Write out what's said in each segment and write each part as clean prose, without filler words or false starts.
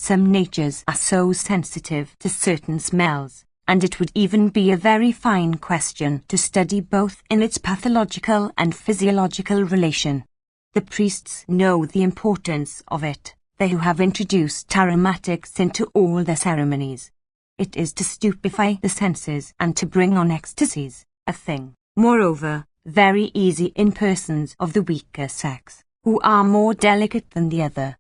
Some natures are so sensitive to certain smells, and it would even be a very fine question to study both in its pathological and physiological relation. The priests know the importance of it, they who have introduced aromatics into all their ceremonies. It is to stupefy the senses and to bring on ecstasies, a thing, moreover, very easy in persons of the weaker sex, who are more delicate than the other.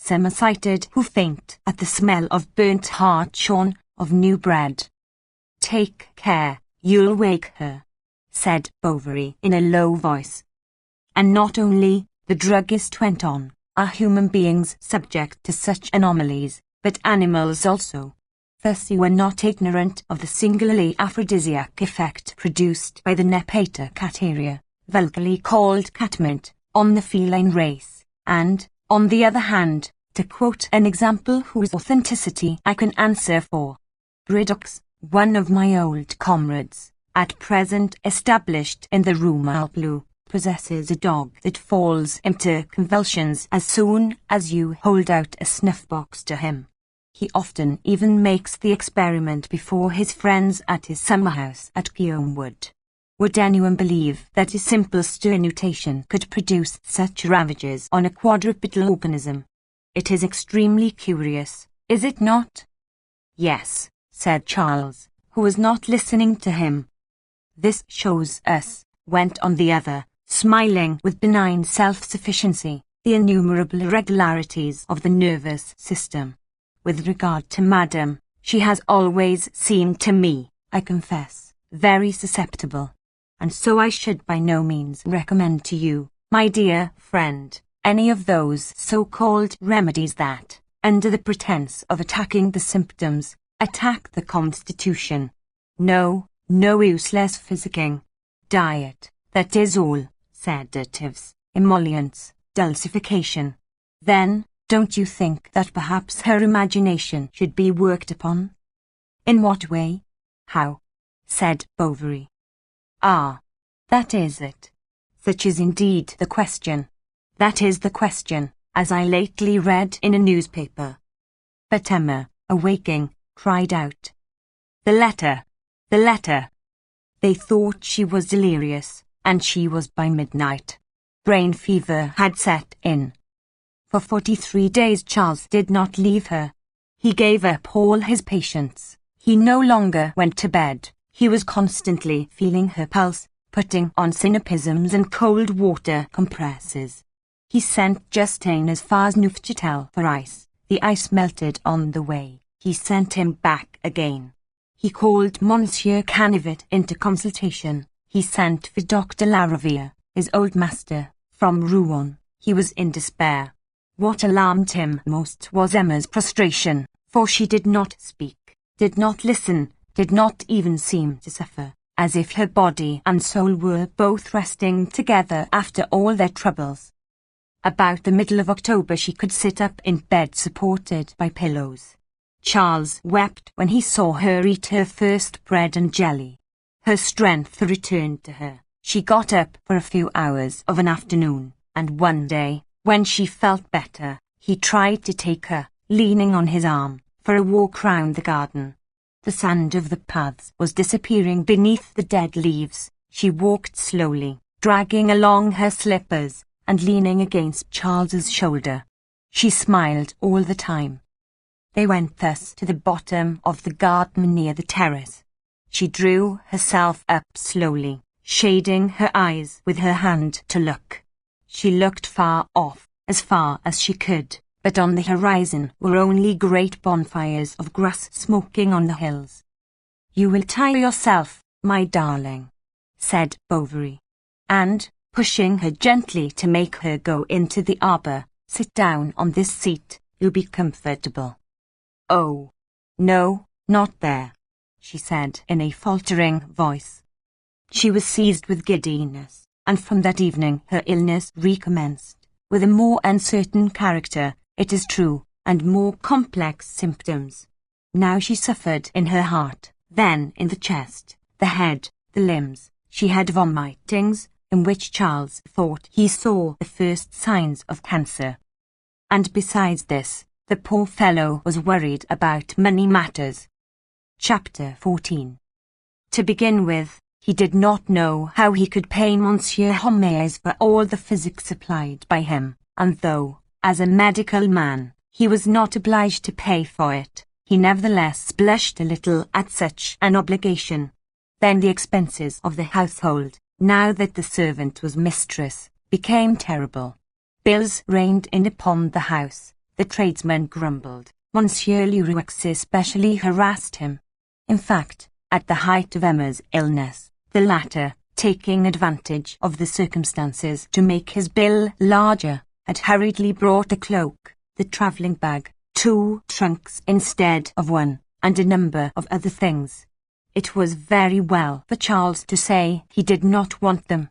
Some are cited who faint at the smell of burnt hartshorn, of new bread. "Take care, you'll wake her," said Bovary in a low voice. And not only, the druggist went on, are human beings subject to such anomalies, but animals also. Thus you were not ignorant of the singularly aphrodisiac effect produced by the Nepeta cateria, vulgarly called catmint, on the feline race, and, on the other hand, to quote an example whose authenticity I can answer for, Bridux, one of my old comrades, at present established in the Rue Malplou, possesses a dog that falls into convulsions as soon as you hold out a snuff-box to him. He often even makes the experiment before his friends at his summer house at Guillaume Wood. Would anyone believe that a simple sternutation could produce such ravages on a quadrupedal organism? It is extremely curious, is it not? Yes, said Charles, who was not listening to him. This shows us, went on the other, smiling with benign self-sufficiency, the innumerable irregularities of the nervous system. With regard to Madame, she has always seemed to me, I confess, very susceptible. And so I should by no means recommend to you, my dear friend, any of those so-called remedies that, under the pretense of attacking the symptoms, attack the constitution. No useless physicking. Diet, that is all, sedatives, emollients, dulcification. Then, don't you think that perhaps her imagination should be worked upon? In what way? How? Said Bovary. Ah, that is it. Such is indeed the question. That is the question, as I lately read in a newspaper. But Emma, awaking, cried out, "The letter! The letter!" They thought she was delirious, and she was by midnight. Brain fever had set in. For 43 days Charles did not leave her. He gave up all his patients. He no longer went to bed. He was constantly feeling her pulse, putting on sinapisms and cold water compresses. He sent Justine as far as Neufchâtel for ice. The ice melted on the way. He sent him back again. He called Monsieur Canivet into consultation. He sent for Dr. Lariviere, his old master, from Rouen. He was in despair. What alarmed him most was Emma's prostration, for she did not speak, did not listen, did not even seem to suffer, as if her body and soul were both resting together after all their troubles. About the middle of October she could sit up in bed supported by pillows. Charles wept when he saw her eat her first bread and jelly. Her strength returned to her. She got up for a few hours of an afternoon, and one day, when she felt better, he tried to take her, leaning on his arm, for a walk round the garden. The sand of the paths was disappearing beneath the dead leaves. She walked slowly, dragging along her slippers, and leaning against Charles's shoulder. She smiled all the time. They went thus to the bottom of the garden near the terrace. She drew herself up slowly, shading her eyes with her hand to look. She looked far off, as far as she could, but on the horizon were only great bonfires of grass smoking on the hills. "You will tire yourself, my darling," said Bovary. And, pushing her gently to make her go into the arbour, "sit down on this seat, you'll be comfortable." "Oh, no, not there," she said in a faltering voice. She was seized with giddiness, and from that evening her illness recommenced, with a more uncertain character, it is true, and more complex symptoms. Now she suffered in her heart, then in the chest, the head, the limbs. She had vomitings, in which Charles thought he saw the first signs of cancer. And besides this, The poor fellow was worried about money matters. Chapter 14. To begin with, he did not know how he could pay Monsieur Homais for all the physic supplied by him, and though, as a medical man, he was not obliged to pay for it, he nevertheless blushed a little at such an obligation. Then the expenses of the household, now that the servant was mistress, became terrible. Bills rained in upon the house. The tradesmen grumbled. Monsieur Leroux especially harassed him. In fact, at the height of Emma's illness, the latter, taking advantage of the circumstances to make his bill larger, had hurriedly brought a cloak, the travelling bag, 2 trunks instead of 1, and a number of other things. It was very well for Charles to say he did not want them.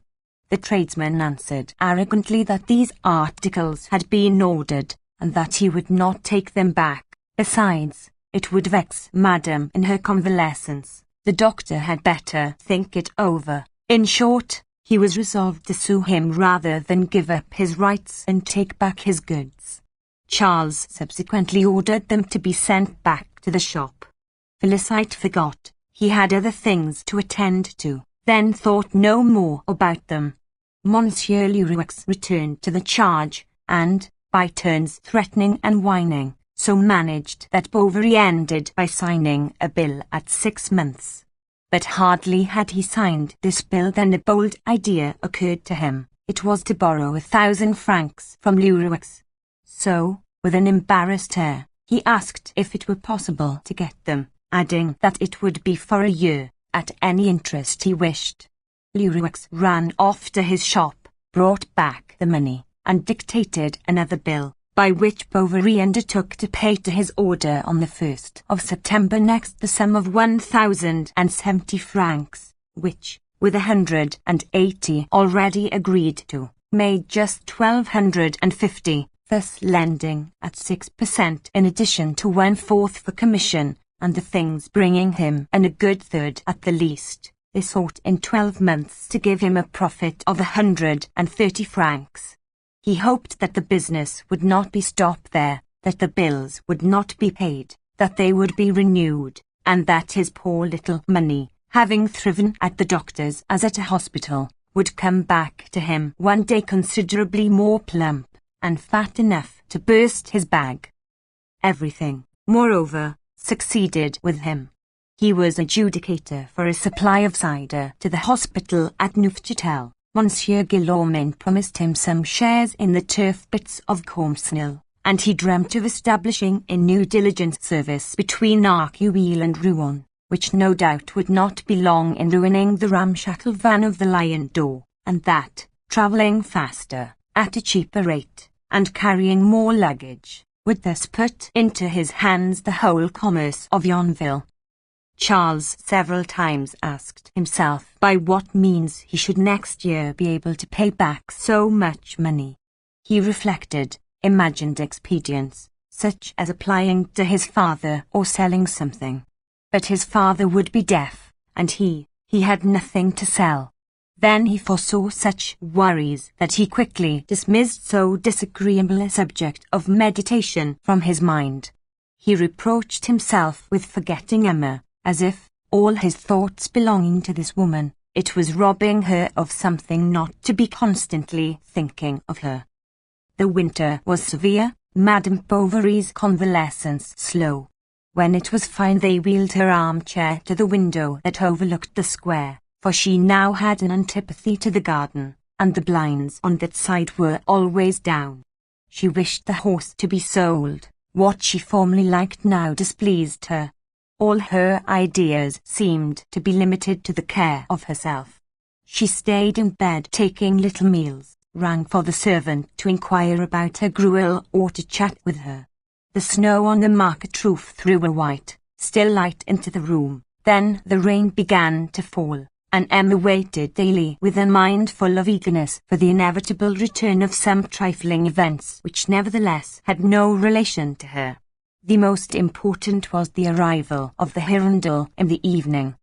The tradesman answered arrogantly that these articles had been ordered, and that he would not take them back. Besides, it would vex Madame in her convalescence. The doctor had better think it over. In short, he was resolved to sue him rather than give up his rights and take back his goods. Charles subsequently ordered them to be sent back to the shop. Felicite forgot he had other things to attend to, then thought no more about them. Monsieur Leroux returned to the charge, and, by turns threatening and whining, so managed that Bovary ended by signing a bill at 6 months. But hardly had he signed this bill than a bold idea occurred to him. It was to borrow 1,000 francs from Leroux. So, with an embarrassed air, he asked if it were possible to get them, adding that it would be for a year, at any interest he wished. Leroux ran off to his shop, brought back the money, and dictated another bill, by which Bovary undertook to pay to his order on the 1st of September next the sum of 1,070 francs, which, with 180 already agreed to, made just 1,250, thus lending at 6% in addition to 1/4 for commission, and the things bringing him a good third at the least. They sought in 12 months to give him a profit of 130 francs. He hoped that the business would not be stopped there, that the bills would not be paid, that they would be renewed, and that his poor little money, having thriven at the doctor's as at a hospital, would come back to him one day considerably more plump and fat enough to burst his bag. Everything, moreover, succeeded with him. He was adjudicator for a supply of cider to the hospital at Neufchâtel. Monsieur Guillaumin promised him some shares in the turf pits of Comsnil, and he dreamt of establishing a new diligence service between Arcueil and Rouen, which no doubt would not be long in ruining the ramshackle van of the Lion d'Or, and that, travelling faster, at a cheaper rate, and carrying more luggage, would thus put into his hands the whole commerce of Yonville. Charles several times asked himself by what means he should next year be able to pay back so much money. He reflected, imagined expedients, such as applying to his father or selling something. But his father would be deaf, and he had nothing to sell. Then he foresaw such worries that he quickly dismissed so disagreeable a subject of meditation from his mind. He reproached himself with forgetting Emma, as if, all his thoughts belonging to this woman, it was robbing her of something not to be constantly thinking of her. The winter was severe, Madame Bovary's convalescence slow. When it was fine they wheeled her armchair to the window that overlooked the square, for she now had an antipathy to the garden, and the blinds on that side were always down. She wished the horse to be sold. What she formerly liked now displeased her. All her ideas seemed to be limited to the care of herself. She stayed in bed taking little meals, rang for the servant to inquire about her gruel or to chat with her. The snow on the market roof threw a white, still light into the room. Then the rain began to fall, and Emma waited daily with a mind full of eagerness for the inevitable return of some trifling events which nevertheless had no relation to her. The most important was the arrival of the Hirondelle in the evening.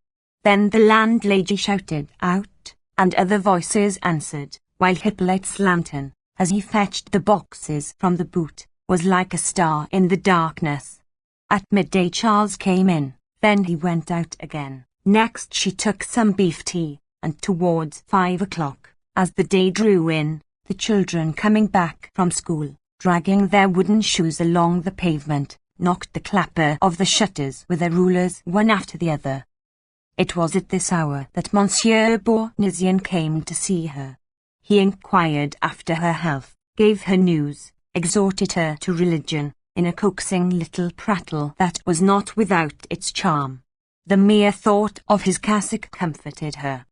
Then the landlady shouted out, and other voices answered, while Hippolyte's lantern, as he fetched the boxes from the boot, was like a star in the darkness. At midday Charles came in, then he went out again. Next she took some beef tea, and towards 5 o'clock, as the day drew in, the children coming back from school, dragging their wooden shoes along the pavement, knocked the clapper of the shutters with their rulers one after the other. It was at this hour that Monsieur Bournisien came to see her. He inquired after her health, gave her news, exhorted her to religion, in a coaxing little prattle that was not without its charm. The mere thought of his cassock comforted her.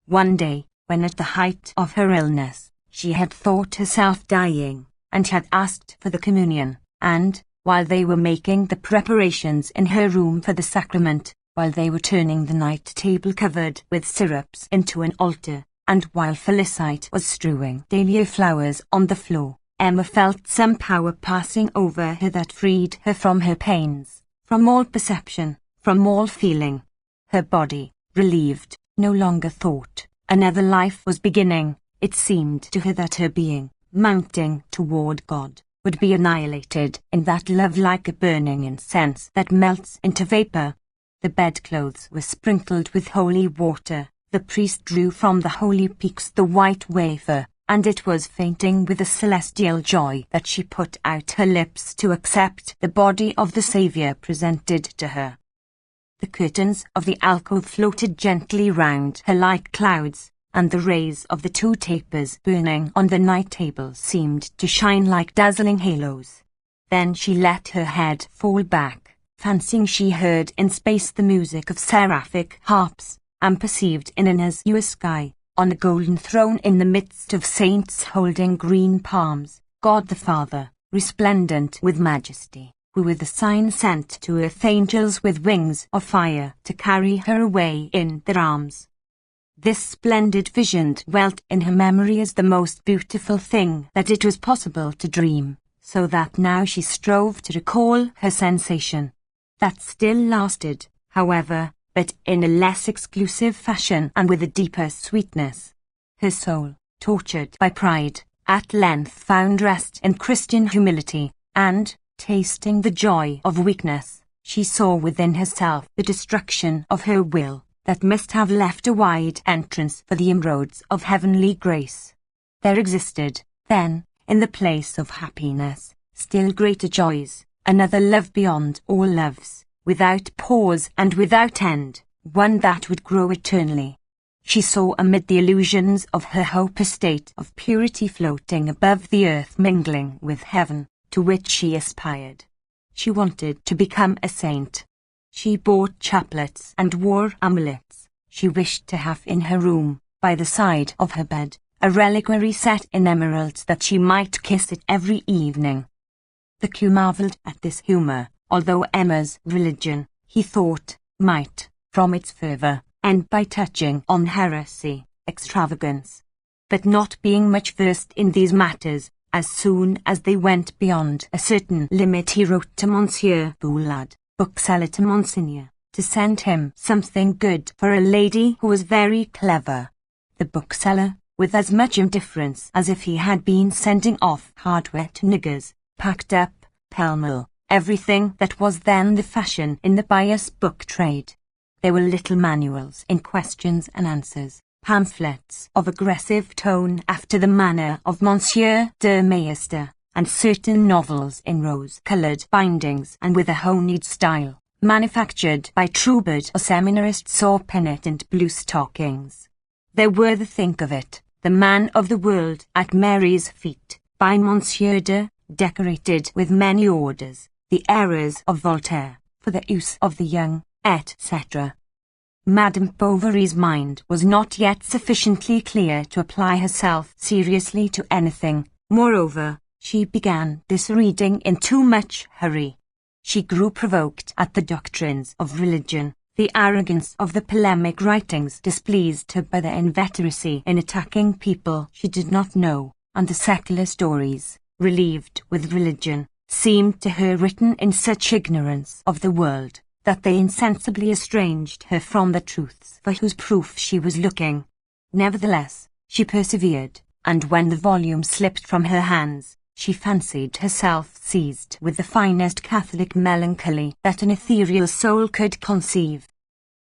One day, when at the height of her illness, she had thought herself dying, and had asked for the communion, and, while they were making the preparations in her room for the sacrament, while they were turning the night table covered with syrups into an altar, and while Felicite was strewing dahlia flowers on the floor, Emma felt some power passing over her that freed her from her pains, from all perception, from all feeling. Her body, relieved, no longer thought. Another life was beginning. It seemed to her that her being, mounting toward God, would be annihilated in that love like a burning incense that melts into vapor. The bedclothes were sprinkled with holy water. The priest drew from the holy peaks the white wafer, and it was fainting with a celestial joy that she put out her lips to accept the body of the Saviour presented to her. The curtains of the alcove floated gently round her like clouds, and the rays of the 2 tapers burning on the night table seemed to shine like dazzling halos. Then she let her head fall back, fancying she heard in space the music of seraphic harps, and perceived in an azure sky, on a golden throne in the midst of saints holding green palms, God the Father, resplendent with majesty, who with a sign sent to earth angels with wings of fire to carry her away in their arms. This splendid vision dwelt in her memory as the most beautiful thing that it was possible to dream, so that now she strove to recall her sensation. That still lasted, however, but in a less exclusive fashion and with a deeper sweetness. Her soul, tortured by pride, at length found rest in Christian humility, and, tasting the joy of weakness, she saw within herself the destruction of her will, that must have left a wide entrance for the inroads of heavenly grace. There existed, then, in the place of happiness, still greater joys, another love beyond all loves, without pause and without end, one that would grow eternally. She saw amid the illusions of her hope a state of purity floating above the earth mingling with heaven, to which she aspired. She wanted to become a saint. She bought chaplets and wore amulets. She wished to have in her room, by the side of her bed, a reliquary set in emeralds that she might kiss it every evening. The Q marvelled at this humour, although Emma's religion, he thought, might, from its fervour, end by touching on heresy, extravagance. But not being much versed in these matters, as soon as they went beyond a certain limit he wrote to Monsieur Boulard, bookseller to Monseigneur, to send him something good for a lady who was very clever. The bookseller, with as much indifference as if he had been sending off hardware to niggers, packed up, pell-mell, everything that was then the fashion in the pious book trade. There were little manuals in questions and answers, pamphlets of aggressive tone after the manner of Monsieur de Maistre, and certain novels in rose-coloured bindings and with a honeyed style, manufactured by troubadours or seminarists or penitent blue stockings. There were the think of it, the man of the world at Mary's feet, by Monsieur de, decorated with many orders, the errors of Voltaire, for the use of the young, etc. Madame Bovary's mind was not yet sufficiently clear to apply herself seriously to anything. Moreover, she began this reading in too much hurry. She grew provoked at the doctrines of religion. The arrogance of the polemic writings displeased her by their inveteracy in attacking people she did not know, and the secular stories, relieved with religion, seemed to her written in such ignorance of the world, that they insensibly estranged her from the truths for whose proof she was looking. Nevertheless, she persevered, and when the volume slipped from her hands, She fancied herself seized with the finest Catholic melancholy that an ethereal soul could conceive.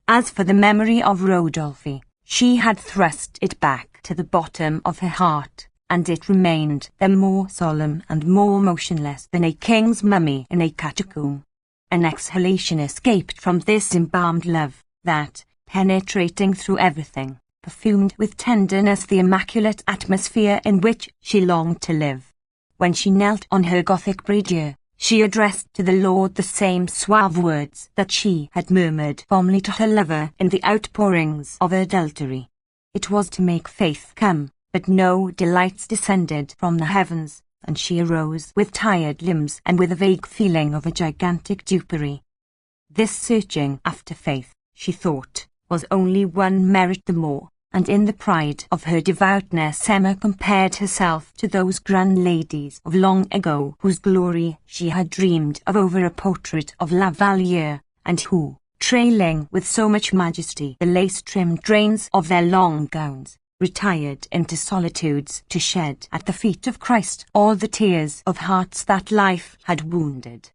As for the memory of Rodolphe, she had thrust it back to the bottom of her heart, and it remained there more solemn and more motionless than a king's mummy in a catacomb. An exhalation escaped from this embalmed love, that, penetrating through everything, perfumed with tenderness the immaculate atmosphere in which she longed to live. When she knelt on her Gothic prie-dieu, she addressed to the Lord the same suave words that she had murmured fondly to her lover in the outpourings of adultery. It was to make faith come, but no delights descended from the heavens, and she arose with tired limbs and with a vague feeling of a gigantic dupery. This searching after faith, she thought, was only one merit the more, and in the pride of her devoutness Emma compared herself to those grand ladies of long ago whose glory she had dreamed of over a portrait of La Valliere, and who, trailing with so much majesty the lace-trimmed trains of their long gowns, retired into solitudes to shed at the feet of Christ all the tears of hearts that life had wounded.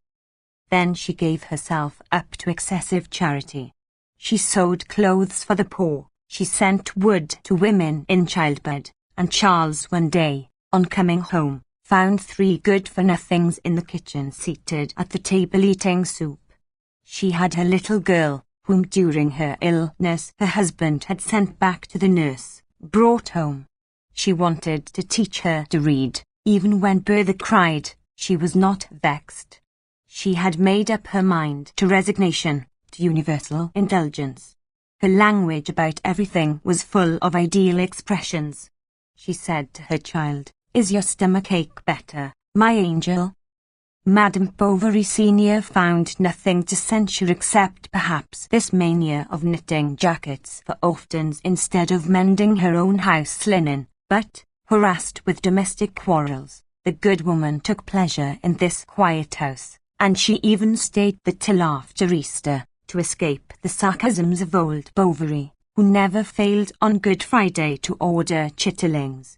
Then she gave herself up to excessive charity. She sewed clothes for the poor. She sent wood to women in childbed, and Charles one day, on coming home, found 3 good-for-nothings in the kitchen seated at the table eating soup. She had her little girl, whom during her illness her husband had sent back to the nurse, brought home. She wanted to teach her to read. Even when Bertha cried, she was not vexed. She had made up her mind to resignation, to universal indulgence. Her language about everything was full of ideal expressions. She said to her child, "Is your stomach ache better, my angel?" Madame Bovary Senior found nothing to censure except perhaps this mania of knitting jackets for orphans instead of mending her own house linen, but, harassed with domestic quarrels, the good woman took pleasure in this quiet house, and she even stayed there till after Easter, to escape the sarcasms of old Bovary, who never failed on Good Friday to order chitterlings.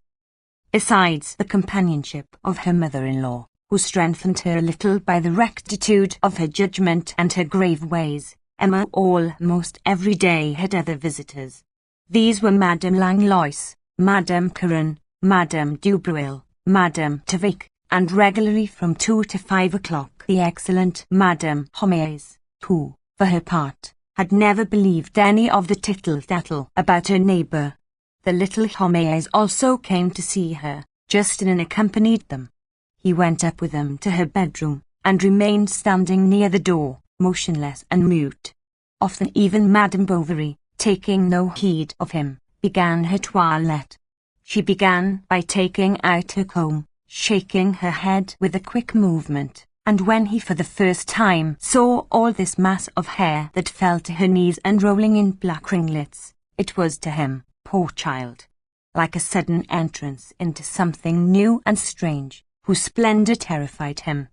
Besides the companionship of her mother-in-law, who strengthened her a little by the rectitude of her judgment and her grave ways, Emma almost every day had other visitors. These were Madame Langlois, Madame Caron, Madame Dubreuil, Madame Tavik, and regularly from 2 to 5 o'clock the excellent Madame Homais, who, for her part, had never believed any of the tittle-tattle about her neighbour. The little Homais also came to see her. Justin accompanied them. He went up with them to her bedroom, and remained standing near the door, motionless and mute. Often even Madame Bovary, taking no heed of him, began her toilette. She began by taking out her comb, shaking her head with a quick movement, and when he for the first time saw all this mass of hair that fell to her knees and rolling in black ringlets, it was to him, poor child, like a sudden entrance into something new and strange, whose splendour terrified him.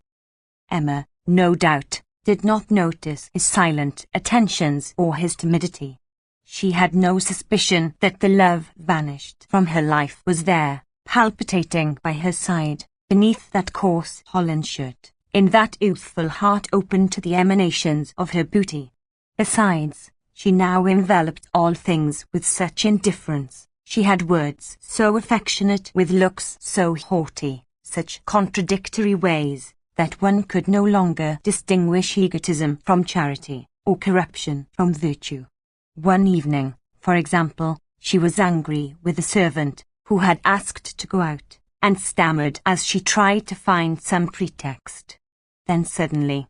Emma, no doubt, did not notice his silent attentions or his timidity. She had no suspicion that the love vanished from her life was there, palpitating by her side, beneath that coarse holland shirt, in that youthful heart open to the emanations of her beauty. Besides, she now enveloped all things with such indifference. She had words so affectionate with looks so haughty, such contradictory ways, that one could no longer distinguish egotism from charity, or corruption from virtue. One evening, for example, she was angry with a servant who had asked to go out, and stammered as she tried to find some pretext. Then suddenly,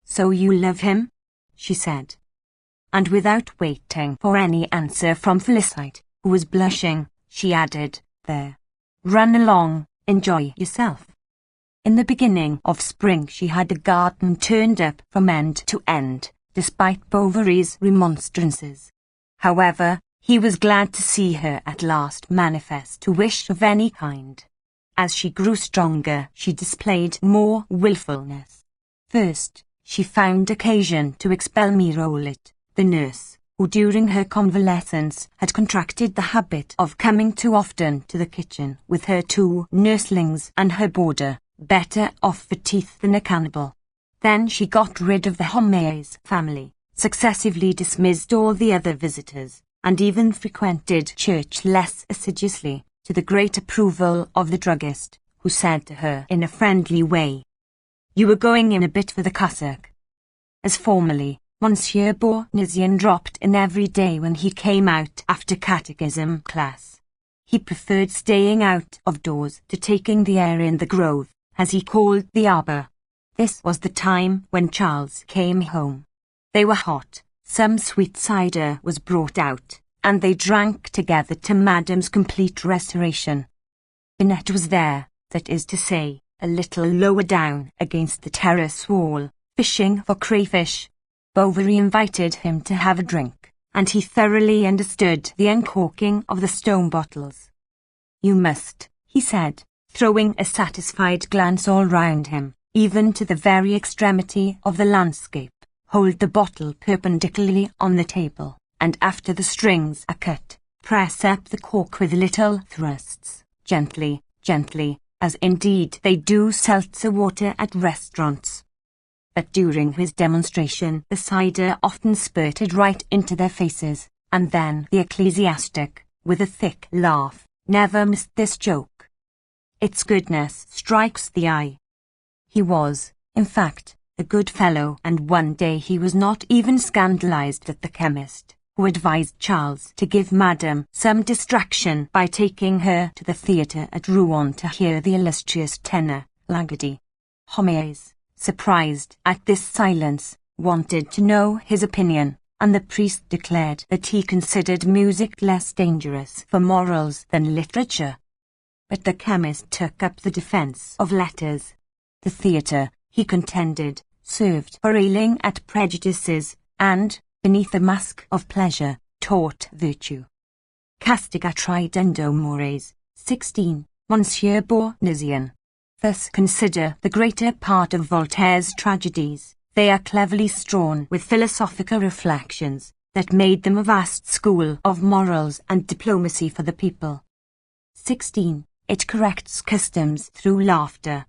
"So you love him?" she said. And without waiting for any answer from Felicite, who was blushing, she added, "There. Run along, enjoy yourself." In the beginning of spring she had the garden turned up from end to end, despite Bovary's remonstrances. However, he was glad to see her at last manifest a wish of any kind. As she grew stronger, she displayed more wilfulness. First, she found occasion to expel Mirolit, the nurse, who during her convalescence had contracted the habit of coming too often to the kitchen with her 2 nurslings and her boarder, better off for teeth than a cannibal. Then she got rid of the Homais family, successively dismissed all the other visitors, and even frequented church less assiduously, to the great approval of the druggist, who said to her in a friendly way, "You were going in a bit for the cassock." As formerly, Monsieur Bournisien dropped in every day when he came out after catechism class. He preferred staying out of doors to taking the air in the grove, as he called the arbour. This was the time when Charles came home. They were hot, some sweet cider was brought out, and they drank together to Madame's complete restoration. Binette was there, that is to say, a little lower down against the terrace wall, fishing for crayfish. Bovary invited him to have a drink, and he thoroughly understood the uncorking of the stone bottles. "You must," he said, throwing a satisfied glance all round him, even to the very extremity of the landscape, "hold the bottle perpendicularly on the table, and after the strings are cut, press up the cork with little thrusts, gently, gently, as indeed they do seltzer water at restaurants." But during his demonstration the cider often spurted right into their faces, and then the ecclesiastic, with a thick laugh, never missed this joke. Its goodness strikes the eye. He was, in fact, a good fellow, and one day he was not even scandalized at the chemist, who advised Charles to give Madame some distraction by taking her to the theatre at Rouen to hear the illustrious tenor, Lagody. Homais, surprised at this silence, wanted to know his opinion, and the priest declared that he considered music less dangerous for morals than literature. But the chemist took up the defence of letters. The theatre, he contended, served for railing at prejudices, and, beneath a mask of pleasure, taught virtue. Castigat tridendo mores, 16, Monsieur Bournisien. Thus consider the greater part of Voltaire's tragedies. They are cleverly strewn with philosophical reflections that made them a vast school of morals and diplomacy for the people. 16. It corrects customs through laughter.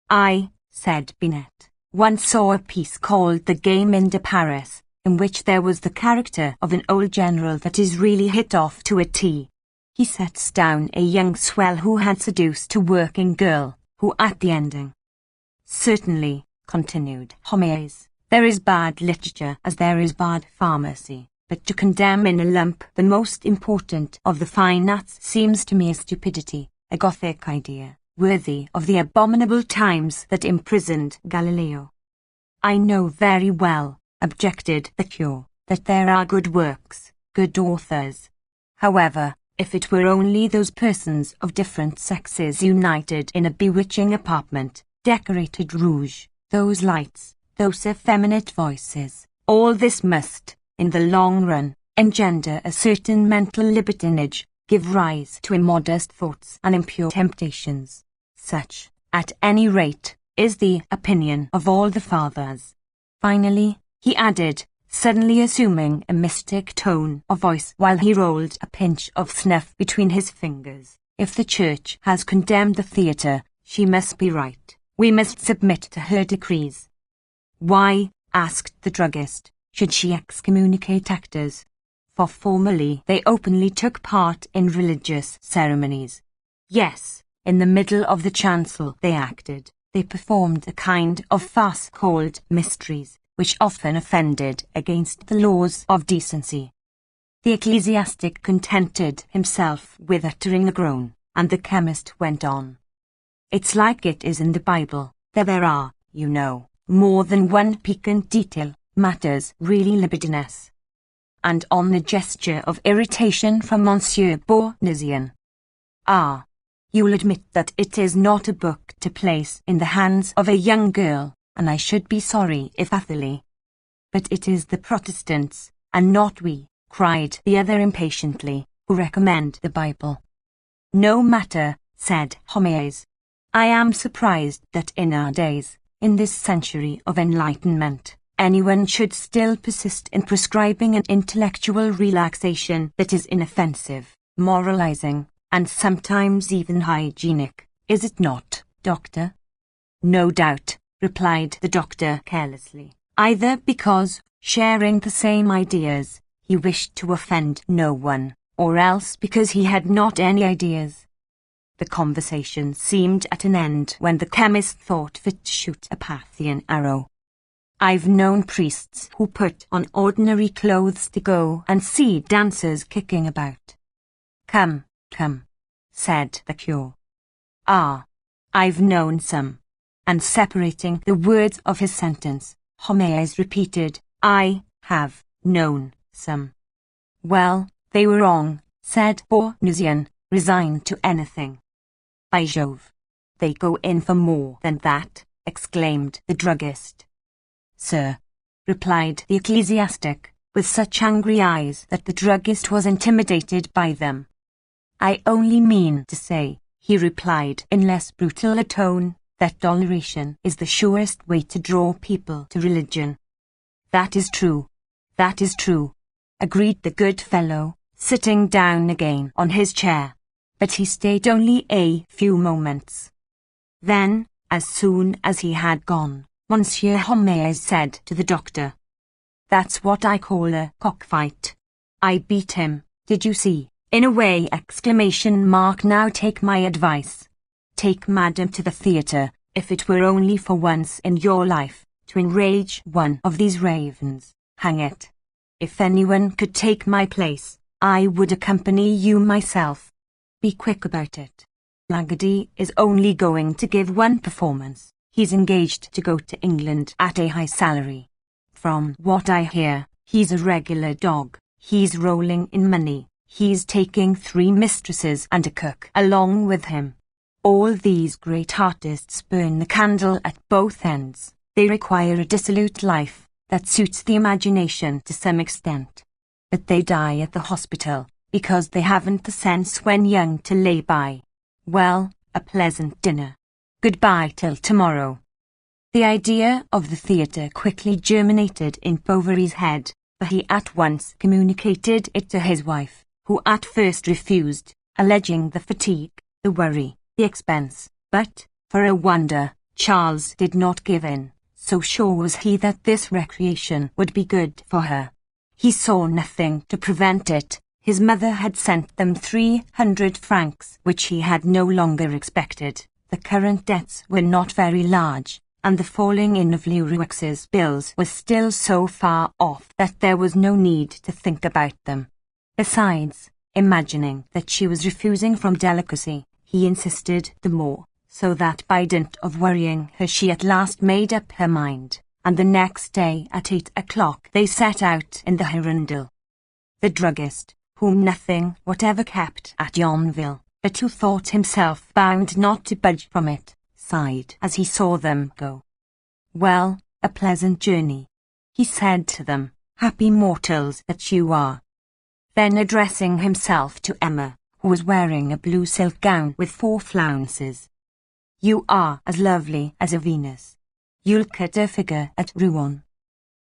"I," said Binette, "once saw a piece called The Game in de Paris, in which there was the character of an old general that is really hit off to a T. He sets down a young swell who had seduced a working girl, who at the ending—" "Certainly," continued Homais, "there is bad literature as there is bad pharmacy, but to condemn in a lump the most important of the fine arts seems to me a stupidity, a Gothic idea, worthy of the abominable times that imprisoned Galileo." "I know very well," objected the curé, "that there are good works, good authors. However, if it were only those persons of different sexes united in a bewitching apartment, decorated rouge, those lights, those effeminate voices, all this must, in the long run, engender a certain mental libertinage, give rise to immodest thoughts and impure temptations. Such, at any rate, is the opinion of all the fathers." Finally, he added, suddenly assuming a mystic tone of voice while he rolled a pinch of snuff between his fingers, "If the Church has condemned the theatre, she must be right. We must submit to her decrees." "Why," asked the druggist, "should she excommunicate actors? For formerly they openly took part in religious ceremonies." "Yes, in the middle of the chancel they acted. They performed a kind of farce called mysteries, which often offended against the laws of decency." The ecclesiastic contented himself with uttering a groan, and the chemist went on. "It's like it is in the Bible. There are, you know, more than one piquant detail, matters really libidinous." And on the gesture of irritation from Monsieur Bournisien, "Ah, you'll admit that it is not a book to place in the hands of a young girl, and I should be sorry if Athalie—" "But it is the Protestants, and not we," cried the other impatiently, "who recommend the Bible." "No matter," said Homais. "I am surprised that in our days, in this century of enlightenment, anyone should still persist in prescribing an intellectual relaxation that is inoffensive, moralizing, and sometimes even hygienic, is it not, Doctor? No doubt, replied the doctor carelessly, either because, sharing the same ideas, he wished to offend no one, or else because he had not any ideas. The conversation seemed at an end when the chemist thought fit to shoot a Parthian arrow. I've known priests who put on ordinary clothes to go and see dancers kicking about. Come, come, said the cure. Ah, I've known some. And separating the words of his sentence, Homais repeated, I have known some. Well, they were wrong, said Bournusian, resigned to anything. By Jove, they go in for more than that, exclaimed the druggist. Sir, replied the ecclesiastic, with such angry eyes that the druggist was intimidated by them. I only mean to say, he replied in less brutal a tone, that toleration is the surest way to draw people to religion. That is true, agreed the good fellow, sitting down again on his chair. But he stayed only a few moments. Then, as soon as he had gone, Monsieur Homais said to the doctor, That's what I call a cockfight. I beat him, did you see? In a way! Now take my advice. Take Madam to the theatre, if it were only for once in your life, to enrage one of these ravens. Hang it! If anyone could take my place, I would accompany you myself. Be quick about it. Lagady is only going to give one performance. He's engaged to go to England at a high salary. From what I hear, he's a regular dog. He's rolling in money. He's taking 3 mistresses and a cook along with him. All these great artists burn the candle at both ends. They require a dissolute life that suits the imagination to some extent. But they die at the hospital because they haven't the sense when young to lay by. Well, a pleasant dinner. Goodbye till tomorrow. The idea of the theatre quickly germinated in Bovary's head, for he at once communicated it to his wife, who at first refused, alleging the fatigue, the worry, the expense. But, for a wonder, Charles did not give in, so sure was he that this recreation would be good for her. He saw nothing to prevent it. His mother had sent them 300 francs, which he had no longer expected. The current debts were not very large, and the falling in of Leroux's bills was still so far off that there was no need to think about them. Besides, imagining that she was refusing from delicacy, he insisted the more, so that by dint of worrying her she at last made up her mind, and the next day at 8 o'clock they set out in the Hirondelle. The druggist, whom nothing whatever kept at Yonville, but who thought himself bound not to budge from it, sighed as he saw them go. Well, a pleasant journey, he said to them, happy mortals that you are. Then addressing himself to Emma, who was wearing a blue silk gown with 4 flounces. You are as lovely as a Venus. You'll cut a figure at Rouen.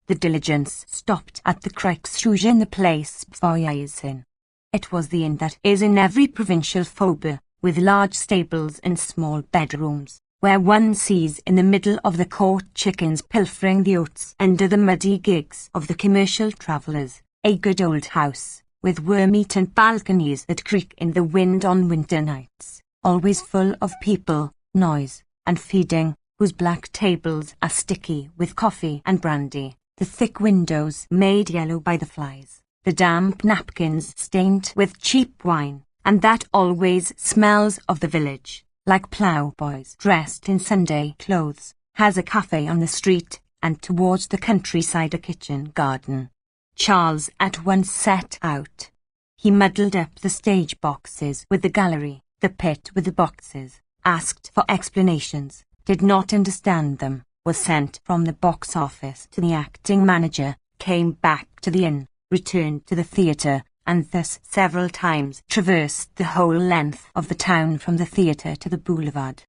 The diligence stopped at the Creux in the place Boyes in. It was the inn that is in every provincial faubourg, with large stables and small bedrooms, where one sees in the middle of the court chickens pilfering the oats under the muddy gigs of the commercial travellers, a good old house, with worm-eaten balconies that creak in the wind on winter nights, always full of people, noise, and feeding, whose black tables are sticky with coffee and brandy, the thick windows made yellow by the flies, the damp napkins stained with cheap wine, and that always smells of the village, like ploughboys dressed in Sunday clothes, has a cafe on the street, and towards the countryside a kitchen garden. Charles at once set out. He muddled up the stage boxes with the gallery, the pit with the boxes, asked for explanations, did not understand them, was sent from the box office to the acting manager, came back to the inn, returned to the theatre, and thus several times traversed the whole length of the town from the theatre to the boulevard.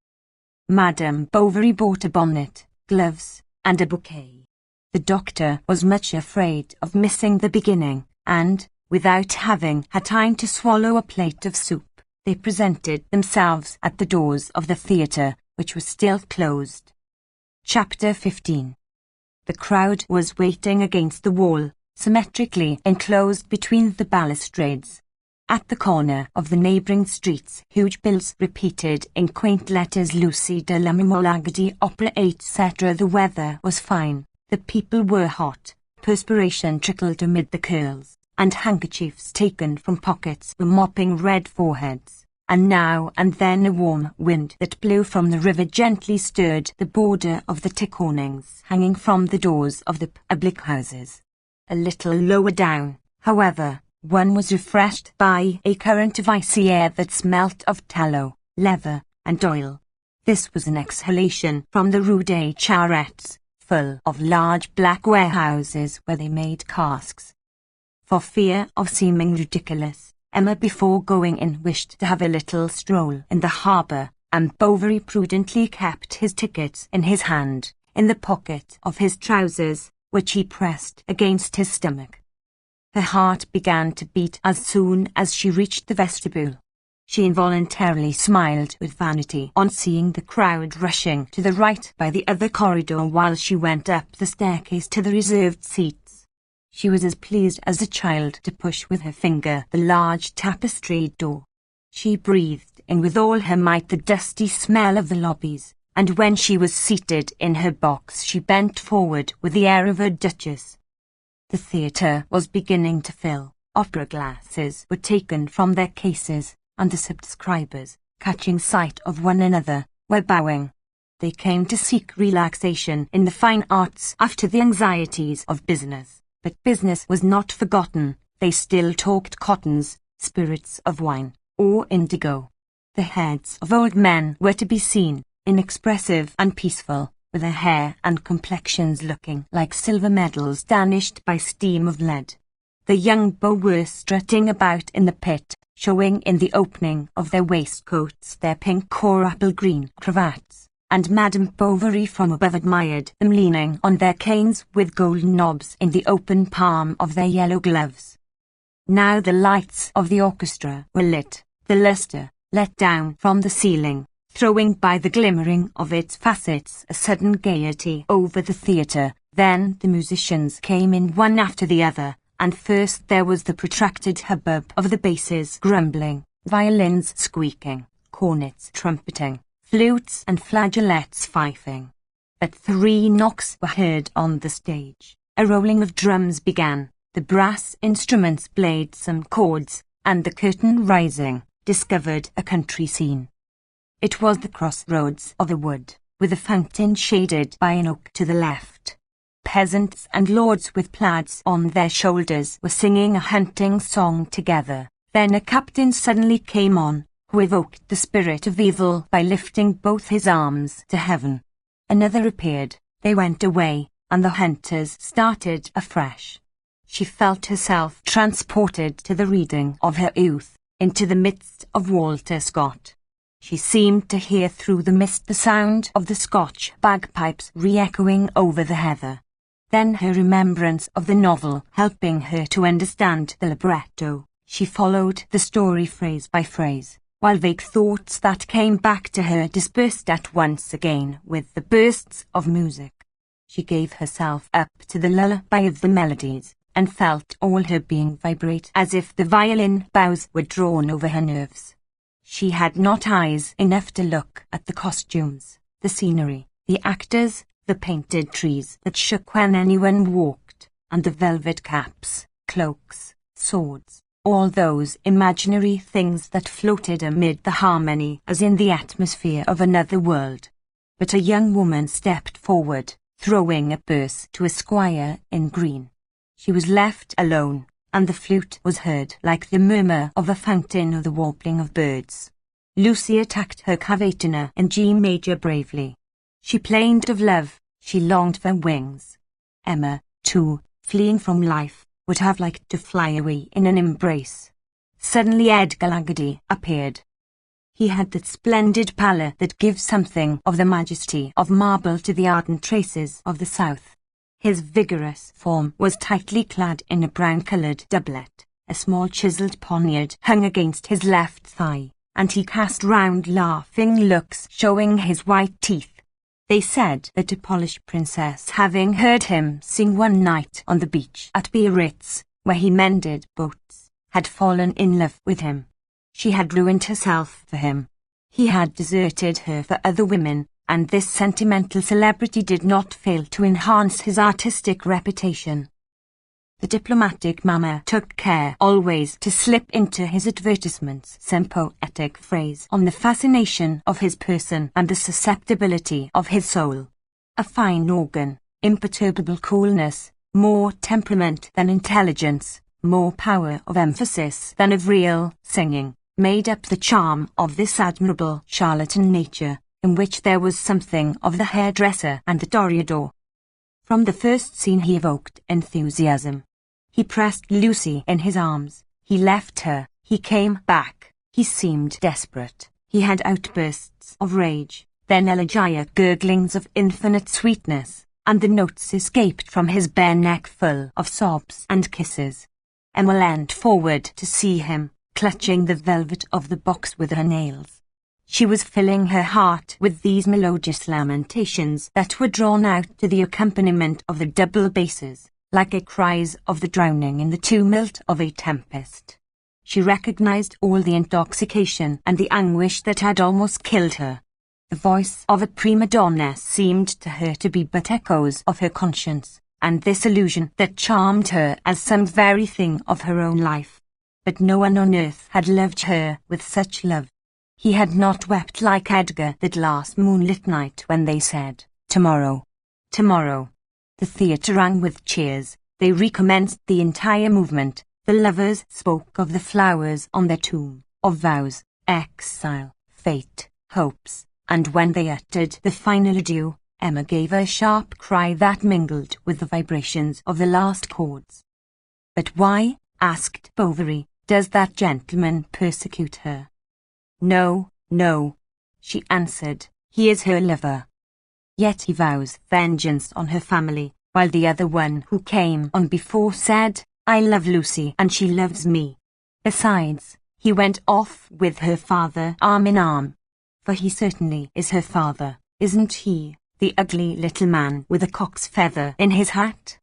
Madame Bovary bought a bonnet, gloves, and a bouquet. The doctor was much afraid of missing the beginning, and, without having had time to swallow a plate of soup, they presented themselves at the doors of the theatre, which was still closed. Chapter 15. The crowd was waiting against the wall, symmetrically enclosed between the balustrades. At the corner of the neighbouring streets, huge bills repeated in quaint letters Lucy de la Marmalade Opera etc. The weather was fine, the people were hot, perspiration trickled amid the curls, and handkerchiefs taken from pockets were mopping red foreheads, and now and then a warm wind that blew from the river gently stirred the border of the tick awnings hanging from the doors of the public houses. A little lower down, however, one was refreshed by a current of icy air that smelt of tallow, leather, and oil. This was an exhalation from the Rue des Charrettes, full of large black warehouses where they made casks. For fear of seeming ridiculous, Emma before going in wished to have a little stroll in the harbour, and Bovary prudently kept his tickets in his hand, in the pocket of his trousers, which he pressed against his stomach. Her heart began to beat as soon as she reached the vestibule. She involuntarily smiled with vanity on seeing the crowd rushing to the right by the other corridor while she went up the staircase to the reserved seats. She was as pleased as a child to push with her finger the large tapestried door. She breathed in with all her might the dusty smell of the lobbies, and when she was seated in her box she bent forward with the air of a duchess. The theatre was beginning to fill. Opera glasses were taken from their cases, and the subscribers, catching sight of one another, were bowing. They came to seek relaxation in the fine arts after the anxieties of business, but business was not forgotten. They still talked cottons, spirits of wine, or indigo. The heads of old men were to be seen, inexpressive and peaceful, with their hair and complexions looking like silver medals tarnished by steam of lead. The young beaux were strutting about in the pit, showing in the opening of their waistcoats their pink or apple-green cravats, and Madame Bovary from above admired them leaning on their canes with golden knobs in the open palm of their yellow gloves. Now the lights of the orchestra were lit, the lustre let down from the ceiling, throwing by the glimmering of its facets a sudden gaiety over the theatre. Then the musicians came in one after the other, and first there was the protracted hubbub of the basses grumbling, violins squeaking, cornets trumpeting, flutes and flageolets fifing. But 3 knocks were heard on the stage, a rolling of drums began, the brass instruments played some chords, and the curtain rising, discovered a country scene. It was the crossroads of a wood, with a fountain shaded by an oak to the left. Peasants and lords with plaids on their shoulders were singing a hunting song together. Then a captain suddenly came on, who evoked the spirit of evil by lifting both his arms to heaven. Another appeared, they went away, and the hunters started afresh. She felt herself transported to the reading of her youth, into the midst of Walter Scott. She seemed to hear through the mist the sound of the Scotch bagpipes re-echoing over the heather. Then her remembrance of the novel helping her to understand the libretto, she followed the story phrase by phrase, while vague thoughts that came back to her dispersed at once again with the bursts of music. She gave herself up to the lullaby of the melodies, and felt all her being vibrate as if the violin bows were drawn over her nerves. She had not eyes enough to look at the costumes, the scenery, the actors, the painted trees that shook when anyone walked, and the velvet caps, cloaks, swords, all those imaginary things that floated amid the harmony as in the atmosphere of another world. But a young woman stepped forward, throwing a purse to a squire in green. She was left alone, and the flute was heard like the murmur of a fountain or the warbling of birds. Lucy attacked her cavatina in G major bravely. She plained of love, she longed for wings. Emma, too, fleeing from life, would have liked to fly away in an embrace. Suddenly Edgar Lagady appeared. He had that splendid pallor that gives something of the majesty of marble to the ardent traces of the south. His vigorous form was tightly clad in a brown-coloured doublet. A small chiselled poniard hung against his left thigh, and he cast round laughing looks showing his white teeth. They said that a Polish princess, having heard him sing one night on the beach at Biarritz, where he mended boats, had fallen in love with him. She had ruined herself for him. He had deserted her for other women, and this sentimental celebrity did not fail to enhance his artistic reputation. The diplomatic Mama took care always to slip into his advertisements some poetic phrase on the fascination of his person and the susceptibility of his soul. A fine organ, imperturbable coolness, more temperament than intelligence, more power of emphasis than of real singing, made up the charm of this admirable charlatan nature, in which there was something of the hairdresser and the toreador. From the first scene he evoked enthusiasm. He pressed Lucy in his arms. He left her. He came back. He seemed desperate. He had outbursts of rage, then elegiac gurglings of infinite sweetness, and the notes escaped from his bare neck full of sobs and kisses. Emma leaned forward to see him, clutching the velvet of the box with her nails. She was filling her heart with these melodious lamentations that were drawn out to the accompaniment of the double basses, like a cries of the drowning in the tumult of a tempest. She recognized all the intoxication and the anguish that had almost killed her. The voice of a prima donna seemed to her to be but echoes of her conscience, and this illusion that charmed her as some very thing of her own life. But no one on earth had loved her with such love. He had not wept like Edgar that last moonlit night when they said, "Tomorrow, tomorrow." The theatre rang with cheers. They recommenced the entire movement. The lovers spoke of the flowers on their tomb, of vows, exile, fate, hopes, and when they uttered the final adieu, Emma gave a sharp cry that mingled with the vibrations of the last chords. "But why," asked Bovary, "does that gentleman persecute her?" "No, no," she answered, "he is her lover. Yet he vows vengeance on her family, while the other one who came on before said, 'I love Lucy and she loves me.' Besides, he went off with her father arm in arm. For he certainly is her father, isn't he, the ugly little man with a cock's feather in his hat?"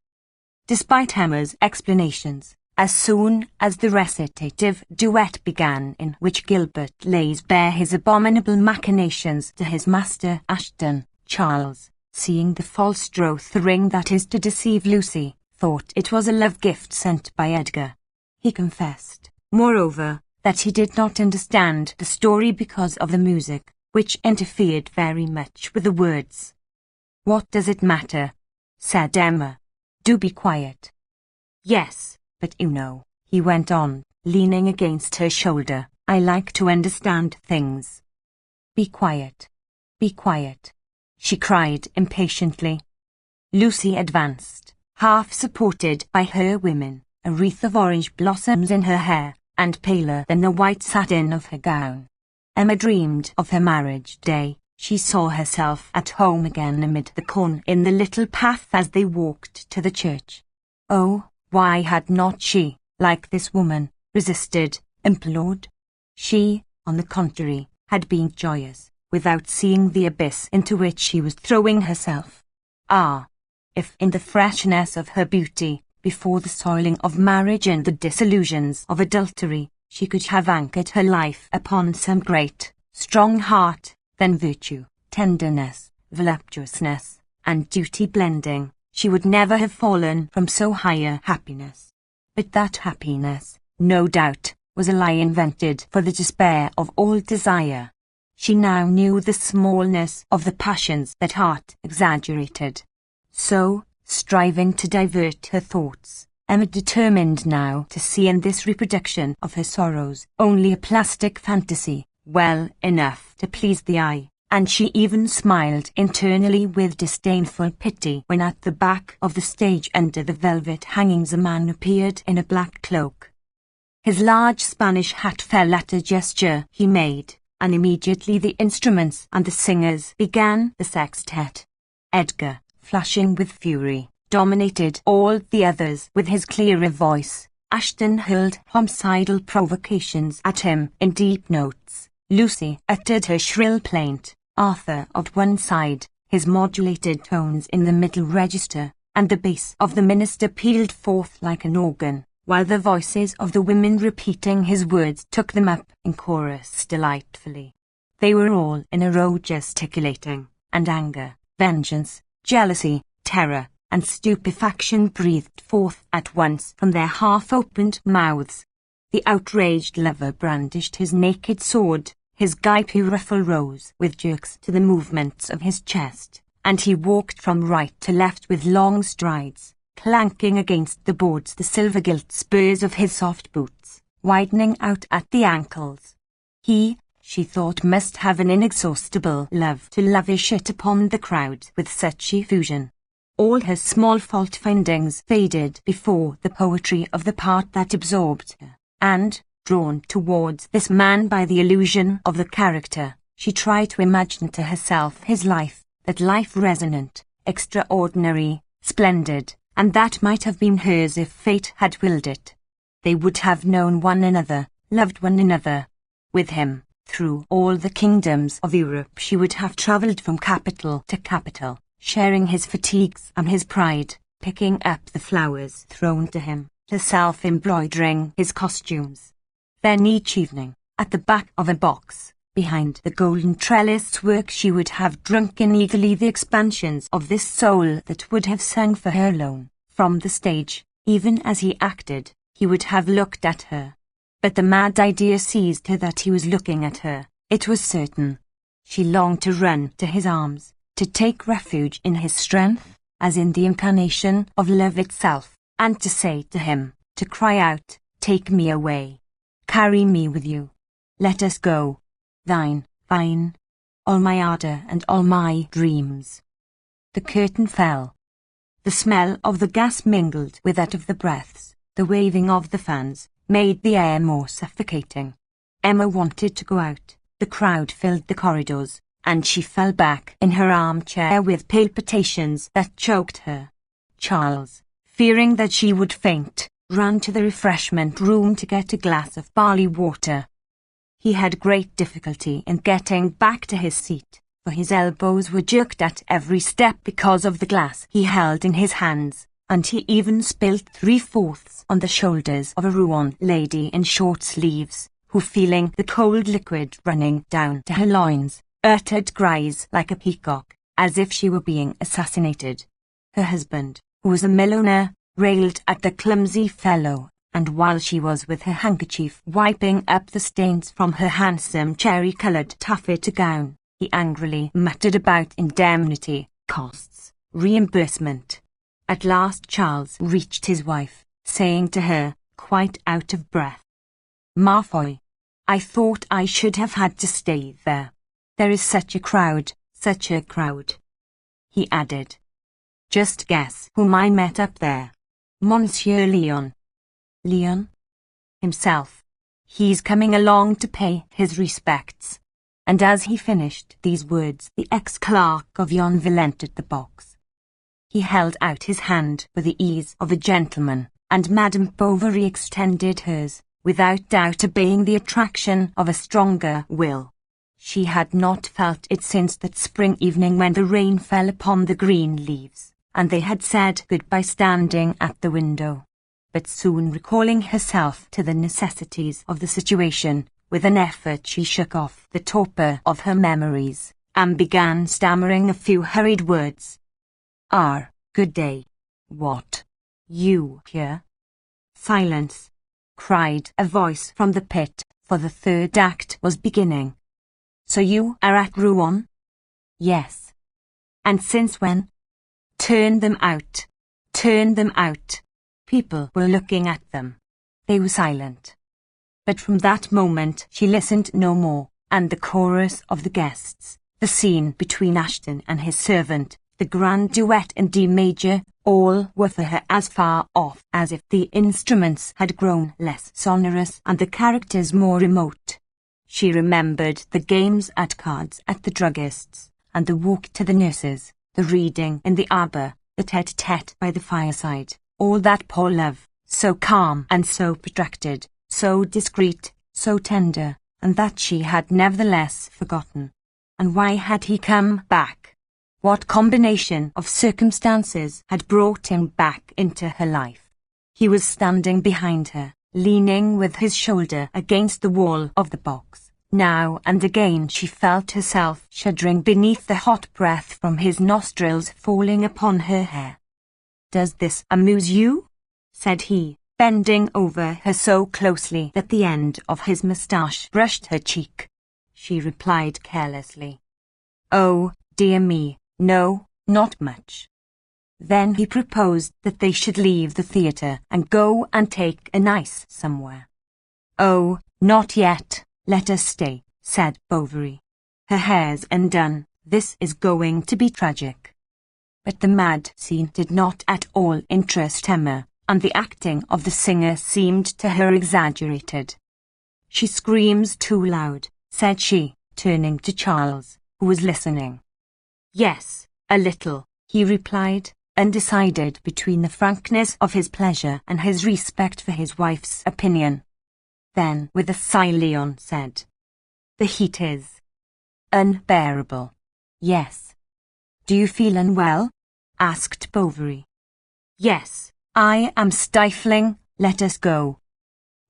Despite Emma's explanations, as soon as the recitative duet began in which Gilbert lays bare his abominable machinations to his master Ashton, Charles, seeing the false troth ring that is to deceive Lucy, thought it was a love gift sent by Edgar. He confessed, moreover, that he did not understand the story because of the music, which interfered very much with the words. "What does it matter?" said Emma. "Do be quiet." "Yes, but you know," he went on, leaning against her shoulder, "I like to understand things." "Be quiet. Be quiet," she cried impatiently. Lucy advanced, half supported by her women, a wreath of orange blossoms in her hair, and paler than the white satin of her gown. Emma dreamed of her marriage day. She saw herself at home again amid the corn in the little path as they walked to the church. Oh, why had not she, like this woman, resisted, implored? She, on the contrary, had been joyous, without seeing the abyss into which she was throwing herself. Ah, if in the freshness of her beauty, before the soiling of marriage and the disillusions of adultery, she could have anchored her life upon some great, strong heart, then virtue, tenderness, voluptuousness, and duty blending, she would never have fallen from so high a happiness. But that happiness, no doubt, was a lie invented for the despair of all desire. She now knew the smallness of the passions that art exaggerated. So, striving to divert her thoughts, Emma determined now to see in this reproduction of her sorrows only a plastic fantasy, well enough to please the eye, and she even smiled internally with disdainful pity when at the back of the stage under the velvet hangings a man appeared in a black cloak. His large Spanish hat fell at a gesture he made, and immediately the instruments and the singers began the sextet. Edgar, flashing with fury, dominated all the others with his clearer voice. Ashton hurled homicidal provocations at him in deep notes. Lucy uttered her shrill plaint, Arthur at one side, his modulated tones in the middle register, and the bass of the minister pealed forth like an organ, while the voices of the women repeating his words took them up in chorus delightfully. They were all in a row gesticulating, and anger, vengeance, jealousy, terror, and stupefaction breathed forth at once from their half-opened mouths. The outraged lover brandished his naked sword, his gipsy ruffle rose with jerks to the movements of his chest, and he walked from right to left with long strides, clanking against the boards the silver-gilt spurs of his soft boots, widening out at the ankles. He, she thought, must have an inexhaustible love to lavish it upon the crowd with such effusion. All her small fault-findings faded before the poetry of the part that absorbed her, and, drawn towards this man by the illusion of the character, she tried to imagine to herself his life, that life resonant, extraordinary, splendid, and that might have been hers if fate had willed it. They would have known one another, loved one another. With him, through all the kingdoms of Europe she would have travelled from capital to capital, sharing his fatigues and his pride, picking up the flowers thrown to him, herself embroidering his costumes. Then each evening, at the back of a box, behind the golden trellised work, she would have drunk in eagerly the expansions of this soul that would have sung for her alone. From the stage, even as he acted, he would have looked at her. But the mad idea seized her that he was looking at her, it was certain. She longed to run to his arms, to take refuge in his strength, as in the incarnation of love itself, and to say to him, to cry out, "Take me away. Carry me with you. Let us go. Thine, all my ardour and all my dreams." The curtain fell. The smell of the gas mingled with that of the breaths, the waving of the fans, made the air more suffocating. Emma wanted to go out. The crowd filled the corridors, and she fell back in her armchair with palpitations that choked her. Charles, fearing that she would faint, ran to the refreshment room to get a glass of barley water. He had great difficulty in getting back to his seat, for his elbows were jerked at every step because of the glass he held in his hands, and he even spilt 3/4 on the shoulders of a Rouen lady in short sleeves, who, feeling the cold liquid running down to her loins, uttered cries like a peacock, as if she were being assassinated. Her husband, who was a milliner, railed at the clumsy fellow, and while she was with her handkerchief wiping up the stains from her handsome cherry-coloured taffeta gown, he angrily muttered about indemnity, costs, reimbursement. At last Charles reached his wife, saying to her, quite out of breath, "Ma foi, I thought I should have had to stay there. There is such a crowd, such a crowd." He added, "Just guess whom I met up there. Monsieur Léon." Léon? Himself. He's coming along to pay his respects. And as he finished these words, the ex-clerk of Yonville entered the box. He held out his hand with the ease of a gentleman, and Madame Bovary extended hers, without doubt obeying the attraction of a stronger will. She had not felt it since that spring evening when the rain fell upon the green leaves, and they had said goodbye standing at the window. But soon recalling herself to the necessities of the situation, with an effort she shook off the torpor of her memories, and began stammering a few hurried words. Good day. What? You here?" "Silence!" cried a voice from the pit, for the third act was beginning. "So you are at Rouen?" "Yes." "And since when?" "Turn them out! Turn them out!" People were looking at them. They were silent. But from that moment she listened no more, and the chorus of the guests, the scene between Ashton and his servant, the grand duet in D major, all were for her as far off as if the instruments had grown less sonorous and the characters more remote. She remembered the games at cards at the druggist's, and the walk to the nurse's, the reading in the arbour, the tete-a-tete by the fireside, all that poor love, so calm and so protracted, so discreet, so tender, and that she had nevertheless forgotten. And why had he come back? What combination of circumstances had brought him back into her life? He was standing behind her, leaning with his shoulder against the wall of the box. Now and again she felt herself shuddering beneath the hot breath from his nostrils falling upon her hair. "Does this amuse you?" said he, bending over her so closely that the end of his moustache brushed her cheek. She replied carelessly, "Oh, dear me, no, not much." Then he proposed that they should leave the theatre and go and take an ice somewhere. "Oh, not yet, let us stay," said Bovary. "Her hair's undone, this is going to be tragic." But the mad scene did not at all interest Emma, and the acting of the singer seemed to her exaggerated. "She screams too loud," said she, turning to Charles, who was listening. "Yes, a little," he replied, undecided between the frankness of his pleasure and his respect for his wife's opinion. Then, with a sigh, Leon said, "The heat is unbearable." "Yes." "Do you feel unwell?" asked Bovary. "Yes, I am stifling, let us go."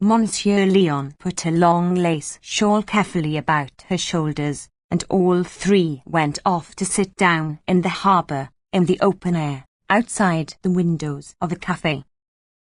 Monsieur Leon put a long lace shawl carefully about her shoulders, and all three went off to sit down in the harbour, in the open air, outside the windows of a café.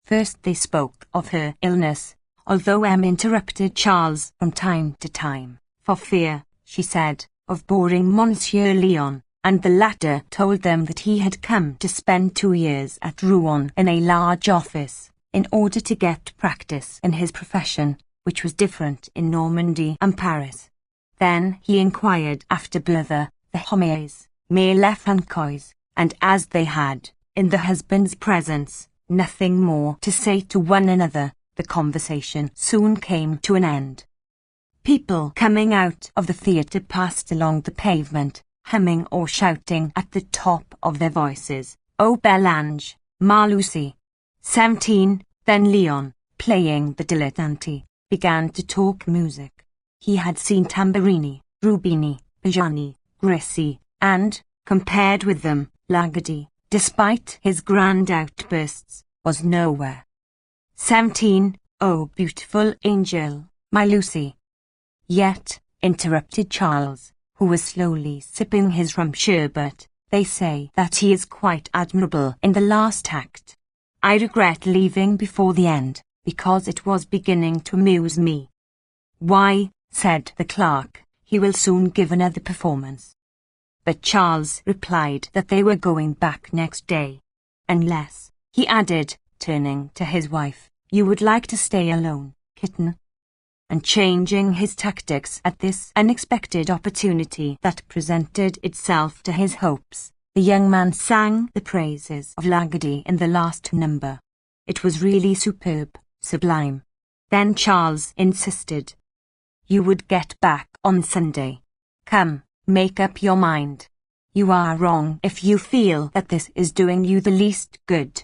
First they spoke of her illness, although Emma interrupted Charles from time to time, for fear, she said, of boring Monsieur Leon, and the latter told them that he had come to spend 2 years at Rouen in a large office, in order to get practice in his profession, which was different in Normandy and Paris. Then he inquired after brother, the Homais, mais les Francois, and as they had, in the husband's presence, nothing more to say to one another, the conversation soon came to an end. People coming out of the theatre passed along the pavement, humming or shouting at the top of their voices, "Oh bel ange, ma Lucie." 17, then Leon, playing the dilettante, began to talk music. He had seen Tamburini, Rubini, Pisani, Grisi, and, compared with them, Lagadi, despite his grand outbursts, was nowhere. 17, "Oh beautiful angel, my Lucy." "Yet," interrupted Charles, who was slowly sipping his rum sherbet, "they say that he is quite admirable in the last act. I regret leaving before the end, because it was beginning to amuse me." "Why," said the clerk, "he will soon give another performance." But Charles replied that they were going back next day. "Unless," he added, turning to his wife, "you would like to stay alone, kitten." And changing his tactics at this unexpected opportunity that presented itself to his hopes, the young man sang the praises of Lagadi in the last number. It was really superb, sublime. Then Charles insisted, "You would get back on Sunday. Come, make up your mind. You are wrong if you feel that this is doing you the least good."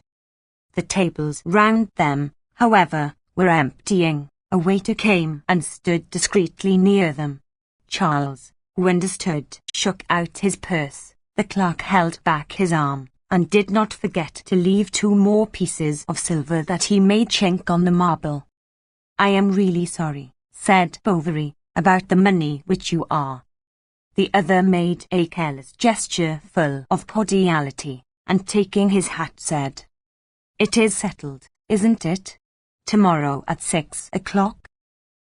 The tables round them, however, were emptying. A waiter came and stood discreetly near them. Charles, who understood, shook out his purse. The clerk held back his arm, and did not forget to leave 2 more pieces of silver that he made chink on the marble. "I am really sorry," said Bovary, "about the money which you are." The other made a careless gesture full of cordiality, and taking his hat said, "It is settled, isn't it? Tomorrow at 6 o'clock?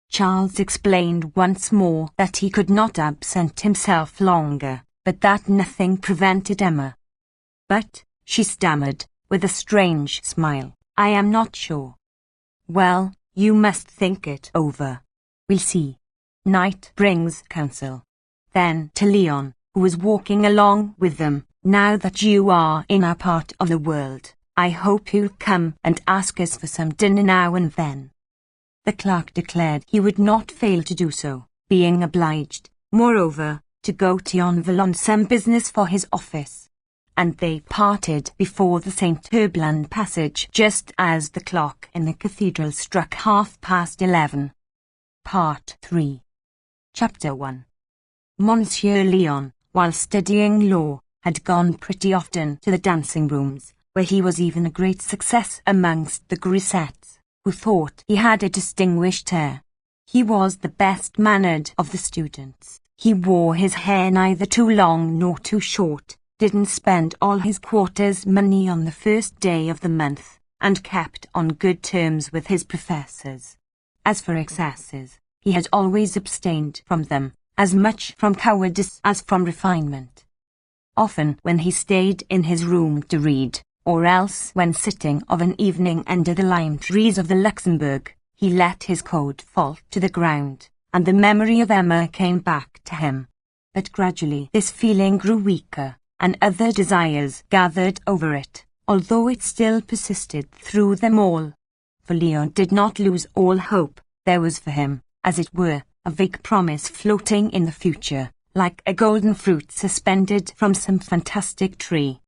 Charles explained once more that he could not absent himself longer, but that nothing prevented Emma. "But," she stammered, with a strange smile, "I am not sure." "Well, you must think it over. We'll see. Night brings counsel." Then to Leon, who was walking along with them, "Now that you are in our part of the world, I hope you'll come and ask us for some dinner now and then." The clerk declared he would not fail to do so, being obliged, moreover, to go to Yonville on some business for his office. and they parted before the St. Herbland passage just as the clock in the cathedral struck 11:30. Part 3. Chapter 1. Monsieur Léon, while studying law, had gone pretty often to the dancing rooms, where he was even a great success amongst the grisettes, who thought he had a distinguished air. He was the best-mannered of the students. He wore his hair neither too long nor too short, didn't spend all his quarter's money on the first day of the month, and kept on good terms with his professors. As for excesses, he had always abstained from them, as much from cowardice as from refinement. Often when he stayed in his room to read, or else when sitting of an evening under the lime trees of the Luxembourg, he let his coat fall to the ground, and the memory of Emma came back to him. But gradually this feeling grew weaker, and other desires gathered over it, although it still persisted through them all. For Léon did not lose all hope. There was for him, as it were, a vague promise floating in the future, like a golden fruit suspended from some fantastic tree.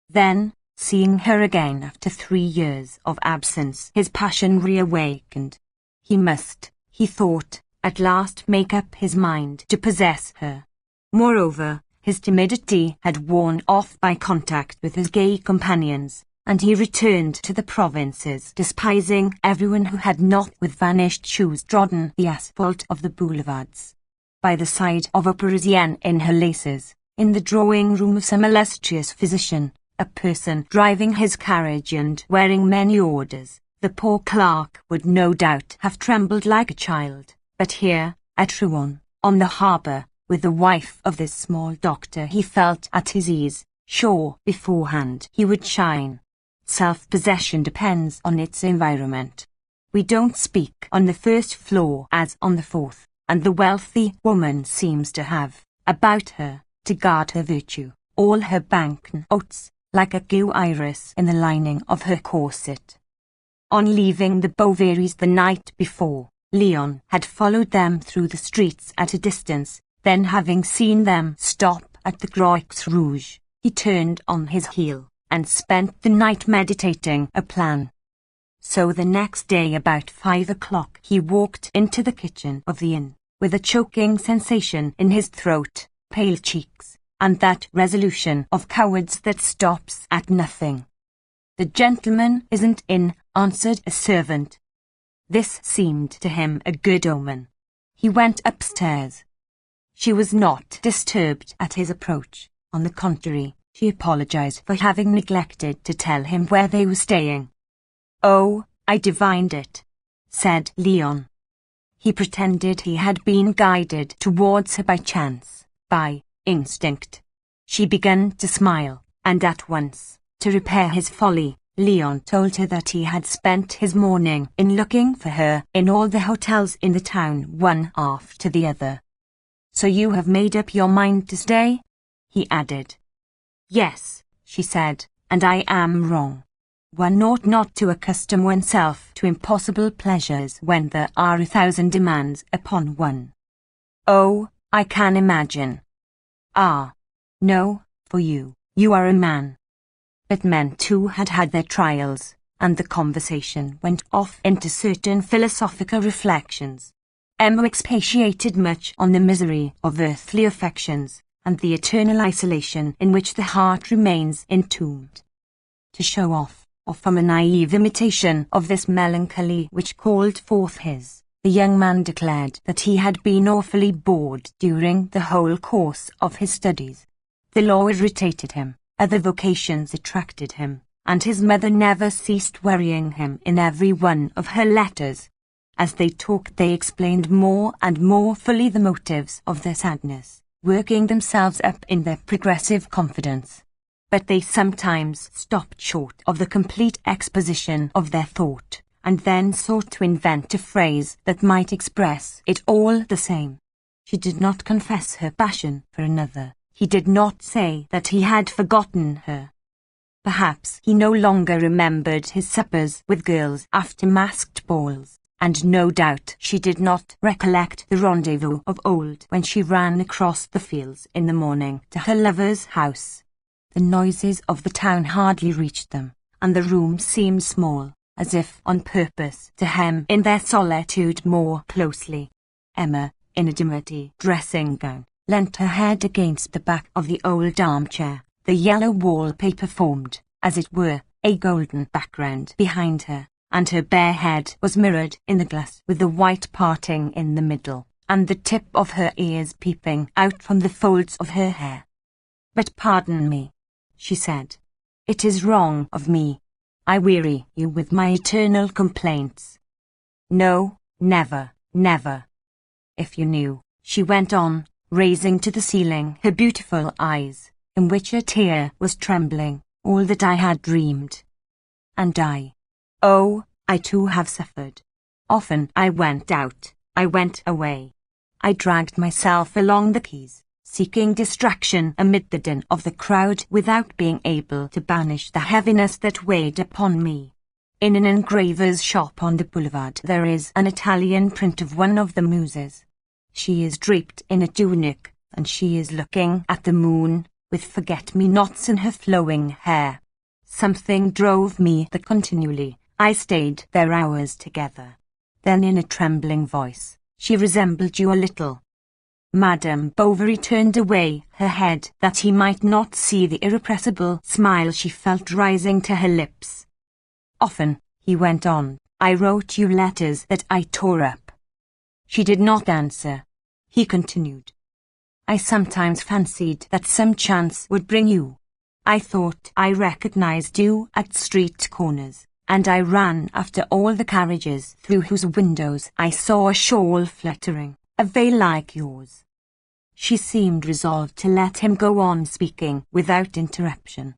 Then, seeing her again after 3 years of absence, his passion reawakened. He must, he thought, at last make up his mind to possess her. Moreover, his timidity had worn off by contact with his gay companions, and he returned to the provinces, despising everyone who had not with vanished shoes trodden the asphalt of the boulevards. By the side of a Parisienne in her laces, in the drawing-room of some illustrious physician, a person driving his carriage and wearing many orders, the poor clerk would no doubt have trembled like a child. But here, at Rouen, on the harbour, with the wife of this small doctor, he felt at his ease, sure beforehand he would shine. Self-possession depends on its environment. We don't speak on the first floor as on the fourth, and the wealthy woman seems to have, about her, to guard her virtue, all her bank-notes, like a blue iris in the lining of her corset. On leaving the Bovarys the night before, Léon had followed them through the streets at a distance, then having seen them stop at the Croix Rouge, he turned on his heel, and spent the night meditating a plan. So the next day about 5 o'clock he walked into the kitchen of the inn, with a choking sensation in his throat, pale cheeks, and that resolution of cowards that stops at nothing. "The gentleman isn't in," answered a servant. This seemed to him a good omen. He went upstairs. She was not disturbed at his approach. On the contrary, she apologized for having neglected to tell him where they were staying. "Oh, I divined it," said Léon. He pretended he had been guided towards her by chance, by instinct. She began to smile, and at once, to repair his folly, Léon told her that he had spent his morning in looking for her in all the hotels in the town, one after the other. "So you have made up your mind to stay?" he added. "Yes," she said, "and I am wrong. One ought not to accustom oneself to impossible pleasures when there are 1,000 demands upon one." "Oh, I can imagine." "Ah, no, for you are a man." But men too had had their trials, and the conversation went off into certain philosophical reflections. Emma expatiated much on the misery of earthly affections, and the eternal isolation in which the heart remains entombed. To show off, or from a naive imitation of this melancholy which called forth his, the young man declared that he had been awfully bored during the whole course of his studies. The law irritated him, other vocations attracted him, and his mother never ceased worrying him in every one of her letters. As they talked they explained more and more fully the motives of their sadness, working themselves up in their progressive confidence. But they sometimes stopped short of the complete exposition of their thought, and then sought to invent a phrase that might express it all the same. She did not confess her passion for another. He did not say that he had forgotten her. Perhaps he no longer remembered his suppers with girls after masked balls, and no doubt she did not recollect the rendezvous of old when she ran across the fields in the morning to her lover's house. The noises of the town hardly reached them, and the room seemed small, as if on purpose to hem in their solitude more closely. Emma, in a dimity dressing gown, leant her head against the back of the old armchair. The yellow wallpaper formed, as it were, a golden background behind her, and her bare head was mirrored in the glass with the white parting in the middle, and the tip of her ears peeping out from the folds of her hair. "But pardon me," she said. "It is wrong of me. I weary you with my eternal complaints." "No, never, never. If you knew," she went on, raising to the ceiling her beautiful eyes, in which a tear was trembling, "all that I had dreamed. And oh, I too have suffered. Often I went out, I went away. I dragged myself along the quays, seeking distraction amid the din of the crowd without being able to banish the heaviness that weighed upon me. In an engraver's shop on the boulevard there is an Italian print of one of the muses. She is draped in a tunic, and she is looking at the moon, with forget-me-nots in her flowing hair. Something drove me there continually. I stayed there hours together." Then in a trembling voice, "She resembled you a little." Madame Bovary turned away her head that he might not see the irrepressible smile she felt rising to her lips. "Often," he went on, "I wrote you letters that I tore up." She did not answer. He continued, "I sometimes fancied that some chance would bring you. I thought I recognized you at street corners, and I ran after all the carriages through whose windows I saw a shawl fluttering, a veil like yours." She seemed resolved to let him go on speaking without interruption.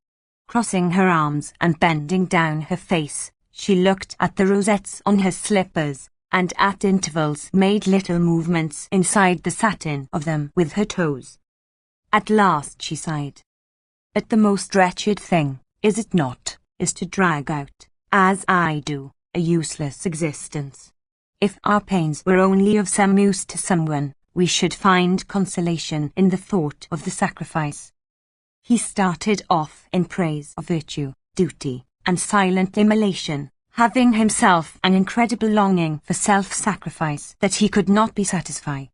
Crossing her arms and bending down her face, she looked at the rosettes on her slippers, and at intervals made little movements inside the satin of them with her toes. At last she sighed. "But the most wretched thing, is it not, is to drag out, as I do, a useless existence. If our pains were only of some use to someone, we should find consolation in the thought of the sacrifice." He started off in praise of virtue, duty, and silent immolation, having himself an incredible longing for self-sacrifice that he could not be satisfied.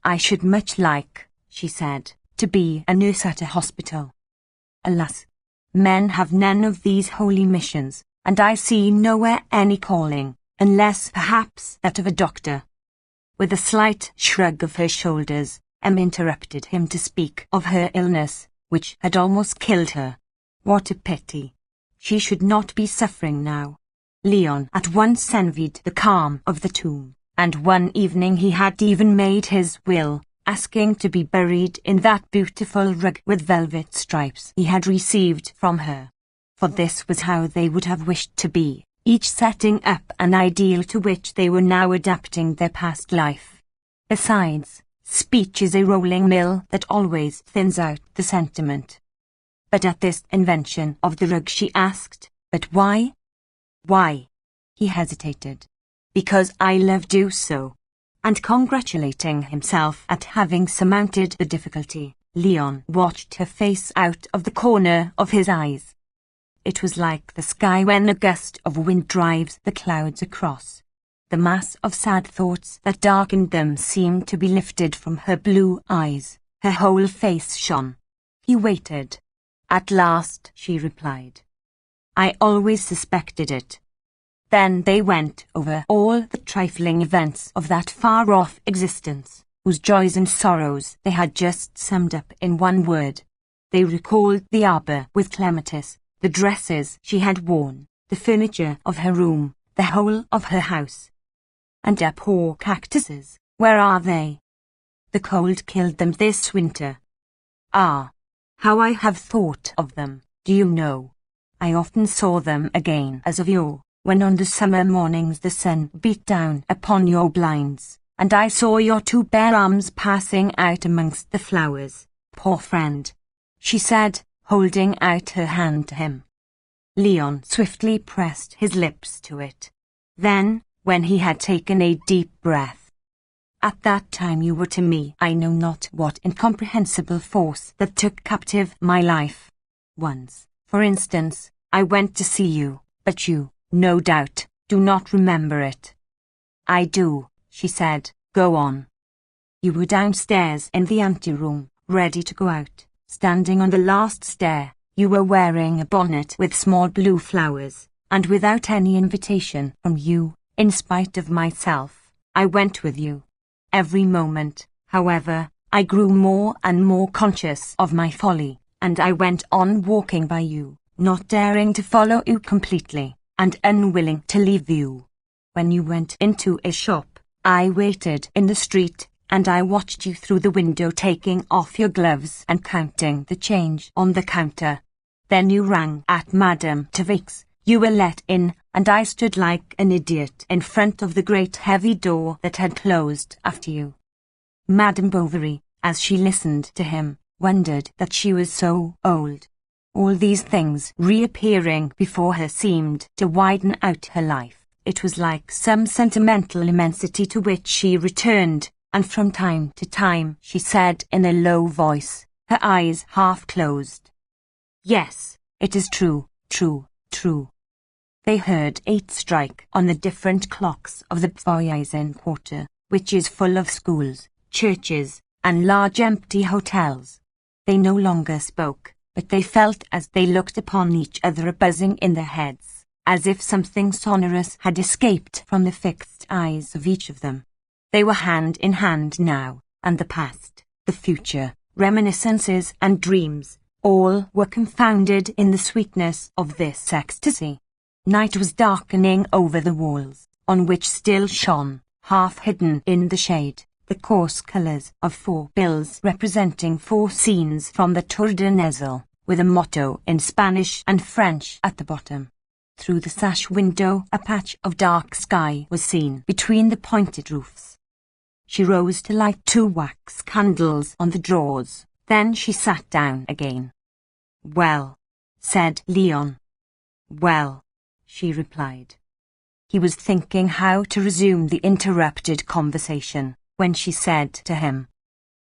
"I should much like," she said, "to be a nurse at a hospital. Alas, men have none of these holy missions, and I see nowhere any calling, unless perhaps that of a doctor." With a slight shrug of her shoulders, Emma interrupted him to speak of her illness, which had almost killed her. What a pity! She should not be suffering now. Leon at once envied the calm of the tomb, and one evening he had even made his will, asking to be buried in that beautiful rug with velvet stripes he had received from her. For this was how they would have wished to be, each setting up an ideal to which they were now adapting their past life. Besides, speech is a rolling mill that always thins out the sentiment. But at this invention of the rug she asked, "But why?" "Why?" He hesitated. "Because I loved you so." And congratulating himself at having surmounted the difficulty, Leon watched her face out of the corner of his eyes. It was like the sky when a gust of wind drives the clouds across. The mass of sad thoughts that darkened them seemed to be lifted from her blue eyes. Her whole face shone. He waited. "At last," she replied. "I always suspected it." Then they went over all the trifling events of that far-off existence, whose joys and sorrows they had just summed up in one word. They recalled the arbour with clematis, the dresses she had worn, the furniture of her room, the whole of her house. "And our poor cactuses, where are they? The cold killed them this winter. Ah, how I have thought of them, do you know? I often saw them again as of yore, when on the summer mornings the sun beat down upon your blinds, and I saw your two bare arms passing out amongst the flowers. Poor friend," she said, holding out her hand to him. Leon swiftly pressed his lips to it. Then, when he had taken a deep breath, "At that time you were to me I know not what incomprehensible force that took captive my life. Once, for instance, I went to see you, but you, no doubt, do not remember it. I do, she said. Go on. You were downstairs in the anteroom, ready to go out. Standing on the last stair, you were wearing a bonnet with small blue flowers, and without any invitation from you, in spite of myself, I went with you. Every moment, however, I grew more and more conscious of my folly, and I went on walking by you, not daring to follow you completely, and unwilling to leave you. When you went into a shop, I waited in the street, and I watched you through the window taking off your gloves and counting the change on the counter. Then you rang at Madame Tavic's. You were let in, and I stood like an idiot in front of the great heavy door that had closed after you. Madame Bovary, as she listened to him, wondered that she was so old. All these things reappearing before her seemed to widen out her life. It was like some sentimental immensity to which she returned, and from time to time she said in a low voice, her eyes half closed, "Yes, it is true, true, true." They heard 8 strike on the different clocks of the Voisin quarter, which is full of schools, churches, and large empty hotels. They no longer spoke, but they felt as they looked upon each other a buzzing in their heads, as if something sonorous had escaped from the fixed eyes of each of them. They were hand in hand now, and the past, the future, reminiscences and dreams, all were confounded in the sweetness of this ecstasy. Night was darkening over the walls, on which still shone, half hidden in the shade, the coarse colours of 4 bills representing 4 scenes from the Tour de Nesle, with a motto in Spanish and French at the bottom. Through the sash window a patch of dark sky was seen between the pointed roofs. She rose to light 2 wax candles on the drawers, then she sat down again. "Well," said Leon. "Well," she replied. He was thinking how to resume the interrupted conversation, when she said to him,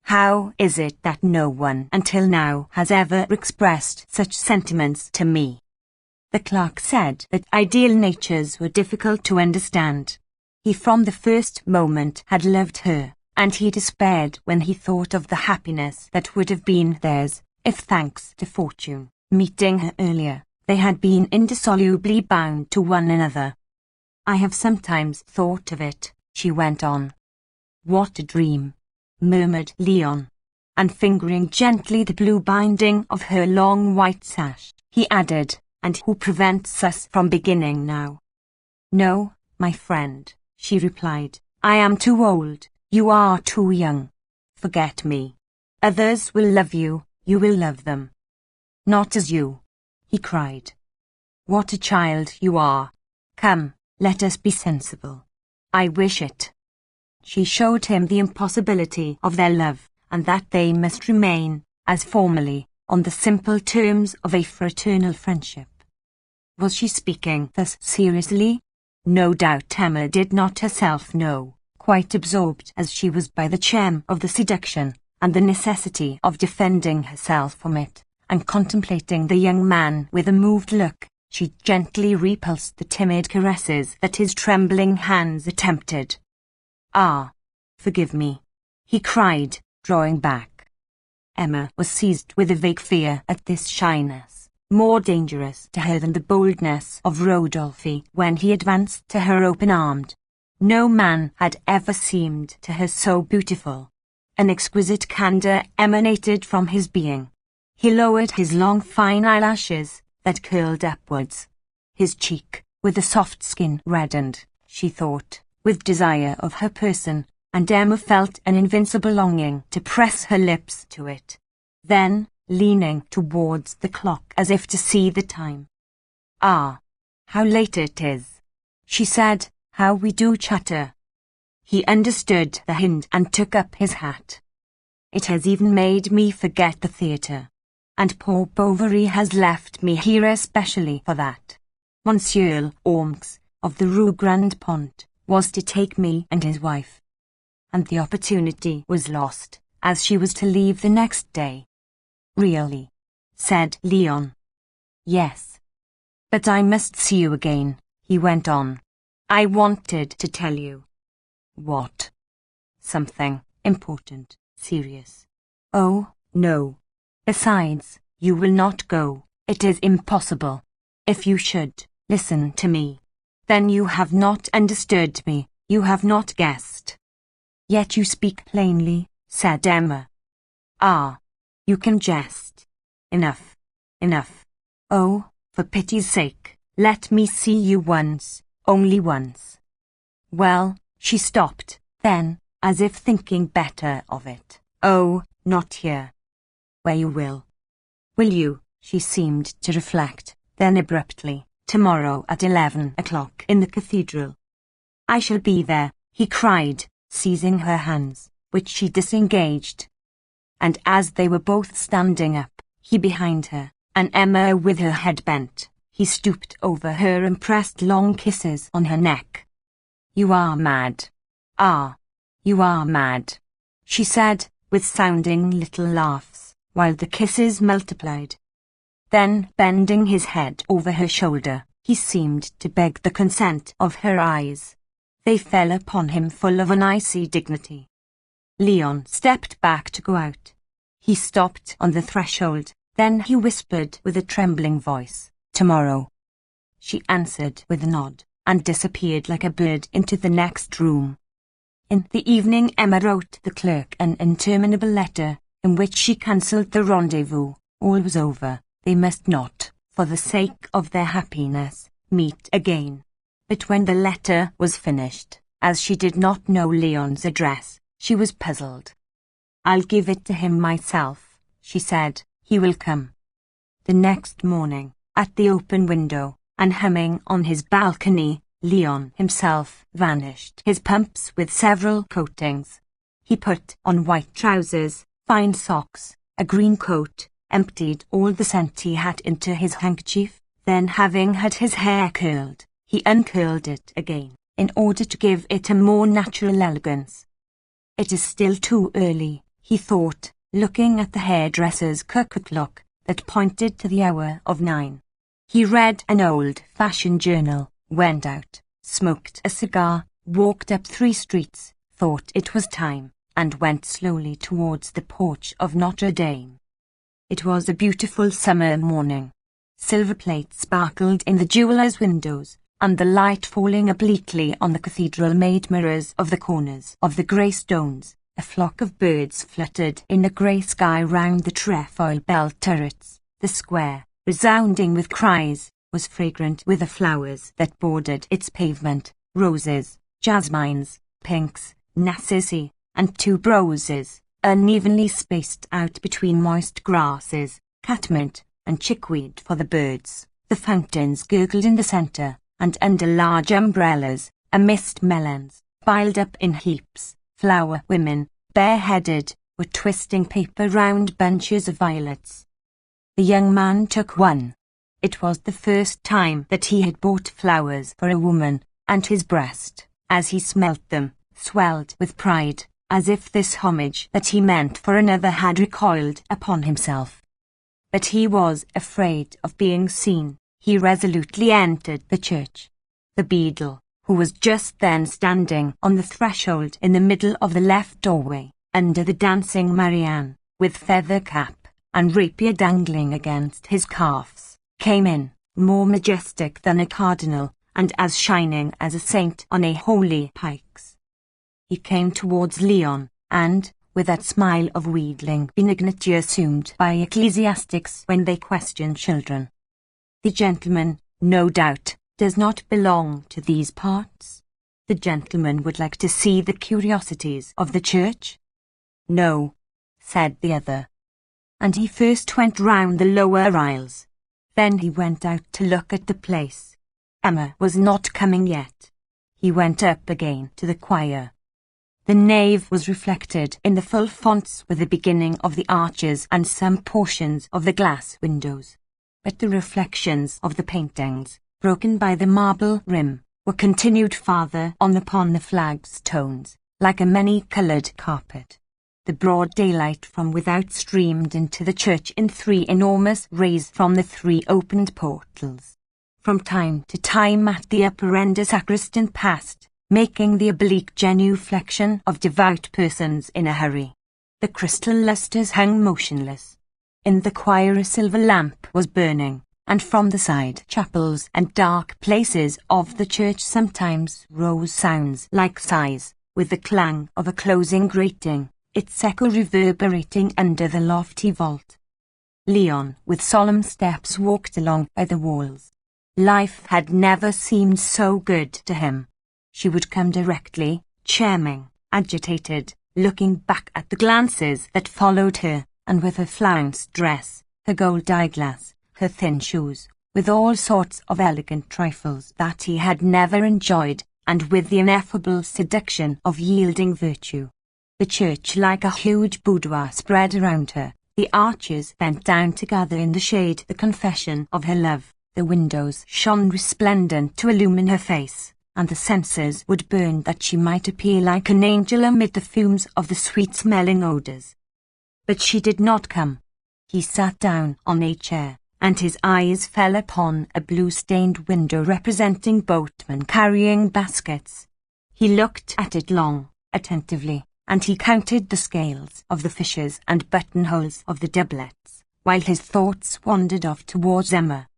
"How is it that no one until now has ever expressed such sentiments to me?" The clerk said that ideal natures were difficult to understand. He from the first moment had loved her, and he despaired when he thought of the happiness that would have been theirs, if thanks to fortune, meeting her earlier, they had been indissolubly bound to one another. "I have sometimes thought of it," she went on. "What a dream," murmured Leon. And fingering gently the blue binding of her long white sash, he added, "And who prevents us from beginning now?" "No, my friend," she replied. "I am too old, you are too young. Forget me. Others will love you, you will love them." "Not as you," he cried. "What a child you are. Come, let us be sensible. I wish it." She showed him the impossibility of their love, and that they must remain, as formerly, on the simple terms of a fraternal friendship. Was she speaking thus seriously? No doubt Emma did not herself know, quite absorbed as she was by the charm of the seduction, and the necessity of defending herself from it, and contemplating the young man with a moved look, she gently repulsed the timid caresses that his trembling hands attempted. "Ah, forgive me," he cried, drawing back. Emma was seized with a vague fear at this shyness, more dangerous to her than the boldness of Rodolphe when he advanced to her open-armed. No man had ever seemed to her so beautiful. An exquisite candour emanated from his being. He lowered his long fine eyelashes, that curled upwards. His cheek, with the soft skin, reddened, she thought, with desire of her person, and Emma felt an invincible longing to press her lips to it. Then, leaning towards the clock as if to see the time. "Ah, how late it is," she said, "how we do chatter." He understood the hint and took up his hat. "It has even made me forget the theatre. And poor Bovary has left me here especially for that. Monsieur Ormes, of the Rue Grand Pont, was to take me and his wife. And the opportunity was lost, as she was to leave the next day." "Really?" said Leon. Yes. But I must see you again, he went on. I wanted to tell you. What? Something important, serious. Oh, no. Besides, you will not go. It is impossible. If you should, listen to me. Then you have not understood me, you have not guessed. Yet you speak plainly, said Emma. Ah, you can jest. Enough. Enough. Oh, for pity's sake, let me see you once, only once. Well, she stopped, then, as if thinking better of it. Oh, not here. Where you will. Will you? She seemed to reflect, then abruptly, tomorrow at 11 o'clock in the cathedral. I shall be there, he cried, seizing her hands, which she disengaged. And as they were both standing up, he behind her, and Emma with her head bent, he stooped over her and pressed long kisses on her neck. You are mad. Ah, you are mad, she said, with sounding little laughs, while the kisses multiplied. Then, bending his head over her shoulder, he seemed to beg the consent of her eyes. They fell upon him full of an icy dignity. Leon stepped back to go out. He stopped on the threshold, then he whispered with a trembling voice, "Tomorrow." She answered with a nod, and disappeared like a bird into the next room. In the evening Emma wrote the clerk an interminable letter, in which she cancelled the rendezvous. All was over. They must not, for the sake of their happiness, meet again. But when the letter was finished, as she did not know Leon's address, she was puzzled. I'll give it to him myself, she said. He will come. The next morning, at the open window, and humming on his balcony, Leon himself vanished, his pumps with several coatings. He put on white trousers, fine socks, a green coat, emptied all the scent he had into his handkerchief, then having had his hair curled, he uncurled it again, in order to give it a more natural elegance. It is still too early, he thought, looking at the hairdresser's cuckoo clock that pointed to the hour of 9. He read an old-fashioned journal, went out, smoked a cigar, walked up 3 streets, thought it was time, and went slowly towards the porch of Notre Dame. It was a beautiful summer morning. Silver plates sparkled in the jewellers' windows, and the light falling obliquely on the cathedral made mirrors of the corners of the grey stones. A flock of birds fluttered in the grey sky round the trefoil bell turrets. The square, resounding with cries, was fragrant with the flowers that bordered its pavement, roses, jasmines, pinks, narcissi, and tuberoses, unevenly spaced out between moist grasses, catmint, and chickweed for the birds. The fountains gurgled in the centre, and under large umbrellas, amidst melons, piled up in heaps, flower women, bareheaded, were twisting paper round bunches of violets. The young man took one. It was the first time that he had bought flowers for a woman, and his breast, as he smelt them, swelled with pride, as if this homage that he meant for another had recoiled upon himself. But he was afraid of being seen. He resolutely entered the church. The beadle, who was just then standing on the threshold in the middle of the left doorway, under the dancing Marianne, with feather cap and rapier dangling against his calves, came in, more majestic than a cardinal, and as shining as a saint on a holy pikes. He came towards Leon, and, with that smile of wheedling benignity assumed by ecclesiastics when they question children. The gentleman, no doubt, does not belong to these parts. The gentleman would like to see the curiosities of the church? No, said the other. And he first went round the lower aisles. Then he went out to look at the place. Emma was not coming yet. He went up again to the choir. The nave was reflected in the full fonts with the beginning of the arches and some portions of the glass windows. But the reflections of the paintings, broken by the marble rim, were continued farther on upon the flagstones, like a many-coloured carpet. The broad daylight from without streamed into the church in 3 enormous rays from the 3 opened portals. From time to time at the upper end a sacristan passed, making the oblique genuflection of devout persons in a hurry. The crystal lustres hung motionless. In the choir a silver lamp was burning, and from the side chapels and dark places of the church sometimes rose sounds like sighs, with the clang of a closing grating, its echo reverberating under the lofty vault. Leon, with solemn steps, walked along by the walls. Life had never seemed so good to him. She would come directly, charming, agitated, looking back at the glances that followed her, and with her flounced dress, her gold eyeglass, her thin shoes, with all sorts of elegant trifles that he had never enjoyed, and with the ineffable seduction of yielding virtue. The church like a huge boudoir spread around her, the arches bent down to gather in the shade the confession of her love, the windows shone resplendent to illumine her face, and the censers would burn that she might appear like an angel amid the fumes of the sweet-smelling odours. But she did not come. He sat down on a chair, and his eyes fell upon a blue-stained window representing boatmen carrying baskets. He looked at it long, attentively, and he counted the scales of the fishes and buttonholes of the doublets, while his thoughts wandered off towards Emma.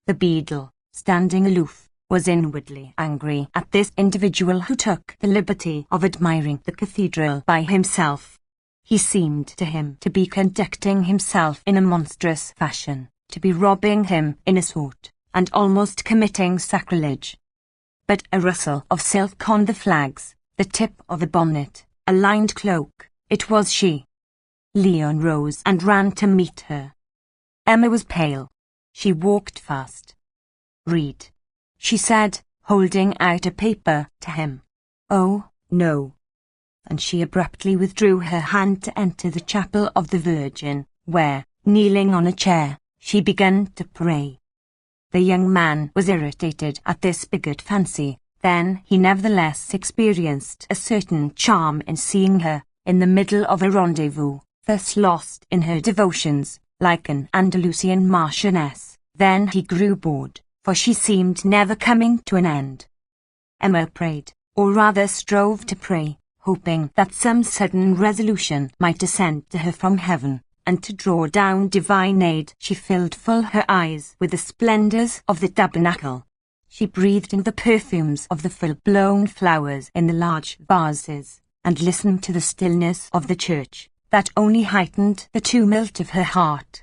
The beadle, standing aloof, was inwardly angry at this individual who took the liberty of admiring the cathedral by himself. He seemed to him to be conducting himself in a monstrous fashion, to be robbing him in a sort, and almost committing sacrilege. But a rustle of silk on the flags, the tip of a bonnet, a lined cloak, it was she. Leon rose and ran to meet her. Emma was pale. She walked fast. "Read," she said, holding out a paper to him. "Oh, no." And she abruptly withdrew her hand to enter the chapel of the Virgin, where, kneeling on a chair, she began to pray. The young man was irritated at this bigot fancy. Then he nevertheless experienced a certain charm in seeing her, in the middle of a rendezvous, thus lost in her devotions, like an Andalusian marchioness. Then he grew bored, for she seemed never coming to an end. Emma prayed, or rather strove to pray, hoping that some sudden resolution might descend to her from heaven, and to draw down divine aid. She filled full her eyes with the splendours of the tabernacle. She breathed in the perfumes of the full-blown flowers in the large vases, and listened to the stillness of the church, that only heightened the tumult of her heart.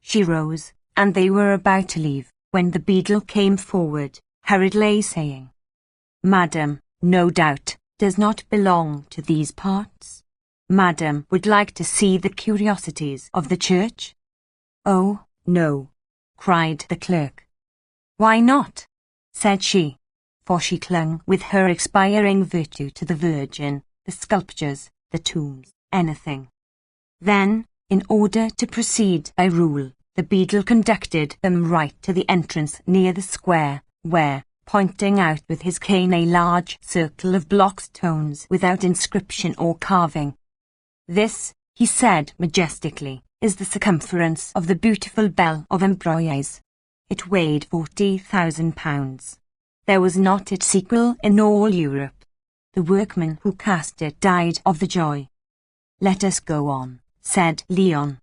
She rose, and they were about to leave, when the beadle came forward, hurriedly saying, "Madam, no doubt, does not belong to these parts. Madam would like to see the curiosities of the church?" "Oh, no," cried the clerk. "Why not?" said she, for she clung with her expiring virtue to the Virgin, the sculptures, the tombs, anything. Then, in order to proceed by rule, the beadle conducted them right to the entrance near the square, where, pointing out with his cane a large circle of block stones without inscription or carving. "This," he said majestically, "is the circumference of the beautiful bell of Ambrose. It weighed 40,000 pounds. There was not its equal in all Europe. The workman who cast it died of the joy." "Let us go on," said Leon.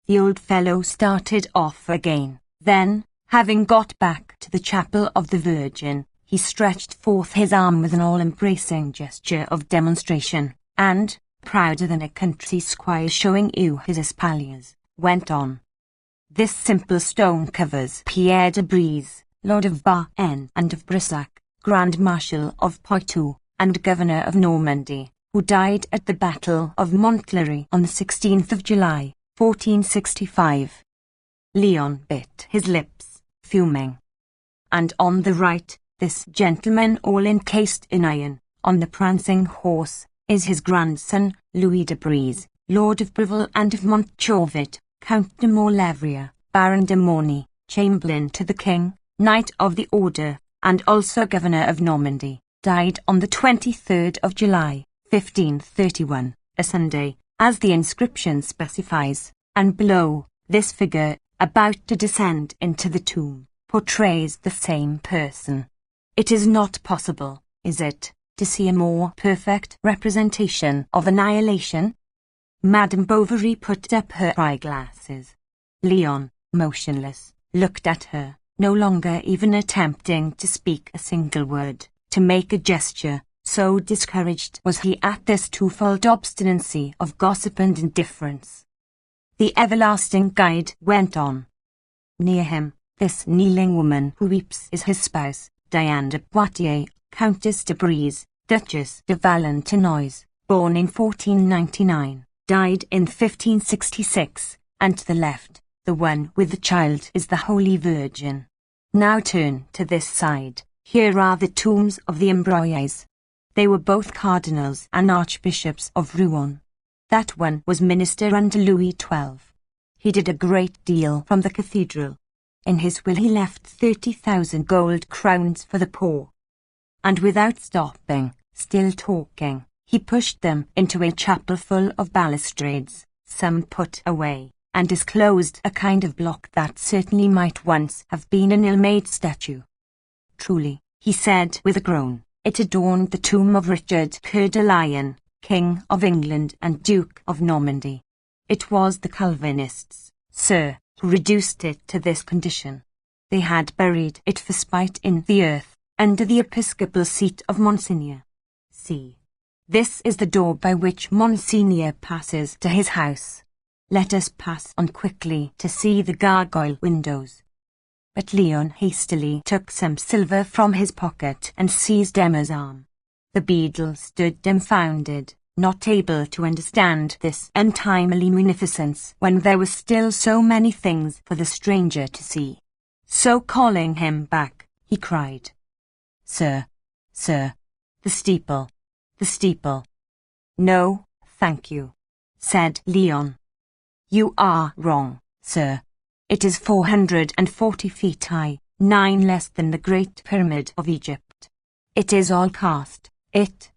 The old fellow started off again. Then, having got back to the chapel of the Virgin, he stretched forth his arm with an all-embracing gesture of demonstration, and, prouder than a country squire showing you his espaliers, went on. "This simple stone covers Pierre de Brise, Lord of Bar-en and of Brissac, Grand Marshal of Poitou, and Governor of Normandy, who died at the Battle of Montlhéry on the 16th of July, 1465. Leon bit his lips, fuming. "And on the right, this gentleman all encased in iron, on the prancing horse, is his grandson, Louis de Brise, Lord of Breville and of Montchauvet, Count de Maulevrier, Baron de Morny, Chamberlain to the King, Knight of the Order, and also Governor of Normandy, died on the 23rd of July, 1531, a Sunday, as the inscription specifies, and below, this figure, about to descend into the tomb, portrays the same person. It is not possible, is it, to see a more perfect representation of annihilation? Madame Bovary put up her eyeglasses. Leon, motionless, looked at her, no longer even attempting to speak a single word, to make a gesture, so discouraged was he at this twofold obstinacy of gossip and indifference. The everlasting guide went on. Near him, this kneeling woman who weeps is his spouse, Diane de Poitiers, Countess de Brise, Duchess de Valentinois, born in 1499, died in 1566, and to the left, the one with the child is the Holy Virgin. Now turn to this side. Here are the tombs of the Ambroise. They were both cardinals and archbishops of Rouen. That one was minister under Louis XII. He did a great deal from the cathedral. In his will he left 30,000 gold crowns for the poor. And without stopping, still talking, he pushed them into a chapel full of balustrades, some put away, and disclosed a kind of block that certainly might once have been an ill-made statue. Truly, he said with a groan, it adorned the tomb of Richard Coeur de Lion, King of England and Duke of Normandy. It was the Calvinists, sir, who reduced it to this condition. They had buried it for spite in the earth, under the episcopal seat of Monseigneur. See. This is the door by which Monseigneur passes to his house. Let us pass on quickly to see the gargoyle windows. But Leon hastily took some silver from his pocket and seized Emma's arm. The beadle stood dumbfounded, not able to understand this untimely munificence when there were still so many things for the stranger to see. So calling him back, he cried, "Sir, sir, the steeple, the steeple." "No, thank you," said Leon. "You are wrong, sir. It is 440 feet high, 9 less than the Great Pyramid of Egypt. It is all cast, it."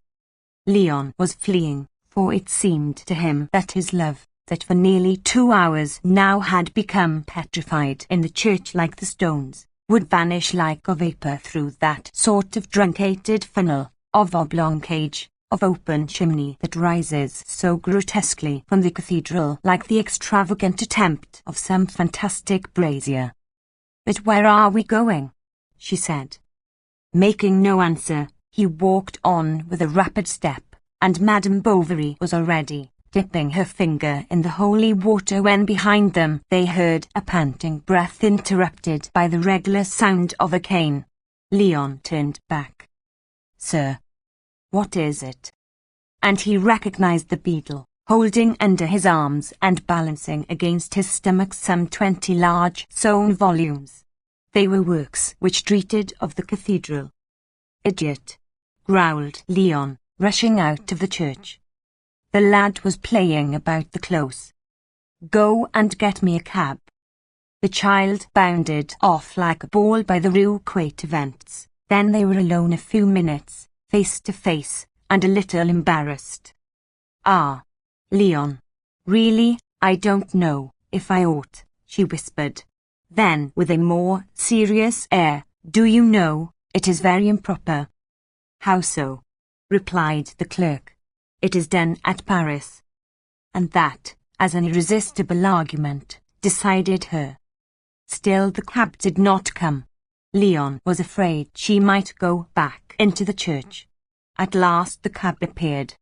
Leon was fleeing, for it seemed to him that his love, that for nearly 2 hours now had become petrified in the church like the stones, would vanish like a vapour through that sort of truncated funnel, of oblong cage, of open chimney that rises so grotesquely from the cathedral like the extravagant attempt of some fantastic brazier. "But where are we going?" she said. Making no answer, he walked on with a rapid step, and Madame Bovary was already dipping her finger in the holy water when behind them they heard a panting breath interrupted by the regular sound of a cane. Leon turned back. "Sir, what is it?" And he recognized the beadle, holding under his arms and balancing against his stomach some 20 large sewn volumes. They were works which treated of the cathedral. "Idiot!" growled Leon, rushing out of the church. The lad was playing about the close. "Go and get me a cab." The child bounded off like a ball by the Rue Quatevents. Then they were alone a few minutes, face to face, and a little embarrassed. "Ah, Leon, really, I don't know if I ought," she whispered. Then, with a more serious air, "Do you know, it is very improper." "How so?" replied the clerk. "It is done at Paris." And that, as an irresistible argument, decided her. Still the cab did not come. Leon was afraid she might go back into the church. At last the cab appeared.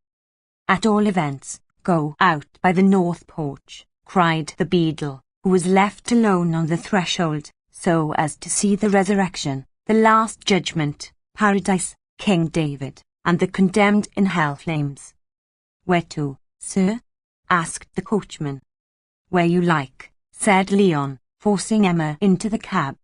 "At all events, go out by the north porch," cried the beadle, who was left alone on the threshold, so as to see the resurrection, the last judgment, paradise, King David, and the condemned in hell flames. "Where to, sir?" asked the coachman. "Where you like," said Leon, forcing Emma into the cab.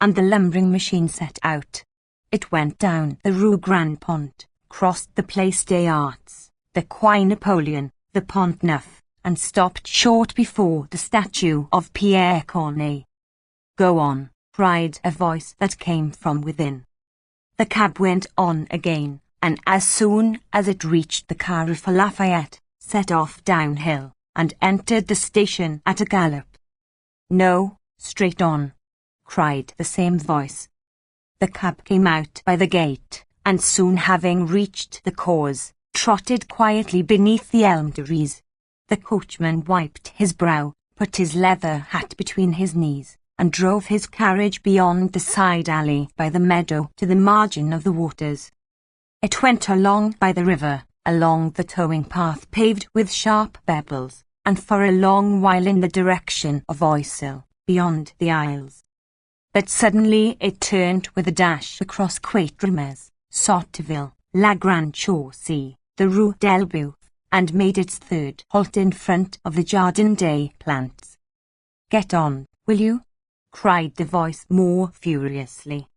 And the lumbering machine set out. It went down the Rue Grand Pont, crossed the Place des Arts, the Quai Napoleon, the Pont Neuf, and stopped short before the statue of Pierre Corneille. "Go on," cried a voice that came from within. The cab went on again, and as soon as it reached the Carrefour Lafayette, set off downhill, and entered the station at a gallop. "No, straight on," cried the same voice. The cab came out by the gate, and soon having reached the cause, trotted quietly beneath the elm trees. The coachman wiped his brow, put his leather hat between his knees, and drove his carriage beyond the side alley by the meadow to the margin of the waters. It went along by the river, along the towing path paved with sharp pebbles, and for a long while in the direction of Oisille, beyond the Isles. But suddenly it turned with a dash across Quatremes, Sotteville, La Grande Chaussee, the Rue d'Elbeuf, and made its third halt in front of the Jardin des Plantes. "Get on, will you?" cried the voice more furiously.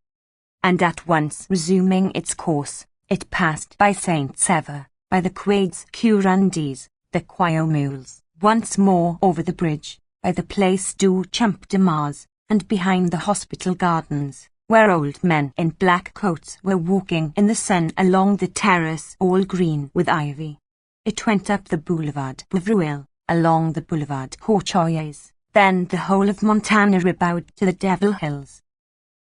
And at once resuming its course, it passed by Saint-Sever, by the Quais Curandis, the Quailles, once more over the bridge, by the Place du Champ de Mars, and behind the hospital gardens, where old men in black coats were walking in the sun along the terrace all green with ivy. It went up the boulevard Bovary, along the boulevard Courtois, then the whole of Montana bowed to the Devil Hills.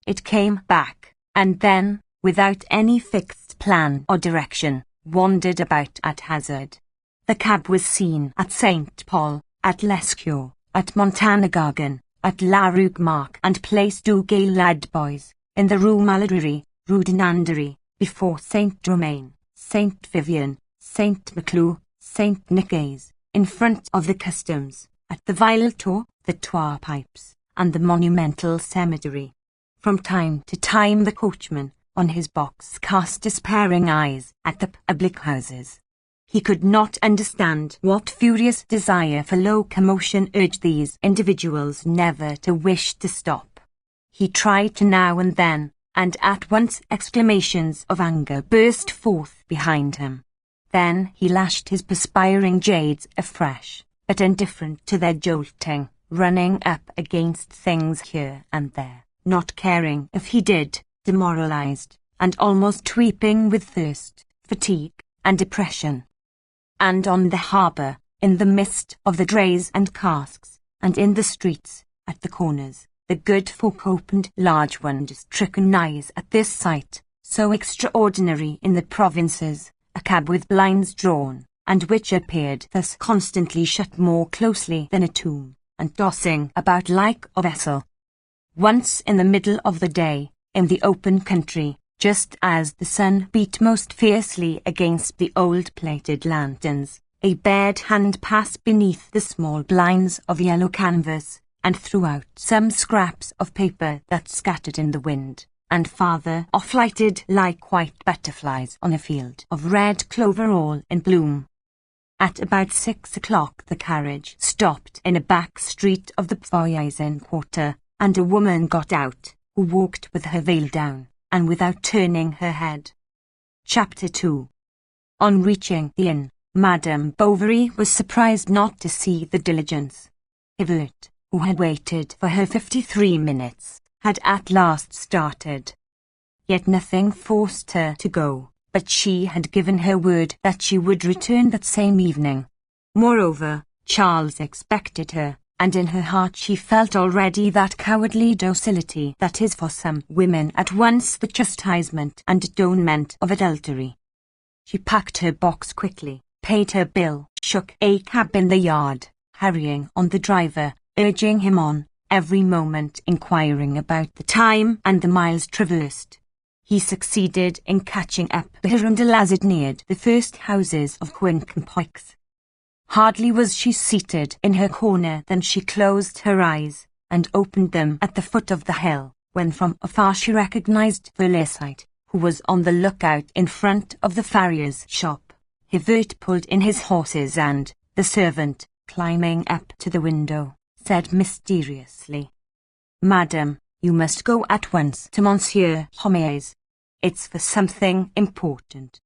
It came back, and then, without any fixed plan or direction, wandered about at hazard. The cab was seen at St. Paul, at Lescure, at Montana-Gargan, at La Rue-Marc and Place du Gaillard-Bois, in the Rue Maladry, Rue de Nandery, before Saint-Domingue, Saint-Vivian, Saint-Maclou, Saint-Nicaise, in front of the customs, at the Violetot, the Trois Pipes, and the monumental cemetery. From time to time the coachman, on his box, cast despairing eyes at the public houses. He could not understand what furious desire for locomotion urged these individuals never to wish to stop. He tried to now and then, and at once exclamations of anger burst forth behind him. Then he lashed his perspiring jades afresh, but indifferent to their jolting, running up against things here and there, not caring if he did, demoralized, and almost weeping with thirst, fatigue, and depression. And on the harbour, in the midst of the drays and casks, and in the streets, at the corners, the good folk opened large wonder-stricken eyes at this sight, so extraordinary in the provinces, a cab with blinds drawn, and which appeared thus constantly shut more closely than a tomb, and tossing about like a vessel. Once in the middle of the day, in the open country, just as the sun beat most fiercely against the old plated lanterns, a bared hand passed beneath the small blinds of yellow canvas, and threw out some scraps of paper that scattered in the wind, and farther off lighted like white butterflies on a field of red clover all in bloom. At about 6 o'clock the carriage stopped in a back street of the Voisin quarter, and a woman got out, who walked with her veil down, and without turning her head. Chapter 2. On reaching the inn, Madame Bovary was surprised not to see the diligence. Yvette, who had waited for her 53 minutes, had at last started. Yet nothing forced her to go, but she had given her word that she would return that same evening. Moreover, Charles expected her, and in her heart she felt already that cowardly docility that is for some women at once the chastisement and atonement of adultery. She packed her box quickly, paid her bill, shook a cab in the yard, hurrying on the driver, urging him on, every moment inquiring about the time and the miles traversed. He succeeded in catching up the Hirondelle as it neared the first houses of Quincampoix. Hardly was she seated in her corner than she closed her eyes, and opened them at the foot of the hill, when from afar she recognized Felicite, who was on the lookout in front of the farrier's shop. Yvette pulled in his horses and, the servant, climbing up to the window, said mysteriously, "Madam, you must go at once to Monsieur Homais. It's for something important."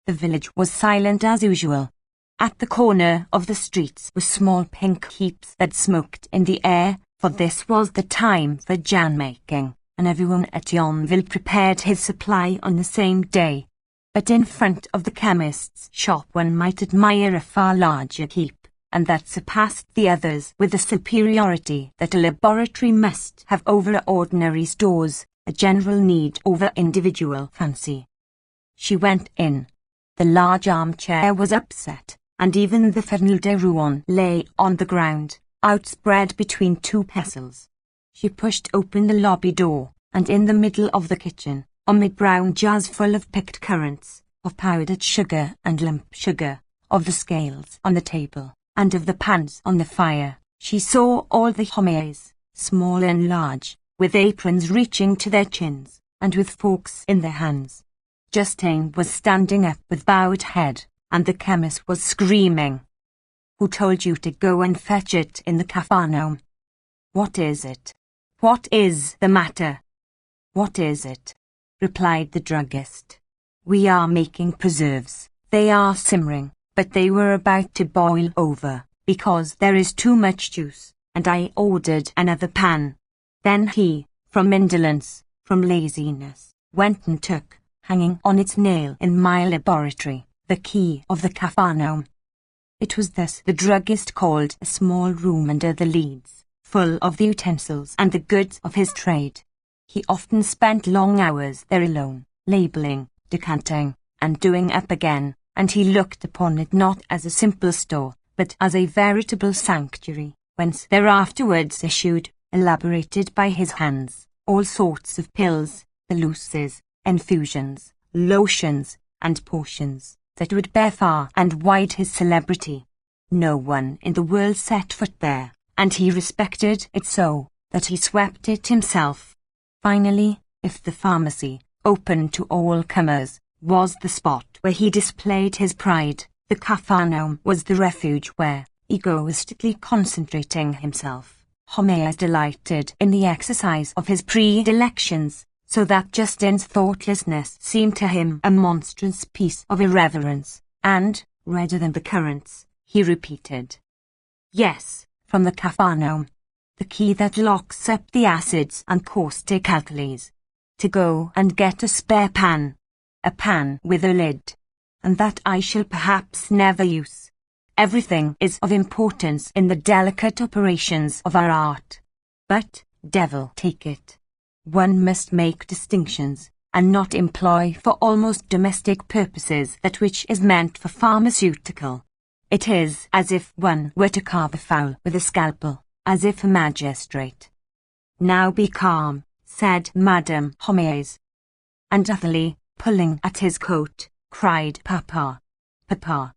The village was silent as usual. At the corner of the streets were small pink heaps that smoked in the air, for this was the time for jam making, and everyone at Yonville prepared his supply on the same day. But in front of the chemist's shop one might admire a far larger heap, and that surpassed the others with the superiority that a laboratory must have over ordinary stores, a general need over individual fancy. She went in. The large armchair was upset, and even the fennel de Rouen lay on the ground, outspread between two pestles. She pushed open the lobby door, and in the middle of the kitchen, amid brown jars full of picked currants, of powdered sugar and lump sugar, of the scales on the table, and of the pans on the fire, she saw all the Homais, small and large, with aprons reaching to their chins, and with forks in their hands. Justine was standing up with bowed head, and the chemist was screaming. "Who told you to go and fetch it in the Capharnaum? What is it? What is the matter?" "What is it?" replied the druggist. "We are making preserves. They are simmering, but they were about to boil over, because there is too much juice, and I ordered another pan." Then he, from indolence, from laziness, went and took, hanging on its nail in my laboratory, the key of the Capharnaum. It was thus the druggist called a small room under the leads, full of the utensils and the goods of his trade. He often spent long hours there alone, labelling, decanting, and doing up again, and he looked upon it not as a simple store, but as a veritable sanctuary, whence there afterwards issued, elaborated by his hands, all sorts of pills, pelusses, infusions, lotions, and potions, that would bear far and wide his celebrity. No one in the world set foot there, and he respected it so, that he swept it himself. Finally, if the pharmacy, open to all comers, was the spot where he displayed his pride, the Capharnaum was the refuge where, egoistically concentrating himself, Homais delighted in the exercise of his predilections, so that Justine's thoughtlessness seemed to him a monstrous piece of irreverence, and, redder than the currants, he repeated, "Yes, from the Capharnaum, the key that locks up the acids and caustic alkalis. To go and get a spare pan, a pan with a lid, and that I shall perhaps never use. Everything is of importance in the delicate operations of our art. But, devil take it, one must make distinctions, and not employ for almost domestic purposes that which is meant for pharmaceutical. It is as if one were to carve a fowl with a scalpel, as if a magistrate." "Now be calm," said Madame Homais. And Athalie, pulling at his coat, cried, "Papa, Papa."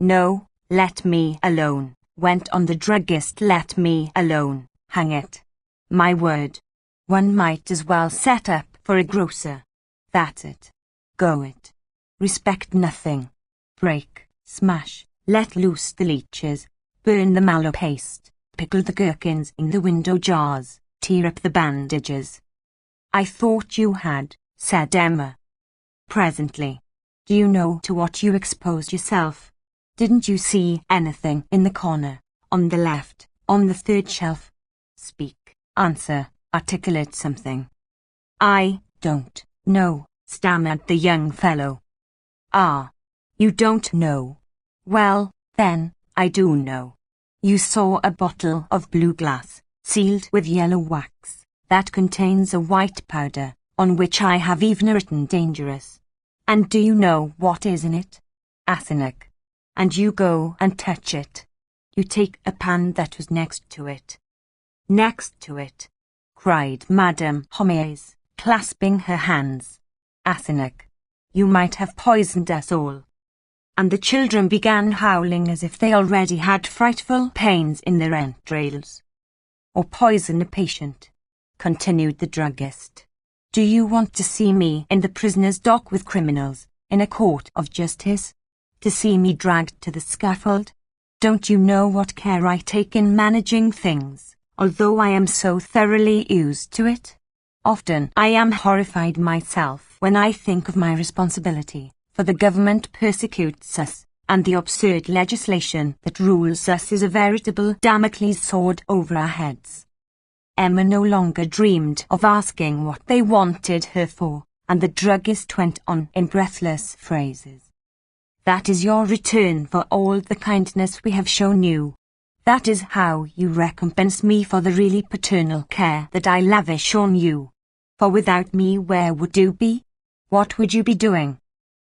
"No, let me alone," went on the druggist, "let me alone, hang it. My word, one might as well set up for a grocer. That's it. Go it. Respect nothing. Break, smash, let loose the leeches, burn the mallow paste, pickle the gherkins in the window jars, tear up the bandages." "I thought you had," said Emma. "Presently. Do you know to what you exposed yourself? Didn't you see anything in the corner, on the left, on the third shelf? Speak, answer, articulate something." "I don't know," stammered the young fellow. "Ah, you don't know? Well, then, I do know. You saw a bottle of blue glass, sealed with yellow wax, that contains a white powder, on which I have even written dangerous. And do you know what is in it? Arsenic. And you go and touch it. You take a pan that was next to it." "Next to it?" cried Madame Homais, clasping her hands. "Arsenic. You might have poisoned us all." And the children began howling as if they already had frightful pains in their entrails. "Or poison a patient," continued the druggist. "Do you want to see me in the prisoner's dock with criminals, in a court of justice? To see me dragged to the scaffold? Don't you know what care I take in managing things, although I am so thoroughly used to it? Often I am horrified myself when I think of my responsibility, for the government persecutes us, and the absurd legislation that rules us is a veritable Damocles sword over our heads." Emma no longer dreamed of asking what they wanted her for, and the druggist went on in breathless phrases. That is your return for all the kindness we have shown you. That is how you recompense me for the really paternal care that I lavish on you. For without me, where would you be? What would you be doing?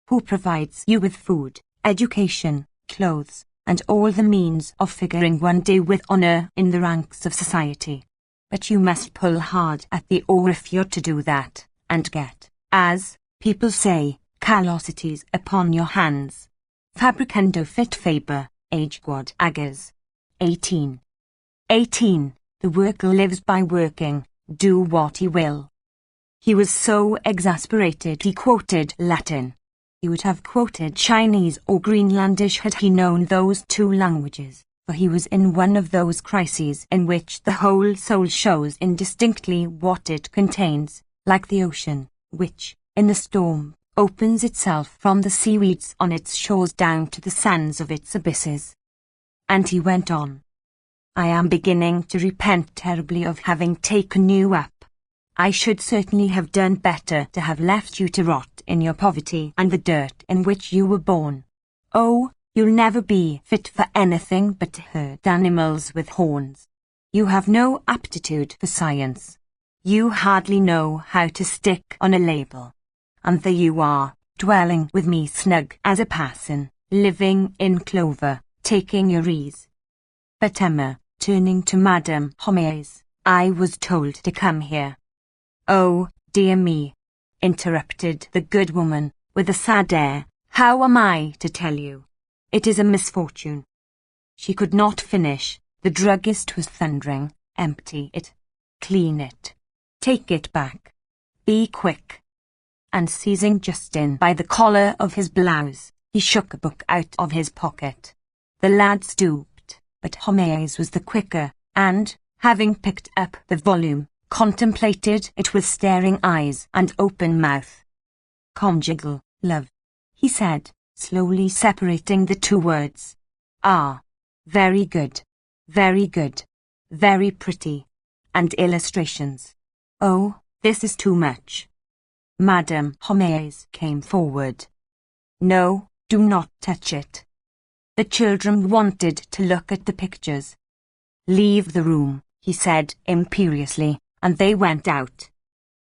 Who provides you with food, education, clothes, and all the means of figuring one day with honour in the ranks of society? But you must pull hard at the oar if you're to do that, and get, as people say, callosities upon your hands. Fabricando fit Faber, age quod agas. 18. 18. The worker lives by working, do what he will. He was so exasperated he quoted Latin. He would have quoted Chinese or Greenlandish had he known those two languages, for he was in one of those crises in which the whole soul shows indistinctly what it contains, like the ocean, which, in the storm, opens itself from the seaweeds on its shores down to the sands of its abysses. And he went on. I am beginning to repent terribly of having taken you up. I should certainly have done better to have left you to rot in your poverty and the dirt in which you were born. Oh, you'll never be fit for anything but to herd animals with horns. You have no aptitude for science. You hardly know how to stick on a label. And there you are, dwelling with me snug as a parson, living in clover, taking your ease. But Emma, turning to Madame Homais, I was told to come here. Oh, dear me, interrupted the good woman, with a sad air, how am I to tell you? It is a misfortune. She could not finish. The druggist was thundering. Empty it. Clean it. Take it back. Be quick. And seizing Justin by the collar of his blouse, he shook a book out of his pocket. The lad stooped, but Homais was the quicker, and, having picked up the volume, contemplated it with staring eyes and open mouth. Conjugal love, he said, slowly separating the two words. Ah, very good, very good, very pretty. And illustrations. Oh, this is too much. Madame Homais came forward. No, do not touch it. The children wanted to look at the pictures. Leave the room, he said imperiously, and they went out.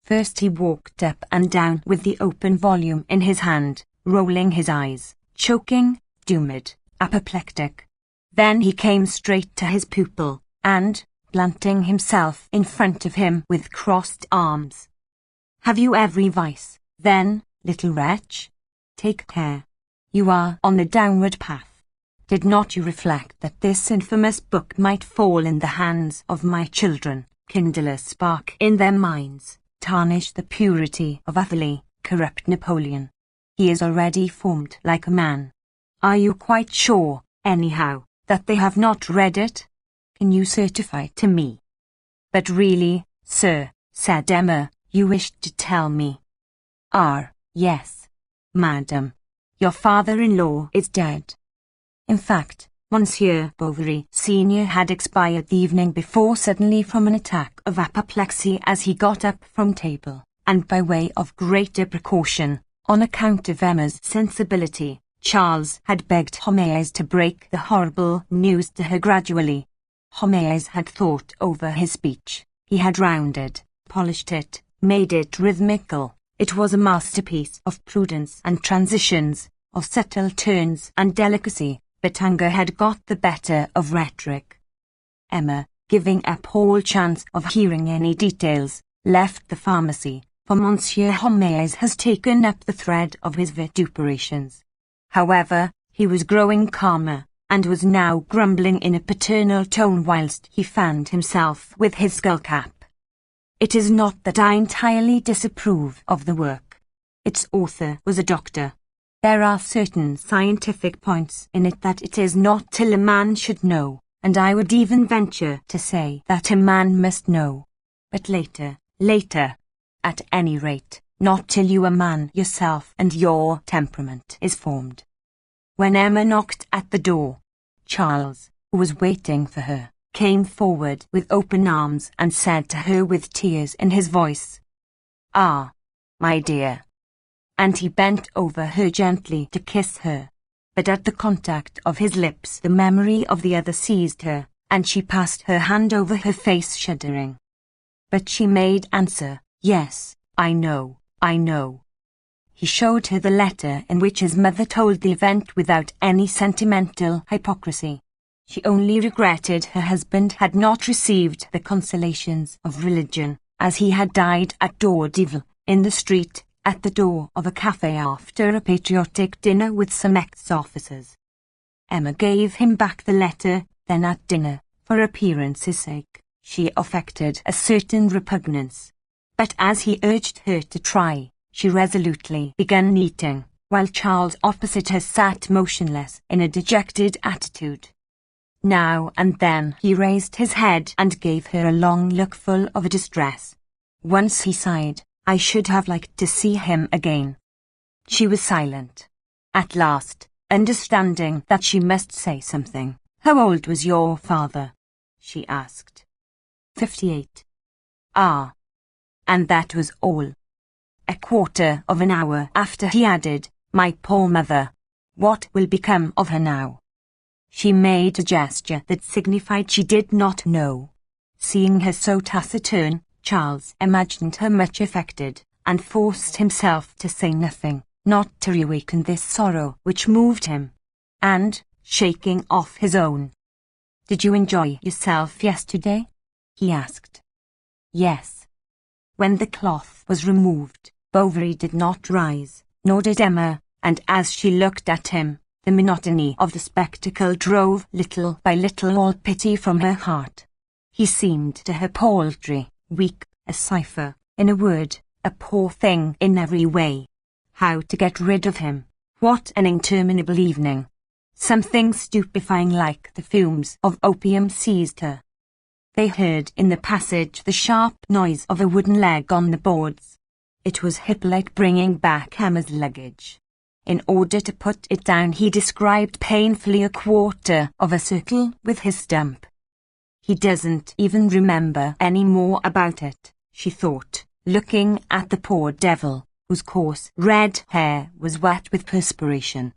First he walked up and down with the open volume in his hand, rolling his eyes, choking, doomed, apoplectic. Then he came straight to his pupil, and, planting himself in front of him with crossed arms. Have you every vice, then, little wretch? Take care. You are on the downward path. Did not you reflect that this infamous book might fall in the hands of my children, kindle a spark in their minds, tarnish the purity of Athalie, corrupt Napoleon? He is already formed like a man. Are you quite sure, anyhow, that they have not read it? Can you certify to me? But really, sir, said Emma, you wished to tell me. Yes, madam. Your father-in-law is dead. In fact, Monsieur Bovary Senior had expired the evening before suddenly from an attack of apoplexy as he got up from table, and by way of greater precaution, on account of Emma's sensibility, Charles had begged Homais to break the horrible news to her gradually. Homais had thought over his speech. He had rounded, polished it, made it rhythmical. It was a masterpiece of prudence and transitions, of subtle turns and delicacy, but anger had got the better of rhetoric. Emma, giving up all chance of hearing any details, left the pharmacy, for Monsieur Homais has taken up the thread of his vituperations. However, he was growing calmer, and was now grumbling in a paternal tone whilst he fanned himself with his skullcap. It is not that I entirely disapprove of the work. Its author was a doctor. There are certain scientific points in it that it is not till a man should know, and I would even venture to say that a man must know. But later, at any rate, not till you are man yourself and your temperament is formed. When Emma knocked at the door, Charles, who was waiting for her, came forward with open arms and said to her with tears in his voice, my dear." And he bent over her gently to kiss her. But at the contact of his lips the memory of the other seized her, and she passed her hand over her face shuddering. But she made answer, "Yes, I know, I know." He showed her the letter in which his mother told the event without any sentimental hypocrisy. She only regretted her husband had not received the consolations of religion, as he had died at Daredevil, in the street, at the door of a cafe after a patriotic dinner with some ex-officers. Emma gave him back the letter, then at dinner, for appearance's sake, she affected a certain repugnance. But as he urged her to try, she resolutely began knitting, while Charles opposite her sat motionless in a dejected attitude. Now and then he raised his head and gave her a long look full of distress. Once he sighed, "I should have liked to see him again." She was silent. At last, understanding that she must say something, "How old was your father?" she asked. 58. "Ah." And that was all. A quarter of an hour after he added, "My poor mother. What will become of her now?" She made a gesture that signified she did not know. Seeing her so taciturn, Charles imagined her much affected, and forced himself to say nothing, not to reawaken this sorrow which moved him. And, shaking off his own, "Did you enjoy yourself yesterday?" he asked. "Yes." When the cloth was removed, Bovary did not rise, nor did Emma, and as she looked at him, the monotony of the spectacle drove little by little all pity from her heart. He seemed to her paltry, weak, a cipher, in a word, a poor thing in every way. How to get rid of him? What an interminable evening! Something stupefying like the fumes of opium seized her. They heard in the passage the sharp noise of a wooden leg on the boards. It was Hippolyte bringing back Emma's luggage. In order to put it down he described painfully a quarter of a circle with his stump. He doesn't even remember any more about it, she thought, looking at the poor devil, whose coarse red hair was wet with perspiration.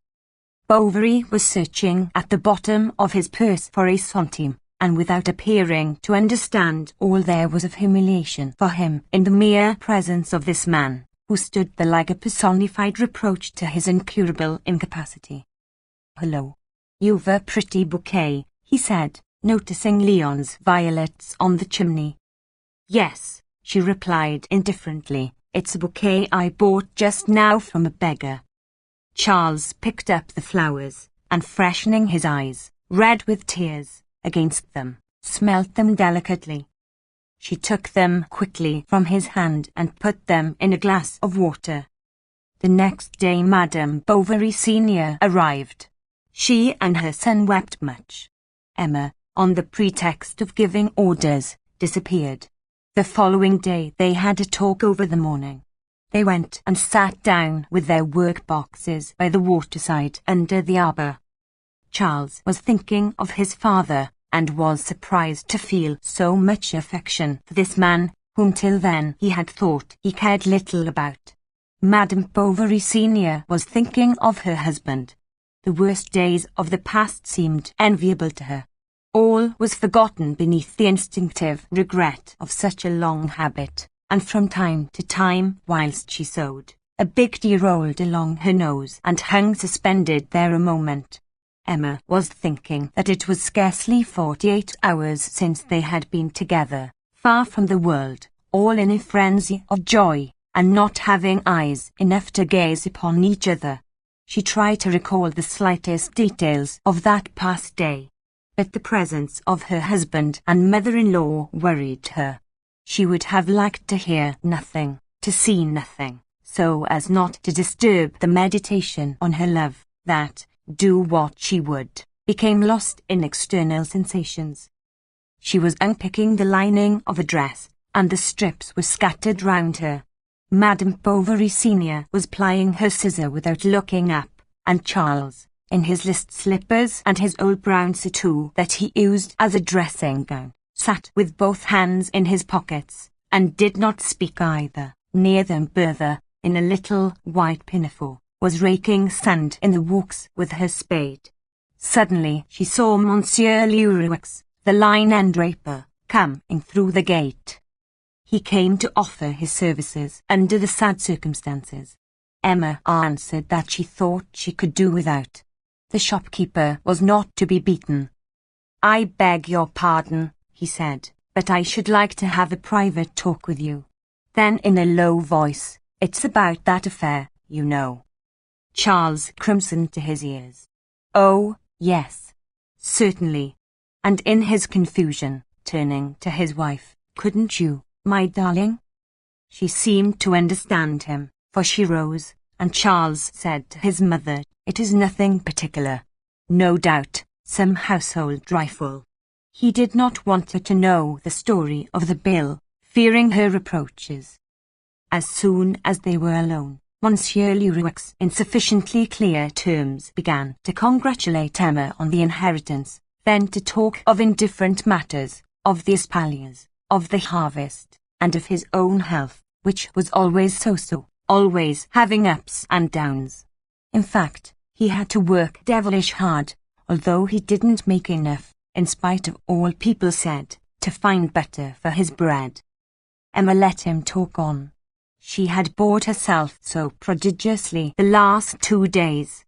Bovary was searching at the bottom of his purse for a centime, and without appearing to understand all there was of humiliation for him in the mere presence of this man, who stood there like a personified reproach to his incurable incapacity. "Hello. You've a pretty bouquet," he said, noticing Leon's violets on the chimney. "Yes," she replied indifferently, "it's a bouquet I bought just now from a beggar." Charles picked up the flowers, and freshening his eyes, red with tears, against them, smelt them delicately. She took them quickly from his hand and put them in a glass of water. The next day Madame Bovary Senior arrived. She and her son wept much. Emma, on the pretext of giving orders, disappeared. The following day they had a talk over the morning. They went and sat down with their work boxes by the waterside under the arbour. Charles was thinking of his father, and was surprised to feel so much affection for this man, whom till then he had thought he cared little about. Madame Bovary Senior was thinking of her husband. The worst days of the past seemed enviable to her. All was forgotten beneath the instinctive regret of such a long habit, and from time to time, whilst she sewed, a big tear rolled along her nose and hung suspended there a moment. Emma was thinking that it was scarcely 48 hours since they had been together, far from the world, all in a frenzy of joy, and not having eyes enough to gaze upon each other. She tried to recall the slightest details of that past day, but the presence of her husband and mother-in-law worried her. She would have liked to hear nothing, to see nothing, so as not to disturb the meditation on her love, that, do what she would, became lost in external sensations. She was unpicking the lining of a dress, and the strips were scattered round her. Madame Bovary Senior was plying her scissor without looking up, and Charles, in his list slippers and his old brown surtout that he used as a dressing-gown, sat with both hands in his pockets, and did not speak either. Near them Bertha, in a little white pinafore, was raking sand in the walks with her spade. Suddenly she saw Monsieur Leroux, the line-end draper, coming through the gate. He came to offer his services under the sad circumstances. Emma answered that she thought she could do without. The shopkeeper was not to be beaten. "I beg your pardon," he said, "but I should like to have a private talk with you." Then in a low voice, "It's about that affair, you know." Charles crimsoned to his ears. "Oh, yes. Certainly." And in his confusion, turning to his wife, "Couldn't you, my darling?" She seemed to understand him, for she rose, and Charles said to his mother, "It is nothing particular. No doubt, some household trifle." He did not want her to know the story of the bill, fearing her reproaches. As soon as they were alone, Monsieur Leroux in sufficiently clear terms began to congratulate Emma on the inheritance, then to talk of indifferent matters, of the espaliers, of the harvest, and of his own health, which was always so-so, always having ups and downs. In fact, he had to work devilish hard, although he didn't make enough, in spite of all people said, to find butter for his bread. Emma let him talk on. She had bored herself so prodigiously the last 2 days.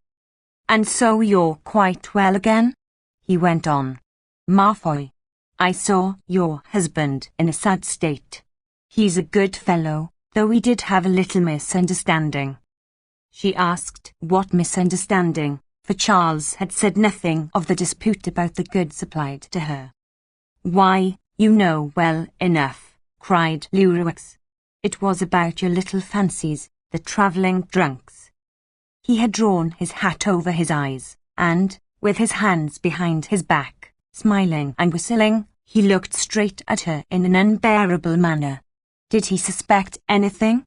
"And so you're quite well again?" he went on. "Ma foi, I saw your husband in a sad state. He's a good fellow, though we did have a little misunderstanding." She asked what misunderstanding, for Charles had said nothing of the dispute about the goods supplied to her. "Why, you know well enough," cried Leroux. "It was about your little fancies, the travelling drunks." He had drawn his hat over his eyes, and, with his hands behind his back, smiling and whistling, he looked straight at her in an unbearable manner. Did he suspect anything?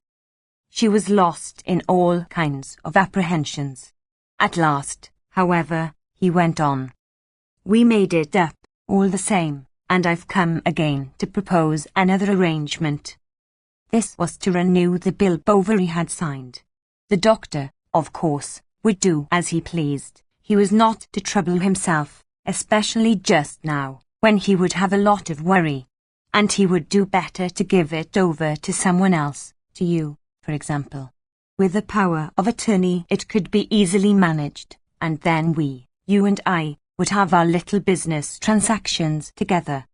She was lost in all kinds of apprehensions. At last, however, he went on. "We made it up, all the same, and I've come again to propose another arrangement." This was to renew the bill Bovary had signed. The doctor, of course, would do as he pleased. He was not to trouble himself, especially just now, when he would have a lot of worry. And he would do better to give it over to someone else, to you, for example. With the power of attorney it could be easily managed, and then we, you and I, would have our little business transactions together.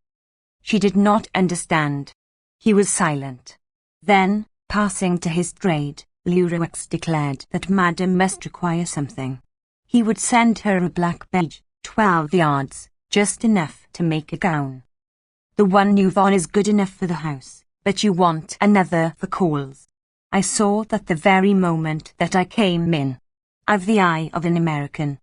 She did not understand. He was silent. Then, passing to his trade, Leroux declared that Madame must require something. He would send her a black beige, 12 yards, just enough to make a gown. "The one you've on is good enough for the house, but you want another for calls. I saw that the very moment that I came in. I've the eye of an American."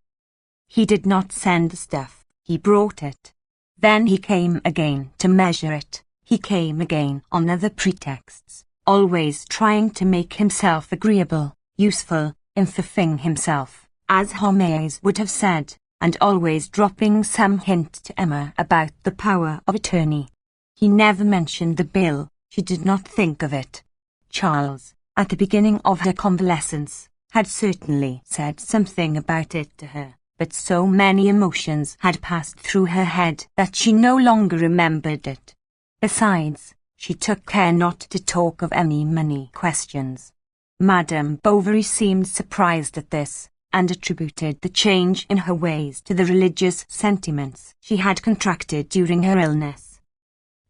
He did not send the stuff, he brought it. Then he came again to measure it. He came again on other pretexts, always trying to make himself agreeable, useful, infifing himself, as Homais would have said, and always dropping some hint to Emma about the power of attorney. He never mentioned the bill. She did not think of it. Charles, at the beginning of her convalescence, had certainly said something about it to her, but so many emotions had passed through her head that she no longer remembered it. Besides, she took care not to talk of any money questions. Madame Bovary seemed surprised at this, and attributed the change in her ways to the religious sentiments she had contracted during her illness.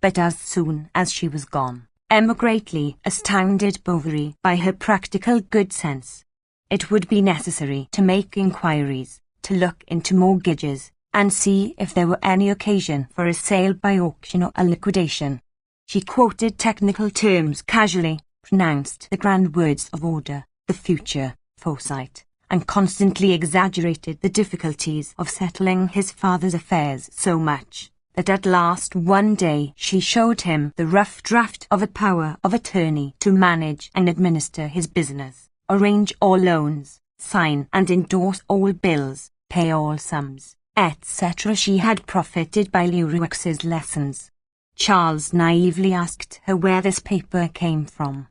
But as soon as she was gone, Emma greatly astounded Bovary by her practical good sense. It would be necessary to make inquiries, to look into mortgages, and see if there were any occasion for a sale by auction or a liquidation. She quoted technical terms casually, pronounced the grand words of order, the future, foresight, and constantly exaggerated the difficulties of settling his father's affairs so much, that at last one day she showed him the rough draft of a power of attorney to manage and administer his business, arrange all loans, sign and endorse all bills, pay all sums, etc. She had profited by Leroux's lessons. Charles naively asked her where this paper came from.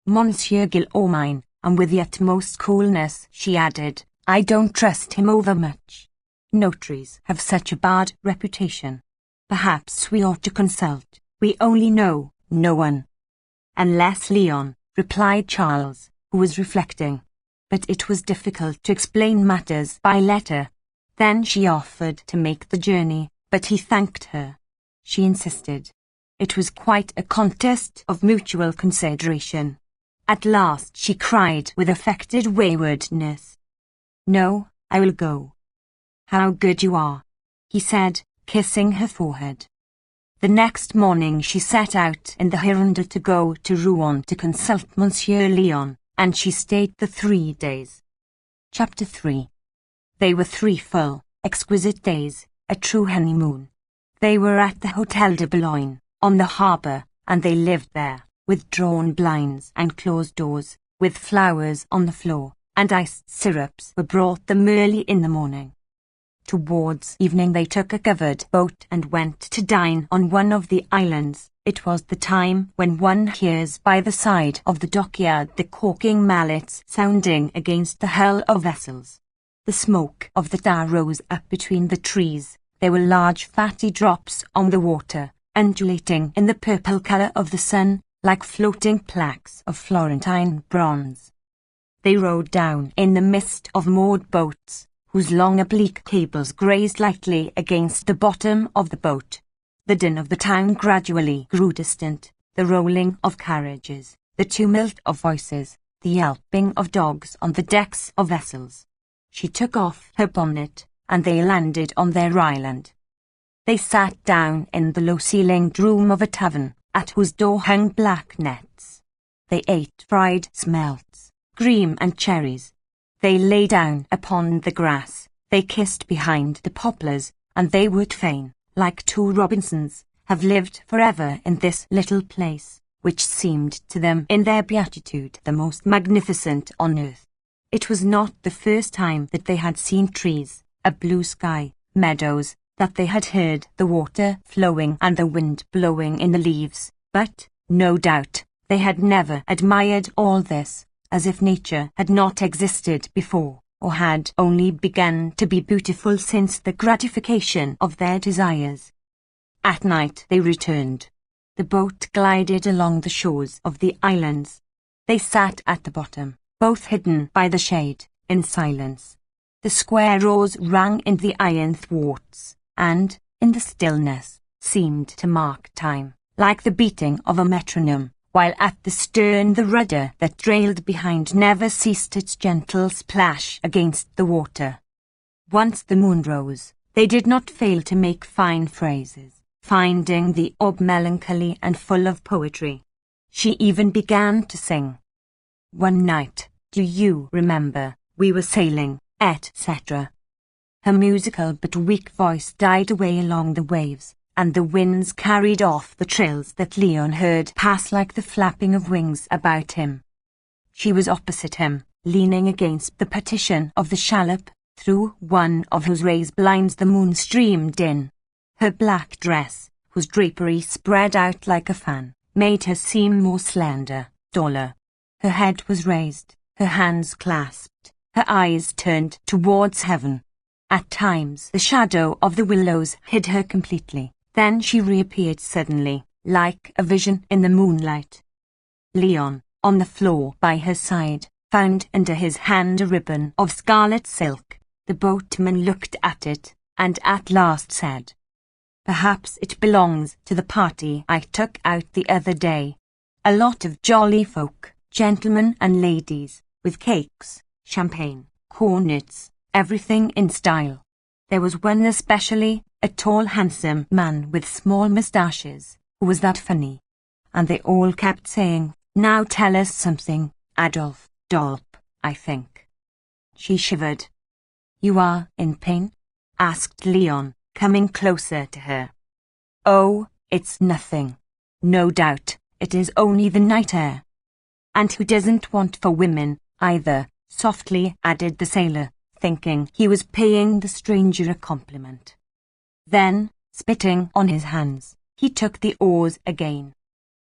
Monsieur Guillaumin, and with the utmost coolness she added, I don't trust him overmuch. Notaries have such a bad reputation. Perhaps we ought to consult. We only know no one. Unless Leon, replied Charles, who was reflecting. But it was difficult to explain matters by letter. Then she offered to make the journey, but he thanked her. She insisted. It was quite a contest of mutual consideration. At last she cried with affected waywardness, No, I will go. How good you are, he said, kissing her forehead. The next morning she set out in the Hirondelle to go to Rouen to consult Monsieur Leon, and she stayed the 3 days. Chapter 3. They were 3 full, exquisite days, a true honeymoon. They were at the Hotel de Boulogne, on the harbour, and they lived there, with drawn blinds and closed doors, with flowers on the floor, and iced syrups were brought them early in the morning. Towards evening they took a covered boat and went to dine on one of the islands. It was the time when one hears by the side of the dockyard the caulking mallets sounding against the hull of vessels. The smoke of the tar rose up between the trees. There were large fatty drops on the water, undulating in the purple colour of the sun, like floating plaques of Florentine bronze. They rowed down in the mist of moored boats, whose long oblique cables grazed lightly against the bottom of the boat. The din of the town gradually grew distant, the rolling of carriages, the tumult of voices, the yelping of dogs on the decks of vessels. She took off her bonnet, and they landed on their island. They sat down in the low-ceilinged room of a tavern, at whose door hung black nets. They ate fried smelts, cream and cherries. They lay down upon the grass, they kissed behind the poplars, and they would fain, like 2 Robinsons, have lived forever in this little place, which seemed to them in their beatitude the most magnificent on earth. It was not the first time that they had seen trees, a blue sky, meadows, that they had heard the water flowing and the wind blowing in the leaves, but, no doubt, they had never admired all this, as if nature had not existed before, or had only begun to be beautiful since the gratification of their desires. At night they returned. The boat glided along the shores of the islands. They sat at the bottom, both hidden by the shade, in silence. The square oars rang in the iron thwarts, and, in the stillness, seemed to mark time, like the beating of a metronome, while at the stern the rudder that trailed behind never ceased its gentle splash against the water. Once the moon rose, they did not fail to make fine phrases, finding the orb melancholy and full of poetry. She even began to sing. One night, do you remember, we were sailing, etc. Her musical but weak voice died away along the waves, and the winds carried off the trills that Leon heard pass like the flapping of wings about him. She was opposite him, leaning against the partition of the shallop, through one of whose raised blinds the moon streamed in. Her black dress, whose drapery spread out like a fan, made her seem more slender, taller. Her head was raised, her hands clasped, her eyes turned towards heaven. At times the shadow of the willows hid her completely. Then she reappeared suddenly, like a vision in the moonlight. Leon, on the floor by her side, found under his hand a ribbon of scarlet silk. The boatman looked at it, and at last said, "Perhaps it belongs to the party I took out the other day. A lot of jolly folk, gentlemen and ladies, with cakes, champagne, cornets, everything in style. There was one especially, a tall handsome man with small moustaches, who was that funny. And they all kept saying, 'Now tell us something, Adolphe, Dolp, I think.'" She shivered. "You are in pain?" asked Leon, coming closer to her. "Oh, it's nothing. No doubt, it is only the night air. And who doesn't want for women, either," softly added the sailor, thinking he was paying the stranger a compliment. Then, spitting on his hands, he took the oars again.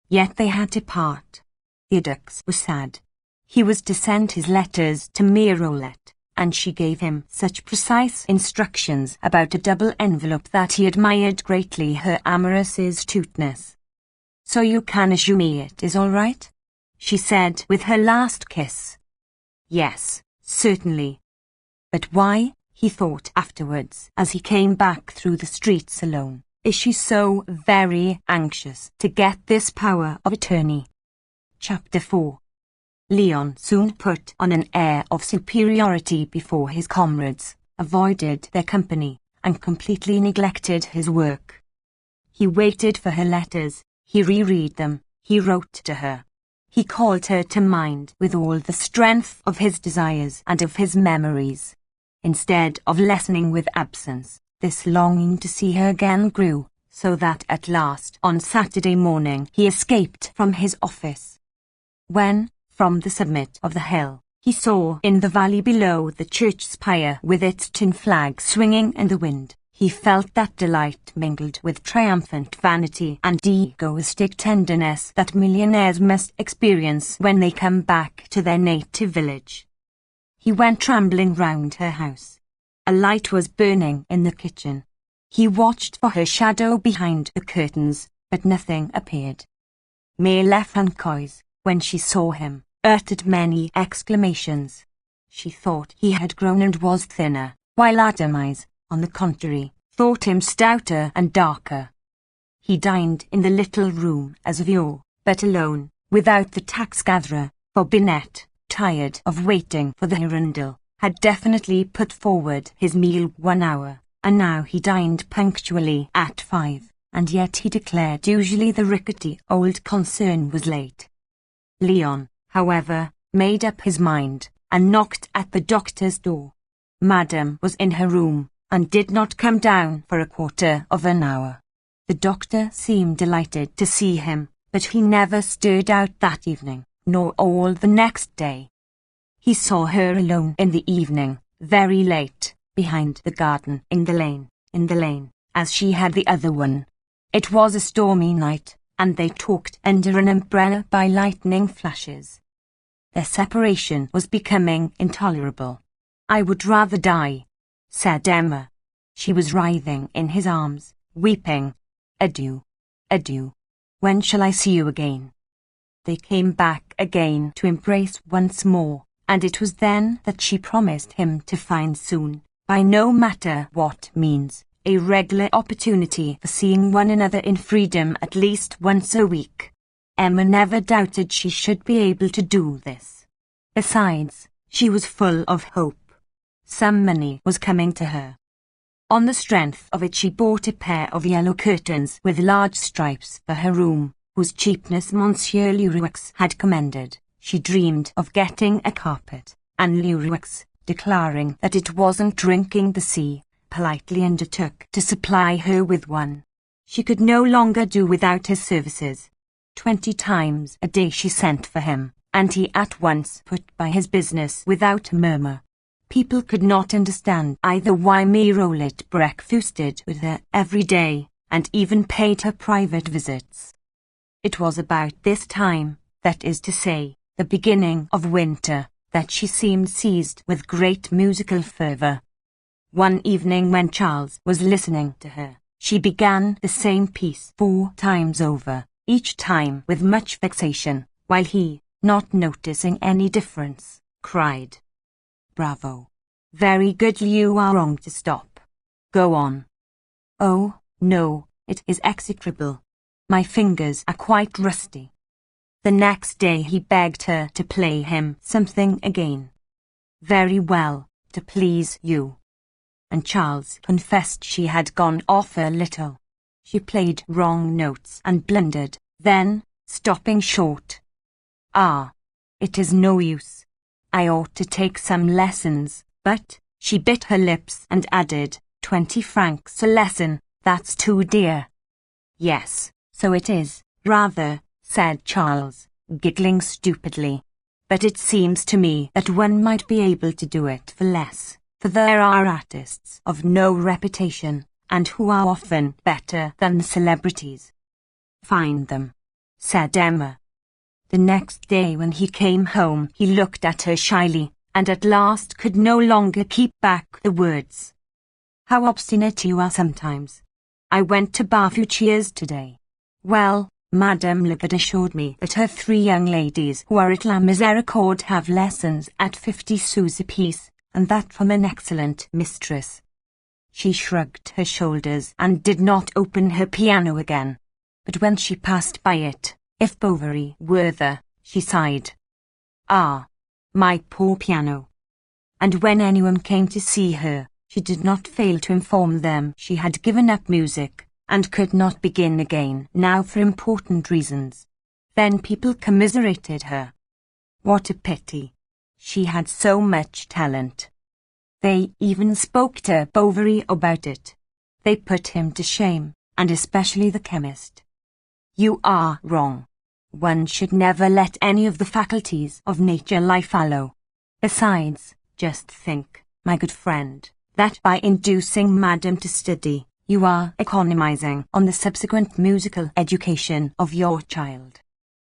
Yet they had to part. The Dux was sad. He was to send his letters to Mirolette, and she gave him such precise instructions about a double envelope that he admired greatly her amorous astuteness. "So you can assure me it is all right?" she said with her last kiss. "Yes, certainly." But why, he thought afterwards as he came back through the streets alone, is she so very anxious to get this power of attorney? Chapter 4. Leon soon put on an air of superiority before his comrades, avoided their company, and completely neglected his work. He waited for her letters, he reread them, he wrote to her. He called her to mind with all the strength of his desires and of his memories. Instead of lessening with absence, this longing to see her again grew, so that at last on Saturday morning he escaped from his office. When, from the summit of the hill, he saw in the valley below the church spire with its tin flag swinging in the wind, he felt that delight mingled with triumphant vanity and egoistic tenderness that millionaires must experience when they come back to their native village. He went trambling round her house. A light was burning in the kitchen. He watched for her shadow behind the curtains, but nothing appeared. Mère Francoise, when she saw him, uttered many exclamations. She thought he had grown and was thinner, while Adamais, on the contrary, thought him stouter and darker. He dined in the little room as of yore, but alone, without the tax-gatherer, for Binette, tired of waiting for the Hirondelle, had definitely put forward his meal 1 hour, and now he dined punctually at 5, and yet he declared usually the rickety old concern was late. Leon, however, made up his mind, and knocked at the doctor's door. Madame was in her room, and did not come down for a quarter of an hour. The doctor seemed delighted to see him, but he never stirred out that evening, nor all the next day. He saw her alone in the evening, very late, behind the garden in the lane, as she had the other one. It was a stormy night, and they talked under an umbrella by lightning flashes. Their separation was becoming intolerable. "I would rather die," said Emma. She was writhing in his arms, weeping. "Adieu, adieu. When shall I see you again?" They came back again to embrace once more, and it was then that she promised him to find soon, by no matter what means, a regular opportunity for seeing one another in freedom at least once a week. Emma never doubted she should be able to do this. Besides, she was full of hope. Some money was coming to her. On the strength of it she bought a pair of yellow curtains with large stripes for her room, whose cheapness Monsieur Leroux had commended. She dreamed of getting a carpet, and Leroux, declaring that it wasn't drinking the sea, politely undertook to supply her with one. She could no longer do without his services. 20 times a day she sent for him, and he at once put by his business without a murmur. People could not understand either why Mirolette breakfasted with her every day, and even paid her private visits. It was about this time, that is to say, the beginning of winter, that she seemed seized with great musical fervour. One evening when Charles was listening to her, she began the same piece 4 times over, each time with much vexation, while he, not noticing any difference, cried, "Bravo! Very good, you are wrong to stop. Go on." "Oh, no, it is execrable. My fingers are quite rusty." The next day he begged her to play him something again. "Very well, to please you." And Charles confessed she had gone off a little. She played wrong notes and blundered, then, stopping short. "Ah, it is no use. I ought to take some lessons, but," she bit her lips and added, 20 francs a lesson, that's too dear." "Yes, so it is, rather," said Charles, giggling stupidly. "But it seems to me that one might be able to do it for less, for there are artists of no reputation, and who are often better than the celebrities." "Find them," said Emma. The next day when he came home, he looked at her shyly, and at last could no longer keep back the words. "How obstinate you are sometimes. I went to Barfuccia's today. Well, Madame Libet assured me that her 3 young ladies who are at La Misericorde have lessons at 50 sous apiece, and that from an excellent mistress." She shrugged her shoulders and did not open her piano again. But when she passed by it, "If Bovary were there," she sighed. "Ah, my poor piano." And when anyone came to see her, she did not fail to inform them she had given up music, and could not begin again now for important reasons. Then people commiserated her. What a pity. She had so much talent. They even spoke to Bovary about it. They put him to shame, and especially the chemist. "You are wrong. One should never let any of the faculties of nature lie fallow. Besides, just think, my good friend, that by inducing Madame to study, you are economizing on the subsequent musical education of your child.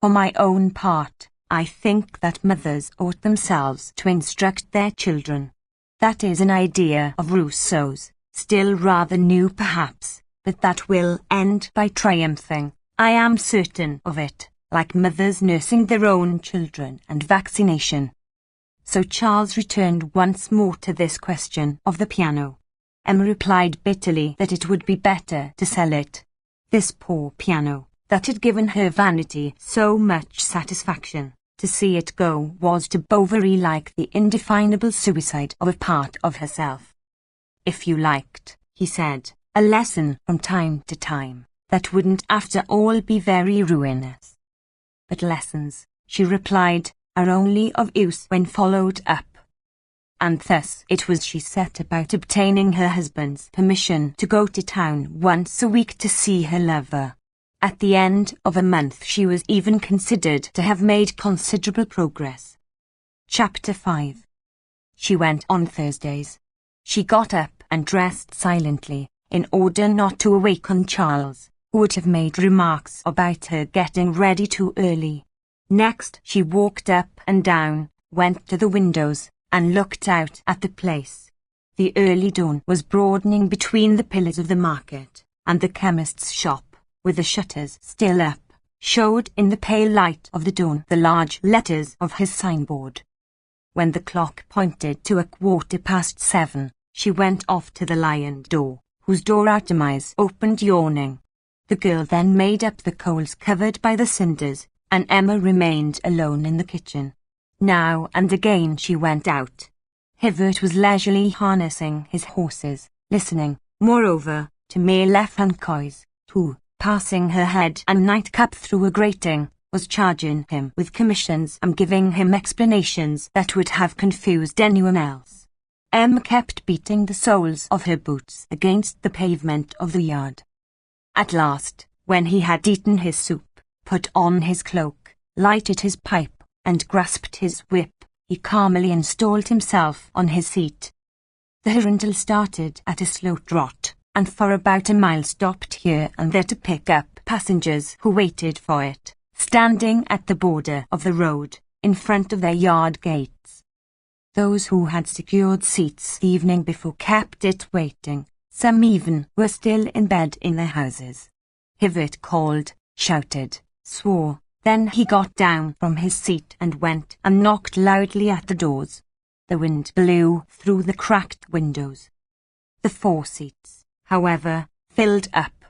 For my own part, I think that mothers ought themselves to instruct their children. That is an idea of Rousseau's, still rather new perhaps, but that will end by triumphing, I am certain of it, like mothers nursing their own children and vaccination." So Charles returned once more to this question of the piano. Emma replied bitterly that it would be better to sell it. This poor piano, that had given her vanity so much satisfaction, to see it go was to Bovary like the indefinable suicide of a part of herself. "If you liked," he said, "a lesson from time to time, that wouldn't after all be very ruinous." "But lessons," she replied, "are only of use when followed up." And thus it was she set about obtaining her husband's permission to go to town once a week to see her lover. At the end of a month she was even considered to have made considerable progress. Chapter 5. She went on Thursdays. She got up and dressed silently, in order not to awaken Charles, who would have made remarks about her getting ready too early. Next she walked up and down, went to the windows, and looked out at the place. The early dawn was broadening between the pillars of the market, and the chemist's shop, with the shutters still up, showed in the pale light of the dawn the large letters of his signboard. When the clock pointed to 7:15, she went off to the lion door, whose door Artemise opened yawning. The girl then made up the coals covered by the cinders, and Emma remained alone in the kitchen. Now and again she went out. Hivert was leisurely harnessing his horses, listening, moreover, to Mère Francois, who, passing her head and nightcap through a grating, was charging him with commissions and giving him explanations that would have confused anyone else. Emma kept beating the soles of her boots against the pavement of the yard. At last, when he had eaten his soup, put on his cloak, lighted his pipe, and grasped his whip, he calmly installed himself on his seat. The Hirondelle started at a slow trot, and for about a mile stopped here and there to pick up passengers who waited for it, standing at the border of the road, in front of their yard gates. Those who had secured seats the evening before kept it waiting. Some even were still in bed in their houses. Hivert called, shouted, swore. Then he got down from his seat and went and knocked loudly at the doors. The wind blew through the cracked windows. The 4 seats, however, filled up.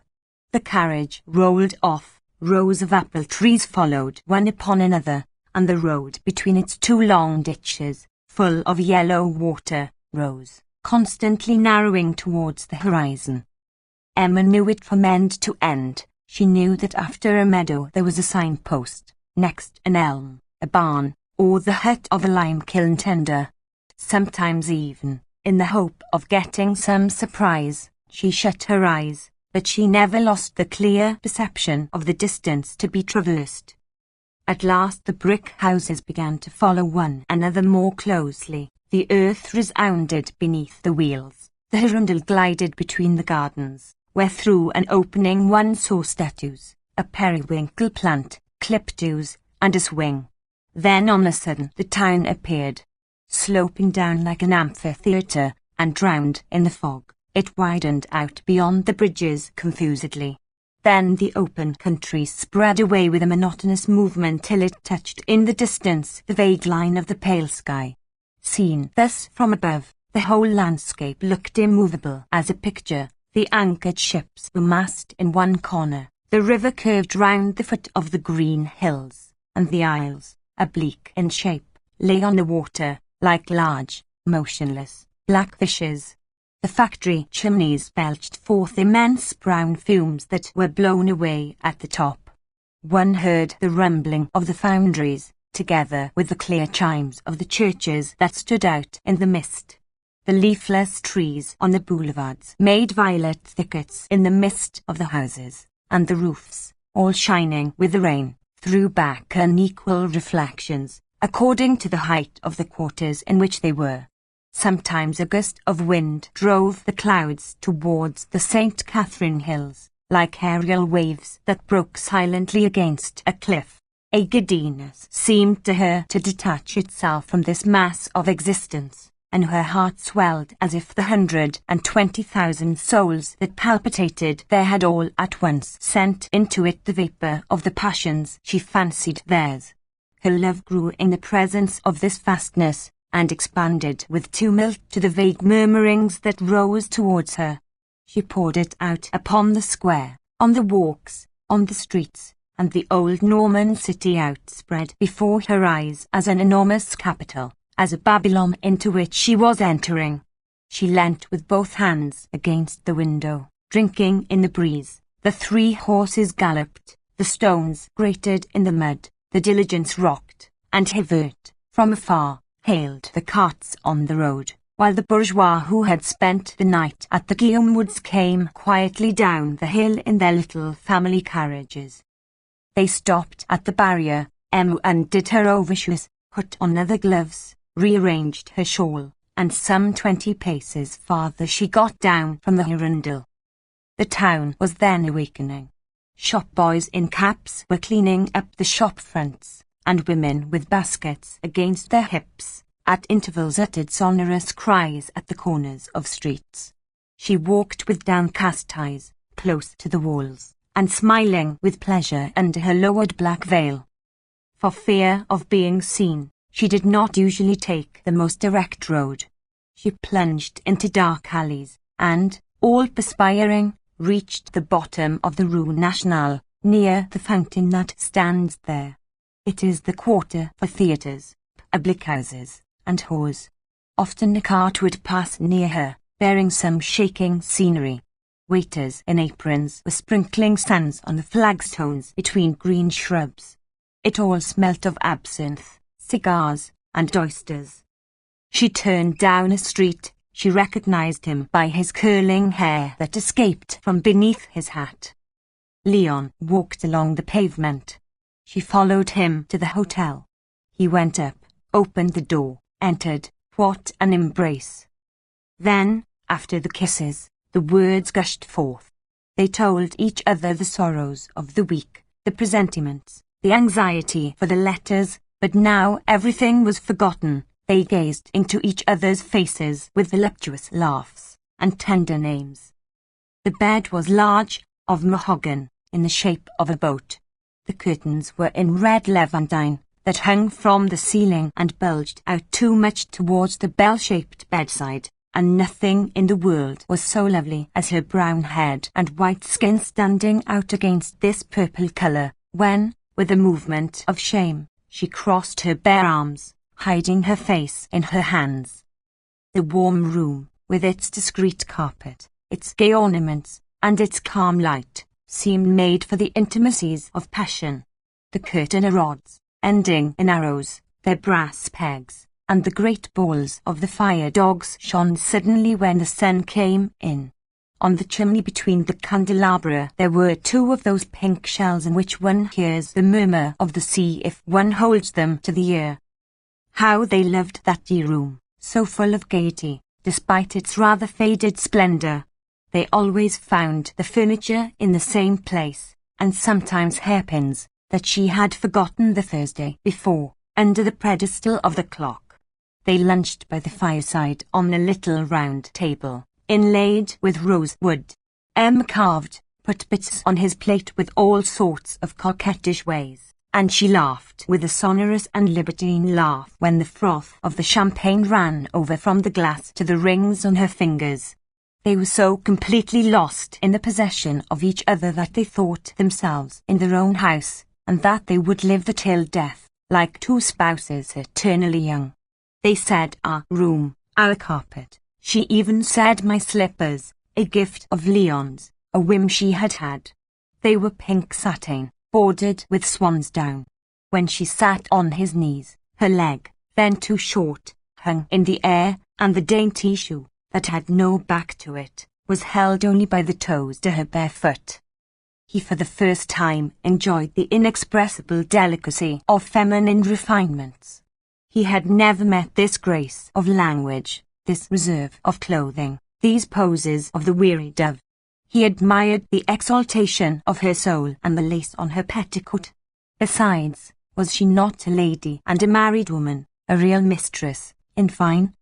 The carriage rolled off, rows of apple trees followed one upon another, and the road between its 2 long ditches, full of yellow water, rose, constantly narrowing towards the horizon. Emma knew it from end to end. She knew that after a meadow there was a signpost, next an elm, a barn, or the hut of a lime kiln tender. Sometimes even, in the hope of getting some surprise, she shut her eyes, but she never lost the clear perception of the distance to be traversed. At last the brick houses began to follow one another more closely. The earth resounded beneath the wheels. The Hirondelle glided between the gardens, where through an opening one saw statues, a periwinkle plant, clipteus, and a swing. Then on a sudden the town appeared, sloping down like an amphitheatre, and drowned in the fog. It widened out beyond the bridges confusedly. Then the open country spread away with a monotonous movement till it touched in the distance the vague line of the pale sky. Seen thus from above, the whole landscape looked immovable as a picture. The anchored ships were massed in one corner. The river curved round the foot of the green hills, and the isles, oblique in shape, lay on the water, like large, motionless, black fishes. The factory chimneys belched forth immense brown fumes that were blown away at the top. One heard the rumbling of the foundries, together with the clear chimes of the churches that stood out in the mist. The leafless trees on the boulevards made violet thickets in the mist of the houses, and the roofs, all shining with the rain, threw back unequal reflections, according to the height of the quarters in which they were. Sometimes a gust of wind drove the clouds towards the St. Catherine Hills, like aerial waves that broke silently against a cliff. A giddiness seemed to her to detach itself from this mass of existence, and her heart swelled as if the 120,000 souls that palpitated there had all at once sent into it the vapour of the passions she fancied theirs. Her love grew in the presence of this vastness, and expanded with tumult to the vague murmurings that rose towards her. She poured it out upon the square, on the walks, on the streets, and the old Norman city outspread before her eyes as an enormous capital, as a Babylon into which she was entering. She leant with both hands against the window, drinking in the breeze. The 3 horses galloped, the stones grated in the mud, the diligence rocked, and Hivert, from afar, hailed the carts on the road, while the bourgeois who had spent the night at the Guillaume Woods came quietly down the hill in their little family carriages. They stopped at the barrier. Emma undid her overshoes, put on leather gloves, rearranged her shawl, and some 20 paces farther she got down from the hirundelle. The town was then awakening. Shop boys in caps were cleaning up the shop fronts, and women with baskets against their hips, at intervals uttered sonorous cries at the corners of streets. She walked with downcast eyes, close to the walls, and smiling with pleasure under her lowered black veil. For fear of being seen, she did not usually take the most direct road. She plunged into dark alleys, and, all perspiring, reached the bottom of the Rue Nationale, near the fountain that stands there. It is the quarter for theatres, public houses, and whores. Often a cart would pass near her, bearing some shaking scenery. Waiters in aprons were sprinkling sands on the flagstones between green shrubs. It all smelt of absinthe, cigars, and oysters. She turned down a street. She recognized him by his curling hair that escaped from beneath his hat. Leon walked along the pavement. She followed him to the hotel. He went up, opened the door, entered. What an embrace! Then, after the kisses, the words gushed forth. They told each other the sorrows of the week, the presentiments, the anxiety for the letters, but now everything was forgotten. They gazed into each other's faces with voluptuous laughs and tender names. The bed was large, of mahogany, in the shape of a boat. The curtains were in red levantine that hung from the ceiling and bulged out too much towards the bell-shaped bedside, and nothing in the world was so lovely as her brown head and white skin standing out against this purple colour, when, with a movement of shame, she crossed her bare arms, hiding her face in her hands. The warm room, with its discreet carpet, its gay ornaments, and its calm light, seemed made for the intimacies of passion. The curtain rods, ending in arrows, their brass pegs, and the great balls of the fire dogs shone suddenly when the sun came in. On the chimney between the candelabra there were 2 of those pink shells in which one hears the murmur of the sea if one holds them to the ear. How they loved that dear room, so full of gaiety, despite its rather faded splendour. They always found the furniture in the same place, and sometimes hairpins, that she had forgotten the Thursday before, under the pedestal of the clock. They lunched by the fireside on a little round table, inlaid with rosewood. Em carved, put bits on his plate with all sorts of coquettish ways, and she laughed with a sonorous and libertine laugh when the froth of the champagne ran over from the glass to the rings on her fingers. They were so completely lost in the possession of each other that they thought themselves in their own house, and that they would live there till death, like two spouses eternally young. They said our room, our carpet. She even said my slippers, a gift of Leon's, a whim she had had. They were pink satin, bordered with swan's down. When she sat on his knees, her leg, then too short, hung in the air, and the dainty shoe, that had no back to it, was held only by the toes to her bare foot. He for the first time enjoyed the inexpressible delicacy of feminine refinements. He had never met this grace of language, this reserve of clothing, these poses of the weary dove. He admired the exaltation of her soul and the lace on her petticoat. Besides, was she not a lady and a married woman, a real mistress, in fine?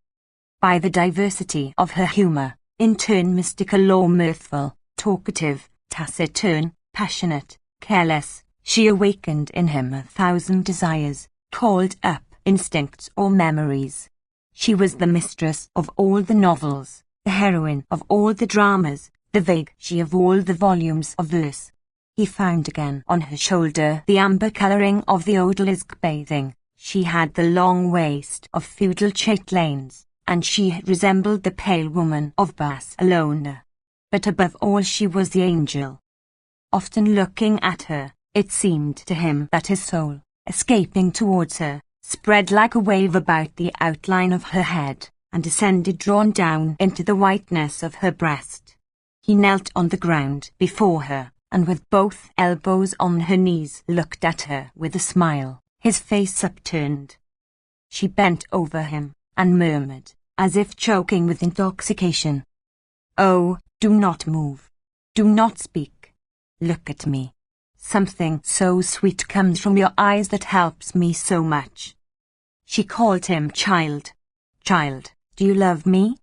By the diversity of her humour, in turn mystical or mirthful, talkative, taciturn, passionate, careless, she awakened in him 1,000 desires, called up instincts or memories. She was the mistress of all the novels, the heroine of all the dramas, the vague she of all the volumes of verse. He found again on her shoulder the amber colouring of the odalisque bathing. She had the long waist of feudal chatelaines, and she resembled the pale woman of Barcelona. But above all she was the angel. Often looking at her, it seemed to him that his soul, escaping towards her, spread like a wave about the outline of her head, and descended drawn down into the whiteness of her breast. He knelt on the ground before her, and with both elbows on her knees looked at her with a smile, his face upturned. She bent over him, and murmured, as if choking with intoxication, "Oh, do not move. Do not speak. Look at me. Something so sweet comes from your eyes that helps me so much." She called him child. "Child, do you love me?"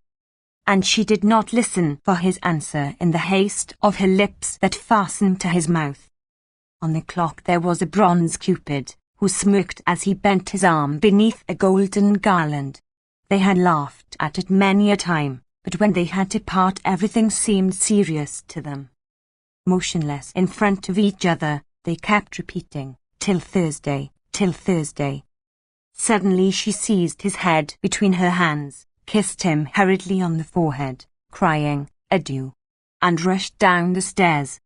And she did not listen for his answer in the haste of her lips that fastened to his mouth. On the clock there was a bronze Cupid, who smirked as he bent his arm beneath a golden garland. They had laughed at it many a time, but when they had to part everything seemed serious to them. Motionless in front of each other, they kept repeating, "Till Thursday, till Thursday." Suddenly she seized his head between her hands, kissed him hurriedly on the forehead, crying, "Adieu," and rushed down the stairs.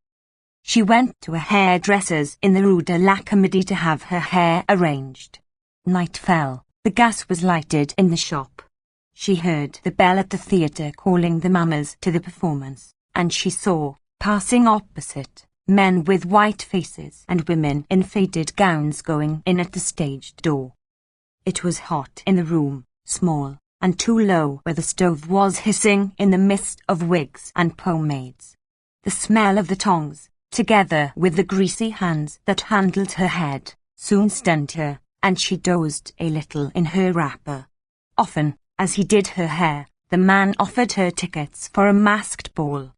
She went to a hairdresser's in the Rue de la Comédie to have her hair arranged. Night fell. The gas was lighted in the shop. She heard the bell at the theatre calling the mamas to the performance, and she saw, passing opposite, men with white faces and women in faded gowns going in at the stage door. It was hot in the room, small, and too low where the stove was hissing in the mist of wigs and pomades. The smell of the tongs, together with the greasy hands that handled her head, soon stunned her, and she dozed a little in her wrapper. Often, as he did her hair, the man offered her tickets for a masked ball.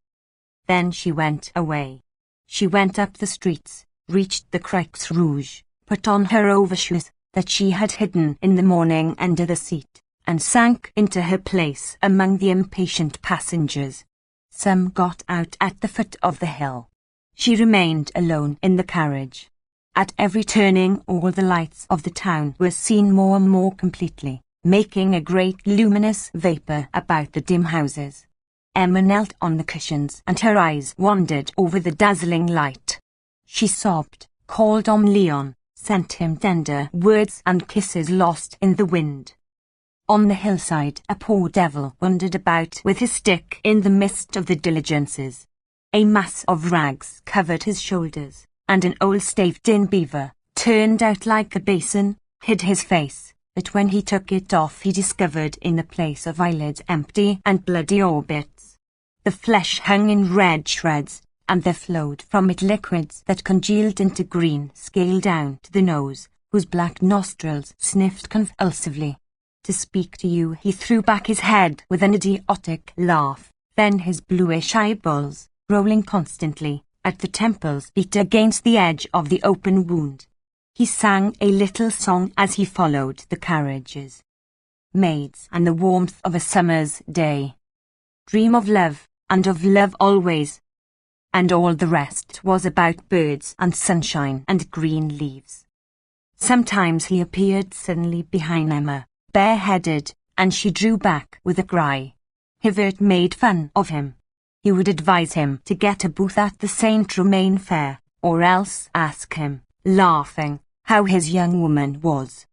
Then she went away. She went up the streets, reached the Croix Rouge, put on her overshoes that she had hidden in the morning under the seat, and sank into her place among the impatient passengers. Some got out at the foot of the hill. She remained alone in the carriage. At every turning all the lights of the town were seen more and more completely, making a great luminous vapour about the dim houses. Emma knelt on the cushions and her eyes wandered over the dazzling light. She sobbed, called on Leon, sent him tender words and kisses lost in the wind. On the hillside a poor devil wandered about with his stick in the mist of the diligences. A mass of rags covered his shoulders, and an old staved-in beaver, turned out like a basin, hid his face, but when he took it off he discovered in the place of eyelids empty and bloody orbits. The flesh hung in red shreds, and there flowed from it liquids that congealed into green scale down to the nose, whose black nostrils sniffed convulsively. To speak to you, he threw back his head with an idiotic laugh. Then his bluish eyeballs, rolling constantly at the temples, beat against the edge of the open wound. He sang a little song as he followed the carriages. Maids and the warmth of a summer's day. Dream of love, and of love always. And all the rest was about birds and sunshine and green leaves. Sometimes he appeared suddenly behind Emma, bareheaded, and she drew back with a cry. Hivert made fun of him. He would advise him to get a booth at the Saint Romain fair, or else ask him, laughing, how his young woman was.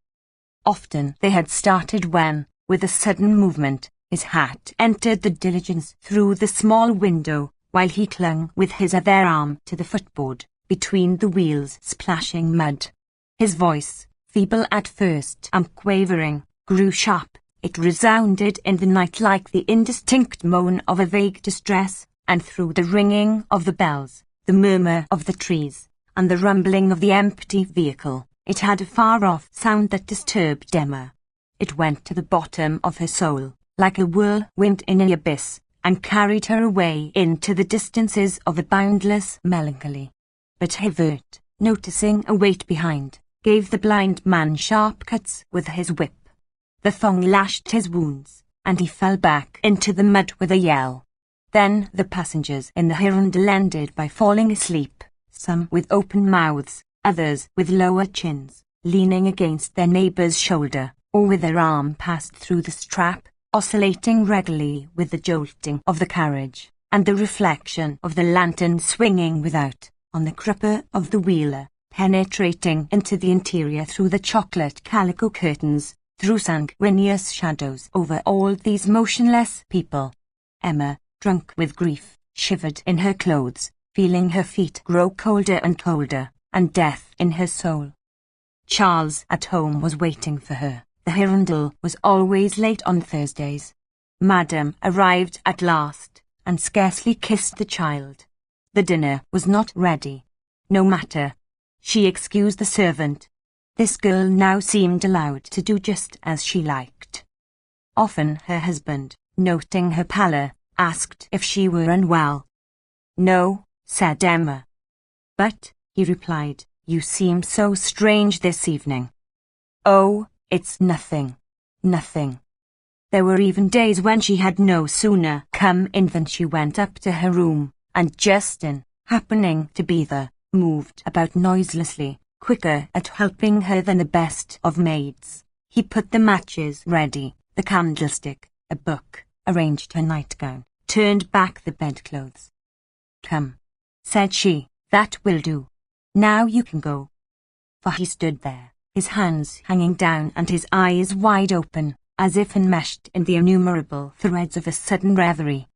Often they had started when, with a sudden movement, his hat entered the diligence through the small window, while he clung with his other arm to the footboard, between the wheels splashing mud. His voice, feeble at first and quavering, grew sharp. It resounded in the night like the indistinct moan of a vague distress, and through the ringing of the bells, the murmur of the trees, and the rumbling of the empty vehicle, it had a far-off sound that disturbed Emma. It went to the bottom of her soul, like a whirlwind in an abyss, and carried her away into the distances of a boundless melancholy. But Hivert, noticing a weight behind, gave the blind man sharp cuts with his whip. The thong lashed his wounds, and he fell back into the mud with a yell. Then the passengers in the Hirondelle ended by falling asleep, some with open mouths, others with lower chins, leaning against their neighbour's shoulder, or with their arm passed through the strap, oscillating regularly with the jolting of the carriage, and the reflection of the lantern swinging without, on the crupper of the wheeler, penetrating into the interior through the chocolate calico curtains, threw sanguineous shadows over all these motionless people. Emma, drunk with grief, shivered in her clothes, feeling her feet grow colder and colder, and death in her soul. Charles at home was waiting for her. The Hirondelle was always late on Thursdays. Madame arrived at last, and scarcely kissed the child. The dinner was not ready. No matter. She excused the servant. This girl now seemed allowed to do just as she liked. Often her husband, noting her pallor, asked if she were unwell. No, said Emma. But, he replied, you seem so strange this evening. Oh, it's nothing. Nothing. There were even days when she had no sooner come in than she went up to her room, and Justin, happening to be there, moved about noiselessly, quicker at helping her than the best of maids. He put the matches ready, the candlestick, a book, arranged her nightgown, turned back the bedclothes. Come, said she, that will do. Now you can go. For he stood there, his hands hanging down and his eyes wide open, as if enmeshed in the innumerable threads of a sudden reverie.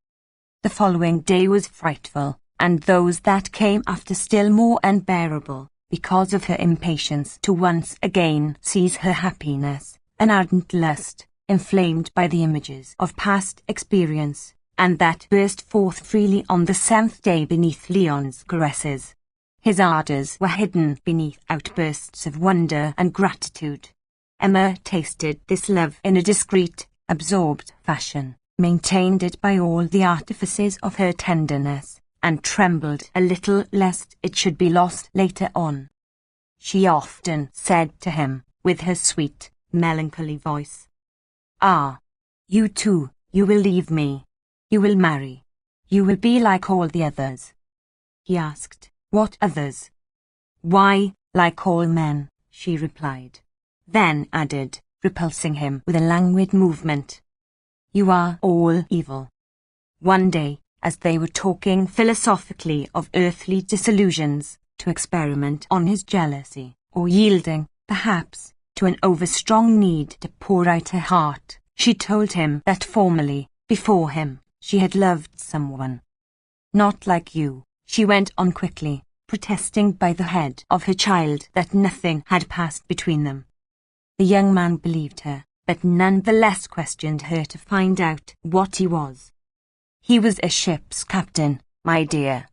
The following day was frightful, and those that came after still more unbearable, because of her impatience to once again seize her happiness, an ardent lust, inflamed by the images of past experience, and that burst forth freely on the 7th day beneath Leon's caresses. His ardours were hidden beneath outbursts of wonder and gratitude. Emma tasted this love in a discreet, absorbed fashion, maintained it by all the artifices of her tenderness, and trembled a little lest it should be lost later on. She often said to him, with her sweet, melancholy voice, "Ah, you too, you will leave me. You will marry. You will be like all the others." He asked, "What others?" "Why, like all men," she replied. Then added, repulsing him with a languid movement, "You are all evil." One day, as they were talking philosophically of earthly disillusions, to experiment on his jealousy, or yielding, perhaps, to an overstrong need to pour out her heart, she told him that formerly, before him, she had loved someone. "Not like you," she went on quickly, protesting by the head of her child that nothing had passed between them. The young man believed her, but none the less questioned her to find out what he was. "He was a ship's captain, my dear."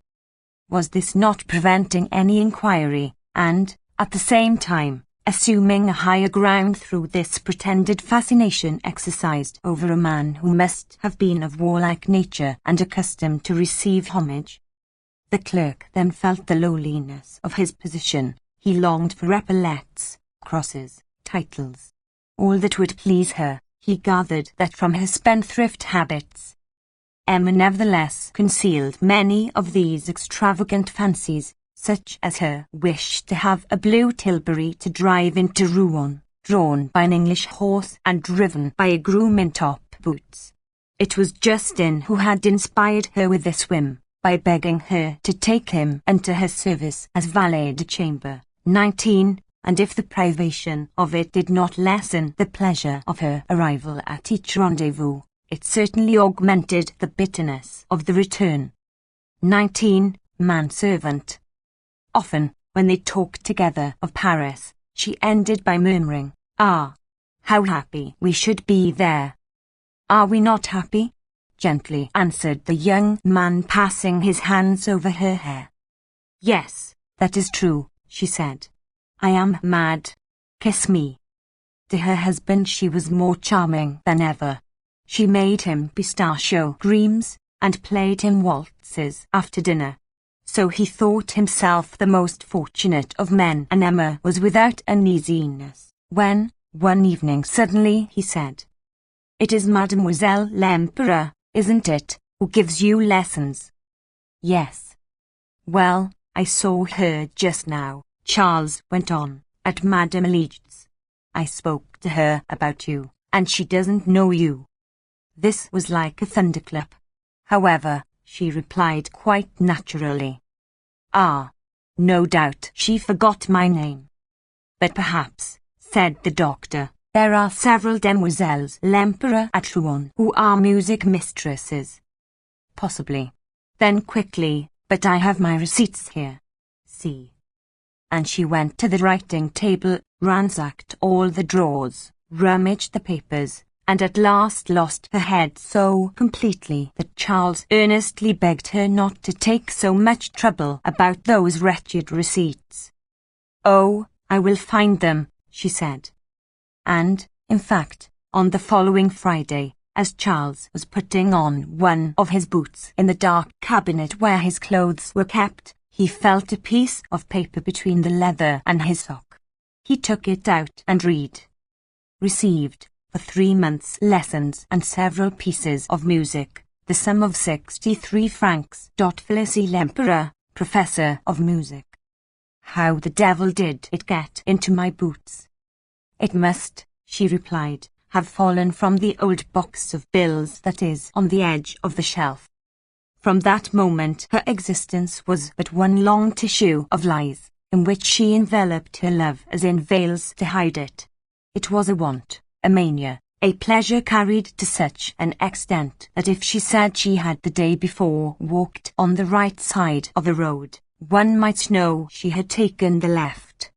Was this not preventing any inquiry, and, at the same time, assuming a higher ground through this pretended fascination exercised over a man who must have been of warlike nature and accustomed to receive homage? The clerk then felt the lowliness of his position. He longed for epaulets, crosses, titles. All that would please her. He gathered that from her spendthrift habits. Emma nevertheless concealed many of these extravagant fancies, such as her wish to have a blue tilbury to drive into Rouen, drawn by an English horse and driven by a groom in top boots. It was Justin who had inspired her with this whim, by begging her to take him into her service as valet de chambre, 19, and if the privation of it did not lessen the pleasure of her arrival at each rendezvous, it certainly augmented the bitterness of the return. 19. Manservant. Often, when they talked together of Paris, she ended by murmuring, "Ah, how happy we should be there." "Are we not happy?" gently answered the young man, passing his hands over her hair. "Yes, that is true," she said. "I am mad. Kiss me." To her husband she was more charming than ever. She made him pistachio creams, and played him waltzes after dinner. So he thought himself the most fortunate of men, and Emma was without uneasiness, when, one evening suddenly he said, "It is Mademoiselle l'Empereur, isn't it, who gives you lessons?" "Yes." "Well, I saw her just now," Charles went on, "at Madame Leach's. I spoke to her about you, and she doesn't know you." This was like a thunderclap. "However," she replied quite naturally. "Ah, no doubt she forgot my name." "But perhaps," said the doctor, "there are several demoiselles l'Empereur at Rouen who are music mistresses." "Possibly." Then quickly, "But I have my receipts here. See." And she went to the writing table, ransacked all the drawers, rummaged the papers, and at last lost her head so completely that Charles earnestly begged her not to take so much trouble about those wretched receipts. "Oh, I will find them," she said. And, in fact, on the following Friday, as Charles was putting on one of his boots in the dark cabinet where his clothes were kept, he felt a piece of paper between the leather and his sock. He took it out and read. "Received, for 3 months' lessons and several pieces of music, the sum of 63 francs. Félicie l'Empereur, professor of music." How the devil did it get into my boots? "It must," she replied, "have fallen from the old box of bills that is on the edge of the shelf." From that moment her existence was but one long tissue of lies, in which she enveloped her love as in veils to hide it. It was a want, a mania, a pleasure carried to such an extent that if she said she had the day before walked on the right side of a road, one might know she had taken the left.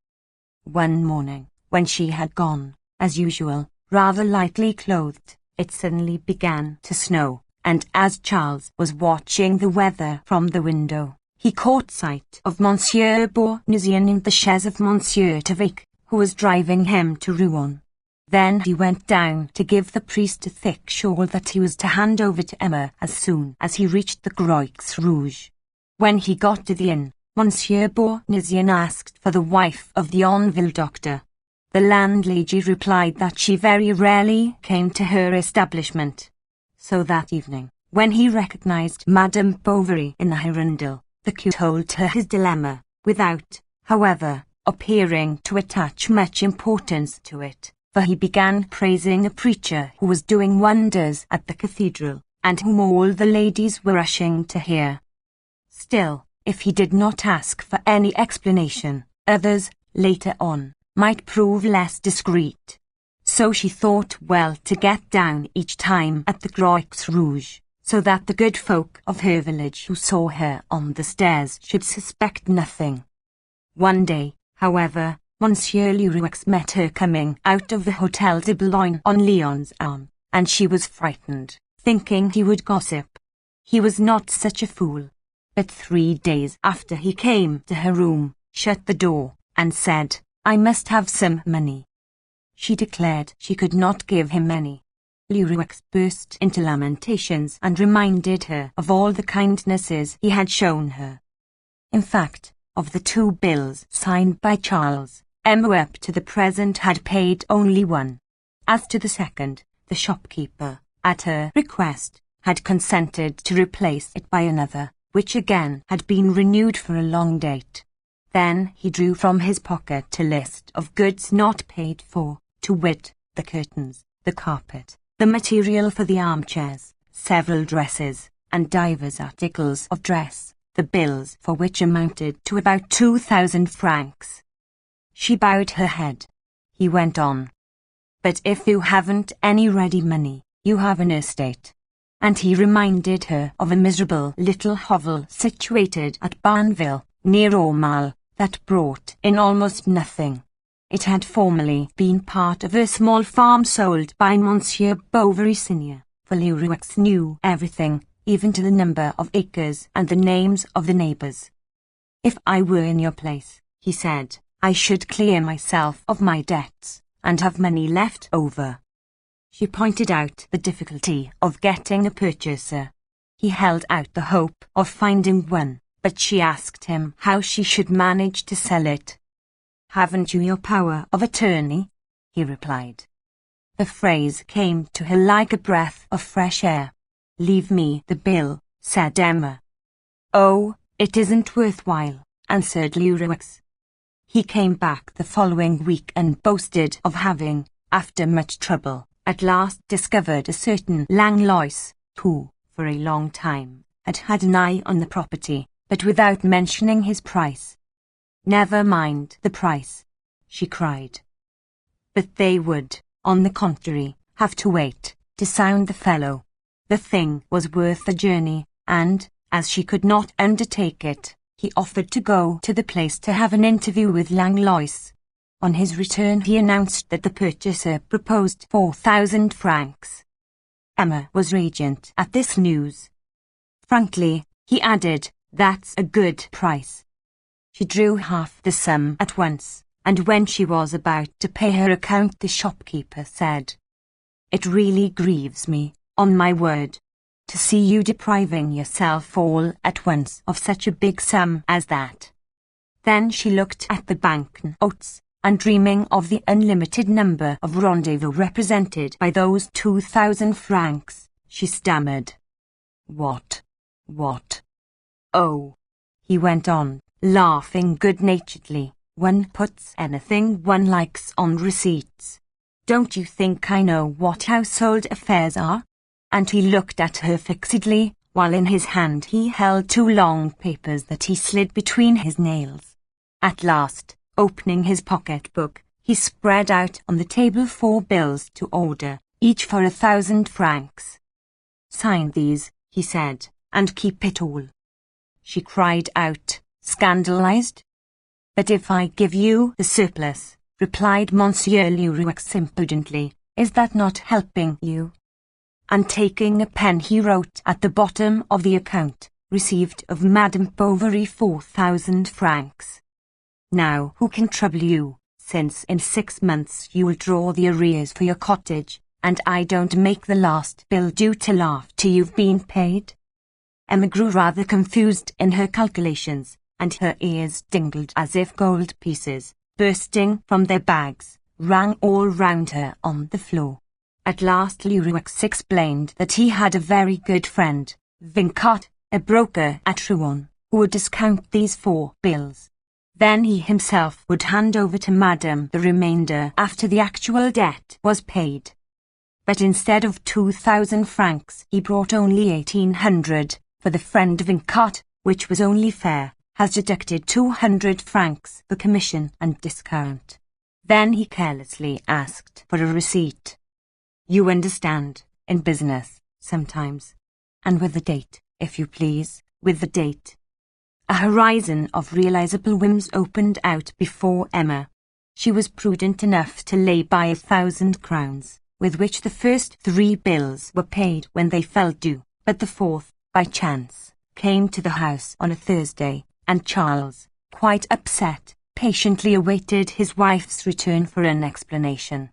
One morning, when she had gone, as usual, rather lightly clothed, it suddenly began to snow, and as Charles was watching the weather from the window, he caught sight of Monsieur Bournisien in the chaise of Monsieur Tavic, who was driving him to Rouen. Then he went down to give the priest a thick shawl that he was to hand over to Emma as soon as he reached the Croix Rouge. When he got to the inn, Monsieur Bournisien asked for the wife of the Onville doctor. The landlady replied that she very rarely came to her establishment. So that evening, when he recognized Madame Bovary in the Hirondelle, the Q told her his dilemma, without, however, appearing to attach much importance to it, for he began praising a preacher who was doing wonders at the cathedral, and whom all the ladies were rushing to hear. Still, if he did not ask for any explanation, others, later on, might prove less discreet. So she thought well to get down each time at the Croix Rouge, so that the good folk of her village who saw her on the stairs should suspect nothing. One day, however, Monsieur Leroux met her coming out of the Hotel de Boulogne on Leon's arm, and she was frightened, thinking he would gossip. He was not such a fool. But 3 days after he came to her room, shut the door, and said, "I must have some money." She declared she could not give him any. Leroux burst into lamentations and reminded her of all the kindnesses he had shown her. In fact, of the 2 bills signed by Charles, Emma up to the present had paid only one. As to the second, the shopkeeper, at her request, had consented to replace it by another, which again had been renewed for a long date. Then he drew from his pocket a list of goods not paid for, to wit, the curtains, the carpet, the material for the armchairs, several dresses, and divers articles of dress, the bills for which amounted to about 2,000 francs. She bowed her head. He went on, "But if you haven't any ready money, you have an estate." And he reminded her of a miserable little hovel situated at Barneville, near Aumale, that brought in almost nothing. It had formerly been part of a small farm sold by Monsieur Bovary Senior, for Leroux knew everything, even to the number of acres and the names of the neighbours. "If I were in your place," he said, "I should clear myself of my debts, and have money left over." She pointed out the difficulty of getting a purchaser. He held out the hope of finding one, but she asked him how she should manage to sell it. "Haven't you your power of attorney?" he replied. The phrase came to her like a breath of fresh air. "Leave me the bill," said Emma. "Oh, it isn't worthwhile," answered Leroux. He came back the following week and boasted of having, after much trouble, at last discovered a certain Langlois, who, for a long time, had had an eye on the property, but without mentioning his price. "Never mind the price," she cried. But they would, on the contrary, have to wait, to sound the fellow. The thing was worth the journey, and, as she could not undertake it, he offered to go to the place to have an interview with Langlois. On his return he announced that the purchaser proposed 4,000 francs. Emma was radiant at this news. "Frankly," he added, "that's a good price." She drew half the sum at once, and when she was about to pay her account the shopkeeper said, "It really grieves me, on my word, to see you depriving yourself all at once of such a big sum as that." Then she looked at the bank-notes, and dreaming of the unlimited number of rendezvous represented by those 2,000 francs, she stammered, What? Oh," he went on, laughing good-naturedly, "one puts anything one likes on receipts. Don't you think I know what household affairs are?" And he looked at her fixedly, while in his hand he held 2 long papers that he slid between his nails. At last, opening his pocket-book, he spread out on the table 4 bills to order, each for 1,000 francs. "Sign these," he said, "and keep it all." She cried out, scandalized. "But if I give you the surplus," replied Monsieur Leroux impudently, "is that not helping you?" And taking a pen he wrote at the bottom of the account, "Received of Madame Bovary 4,000 francs. Now who can trouble you, since in 6 months you will draw the arrears for your cottage, and I don't make the last bill due till after you've been paid?" Emma grew rather confused in her calculations, and her ears dingled as if gold pieces, bursting from their bags, rang all round her on the floor. At last Leroux explained that he had a very good friend, Vincart, a broker at Rouen, who would discount these 4 bills. Then he himself would hand over to Madame the remainder after the actual debt was paid. But instead of 2,000 francs he brought only 1,800, for the friend Vincart, which was only fair, has deducted 200 francs for commission and discount. Then he carelessly asked for a receipt. You understand, in business, sometimes. And with the date, if you please, with the date. A horizon of realizable whims opened out before Emma. She was prudent enough to lay by 1,000 crowns, with which the first 3 bills were paid when they fell due, but the 4th, by chance, came to the house on a Thursday, and Charles, quite upset, patiently awaited his wife's return for an explanation.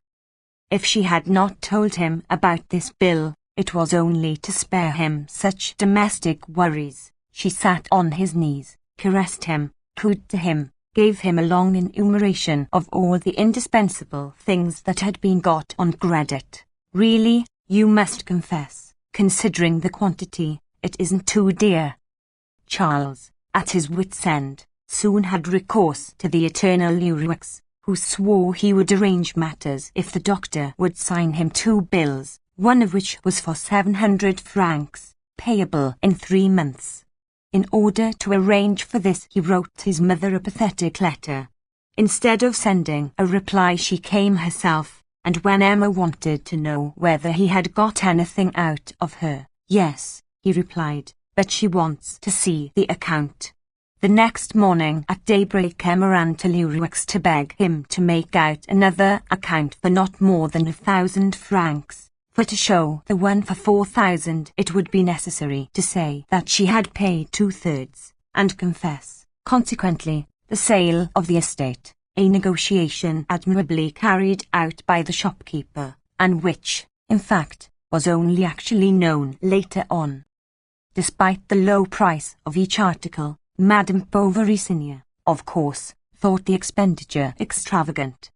If she had not told him about this bill, it was only to spare him such domestic worries. She sat on his knees, caressed him, cooed to him, gave him a long enumeration of all the indispensable things that had been got on credit. Really, you must confess, considering the quantity, it isn't too dear. Charles, at his wit's end, soon had recourse to the eternal Lurex, who swore he would arrange matters if the doctor would sign him 2 bills, one of which was for 700 francs, payable in 3 months. In order to arrange for this, he wrote his mother a pathetic letter. Instead of sending a reply, she came herself, and when Emma wanted to know whether he had got anything out of her, "Yes," he replied, "but she wants to see the account." The next morning at daybreak Emma ran to Lurex to beg him to make out another account for not more than 1,000 francs, for to show the one for 4,000 it would be necessary to say that she had paid 2/3, and confess, consequently, the sale of the estate, a negotiation admirably carried out by the shopkeeper, and which, in fact, was only actually known later on. Despite the low price of each article, Madame Bovary Senior, of course, thought the expenditure extravagant.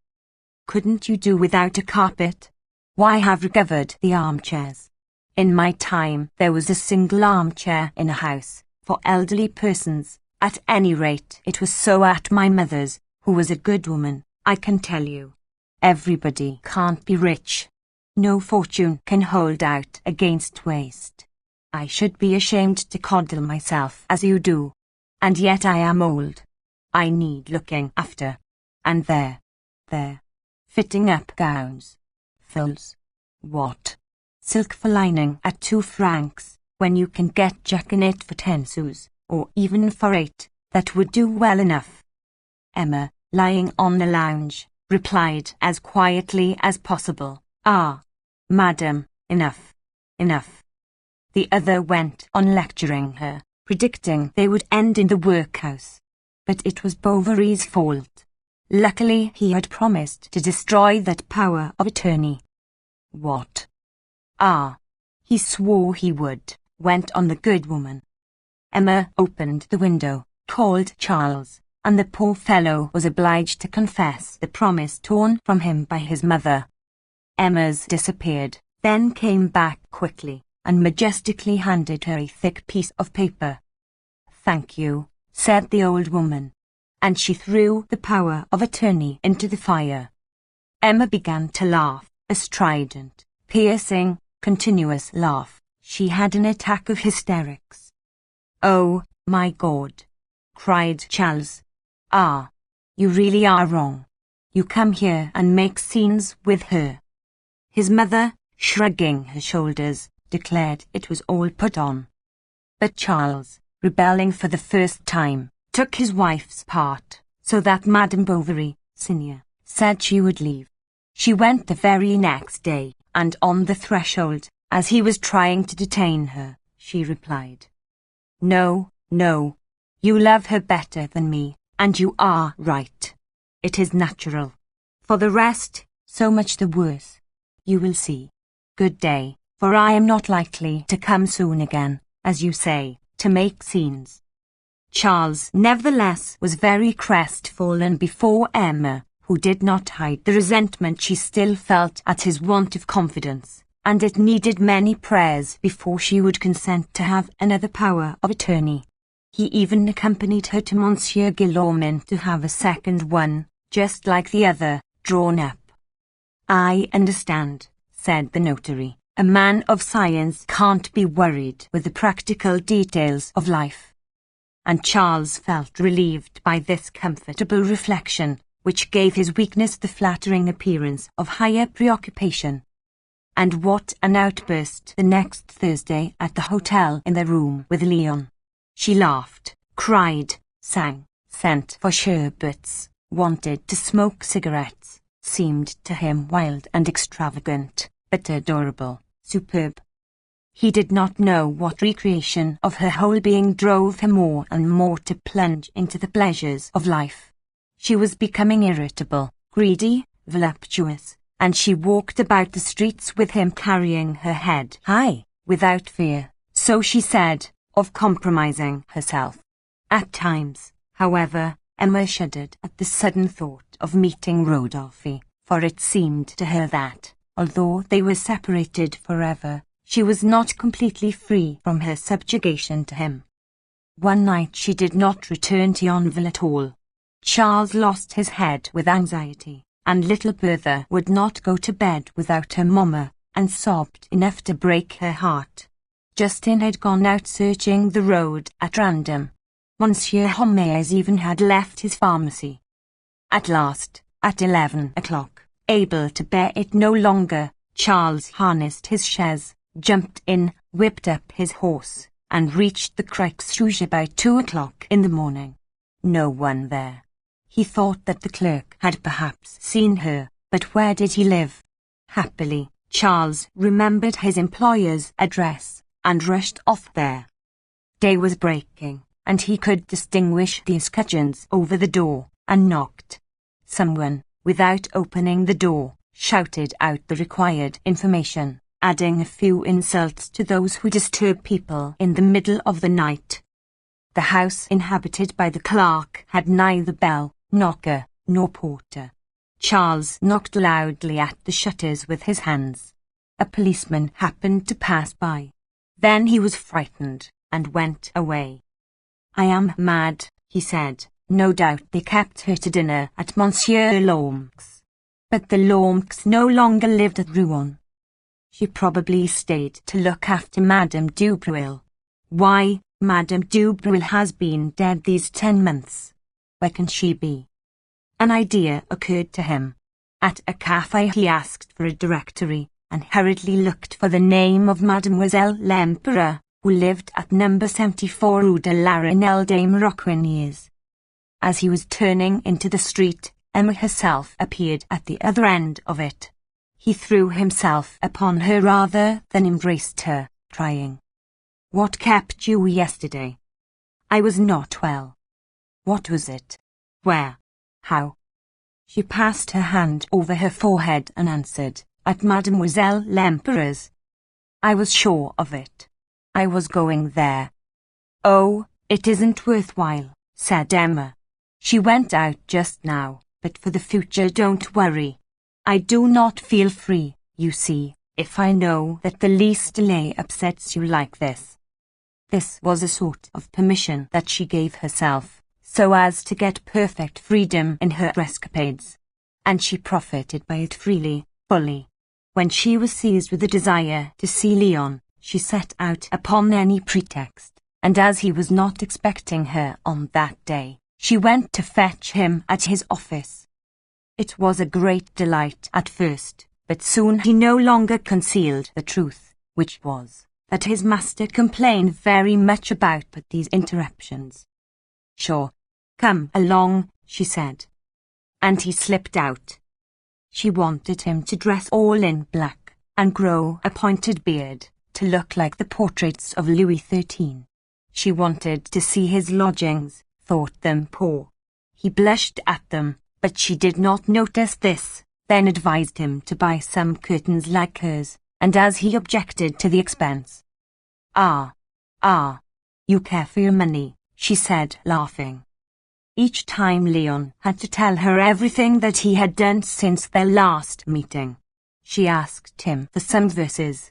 "Couldn't you do without a carpet? Why have you covered the armchairs? In my time there was a single armchair in a house, for elderly persons. At any rate it was so at my mother's, who was a good woman, I can tell you. Everybody can't be rich. No fortune can hold out against waste. I should be ashamed to coddle myself as you do. And yet I am old. I need looking after. And there, fitting up gowns. Frills. What? Silk for lining at 2 francs, when you can get jaconet for 10 sous, or even for 8, that would do well enough." Emma, lying on the lounge, replied as quietly as possible, "Ah, madam, enough, enough." The other went on lecturing her, predicting they would end in the workhouse. But it was Bovary's fault. Luckily he had promised to destroy that power of attorney. "What?" "Ah, he swore he would," went on the good woman. Emma opened the window, called Charles, and the poor fellow was obliged to confess the promise torn from him by his mother. Emma's disappeared, then came back quickly, and majestically handed her a thick piece of paper. "Thank you," said the old woman, and she threw the power of attorney into the fire. Emma began to laugh, a strident, piercing, continuous laugh. She had an attack of hysterics. "Oh, my God!" cried Charles. "Ah, you really are wrong. You come here and make scenes with her." His mother, shrugging her shoulders, declared it was all put on. But Charles, rebelling for the first time, took his wife's part, so that Madame Bovary, Senior, said she would leave. She went the very next day, and on the threshold, as he was trying to detain her, she replied, "No, no, you love her better than me, and you are right. It is natural. For the rest, so much the worse. You will see. Good day, for I am not likely to come soon again, as you say, to make scenes." Charles, nevertheless, was very crestfallen before Emma, who did not hide the resentment she still felt at his want of confidence, and it needed many prayers before she would consent to have another power of attorney. He even accompanied her to Monsieur Guillaumin to have a second one, just like the other, drawn up. "I understand," said the notary. "A man of science can't be worried with the practical details of life." And Charles felt relieved by this comfortable reflection, which gave his weakness the flattering appearance of higher preoccupation. And what an outburst the next Thursday at the hotel in the room with Leon. She laughed, cried, sang, sent for sherbets, wanted to smoke cigarettes, seemed to him wild and extravagant, but adorable, superb. He did not know what recreation of her whole being drove her more and more to plunge into the pleasures of life. She was becoming irritable, greedy, voluptuous, and she walked about the streets with him carrying her head high, without fear, so she said, of compromising herself. At times, however, Emma shuddered at the sudden thought of meeting Rodolphe, for it seemed to her that, although they were separated forever, she was not completely free from her subjugation to him. One night she did not return to Yonville at all. Charles lost his head with anxiety, and little Bertha would not go to bed without her mamma, and sobbed enough to break her heart. Justin had gone out searching the road at random. Monsieur Homais even had left his pharmacy. At last, at 11 o'clock, able to bear it no longer, Charles harnessed his chaise, jumped in, whipped up his horse, and reached the Croix Rouge about 2 o'clock in the morning. No one there. He thought that the clerk had perhaps seen her, but where did he live? Happily, Charles remembered his employer's address, and rushed off there. Day was breaking, and he could distinguish the escutcheons over the door, and knocked. Someone, without opening the door, shouted out the required information, adding a few insults to those who disturb people in the middle of the night. The house inhabited by the clerk had neither bell, knocker, nor porter. Charles knocked loudly at the shutters with his hands. A policeman happened to pass by. Then he was frightened, and went away. "I am mad," he said. "No doubt they kept her to dinner at Monsieur Lomque's. But the Lomques no longer lived at Rouen. She probably stayed to look after Madame Dubreuil. Why, Madame Dubreuil has been dead these 10 months. Where can she be?" An idea occurred to him. At a café he asked for a directory, and hurriedly looked for the name of Mademoiselle L'Empereur, who lived at number 74 Rue de la Renelle des Maroquiniers. As he was turning into the street, Emma herself appeared at the other end of it. He threw himself upon her rather than embraced her, crying, "What kept you yesterday?" "I was not well." "What was it? Where? How?" She passed her hand over her forehead and answered, "At Mademoiselle L'Empereur's." "I was sure of it. I was going there." "Oh, it isn't worthwhile," said Emma. "She went out just now, but for the future don't worry. I do not feel free, you see, if I know that the least delay upsets you like this." This was a sort of permission that she gave herself, so as to get perfect freedom in her escapades. And she profited by it freely, fully. When she was seized with a desire to see Leon, she set out upon any pretext, and as he was not expecting her on that day, she went to fetch him at his office. It was a great delight at first, but soon he no longer concealed the truth, which was that his master complained very much about these interruptions. "Sure, come along," she said. And he slipped out. She wanted him to dress all in black, and grow a pointed beard, to look like the portraits of Louis XIII. She wanted to see his lodgings, thought them poor. He blushed at them, but she did not notice this, then advised him to buy some curtains like hers, and as he objected to the expense, Ah, you care for your money," she said, laughing. Each time Leon had to tell her everything that he had done since their last meeting. She asked him for some verses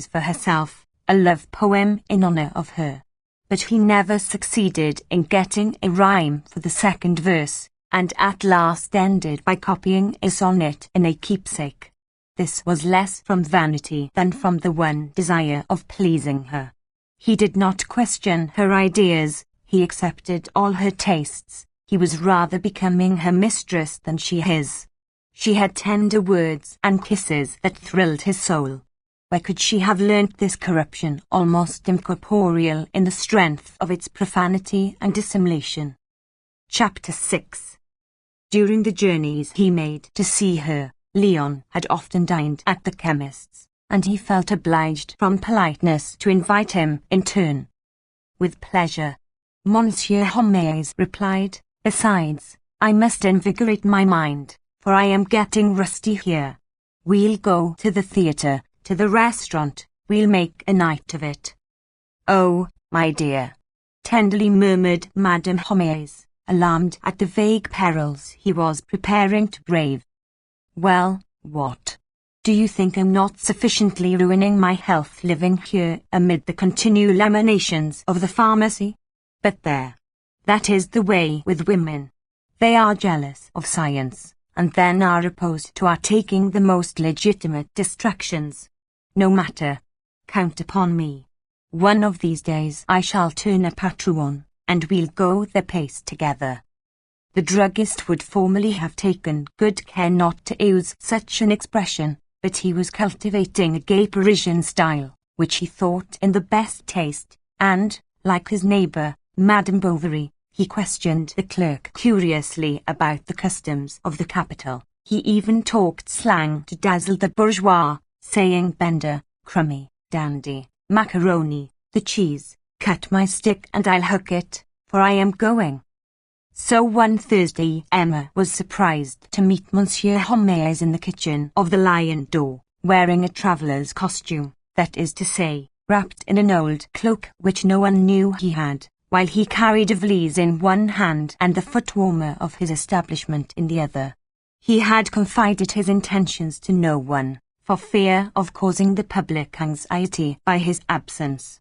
for herself, a love poem in honor of her. But he never succeeded in getting a rhyme for the second verse, and at last ended by copying a sonnet in a keepsake. This was less from vanity than from the one desire of pleasing her. He did not question her ideas, he accepted all her tastes, he was rather becoming her mistress than she his. She had tender words and kisses that thrilled his soul. Where could she have learnt this corruption almost incorporeal in the strength of its profanity and dissimulation? Chapter 6. During the journeys he made to see her, Leon had often dined at the chemist's, and he felt obliged from politeness to invite him in turn. With pleasure, Monsieur Homais replied. Besides, I must invigorate my mind, for I am getting rusty here. We'll go to the theatre, to the restaurant, we'll make a night of it. Oh, my dear, tenderly murmured Madame Homais, alarmed at the vague perils he was preparing to brave. Well, what? Do you think I'm not sufficiently ruining my health living here amid the continual emanations of the pharmacy? But there. That is the way with women. They are jealous of science, and then are opposed to our taking the most legitimate distractions. No matter. Count upon me. One of these days I shall turn a patron, and we'll go the pace together. The druggist would formerly have taken good care not to use such an expression, but he was cultivating a gay Parisian style, which he thought in the best taste, and, like his neighbour, Madame Bovary, he questioned the clerk curiously about the customs of the capital. He even talked slang to dazzle the bourgeois, saying bender, crummy, dandy, macaroni, the cheese, cut my stick and I'll hook it, for I am going. So one Thursday Emma was surprised to meet Monsieur Homais in the kitchen of the Lion d'Or, wearing a traveller's costume, that is to say, wrapped in an old cloak which no one knew he had, while he carried a valise in one hand and the foot-warmer of his establishment in the other. He had confided his intentions to no one, for fear of causing the public anxiety by his absence.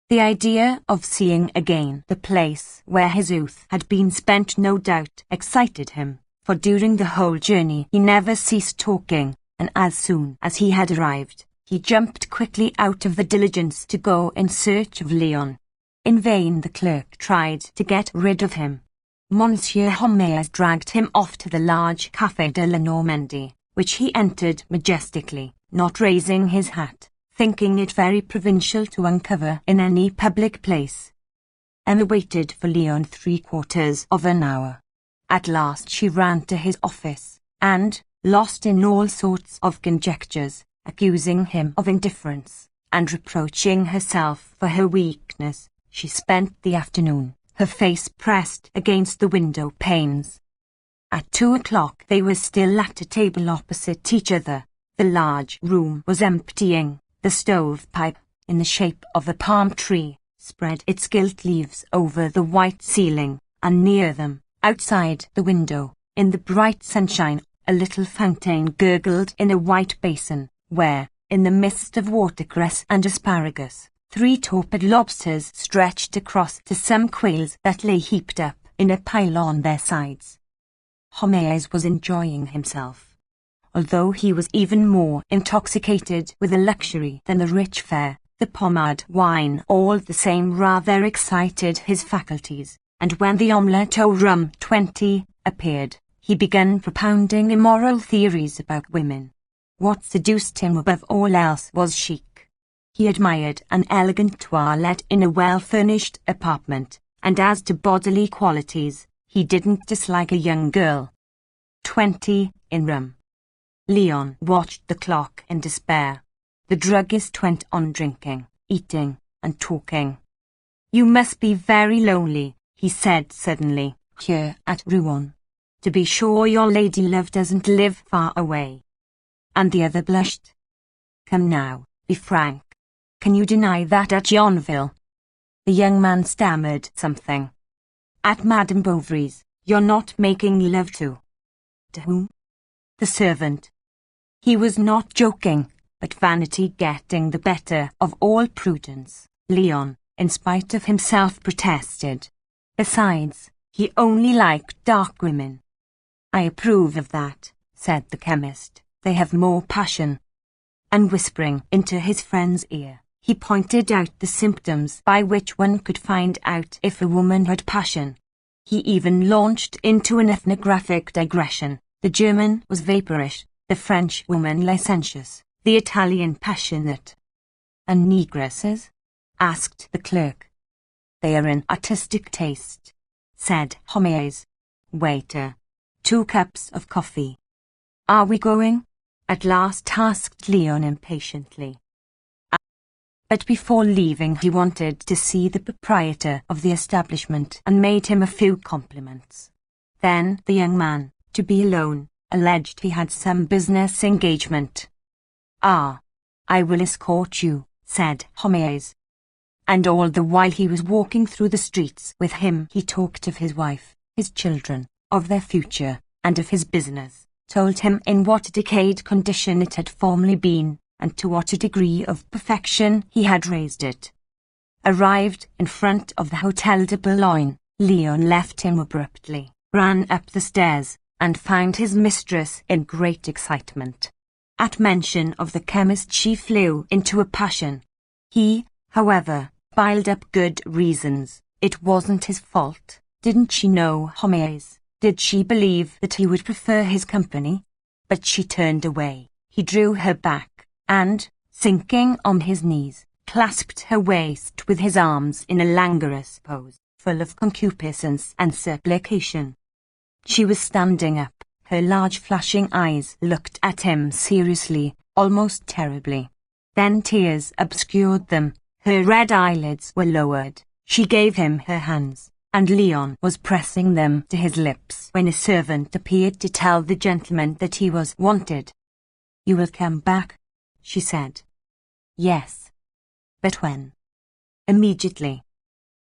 The idea of seeing again the place where his youth had been spent no doubt excited him, for during the whole journey he never ceased talking, and as soon as he had arrived, he jumped quickly out of the diligence to go in search of Leon. In vain the clerk tried to get rid of him. Monsieur Homais dragged him off to the large Café de la Normandie, which he entered majestically, not raising his hat, thinking it very provincial to uncover in any public place. Emma waited for Leon 3/4 of an hour. At last she ran to his office, and, lost in all sorts of conjectures, accusing him of indifference, and reproaching herself for her weakness, she spent the afternoon, her face pressed against the window panes. At 2 o'clock they were still at a table opposite each other. The large room was emptying. The stovepipe, in the shape of a palm tree, spread its gilt leaves over the white ceiling, and near them, outside the window, in the bright sunshine, a little fountain gurgled in a white basin, where, in the midst of watercress and asparagus, 3 torpid lobsters stretched across to some quails that lay heaped up in a pile on their sides. Homais was enjoying himself, although he was even more intoxicated with the luxury than the rich fare. The pomade wine all the same rather excited his faculties, and when the omelette au rhum 20 appeared, he began propounding immoral theories about women. What seduced him above all else was chic. He admired an elegant toilette in a well-furnished apartment, and as to bodily qualities, he didn't dislike a young girl. 20 in rum. Leon watched the clock in despair. The druggist went on drinking, eating, and talking. "You must be very lonely," he said suddenly, "here at Rouen. To be sure your lady love doesn't live far away." And the other blushed. "Come now, be frank. Can you deny that at Yonville?" The young man stammered something. "At Madame Bovary's, you're not making love to—" "To whom?" "The servant." He was not joking, but vanity getting the better of all prudence, Leon, in spite of himself, protested. Besides, he only liked dark women. "I approve of that," said the chemist. "They have more passion." And whispering into his friend's ear, he pointed out the symptoms by which one could find out if a woman had passion. He even launched into an ethnographic digression. The German was vaporish, the French woman licentious, the Italian passionate. "And negresses?" asked the clerk. "They are in artistic taste," said Homais. "Waiter, 2 cups of coffee." "Are we going?" at last asked Leon impatiently. But before leaving he wanted to see the proprietor of the establishment and made him a few compliments. Then the young man, to be alone, alleged he had some business engagement. "Ah, I will escort you," said Homais. And all the while he was walking through the streets with him he talked of his wife, his children, of their future, and of his business, told him in what a decayed condition it had formerly been, and to what a degree of perfection he had raised it. Arrived in front of the Hotel de Boulogne, Leon left him abruptly, ran up the stairs, and found his mistress in great excitement. At mention of the chemist she flew into a passion. He, however, piled up good reasons. It wasn't his fault. Didn't she know Homais? Did she believe that he would prefer his company? But she turned away. He drew her back, and, sinking on his knees, clasped her waist with his arms in a languorous pose, full of concupiscence and supplication. She was standing up. Her large flashing eyes looked at him seriously, almost terribly. Then tears obscured them. Her red eyelids were lowered. She gave him her hands, and Leon was pressing them to his lips when a servant appeared to tell the gentleman that he was wanted. "You will come back?" she said. "Yes." "But when?" "Immediately."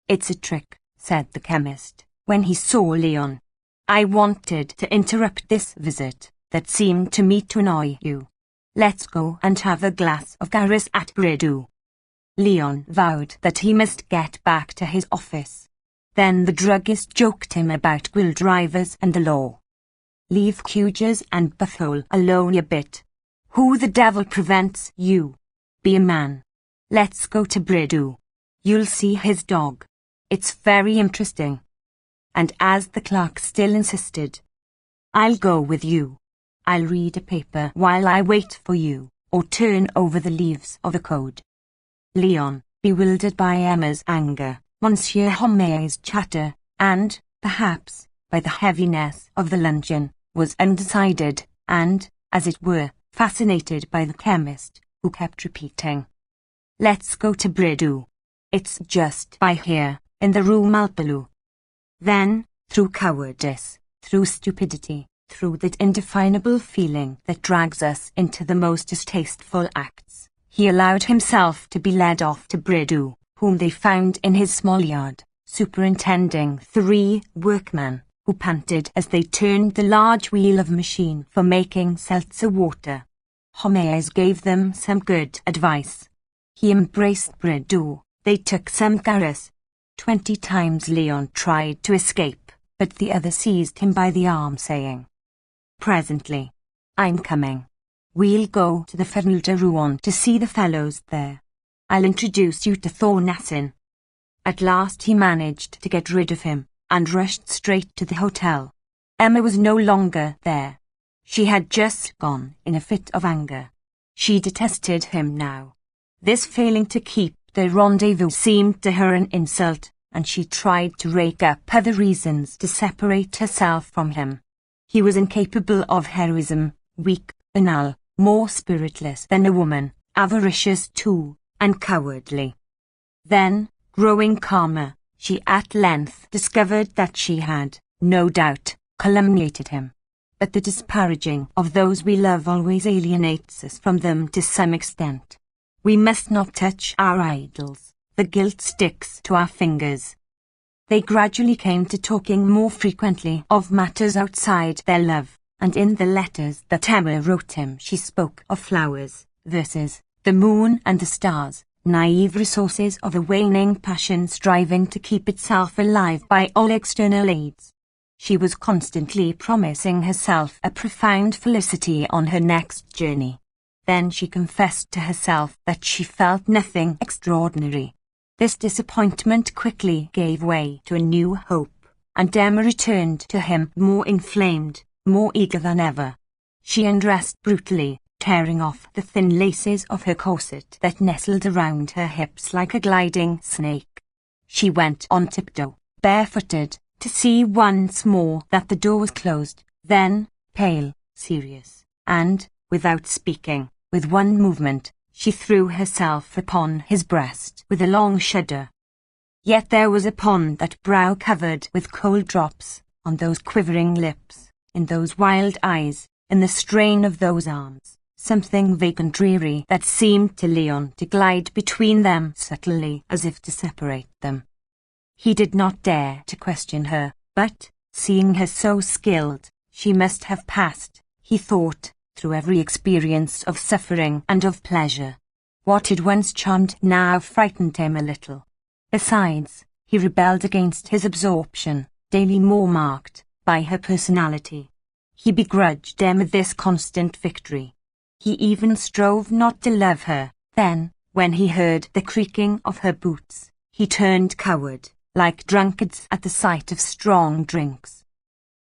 "It's a trick," said the chemist, when he saw Leon. "I wanted to interrupt this visit that seemed to me to annoy you. Let's go and have a glass of Garis at Bridoux." Leon vowed that he must get back to his office. Then the druggist joked him about quill drivers and the law. "Leave Cujas and Buffalo alone a bit. Who the devil prevents you? Be a man. Let's go to Bridoux. You'll see his dog. It's very interesting." And as the clerk still insisted, "I'll go with you. I'll read a paper while I wait for you, or turn over the leaves of a code." Leon, bewildered by Emma's anger, Monsieur Homais' chatter, and, perhaps, by the heaviness of the luncheon, was undecided, and, as it were, fascinated by the chemist, who kept repeating, "Let's go to Bridoux. It's just by here, in the Rue Malpalu." Then, through cowardice, through stupidity, through that indefinable feeling that drags us into the most distasteful acts, he allowed himself to be led off to Bridoux, whom they found in his small yard, superintending 3 workmen, who panted as they turned the large wheel of a machine for making seltzer water. Homais gave them some good advice. He embraced Bridoux. They took some Garis. 20 times Leon tried to escape, but the other seized him by the arm, saying, "Presently. I'm coming. We'll go to the Ferme de Rouen to see the fellows there. I'll introduce you to Thornassin." At last he managed to get rid of him, and rushed straight to the hotel. Emma was no longer there. She had just gone in a fit of anger. She detested him now. This failing to keep the rendezvous seemed to her an insult, and she tried to rake up other reasons to separate herself from him. He was incapable of heroism, weak, banal, more spiritless than a woman, avaricious too, and cowardly. Then, growing calmer, she at length discovered that she had, no doubt, calumniated him. But the disparaging of those we love always alienates us from them to some extent. We must not touch our idols. The guilt sticks to our fingers. They gradually came to talking more frequently of matters outside their love, and in the letters that Emma wrote him she spoke of flowers, verses, the moon and the stars, naive resources of a waning passion striving to keep itself alive by all external aids. She was constantly promising herself a profound felicity on her next journey. Then she confessed to herself that she felt nothing extraordinary. This disappointment quickly gave way to a new hope, and Emma returned to him more inflamed, more eager than ever. She undressed brutally, tearing off the thin laces of her corset that nestled around her hips like a gliding snake. She went on tiptoe, barefooted, to see once more that the door was closed, then, pale, serious, and, without speaking, with one movement, she threw herself upon his breast with a long shudder. Yet there was upon that brow covered with cold drops, on those quivering lips, in those wild eyes, in the strain of those arms, something vague and dreary that seemed to Leon to glide between them subtly as if to separate them. He did not dare to question her, but, seeing her so skilled, she must have passed, he thought, through every experience of suffering and of pleasure. What had once charmed now frightened him a little. Besides, he rebelled against his absorption, daily more marked, by her personality. He begrudged Emma this constant victory. He even strove not to love her. Then, when he heard the creaking of her boots, he turned coward, like drunkards at the sight of strong drinks.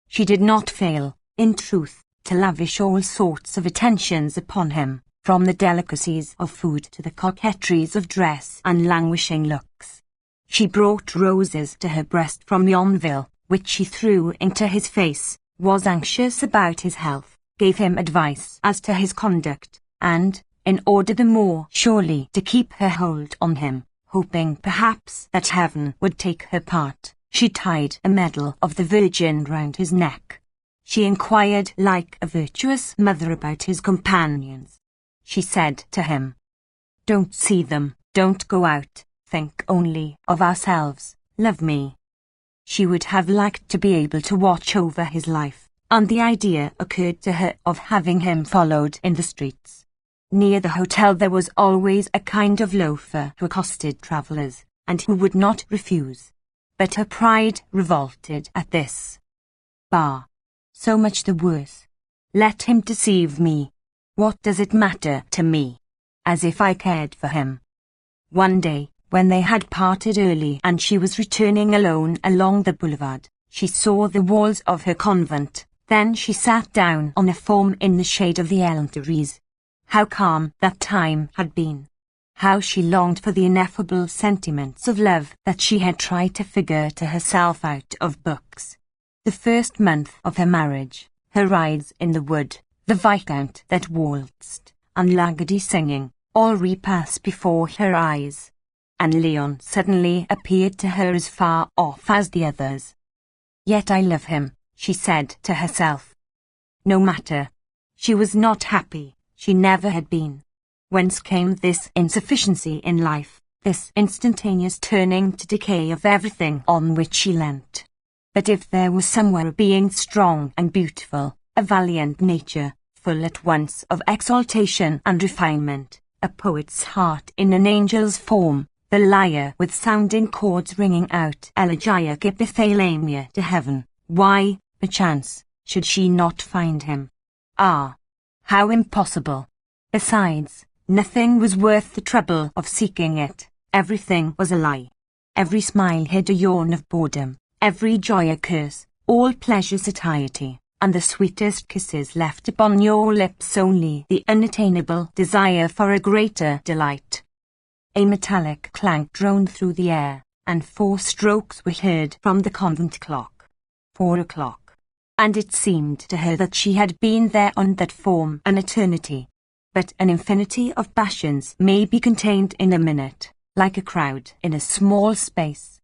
She did not fail, in truth, to lavish all sorts of attentions upon him, from the delicacies of food to the coquetries of dress and languishing looks. She brought roses to her breast from Yonville, which she threw into his face, was anxious about his health, gave him advice as to his conduct, and, in order the more surely to keep her hold on him, hoping perhaps that heaven would take her part, she tied a medal of the Virgin round his neck. She inquired like a virtuous mother about his companions. She said to him, "Don't see them, don't go out. Think only of ourselves, love me." She would have liked to be able to watch over his life, and the idea occurred to her of having him followed in the streets. Near the hotel there was always a kind of loafer who accosted travellers, and who would not refuse. But her pride revolted at this. Bah! So much the worse. Let him deceive me. What does it matter to me? As if I cared for him. One day, when they had parted early and she was returning alone along the boulevard, she saw the walls of her convent. Then she sat down on a form in the shade of the elm-trees. How calm that time had been! How she longed for the ineffable sentiments of love that she had tried to figure to herself out of books. The first month of her marriage, her rides in the wood, the Viscount that waltzed, and Lagardy singing, all repassed before her eyes. And Leon suddenly appeared to her as far off as the others. Yet I love him, she said to herself. No matter. She was not happy, she never had been. Whence came this insufficiency in life, this instantaneous turning to decay of everything on which she leant? But if there was somewhere a being strong and beautiful, a valiant nature, full at once of exaltation and refinement, a poet's heart in an angel's form, the lyre with sounding chords ringing out elegiac epithalamia to heaven, why, perchance, should she not find him? Ah! How impossible! Besides, nothing was worth the trouble of seeking it. Everything was a lie. Every smile hid a yawn of boredom, every joy a curse, all pleasure satiety, and the sweetest kisses left upon your lips only the unattainable desire for a greater delight. A metallic clank droned through the air, and 4 strokes were heard from the convent clock. 4 o'clock. And it seemed to her that she had been there on that form an eternity. But an infinity of passions may be contained in a minute, like a crowd in a small space.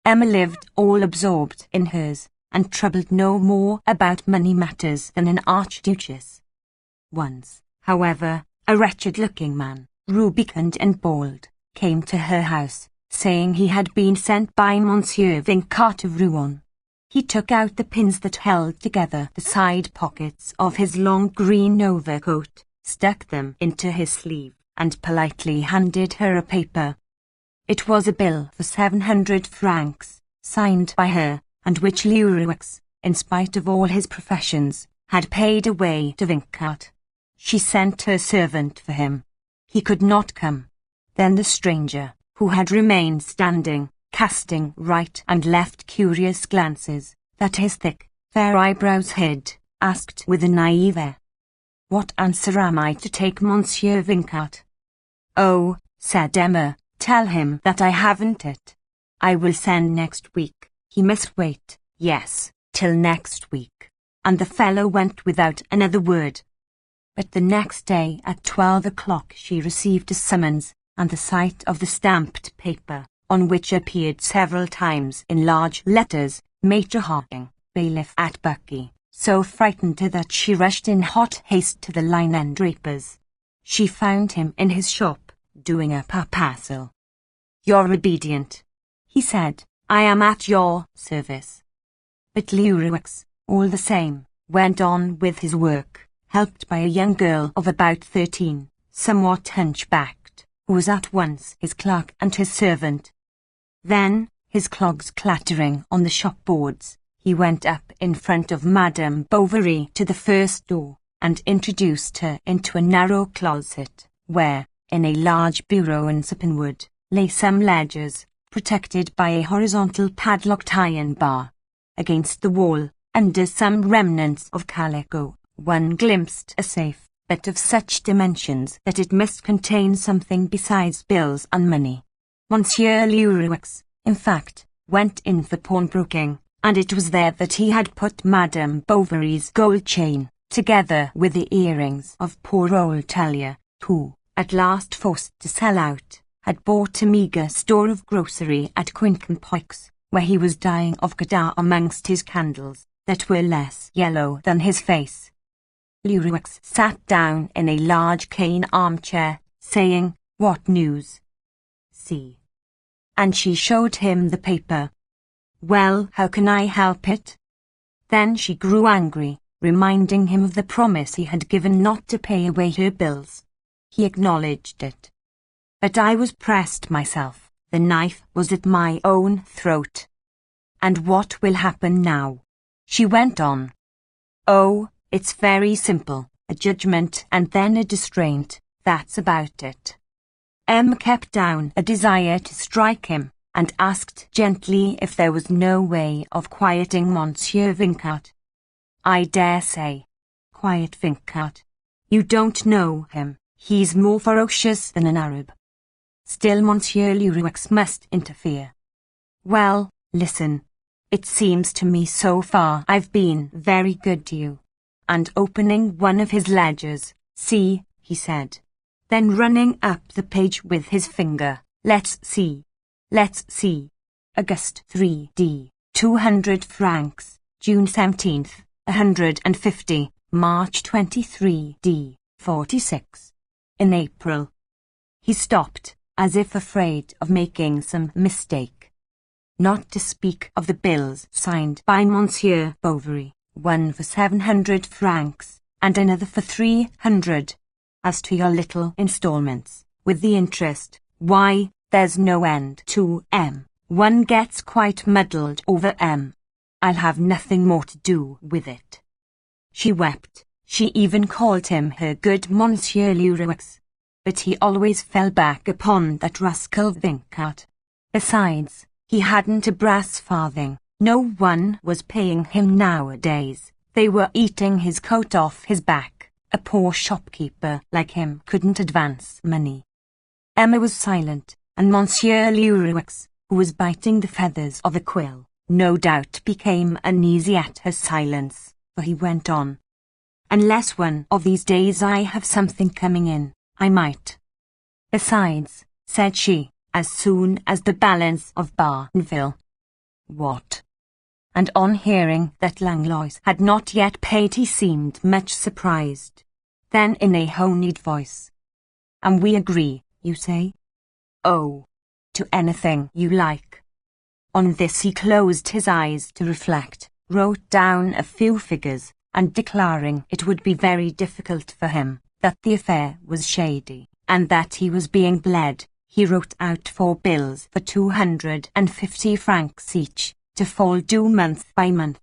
Emma lived all absorbed in hers, and troubled no more about money matters than an archduchess. Once, however, a wretched-looking man, rubicund and bald, came to her house, saying he had been sent by Monsieur Vincat of Rouen. He took out the pins that held together the side pockets of his long green overcoat, stuck them into his sleeve, and politely handed her a paper. It was a bill for 700 francs, signed by her, and which Leroux, in spite of all his professions, had paid away to Vincat. She sent her servant for him. He could not come. Then the stranger, who had remained standing, casting right and left curious glances, that his thick, fair eyebrows hid, asked with a naive air, "What answer am I to take, Monsieur Vincat?" "Oh," said Emma, "tell him that I haven't it. I will send next week. He must wait, yes, till next week." And the fellow went without another word. But the next day at 12 o'clock she received a summons, and the sight of the stamped paper, on which appeared several times in large letters, Major Harding, bailiff at Bucky, so frightened her that she rushed in hot haste to the linen draper's. She found him in his shop, doing up a parcel. "You're obedient," he said. "I am at your service." But Leroux, all the same, went on with his work, helped by a young girl of about 13, somewhat hunchbacked, who was at once his clerk and his servant. Then, his clogs clattering on the shop boards, he went up in front of Madame Bovary to the first door, and introduced her into a narrow closet, where, in a large bureau in sapinwood, lay some ledgers, protected by a horizontal padlocked iron bar. Against the wall, under some remnants of calico, one glimpsed a safe, but of such dimensions that it must contain something besides bills and money. Monsieur Leroux, in fact, went in for pawnbroking, and it was there that he had put Madame Bovary's gold chain, together with the earrings of poor old Talia, who, at last forced to sell out, had bought a meagre store of grocery at Quincampoix, where he was dying of Godard amongst his candles, that were less yellow than his face. Leroux sat down in a large cane armchair, saying, "What news?" "See." And she showed him the paper. "Well, how can I help it?" Then she grew angry, reminding him of the promise he had given not to pay away her bills. He acknowledged it. "But I was pressed myself. The knife was at my own throat." "And what will happen now?" she went on. "Oh, it's very simple. A judgment and then a distraint, that's about it." M kept down a desire to strike him, and asked gently if there was no way of quieting Monsieur Vincart. "I dare say." "Quiet Vincart? You don't know him. He's more ferocious than an Arab." Still Monsieur Leroux must interfere. "Well, listen. It seems to me so far I've been very good to you." And opening one of his ledgers, "See," he said. Then running up the page with his finger, Let's see. August 3d, 200 francs, June 17th, 150, March 23d, 46. In April. He stopped, as if afraid of making some mistake. Not to speak of the bills signed by Monsieur Bovary, one for 700 francs, and another for 300. As to your little installments, with the interest, why, there's no end to M. One gets quite muddled over M. I'll have nothing more to do with it." She wept. She even called him her good Monsieur Leroux. But he always fell back upon that rascal Vincart. Besides, he hadn't a brass farthing. No one was paying him nowadays. They were eating his coat off his back. A poor shopkeeper like him couldn't advance money. Emma was silent, and Monsieur Leroux, who was biting the feathers of a quill, no doubt became uneasy at her silence, for he went on. "Unless one of these days I have something coming in, I might. Besides," said she, as soon as the balance of Barneville. "What?" And on hearing that Langlois had not yet paid he seemed much surprised. Then in a honeyed voice, "And we agree, you say?" "Oh, to anything you like." On this he closed his eyes to reflect, wrote down a few figures, and declaring it would be very difficult for him, that the affair was shady, and that he was being bled, he wrote out 4 bills for 250 francs each, to fall due month by month.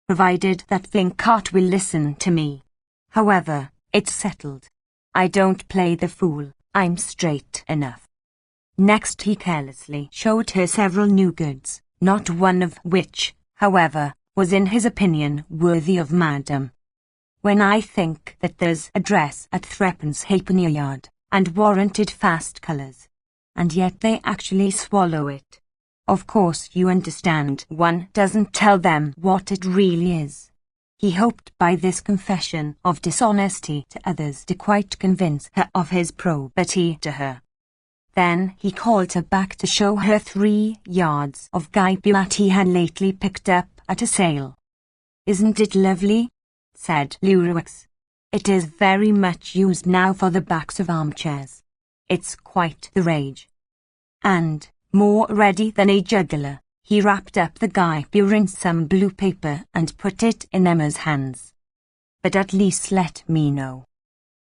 "Provided that Vincart will listen to me. However, it's settled. I don't play the fool, I'm straight enough." Next he carelessly showed her several new goods, not one of which, however, was in his opinion worthy of Madame. "When I think that there's a dress at 3 halfpenny a yard, and warranted fast colours, and yet they actually swallow it. Of course you understand one doesn't tell them what it really is. He hoped by this confession of dishonesty to others to quite convince her of his probity to her. Then he called her back to show her 3 yards of guipure that he had lately picked up at a sale. "Isn't it lovely?" said Lurix. "It is very much used now for the backs of armchairs. It's quite the rage." And, more ready than a juggler, he wrapped up the guipure in some blue paper and put it in Emma's hands. "But at least let me know."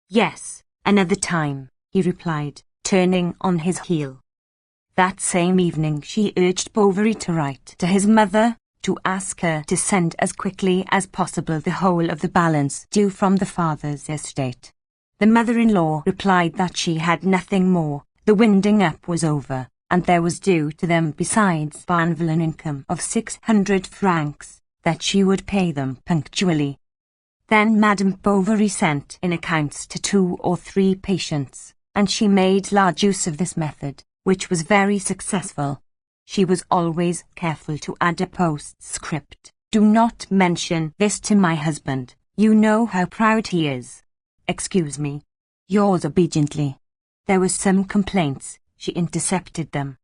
"Yes, another time," he replied, turning on his heel. That same evening she urged Bovary to write to his mother, to ask her to send as quickly as possible the whole of the balance due from the father's estate. The mother-in-law replied that she had nothing more, the winding up was over, and there was due to them besides Barneville an income of 600 francs, that she would pay them punctually. Then Madame Bovary sent in accounts to 2 or 3 patients, and she made large use of this method, which was very successful. She was always careful to add a postscript. "Do not mention this to my husband, you know how proud he is. Excuse me. Yours obediently." There were some complaints, she intercepted them.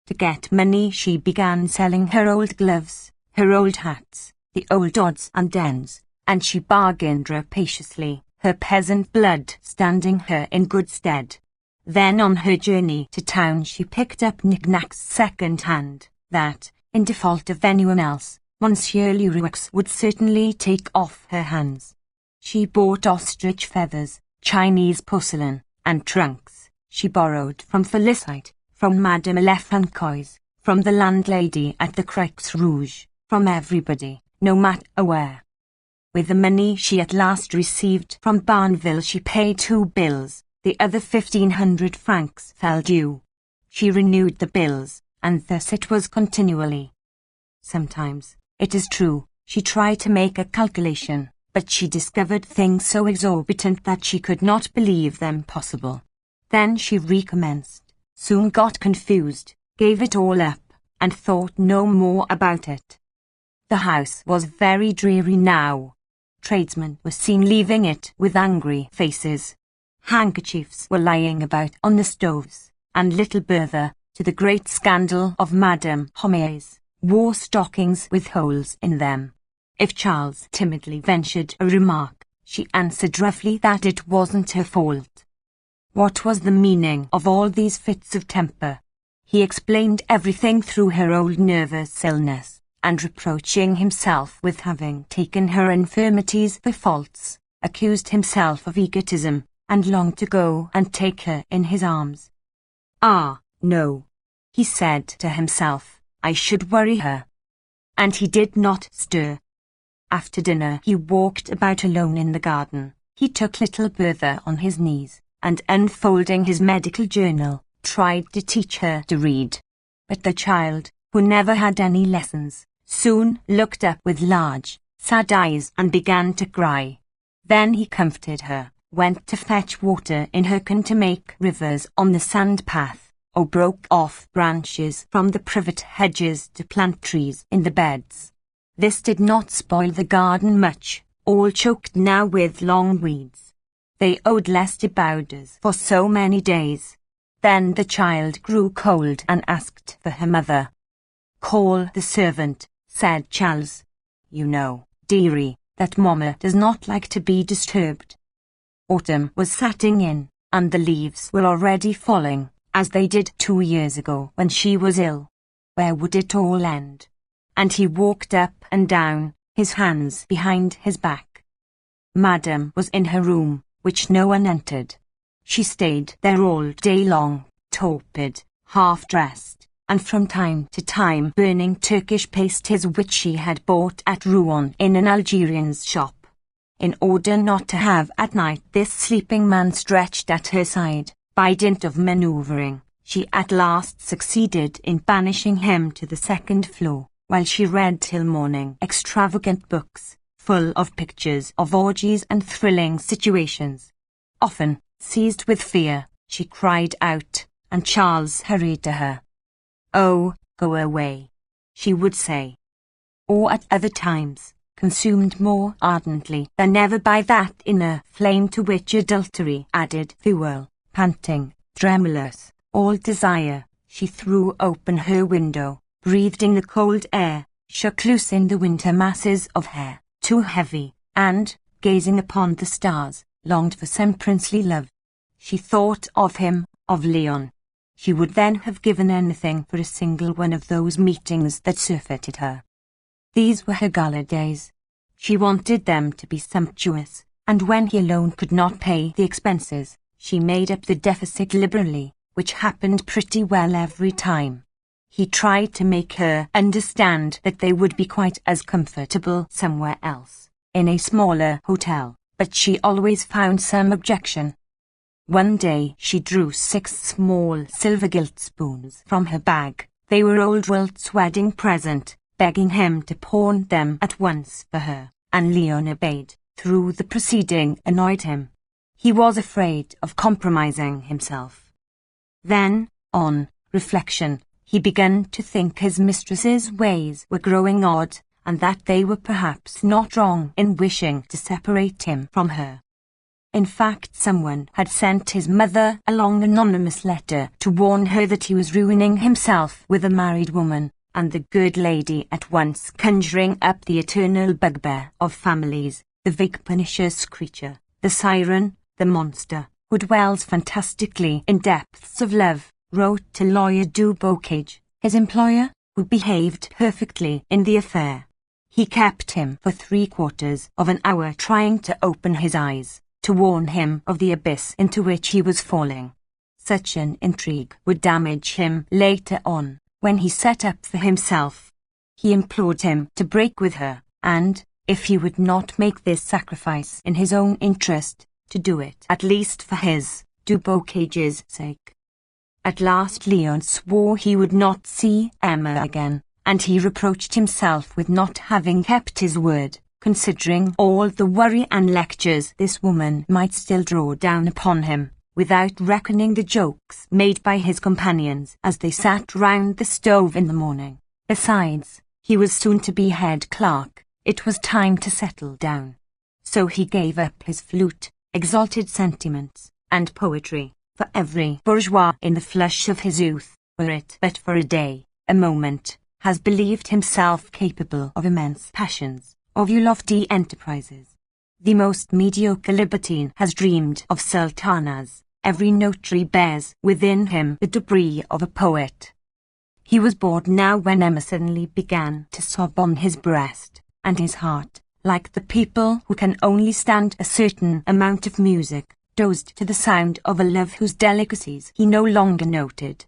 To get money she began selling her old gloves, her old hats, the old odds and ends, and she bargained rapaciously, her peasant blood standing her in good stead. Then on her journey to town she picked up knickknacks second-hand, that, in default of anyone else, Monsieur Lurix would certainly take off her hands. She bought ostrich feathers, Chinese porcelain, and trunks. She borrowed from Félicite, from Madame Elefancois, from the landlady at the Croix Rouge, from everybody, no matter where. With the money she at last received from Barneville she paid 2 bills. The other 1,500 francs fell due. She renewed the bills, and thus it was continually. Sometimes, it is true, she tried to make a calculation, but she discovered things so exorbitant that she could not believe them possible. Then she recommenced, soon got confused, gave it all up, and thought no more about it. The house was very dreary now. Tradesmen were seen leaving it with angry faces. Handkerchiefs were lying about on the stoves, and little Bertha, to the great scandal of Madame Homais, wore stockings with holes in them. If Charles timidly ventured a remark, she answered roughly that it wasn't her fault. What was the meaning of all these fits of temper? He explained everything through her old nervous illness, and reproaching himself with having taken her infirmities for faults, accused himself of egotism, and longed to go and take her in his arms. "Ah, no," he said to himself, "I should worry her." And he did not stir. After dinner he walked about alone in the garden. He took little Bertha on his knees, and unfolding his medical journal, tried to teach her to read. But the child, who never had any lessons, soon looked up with large, sad eyes and began to cry. Then he comforted her, went to fetch water in her can to make rivers on the sand path, or broke off branches from the privet hedges to plant trees in the beds. This did not spoil the garden much, all choked now with long weeds. They owed less to Bowders for so many days. Then the child grew cold and asked for her mother. "Call the servant," said Charles. "You know, dearie, that Mamma does not like to be disturbed." Autumn was setting in, and the leaves were already falling, as they did 2 years ago when she was ill. Where would it all end? And he walked up and down, his hands behind his back. Madame was in her room, which no one entered. She stayed there all day long, torpid, half-dressed, and from time to time burning Turkish pasties which she had bought at Rouen in an Algerian's shop. In order not to have at night this sleeping man stretched at her side, by dint of manoeuvring, she at last succeeded in banishing him to the 2nd floor, while she read till morning extravagant books, full of pictures of orgies and thrilling situations. Often, seized with fear, she cried out, and Charles hurried to her. "Oh, go away," she would say. Or at other times, consumed more ardently than ever by that inner flame to which adultery added fuel. Panting, tremulous, all desire, she threw open her window, breathed in the cold air, shook loose in the winter masses of hair, too heavy, and, gazing upon the stars, longed for some princely love. She thought of him, of Leon. She would then have given anything for a single one of those meetings that surfeited her. These were her gala days. She wanted them to be sumptuous, and when he alone could not pay the expenses, she made up the deficit liberally, which happened pretty well every time. He tried to make her understand that they would be quite as comfortable somewhere else, in a smaller hotel, but she always found some objection. One day she drew 6 small silver gilt spoons from her bag. They were old Wilt's wedding present, begging him to pawn them at once for her, and Leon obeyed. Through the proceeding annoyed him. He was afraid of compromising himself. Then, on reflection, he began to think his mistress's ways were growing odd, and that they were perhaps not wrong in wishing to separate him from her. In fact, someone had sent his mother a long anonymous letter to warn her that he was ruining himself with a married woman, and the good lady at once conjuring up the eternal bugbear of families, the vague pernicious creature, the siren, the monster, who dwells fantastically in depths of love, wrote to Lawyer Du Bocage, his employer, who behaved perfectly in the affair. He kept him for 3/4 of an hour trying to open his eyes, to warn him of the abyss into which he was falling. Such an intrigue would damage him later on, when he set up for himself. He implored him to break with her, and, if he would not make this sacrifice in his own interest, to do it at least for his, Du Bocage's sake. At last Leon swore he would not see Emma again, and he reproached himself with not having kept his word, considering all the worry and lectures this woman might still draw down upon him, without reckoning the jokes made by his companions as they sat round the stove in the morning. Besides, he was soon to be head clerk. It was time to settle down. So he gave up his flute, exalted sentiments, and poetry, for every bourgeois in the flush of his youth, were it but for a day, a moment, has believed himself capable of immense passions, of lofty enterprises. The most mediocre libertine has dreamed of sultanas. Every notary bears within him the debris of a poet. He was bored now when Emma suddenly began to sob on his breast, and his heart, like the people who can only stand a certain amount of music, dozed to the sound of a love whose delicacies he no longer noted.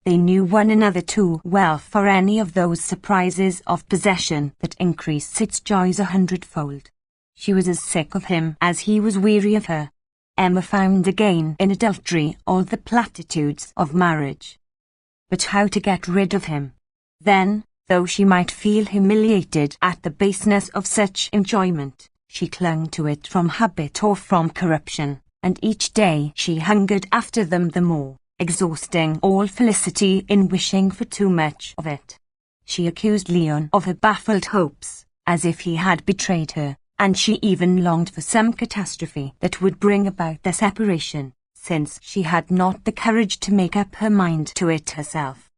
They knew one another too well for any of those surprises of possession that increase its joys 100-fold. She was as sick of him as he was weary of her. Emma found again in adultery all the platitudes of marriage. But how to get rid of him? Then, though she might feel humiliated at the baseness of such enjoyment, she clung to it from habit or from corruption, and each day she hungered after them the more, exhausting all felicity in wishing for too much of it. She accused Leon of her baffled hopes, as if he had betrayed her, and she even longed for some catastrophe that would bring about their separation, since she had not the courage to make up her mind to it herself.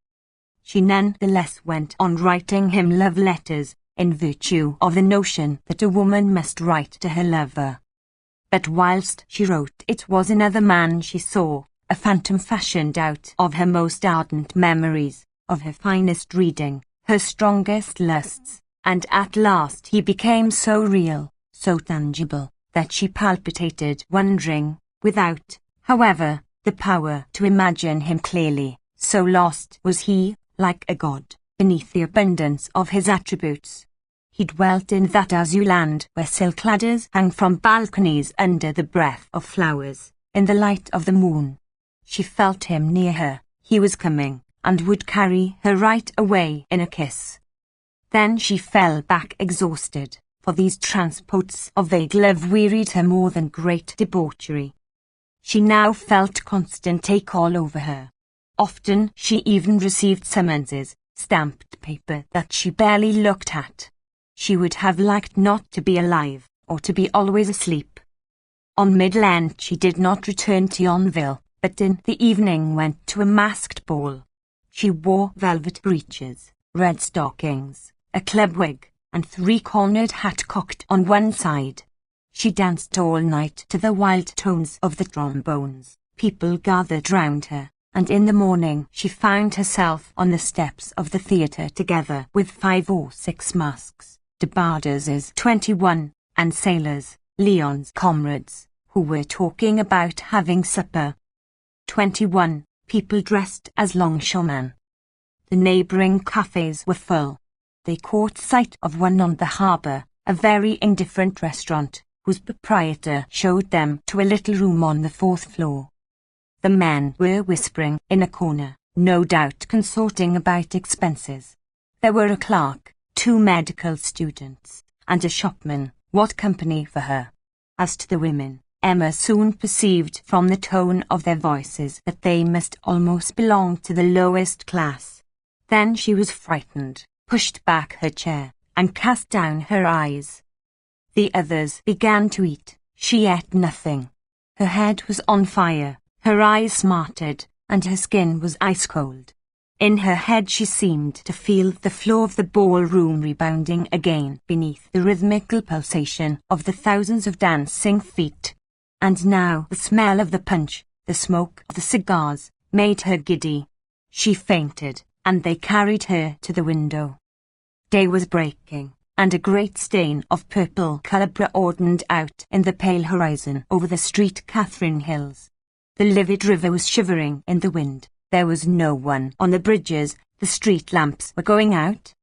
She none the less went on writing him love letters, in virtue of the notion that a woman must write to her lover. But whilst she wrote, it was another man she saw, a phantom fashioned out of her most ardent memories, of her finest reading, her strongest lusts, and at last he became so real, so tangible, that she palpitated wondering, without, however, the power to imagine him clearly, so lost was he, like a god, beneath the abundance of his attributes. He dwelt in that azure land where silk ladders hung from balconies under the breath of flowers, in the light of the moon. She felt him near her. He was coming, and would carry her right away in a kiss. Then she fell back exhausted, for these transports of vague love wearied her more than great debauchery. She now felt constant ache all over her. Often she even received summonses, stamped paper that she barely looked at. She would have liked not to be alive, or to be always asleep. On Mid-Lent she did not return to Yonville, but in the evening went to a masked ball. She wore velvet breeches, red stockings, a club wig, and three-cornered hat cocked on one side. She danced all night to the wild tones of the trombones. People gathered round her, and in the morning she found herself on the steps of the theatre together with 5 or 6 masks, de Bardes's 21, and sailors, Leon's comrades, who were talking about having supper. 21 people dressed as longshoremen. The neighbouring cafes were full. They caught sight of one on the harbour, a very indifferent restaurant, whose proprietor showed them to a little room on the 4th floor. The men were whispering in a corner, no doubt consorting about expenses. There were a clerk, 2 medical students, and a shopman. What company for her! As to the women, Emma soon perceived from the tone of their voices that they must almost belong to the lowest class. Then she was frightened, pushed back her chair, and cast down her eyes. The others began to eat. She ate nothing. Her head was on fire, her eyes smarted, and her skin was ice-cold. In her head she seemed to feel the floor of the ballroom rebounding again beneath the rhythmical pulsation of the thousands of dancing feet. And now the smell of the punch, the smoke of the cigars, made her giddy. She fainted, and they carried her to the window. Day was breaking, and a great stain of purple colour broadened out in the pale horizon over the street Catherine Hills. The livid river was shivering in the wind. There was no one on the bridges. The street lamps were going out.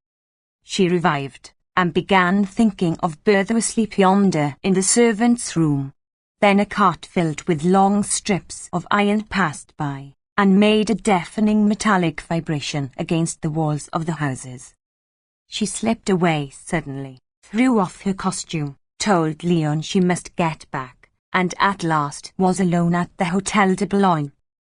She revived, and began thinking of Bertha asleep yonder in the servants' room. Then a cart filled with long strips of iron passed by, and made a deafening metallic vibration against the walls of the houses. She slipped away suddenly, threw off her costume, told Leon she must get back, and at last was alone at the Hotel de Boulogne.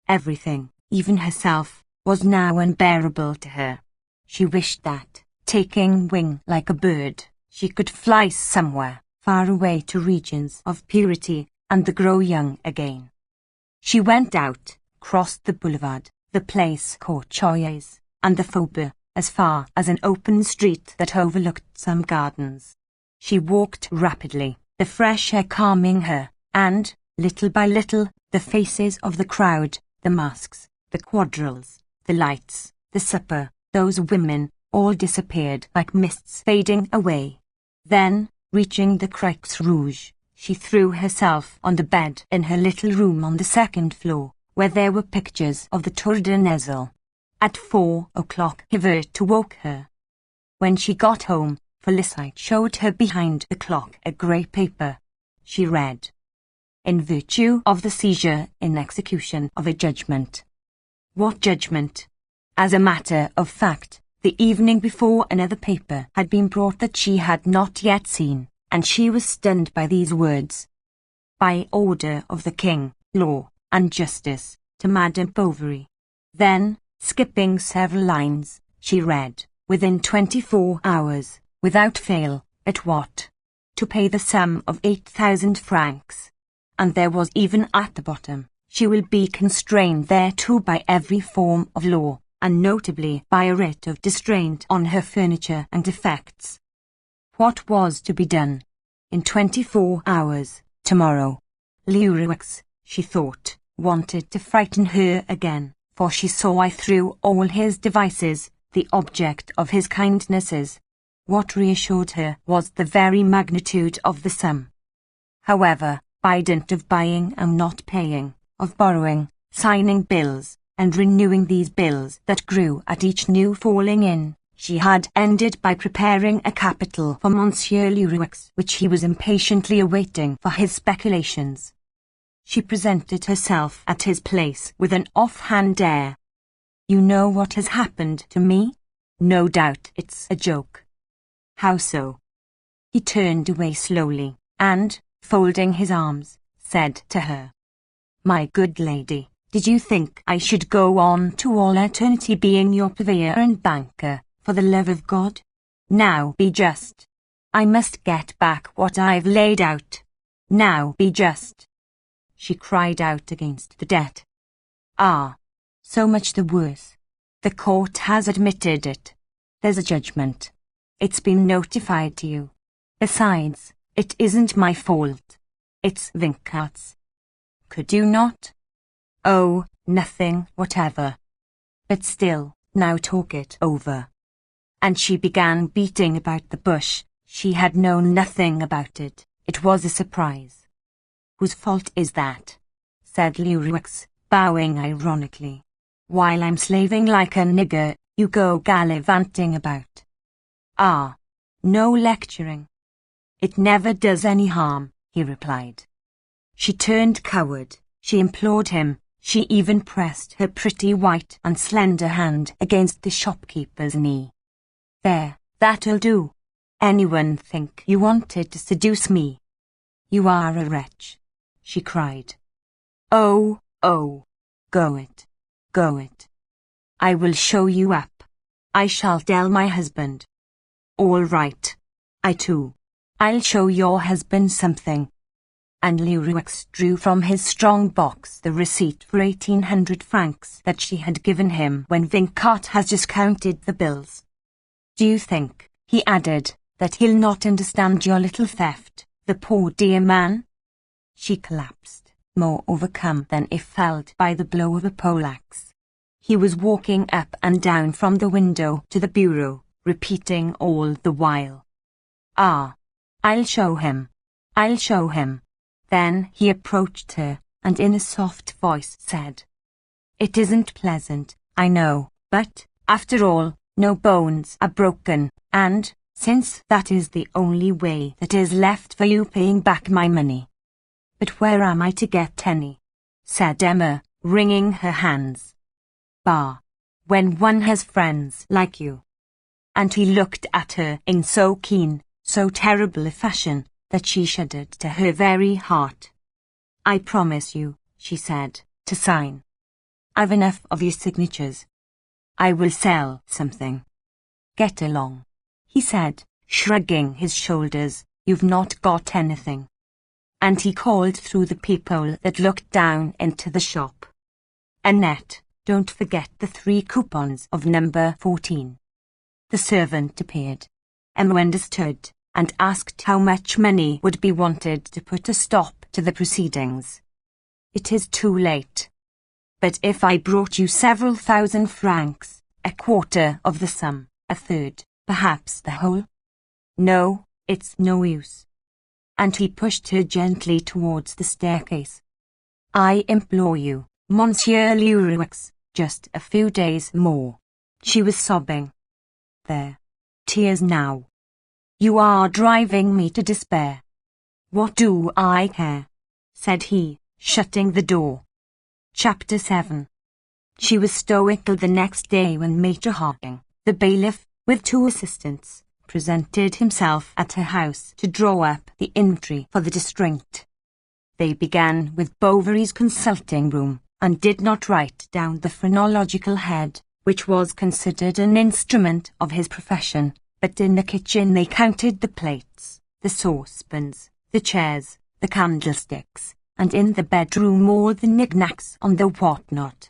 Everything, even herself, was now unbearable to her. She wished that, taking wing like a bird, she could fly somewhere, far away to regions of purity, and grow young again. She went out, crossed the boulevard, the place called Choyes, and the Faubourg, as far as an open street that overlooked some gardens. She walked rapidly, the fresh air calming her, and, little by little, the faces of the crowd, the masks, the quadrilles, the lights, the supper, those women, all disappeared like mists fading away. Then, reaching the Croix Rouge, she threw herself on the bed in her little room on the 2nd floor, where there were pictures of the Tour de Nesle. At 4 o'clock Yvette woke her. When she got home, Felicite showed her behind the clock a grey paper. She read, "In virtue of the seizure in execution of a judgment." What judgment? As a matter of fact, the evening before another paper had been brought that she had not yet seen, and she was stunned by these words. "By order of the King, law and justice, to Madame Bovary." Then, skipping several lines, she read, "Within 24 hours, without fail, at what? To pay the sum of 8,000 francs. And there was even at the bottom, she will be constrained thereto by every form of law, and notably by a writ of distraint on her furniture and effects." What was to be done? In 24 hours, tomorrow. Leroux, she thought, wanted to frighten her again, for she saw through all his devices, the object of his kindnesses. What reassured her was the very magnitude of the sum. However, by dint of buying and not paying, of borrowing, signing bills, and renewing these bills that grew at each new falling in, she had ended by preparing a capital for Monsieur Leroux, which he was impatiently awaiting for his speculations. She presented herself at his place with an off-hand air. "You know what has happened to me? No doubt it's a joke." "How so?" He turned away slowly, and, folding his arms, said to her, "My good lady, did you think I should go on to all eternity being your purveyor and banker, for the love of God? Now be just. I must get back what I've laid out. Now be just. She cried out against the debt. Ah, so much the worse. The court has admitted it. There's a judgment. It's been notified to you. Besides, it isn't my fault. It's Vincart's. Could you not? Oh, nothing whatever. But still, now talk it over. And she began beating about the bush. She had known nothing about it. It was a surprise. Whose fault is that? Said Leroux, bowing ironically. While I'm slaving like a nigger, you go gallivanting about. Ah, no lecturing. It never does any harm, he replied. She turned coward. She implored him. She even pressed her pretty white and slender hand against the shopkeeper's knee. There, that'll do. Anyone think you wanted to seduce me? You are a wretch, she cried. Oh, oh, go it, go it. I will show you up. I shall tell my husband. All right. I too. I'll show your husband something. And Leroux drew from his strong box the receipt for 1,800 francs that she had given him when Vincart has discounted the bills. Do you think, he added, that he'll not understand your little theft, the poor dear man? She collapsed, more overcome than if felled by the blow of a poleaxe. He was walking up and down from the window to the bureau, repeating all the while, Ah, I'll show him. I'll show him. Then he approached her, and in a soft voice said, It isn't pleasant, I know, but, after all, no bones are broken, and, since that is the only way that is left for you paying back my money. But where am I to get any? Said Emma, wringing her hands. Bah, when one has friends like you. And he looked at her in so keen, so terrible a fashion, that she shuddered to her very heart. I promise you, she said, to sign. I've enough of your signatures. I will sell something. Get along, he said, shrugging his shoulders. You've not got anything. And he called through the peephole that looked down into the shop. Annette, don't forget the 3 coupons of number 14. The servant appeared. Emma understood, and asked how much money would be wanted to put a stop to the proceedings. It is too late. But if I brought you several thousand francs, a quarter of the sum, a third, perhaps the whole? No, it's no use. And he pushed her gently towards the staircase. I implore you, Monsieur Leroux, just a few days more. She was sobbing. There. Tears now. You are driving me to despair. What do I care? Said he, shutting the door. Chapter 7. She was stoical the next day when Major Harding, the bailiff, with 2 assistants, presented himself at her house to draw up the inventory for the district. They began with Bovary's consulting room, and did not write down the phrenological head, which was considered an instrument of his profession, but in the kitchen they counted the plates, the saucepans, the chairs, the candlesticks, and in the bedroom all the knickknacks on the whatnot.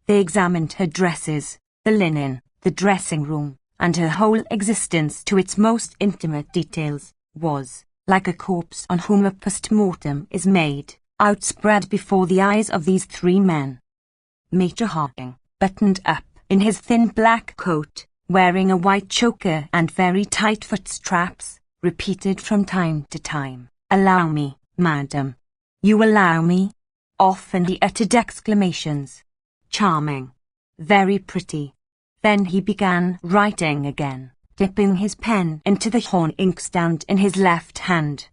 They examined her dresses, the linen, the dressing-room, and her whole existence to its most intimate details, was, like a corpse on whom a post-mortem is made, outspread before the eyes of these 3 men. Major Harding, buttoned up in his thin black coat, wearing a white choker and very tight foot straps, repeated from time to time, Allow me, madam. You allow me? Often he uttered exclamations. Charming. Very pretty. Then he began writing again, dipping his pen into the horn inkstand in his left hand.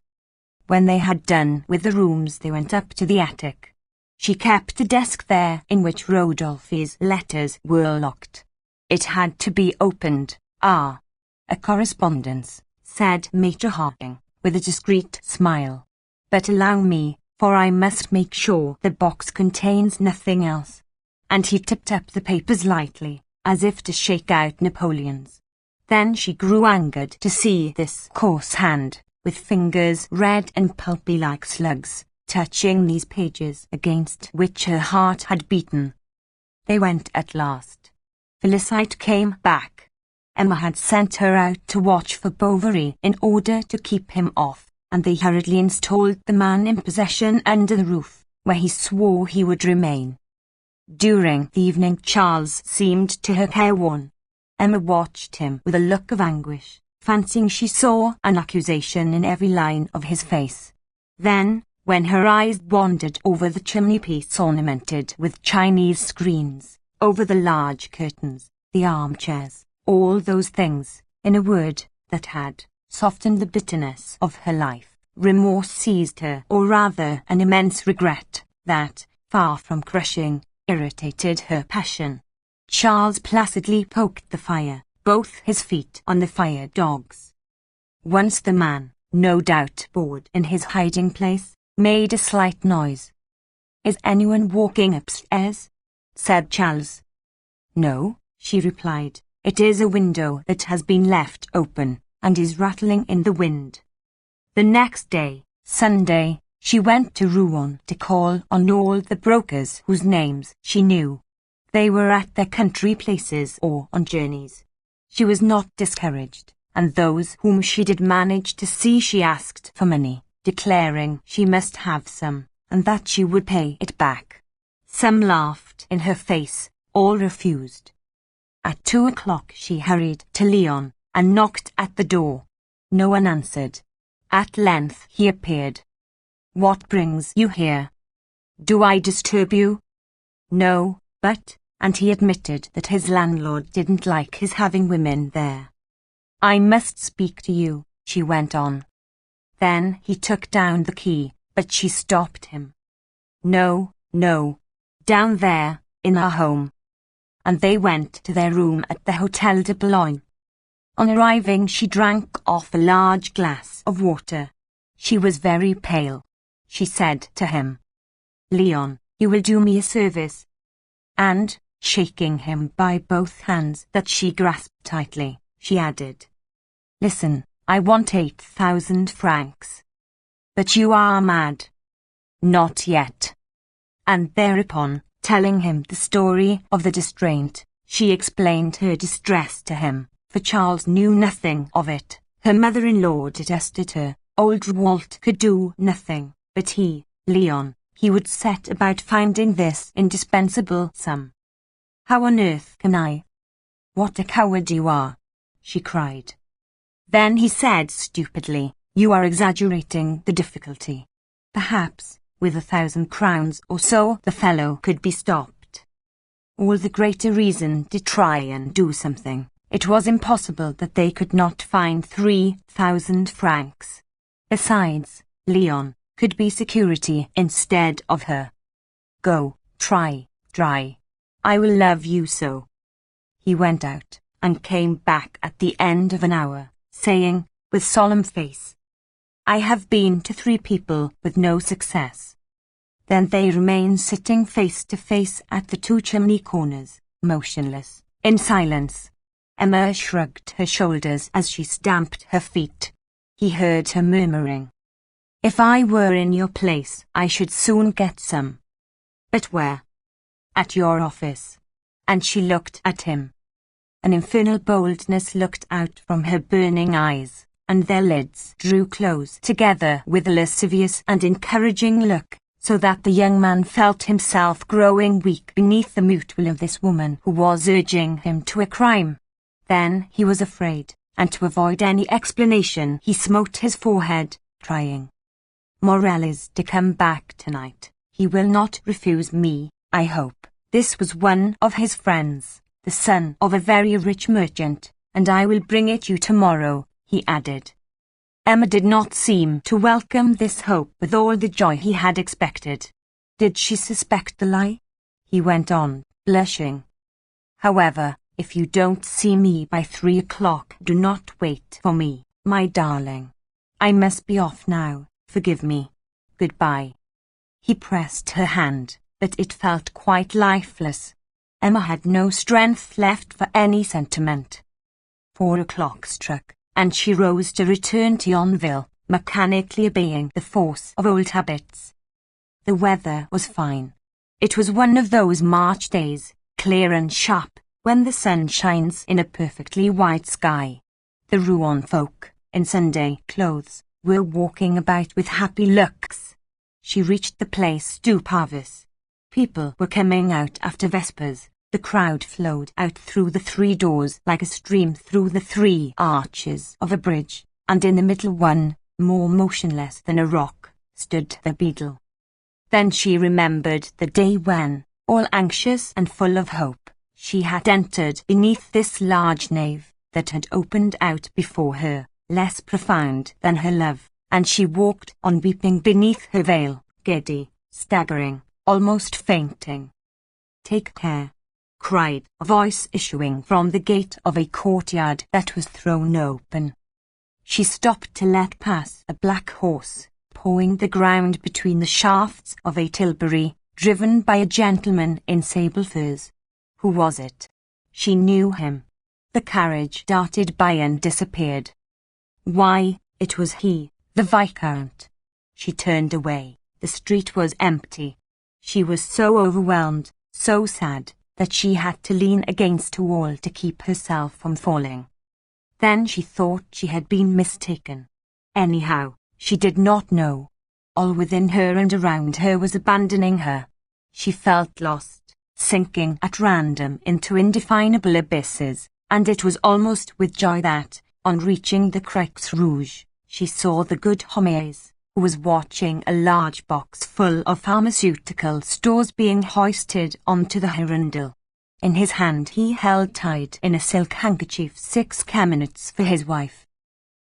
When they had done with the rooms they went up to the attic. She kept a desk there in which Rodolphe's letters were locked. It had to be opened. Ah, a correspondence, said Major Harding, with a discreet smile. But allow me, for I must make sure the box contains nothing else. And he tipped up the papers lightly, as if to shake out Napoleons. Then she grew angered to see this coarse hand, with fingers red and pulpy like slugs, touching these pages against which her heart had beaten. They went at last. Felicite came back. Emma had sent her out to watch for Bovary in order to keep him off, and they hurriedly installed the man in possession under the roof, where he swore he would remain. During the evening Charles seemed to her careworn. Emma watched him with a look of anguish, fancying she saw an accusation in every line of his face. Then, when her eyes wandered over the chimney-piece ornamented with Chinese screens, over the large curtains, the armchairs, all those things, in a word, that had softened the bitterness of her life, remorse seized her, or rather an immense regret, that, far from crushing, irritated her passion. Charles placidly poked the fire, both his feet on the fire dogs. Once the man, no doubt bored in his hiding place, made a slight noise. "Is anyone walking upstairs?" said Charles. "No," she replied. "It is a window that has been left open, and is rattling in the wind." The next day, Sunday, she went to Rouen to call on all the brokers whose names she knew. They were at their country places or on journeys. She was not discouraged, and those whom she did manage to see she asked for money, declaring she must have some, and that she would pay it back. Some laughed in her face, all refused. At 2 o'clock she hurried to Lyon, and knocked at the door. No one answered. At length he appeared. "What brings you here? Do I disturb you?" "No, but," and he admitted that his landlord didn't like his having women there. "I must speak to you," she went on. Then he took down the key, but she stopped him. "No, no. Down there, in our home." And they went to their room at the Hotel de Boulogne. On arriving, she drank off a large glass of water. She was very pale. She said to him, "Leon, you will do me a service." And, shaking him by both hands that she grasped tightly, she added, "Listen, I want 8,000 francs. But you are mad." "Not yet." And thereupon, telling him the story of the distraint, she explained her distress to him, for Charles knew nothing of it. Her mother-in-law detested her. Old Walt could do nothing, but he, Leon, he would set about finding this indispensable sum. "How on earth can I?" "What a coward you are," she cried. Then he said stupidly, "You are exaggerating the difficulty. Perhaps, with 1,000 crowns or so, the fellow could be stopped." All the greater reason to try and do something. It was impossible that they could not find 3,000 francs. Besides, Leon could be security instead of her. "Go, try. I will love you so." He went out, and came back at the end of an hour, saying, with solemn face, "I have been to 3 people with no success." Then they remained sitting face to face at the 2 chimney corners, motionless, in silence. Emma shrugged her shoulders as she stamped her feet. He heard her murmuring, "If I were in your place, I should soon get some." "But where?" "At your office." And she looked at him. An infernal boldness looked out from her burning eyes, and their lids drew close together with a lascivious and encouraging look, so that the young man felt himself growing weak beneath the mute will of this woman who was urging him to a crime. Then he was afraid, and to avoid any explanation he smote his forehead, crying, "Morel is to come back tonight. He will not refuse me, I hope." This was one of his friends, the son of a very rich merchant, "and I will bring it you tomorrow," he added. Emma did not seem to welcome this hope with all the joy he had expected. "Did she suspect the lie?" he went on, blushing. "However, if you don't see me by 3 o'clock, do not wait for me, my darling. I must be off now. Forgive me. Goodbye." He pressed her hand, but it felt quite lifeless. Emma had no strength left for any sentiment. 4 o'clock struck, and she rose to return to Yonville, mechanically obeying the force of old habits. The weather was fine. It was one of those March days, clear and sharp, when the sun shines in a perfectly white sky. The Rouen folk, in Sunday clothes, were walking about with happy looks. She reached the Place du Parvis. People were coming out after Vespers. The crowd flowed out through the 3 doors like a stream through the 3 arches of a bridge, and in the middle one, more motionless than a rock, stood the beadle. Then she remembered the day when, all anxious and full of hope, she had entered beneath this large nave that had opened out before her, less profound than her love, and she walked on weeping beneath her veil, giddy, staggering, almost fainting. "Take care," cried a voice issuing from the gate of a courtyard that was thrown open. She stopped to let pass a black horse, pawing the ground between the shafts of a tilbury, driven by a gentleman in sable furs. Who was it? She knew him. The carriage darted by and disappeared. Why, it was he, the Viscount. She turned away. The street was empty. She was so overwhelmed, so sad, that she had to lean against a wall to keep herself from falling. Then she thought she had been mistaken. Anyhow, she did not know. All within her and around her was abandoning her. She felt lost, sinking at random into indefinable abysses, and it was almost with joy that, on reaching the Croix Rouge, she saw the good Homais, who was watching a large box full of pharmaceutical stores being hoisted onto the Hirondelle. In his hand he held tied in a silk handkerchief 6 caminots for his wife.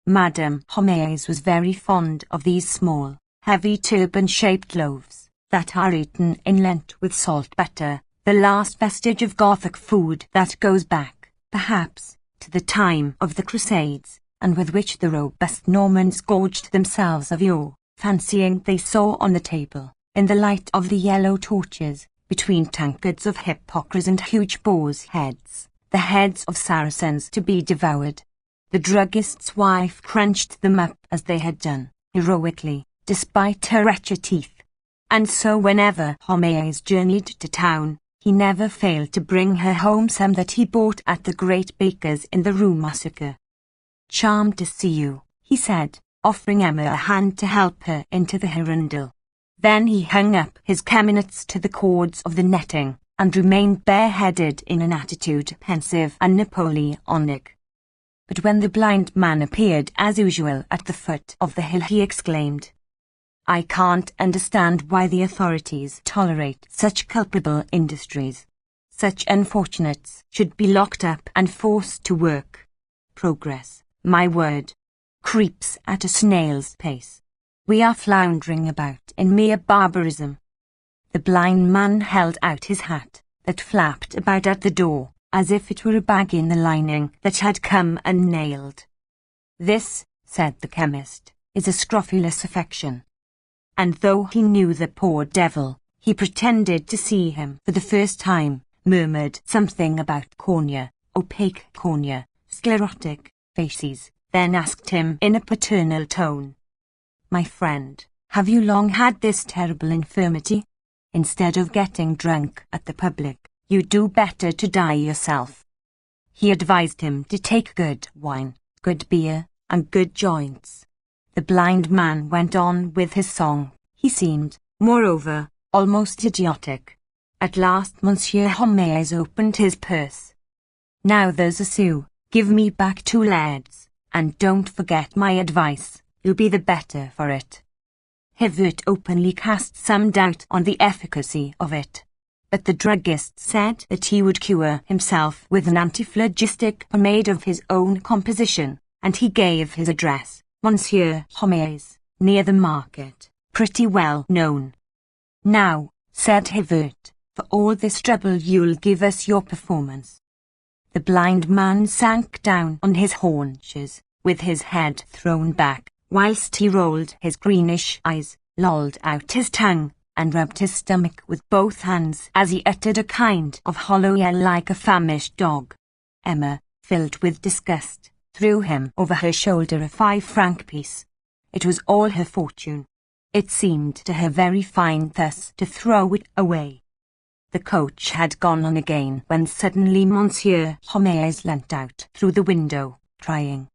Madame Homais was very fond of these small, heavy turban-shaped loaves, that are eaten in Lent with salt butter, the last vestige of Gothic food that goes back, perhaps, to the time of the Crusades, and with which the robust Normans gorged themselves of yore, fancying they saw on the table, in the light of the yellow torches, between tankards of hippocras and huge boars' heads, the heads of Saracens to be devoured. The druggist's wife crunched them up as they had done, heroically, despite her wretched teeth. And so whenever Homais journeyed to town, he never failed to bring her home some that he bought at the great baker's in the Rue Massacre. "Charmed to see you," he said, offering Emma a hand to help her into the Hirondelle. Then he hung up his caminots to the cords of the netting, and remained bareheaded in an attitude pensive and Napoleonic. But when the blind man appeared as usual at the foot of the hill, he exclaimed, "I can't understand why the authorities tolerate such culpable industries. Such unfortunates should be locked up and forced to work. Progress, my word, creeps at a snail's pace. We are floundering about in mere barbarism." The blind man held out his hat, that flapped about at the door, as if it were a bag in the lining that had come unnailed. "This," said the chemist, "is a scrofulous affection." And though he knew the poor devil, he pretended to see him for the first time, murmured something about cornea, opaque cornea, sclerotic faces, then asked him in a paternal tone, "My friend, have you long had this terrible infirmity? Instead of getting drunk at the public, you do better to die yourself." He advised him to take good wine, good beer, and good joints. The blind man went on with his song. He seemed, moreover, almost idiotic. At last Monsieur Homais opened his purse. "Now there's a sou. Give me back 2 lads, and don't forget my advice. You'll be the better for it." Hibbert openly cast some doubt on the efficacy of it. But the druggist said that he would cure himself with an antiphlogistic pomade of his own composition, and he gave his address, Monsieur Homais, near the market, pretty well known. "Now," said Hibbert, "for all this trouble you'll give us your performance." The blind man sank down on his haunches, with his head thrown back, whilst he rolled his greenish eyes, lolled out his tongue, and rubbed his stomach with both hands as he uttered a kind of hollow yell like a famished dog. Emma, filled with disgust, threw him over her shoulder a 5-franc piece. It was all her fortune. It seemed to her very fine thus to throw it away. The coach had gone on again when suddenly Monsieur Homais leant out through the window, crying.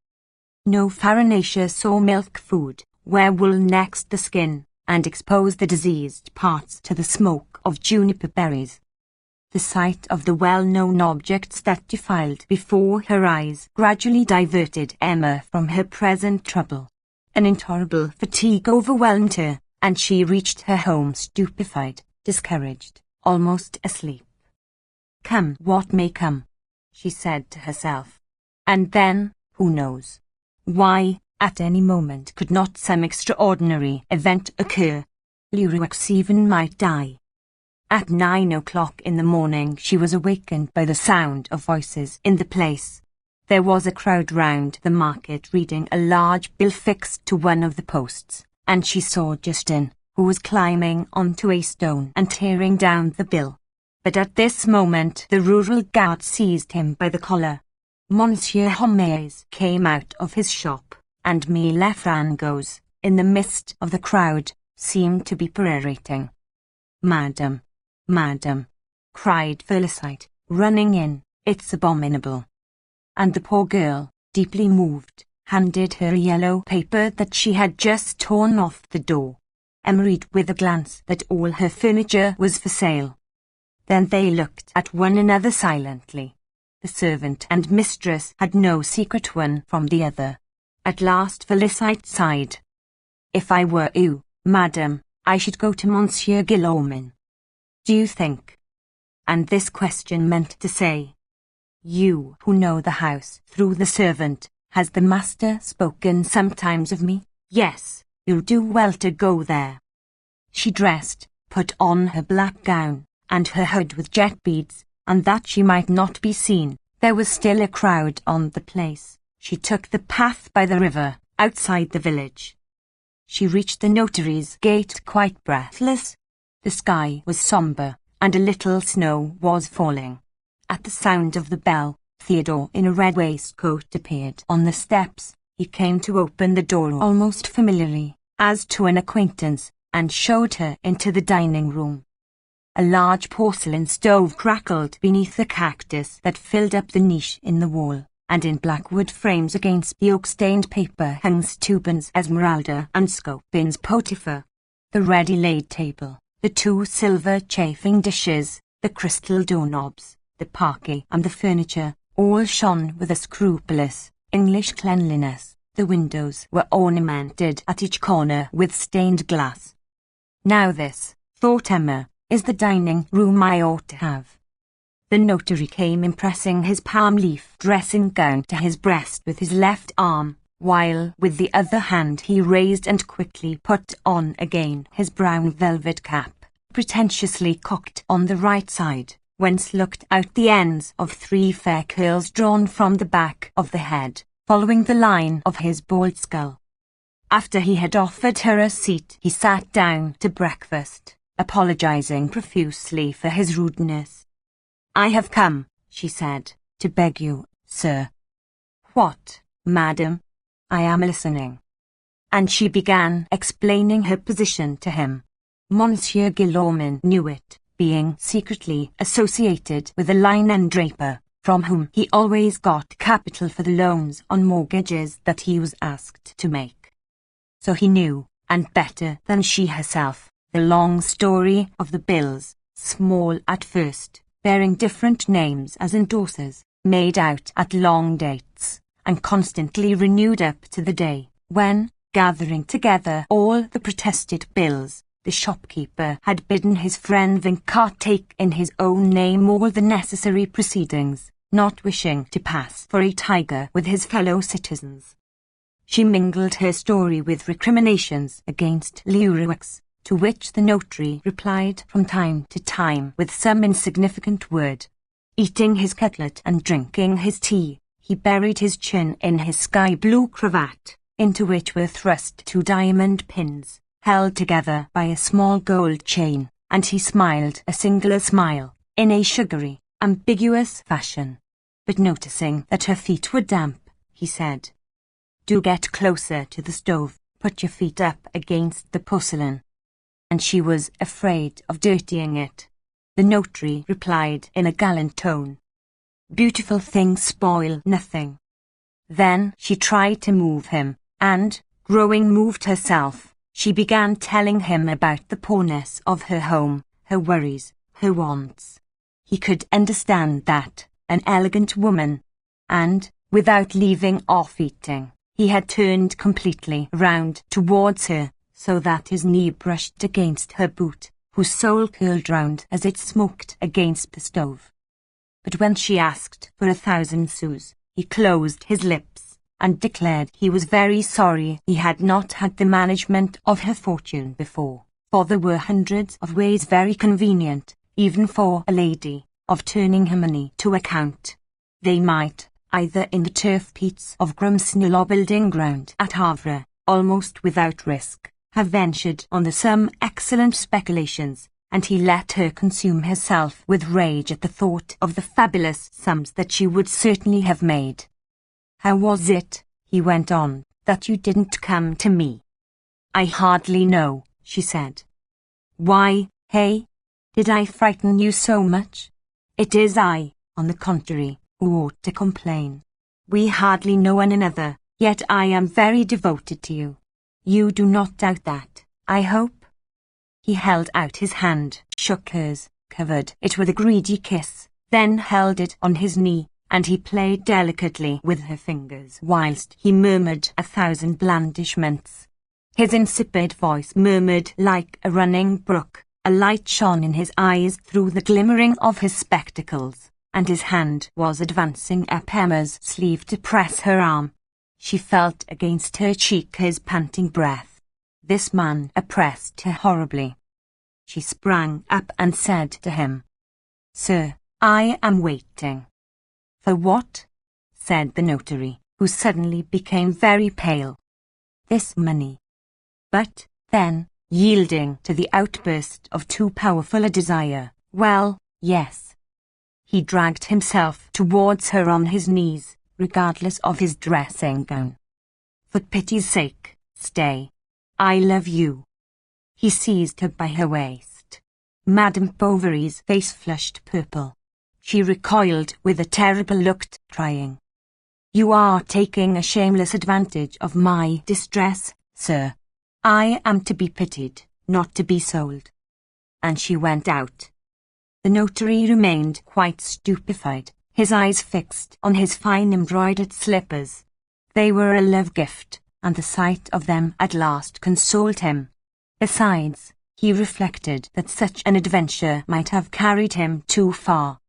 No farinaceous saw milk food, wear wool next the skin, and expose the diseased parts to the smoke of juniper berries. The sight of the well-known objects that defiled before her eyes gradually diverted Emma from her present trouble. An intolerable fatigue overwhelmed her, and she reached her home stupefied, discouraged, almost asleep. Come what may come, she said to herself. And then, who knows? Why, at any moment could not some extraordinary event occur? Leroux even might die. At 9 o'clock in the morning she was awakened by the sound of voices in the place. There was a crowd round the market reading a large bill fixed to one of the posts, and she saw Justin, who was climbing onto a stone and tearing down the bill. But at this moment the rural guard seized him by the collar. Monsieur Homais came out of his shop, and Mille Frangos, in the midst of the crowd, seemed to be perorating. "Madam, madam," cried Felicite, running in, "it's abominable." And the poor girl, deeply moved, handed her a yellow paper that she had just torn off the door. Emma read with a glance that all her furniture was for sale. Then they looked at one another silently. The servant and mistress had no secret one from the other. At last Felicite sighed. "If I were you, madam, I should go to Monsieur Guillaumin. Do you think?" And this question meant to say, "You who know the house through the servant, has the master spoken sometimes of me? Yes, you'll do well to go there." She dressed, put on her black gown, and her hood with jet beads, and that she might not be seen, there was still a crowd on the place. She took the path by the river, outside the village. She reached the notary's gate quite breathless. The sky was sombre, and a little snow was falling. At the sound of the bell, Theodore in a red waistcoat appeared on the steps. He came to open the door almost familiarly, as to an acquaintance, and showed her into the dining room. A large porcelain stove crackled beneath the cactus that filled up the niche in the wall, and in black wood frames against the oak-stained paper hung Steuben's Esmeralda and Scopin's Potiphar. The ready-laid table, the 2 silver chafing dishes, the crystal doorknobs, the parquet and the furniture, all shone with a scrupulous English cleanliness. The windows were ornamented at each corner with stained glass. "Now this," thought Emma, "is the dining room I ought to have." The notary came in pressing his palm-leaf dressing gown to his breast with his left arm, while with the other hand he raised and quickly put on again his brown velvet cap, pretentiously cocked on the right side, whence looked out the ends of 3 fair curls drawn from the back of the head, following the line of his bald skull. After he had offered her a seat, he sat down to breakfast, apologizing profusely for his rudeness. "I have come," she said, "to beg you, sir." "What, madam?" "I am listening." And she began explaining her position to him. Monsieur Guillaumin knew it, being secretly associated with a linen draper, from whom he always got capital for the loans on mortgages that he was asked to make. So he knew, and better than she herself, the long story of the bills, small at first, bearing different names as endorsers, made out at long dates, and constantly renewed up to the day when, gathering together all the protested bills, the shopkeeper had bidden his friend Vincat take in his own name all the necessary proceedings, not wishing to pass for a tiger with his fellow citizens. She mingled her story with recriminations against Leroux, to which the notary replied from time to time with some insignificant word. Eating his cutlet and drinking his tea, he buried his chin in his sky-blue cravat, into which were thrust 2 diamond pins, held together by a small gold chain, and he smiled a singular smile, in a sugary, ambiguous fashion. but noticing that her feet were damp, he said, "Do get closer to the stove, put your feet up against the porcelain." And she was afraid of dirtying it. The notary replied in a gallant tone, "Beautiful things spoil nothing." Then she tried to move him, and, growing moved herself, she began telling him about the poorness of her home, her worries, her wants. He could understand that, an elegant woman, and, without leaving off eating, he had turned completely round towards her, so that his knee brushed against her boot, whose sole curled round as it smoked against the stove. But when she asked for 1,000 sous, he closed his lips, and declared he was very sorry he had not had the management of her fortune before, for there were hundreds of ways very convenient, even for a lady, of turning her money to account. They might, either in the turf pits of Grumsnil or building ground at Havre, almost without risk, have ventured on some excellent speculations, and he let her consume herself with rage at the thought of the fabulous sums that she would certainly have made. "How was it," he went on, "that you didn't come to me?" "I hardly know," she said. "Why, hey? Did I frighten you so much? It is I, on the contrary, who ought to complain. We hardly know one another, yet I am very devoted to you. You do not doubt that, I hope?" He held out his hand, shook hers, covered it with a greedy kiss, then held it on his knee, and he played delicately with her fingers whilst he murmured 1,000 blandishments. His insipid voice murmured like a running brook, a light shone in his eyes through the glimmering of his spectacles, and his hand was advancing up Emma's sleeve to press her arm. She felt against her cheek his panting breath. This man oppressed her horribly. She sprang up and said to him, "Sir, I am waiting." "For what?" said the notary, who suddenly became very pale. "This money." But, then, yielding to the outburst of too powerful a desire, "Well, yes." He dragged himself towards her on his knees, regardless of his dressing gown. "For pity's sake, stay. I love you." He seized her by her waist. Madame Bovary's face flushed purple. She recoiled with a terrible look, crying, "You are taking a shameless advantage of my distress, sir. I am to be pitied, not to be sold." And she went out. The notary remained quite stupefied, his eyes fixed on his fine embroidered slippers. They were a love gift, and the sight of them at last consoled him. Besides, he reflected that such an adventure might have carried him too far.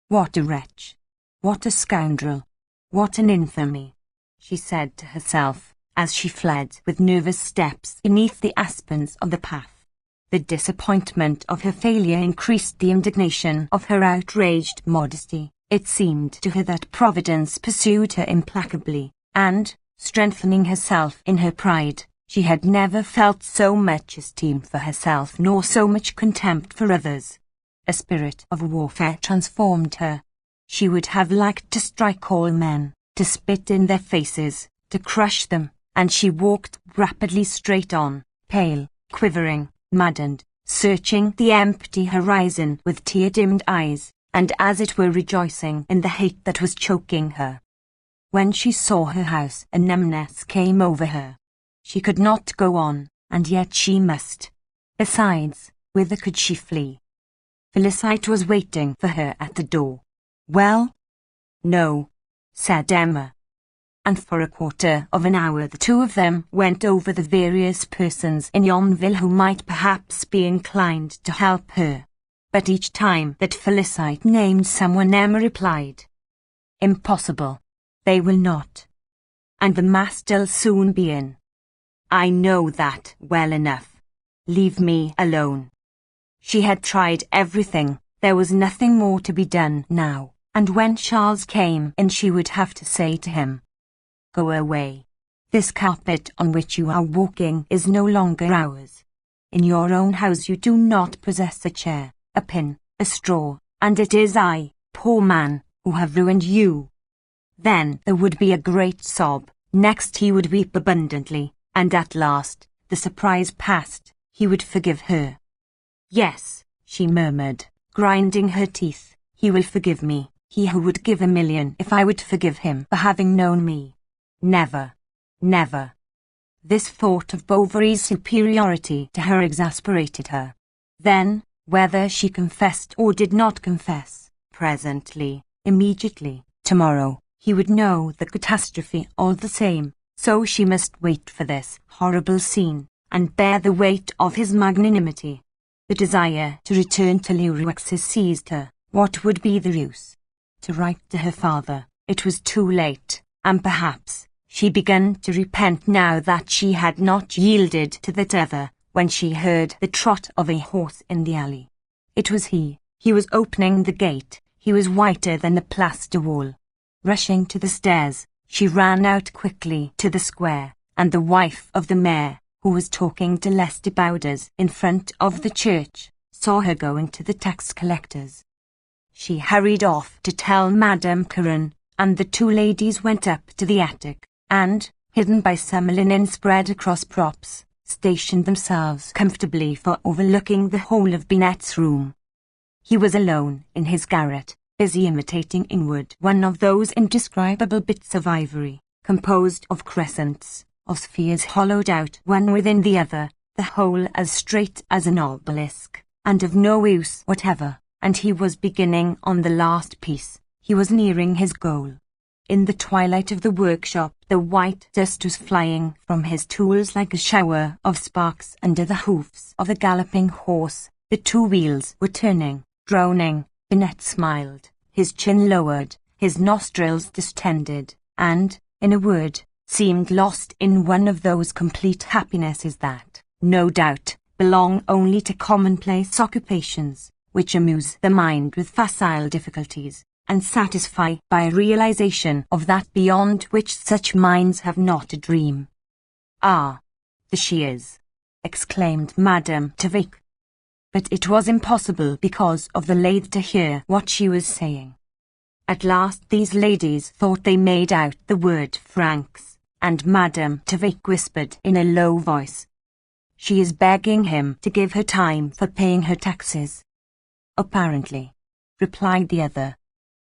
"What a wretch! What a scoundrel! What an infamy!" she said to herself, as she fled with nervous steps beneath the aspens of the path. The disappointment of her failure increased the indignation of her outraged modesty. It seemed to her that Providence pursued her implacably, and, strengthening herself in her pride, she had never felt so much esteem for herself nor so much contempt for others. A spirit of warfare transformed her. She would have liked to strike all men, to spit in their faces, to crush them, and she walked rapidly straight on, pale, quivering, maddened, searching the empty horizon with tear-dimmed eyes, and as it were rejoicing in the hate that was choking her. When she saw her house, a numbness came over her. She could not go on, and yet she must. Besides, whither could she flee? Félicité was waiting for her at the door. "Well?" "No," said Emma. And for a quarter of an hour the two of them went over the various persons in Yonville who might perhaps be inclined to help her. But each time that Félicité named someone, Emma replied, "Impossible. They will not. And the master'll soon be in. I know that well enough. Leave me alone." She had tried everything. There was nothing more to be done now, and when Charles came in she would have to say to him, "Go away. This carpet on which you are walking is no longer ours. In your own house you do not possess a chair, a pin, a straw, and it is I, poor man, who have ruined you." Then there would be a great sob, next he would weep abundantly, and at last, the surprise past, he would forgive her. "Yes," she murmured, grinding her teeth, "he will forgive me, he who would give 1,000,000 if I would forgive him for having known me. Never, never." This thought of Bovary's superiority to her exasperated her. Then, whether she confessed or did not confess, presently, immediately, tomorrow, he would know the catastrophe all the same, so she must wait for this horrible scene, and bear the weight of his magnanimity. The desire to return to Leroux's seized her. What would be the use? To write to her father, it was too late, and perhaps she began to repent now that she had not yielded to that other, when she heard the trot of a horse in the alley. It was he. He was opening the gate. He was whiter than the plaster wall. Rushing to the stairs, she ran out quickly to the square, and the wife of the mayor, who was talking to Lestiboudas in front of the church, saw her going to the tax collector's. She hurried off to tell Madame Caron, and the two ladies went up to the attic, and, hidden by some linen spread across props, stationed themselves comfortably for overlooking the whole of Binet's room. He was alone in his garret, busy imitating in wood one of those indescribable bits of ivory, composed of crescents, of spheres hollowed out one within the other, the whole as straight as an obelisk, and of no use whatever, and he was beginning on the last piece. He was nearing his goal. In the twilight of the workshop, the white dust was flying from his tools like a shower of sparks under the hoofs of the galloping horse. The two wheels were turning, droning. Binet smiled, his chin lowered, his nostrils distended, and, in a word, seemed lost in one of those complete happinesses that, no doubt, belong only to commonplace occupations, which amuse the mind with facile difficulties, and satisfy by a realization of that beyond which such minds have not a dream. "Ah, the shears!" exclaimed Madame Tavik. But it was impossible because of the lady to hear what she was saying. At last these ladies thought they made out the word francs, and Madame Tavik whispered in a low voice, "She is begging him to give her time for paying her taxes." "Apparently," replied the other.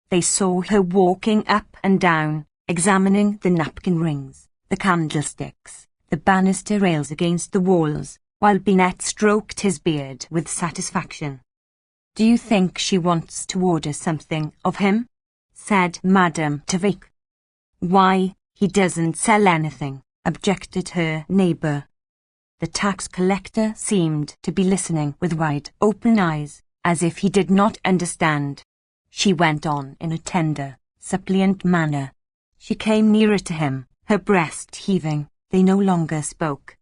They saw her walking up and down, examining the napkin rings, the candlesticks, the banister rails against the walls, while Binet stroked his beard with satisfaction. "Do you think she wants to order something of him?" said Madame Tavik. "Why, he doesn't sell anything," objected her neighbour. The tax collector seemed to be listening with wide open eyes, as if he did not understand. She went on in a tender, suppliant manner. She came nearer to him, her breast heaving. They no longer spoke.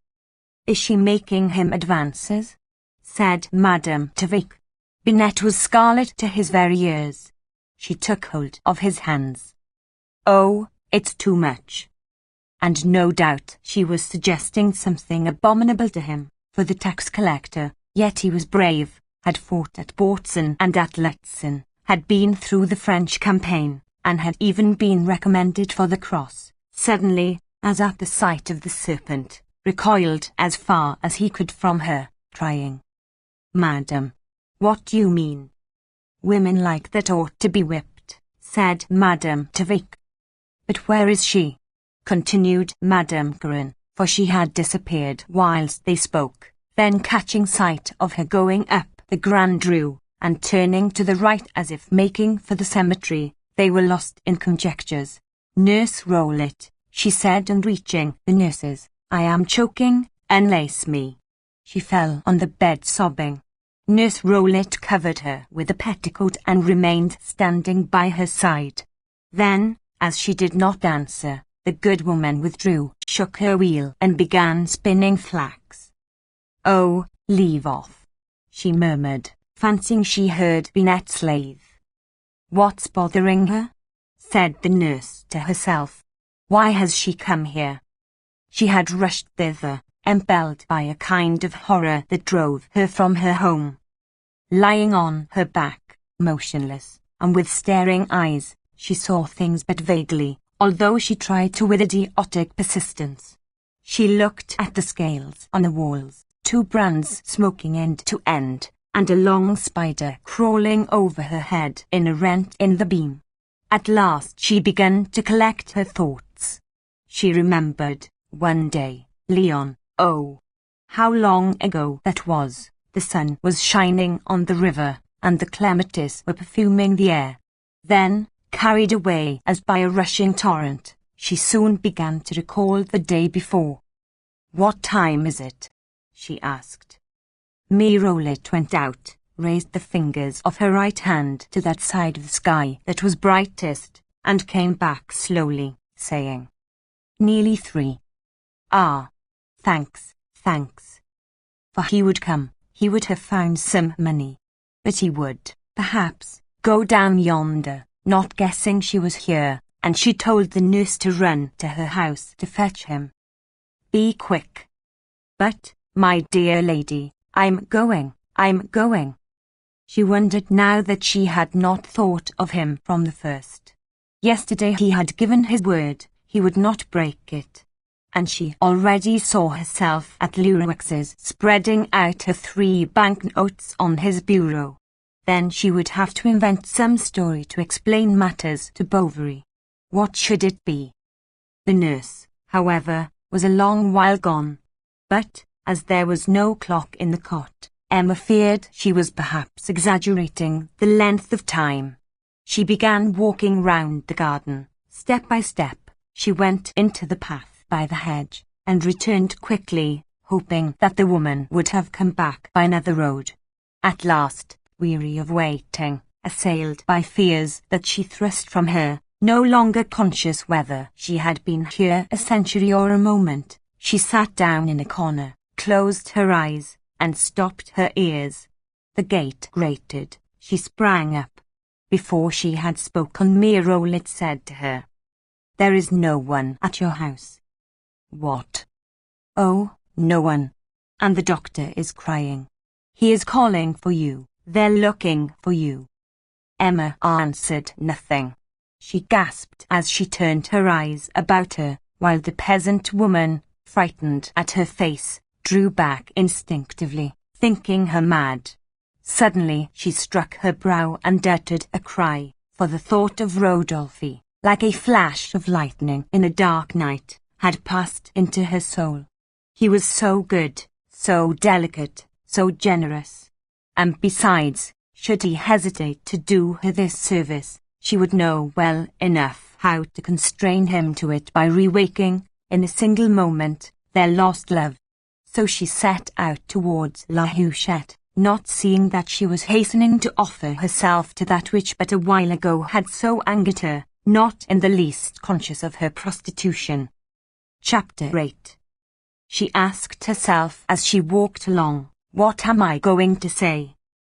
"Is she making him advances?" said Madame Tavik. Binet was scarlet to his very ears. She took hold of his hands. "Oh, it's too much." And no doubt she was suggesting something abominable to him, for the tax collector, yet he was brave, had fought at Bautzen and at Lutzen, had been through the French campaign, and had even been recommended for the cross. Suddenly, as at the sight of the serpent, recoiled as far as he could from her, crying, "Madam, what do you mean?" "Women like that ought to be whipped," said Madame Tavik. "But where is she?" continued Madame Caron, for she had disappeared whilst they spoke. Then catching sight of her going up the Grand Rue, and turning to the right as if making for the cemetery, they were lost in conjectures. "Nurse Rowlett," she said, and reaching the nurses, "I am choking, unlace me." She fell on the bed sobbing. Nurse Rowlett covered her with a petticoat and remained standing by her side. Then, as she did not answer, the good woman withdrew, shook her wheel, and began spinning flax. "Oh, leave off," she murmured, fancying she heard Binet's lathe. "What's bothering her?" said the nurse to herself. "Why has she come here?" She had rushed thither, impelled by a kind of horror that drove her from her home. Lying on her back, motionless, and with staring eyes, she saw things but vaguely, although she tried to with idiotic persistence. She looked at the scales on the walls, 2 brands smoking end to end, and a long spider crawling over her head in a rent in the beam. At last she began to collect her thoughts. She remembered, one day, Leon. Oh, how long ago that was! The sun was shining on the river, and the clematis were perfuming the air. Then, carried away as by a rushing torrent, she soon began to recall the day before. "What time is it?" she asked. Mirolit went out, raised the fingers of her right hand to that side of the sky that was brightest, and came back slowly, saying, "Nearly 3. "Ah, thanks, thanks." For he would come, he would have found some money. But he would, perhaps, go down yonder, not guessing she was here, and she told the nurse to run to her house to fetch him. "Be quick." "But, my dear lady, I'm going. She wondered now that she had not thought of him from the first. Yesterday he had given his word, he would not break it. And she already saw herself at Lurawix's spreading out her 3 banknotes on his bureau. Then she would have to invent some story to explain matters to Bovary. What should it be? The nurse, however, was a long while gone. But, as there was no clock in the cot, Emma feared she was perhaps exaggerating the length of time. She began walking round the garden. Step by step, she went into the path by the hedge, and returned quickly, hoping that the woman would have come back by another road. At last, weary of waiting, assailed by fears that she thrust from her, no longer conscious whether she had been here a century or a moment, she sat down in a corner, closed her eyes, and stopped her ears. The gate grated. She sprang up. Before she had spoken, Mirolit said to her, "There is no one at your house." "What?" "Oh, no one. And the doctor is crying. He is calling for you. They're looking for you." Emma answered nothing. She gasped as she turned her eyes about her, while the peasant woman, frightened at her face, drew back instinctively, thinking her mad. Suddenly she struck her brow and uttered a cry, for the thought of Rodolphe, like a flash of lightning in a dark night, had passed into her soul. He was so good, so delicate, so generous. And besides, should he hesitate to do her this service, she would know well enough how to constrain him to it by rewaking, in a single moment, their lost love. So she set out towards La Huchette, not seeing that she was hastening to offer herself to that which but a while ago had so angered her, not in the least conscious of her prostitution. Chapter 8. She asked herself as she walked along, "What am I going to say?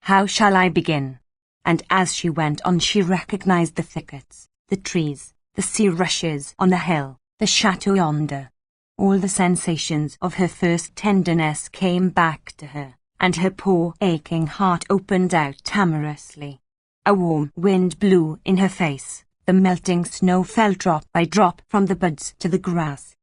How shall I begin?" And as she went on she recognized the thickets, the trees, the sea rushes on the hill, the chateau yonder. All the sensations of her first tenderness came back to her, and her poor aching heart opened out amorously. A warm wind blew in her face, the melting snow fell drop by drop from the buds to the grass.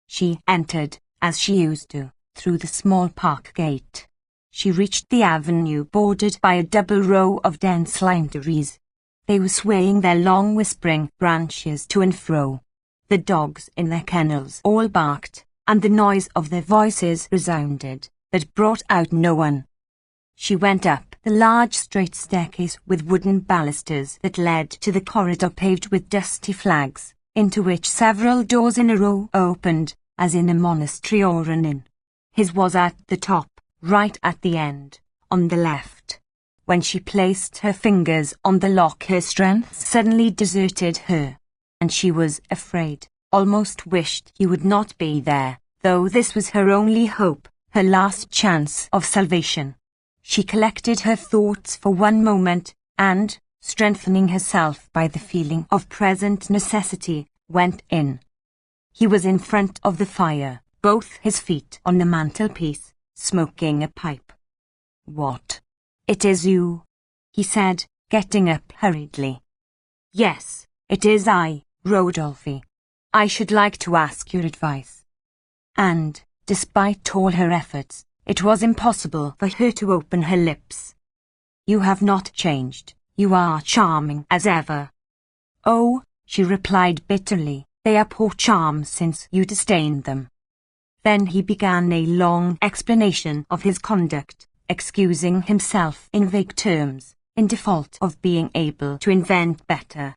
She entered, as she used to, through the small park gate. She reached the avenue bordered by a double row of dense lime trees. They were swaying their long whispering branches to and fro. The dogs in their kennels all barked, and the noise of their voices resounded, but brought out no one. She went up the large straight staircase with wooden balusters that led to the corridor paved with dusty flags, into which several doors in a row opened, as in a monastery or an inn. His was at the top, right at the end, on the left. When she placed her fingers on the lock, her strength suddenly deserted her, and she was afraid, almost wished he would not be there, though this was her only hope, her last chance of salvation. She collected her thoughts for one moment, and, strengthening herself by the feeling of present necessity, went in. He was in front of the fire, both his feet on the mantelpiece, smoking a pipe. "What? It is you?" he said, getting up hurriedly. Yes, it is I, Rodolphe. I should like to ask your advice. And, despite all her efforts, it was impossible for her to open her lips. You have not changed. You are charming as ever. Oh, she replied bitterly, they are poor charms since you disdained them. Then he began a long explanation of his conduct, excusing himself in vague terms, in default of being able to invent better.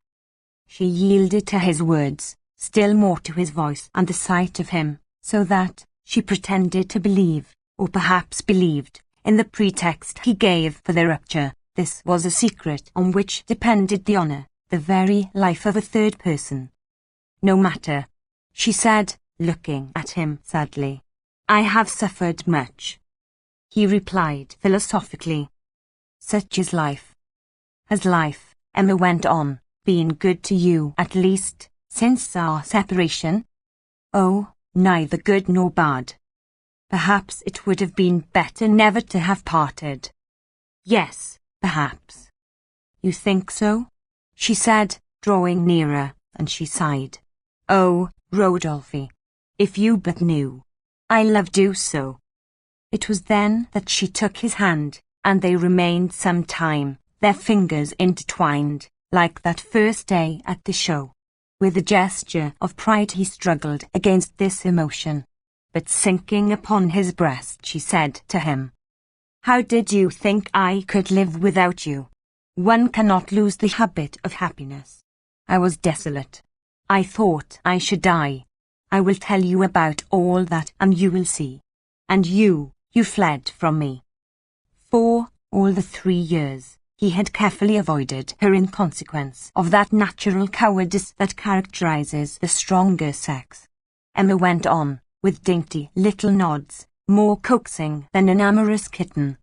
She yielded to his words, still more to his voice and the sight of him, so that she pretended to believe, or perhaps believed, in the pretext he gave for their rupture. This was a secret on which depended the honour, the very life of a third person. No matter, she said, looking at him sadly. I have suffered much. He replied philosophically. Such is life. Has life, Emma went on, been good to you at least, since our separation? Oh, neither good nor bad. Perhaps it would have been better never to have parted. Yes, perhaps. You think so? She said, drawing nearer, and she sighed. Oh, Rodolphe, if you but knew. I loved you so. It was then that she took his hand, and they remained some time, their fingers intertwined, like that first day at the show. With a gesture of pride he struggled against this emotion, but sinking upon his breast she said to him, How did you think I could live without you? One cannot lose the habit of happiness. I was desolate. I thought I should die. I will tell you about all that and you will see. And you fled from me. For all the 3 years, he had carefully avoided her in consequence of that natural cowardice that characterizes the stronger sex. Emma went on, with dainty little nods, more coaxing than an amorous kitten.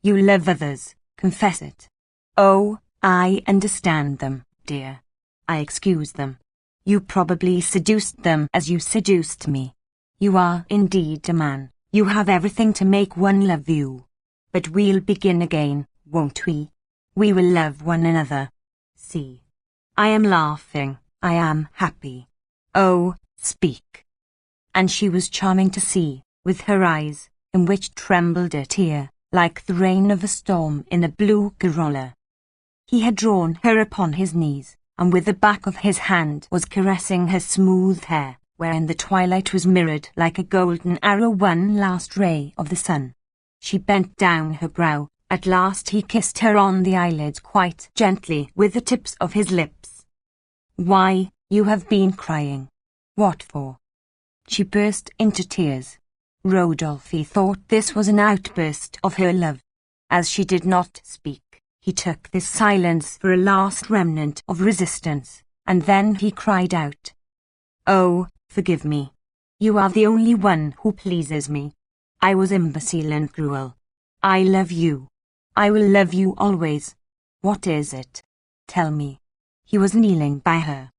You love others, confess it. Oh, I understand them, dear. I excuse them. You probably seduced them as you seduced me. You are indeed a man. You have everything to make one love you. But we'll begin again, won't we? We will love one another. See. I am laughing. I am happy. Oh, speak. And she was charming to see, with her eyes, in which trembled a tear, like the rain of a storm in a blue corolla. He had drawn her upon his knees, and with the back of his hand was caressing her smooth hair, wherein the twilight was mirrored like a golden arrow one last ray of the sun. She bent down her brow. At last he kissed her on the eyelids quite gently with the tips of his lips. Why, you have been crying. What for? She burst into tears. Rodolphe thought this was an outburst of her love. As she did not speak, he took this silence for a last remnant of resistance, and then he cried out, Oh, forgive me. You are the only one who pleases me. I was imbecile and cruel. I love you. I will love you always. What is it? Tell me. He was kneeling by her.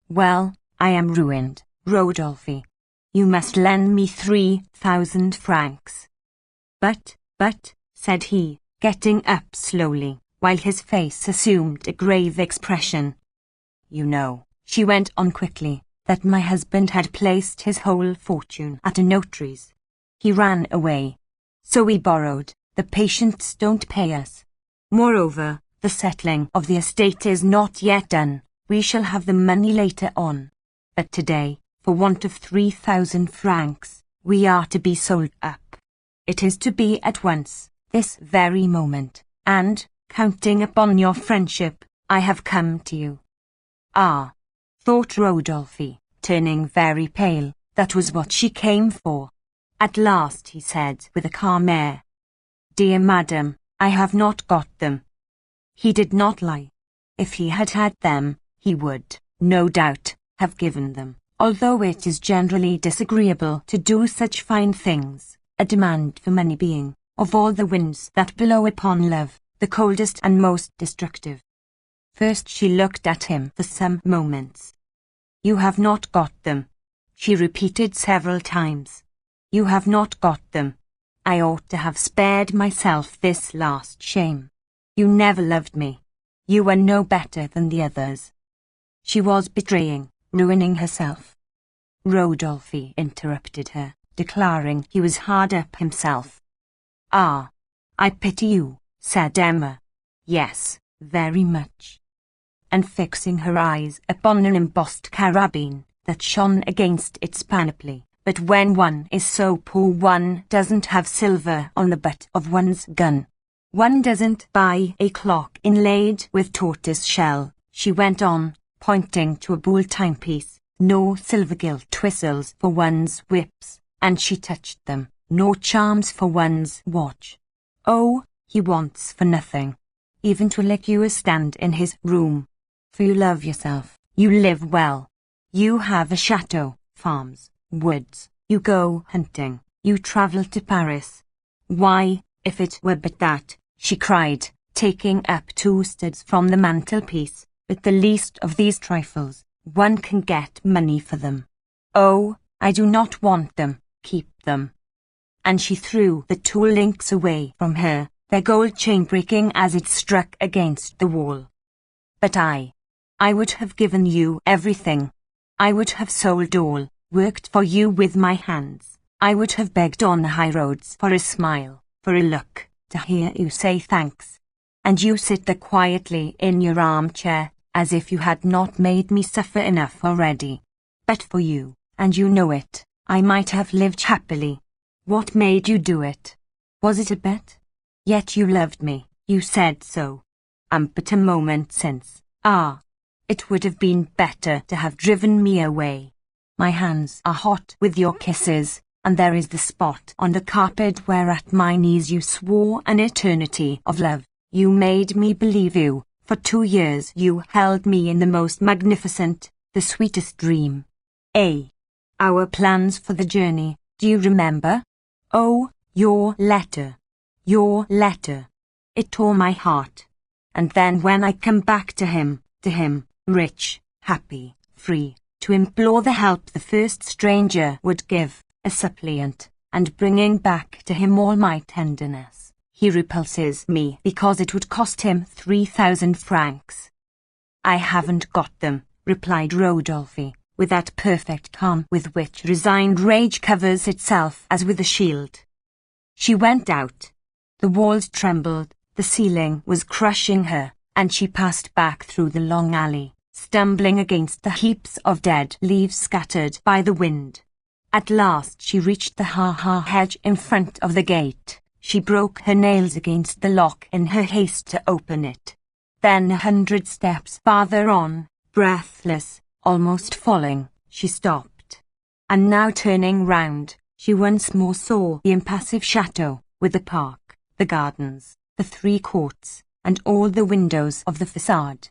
Well, I am ruined, Rodolphe. You must lend me 3,000 francs. But, said he, getting up slowly, while his face assumed a grave expression. You know, she went on quickly, that my husband had placed his whole fortune at a notary's. He ran away. So we borrowed. The patients don't pay us. Moreover, the settling of the estate is not yet done. We shall have the money later on. But today, for want of 3,000 francs, we are to be sold up. It is to be at once, this very moment, and, counting upon your friendship, I have come to you. Ah, thought Rodolphe, turning very pale, that was what she came for. At last he said with a calm air, Dear madam, I have not got them. He did not lie. If he had had them, he would, no doubt, have given them, although it is generally disagreeable to do such fine things, a demand for money being, of all the winds that blow upon love, the coldest and most destructive. First she looked at him for some moments. You have not got them, she repeated several times. You have not got them. I ought to have spared myself this last shame. You never loved me. You are no better than the others. She was betraying, ruining herself. Rodolphe interrupted her, declaring he was hard up himself. Ah, I pity you, said Emma. Yes, very much. And fixing her eyes upon an embossed carabine that shone against its panoply. But when one is so poor one doesn't have silver on the butt of one's gun. One doesn't buy a clock inlaid with tortoise shell, she went on, pointing to a buhl timepiece, nor silver gilt twistles for one's whips, and she touched them, nor charms for one's watch. Oh, he wants for nothing, even to let you stand in his room. For you love yourself, you live well. You have a chateau, farms, woods, you go hunting, you travel to Paris. Why, if it were but that, she cried, taking up 2 studs from the mantelpiece, with the least of these trifles, one can get money for them. Oh, I do not want them, keep them. And she threw the 2 links away from her, their gold chain breaking as it struck against the wall. But I would have given you everything. I would have sold all, worked for you with my hands. I would have begged on the high roads for a smile, for a look, to hear you say thanks. And you sit there quietly in your armchair, as if you had not made me suffer enough already. But for you, and you know it, I might have lived happily. What made you do it? Was it a bet? Yet you loved me, you said so. And but a moment since, it would have been better to have driven me away. My hands are hot with your kisses, and there is the spot on the carpet where at my knees you swore an eternity of love. You made me believe you. For 2 years you held me in the most magnificent, the sweetest dream. Our plans for the journey, do you remember? Oh, your letter. Your letter. It tore my heart. And then when I come back to him, rich, happy, free, to implore the help the first stranger would give, a suppliant, and bringing back to him all my tenderness, he repulses me because it would cost him 3,000 francs. I haven't got them, replied Rodolphe, with that perfect calm with which resigned rage covers itself as with a shield. She went out. The walls trembled, the ceiling was crushing her, and she passed back through the long alley, stumbling against the heaps of dead leaves scattered by the wind. At last she reached the ha-ha hedge in front of the gate. She broke her nails against the lock in her haste to open it. Then 100 steps farther on, breathless, almost falling, she stopped. And now turning round, she once more saw the impassive chateau, with the park, the gardens, the 3 courts, and all the windows of the facade.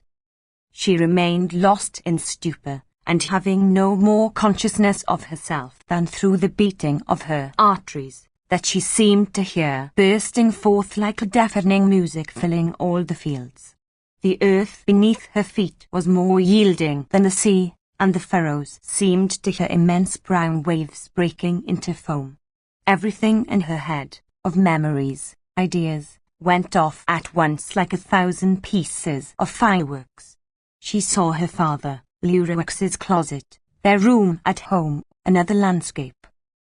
She remained lost in stupor, and having no more consciousness of herself than through the beating of her arteries, that she seemed to hear bursting forth like a deafening music filling all the fields. The earth beneath her feet was more yielding than the sea, and the furrows seemed to her immense brown waves breaking into foam. Everything in her head, of memories, ideas, went off at once like 1,000 pieces of fireworks. She saw her father, Lurux's closet, their room at home, another landscape.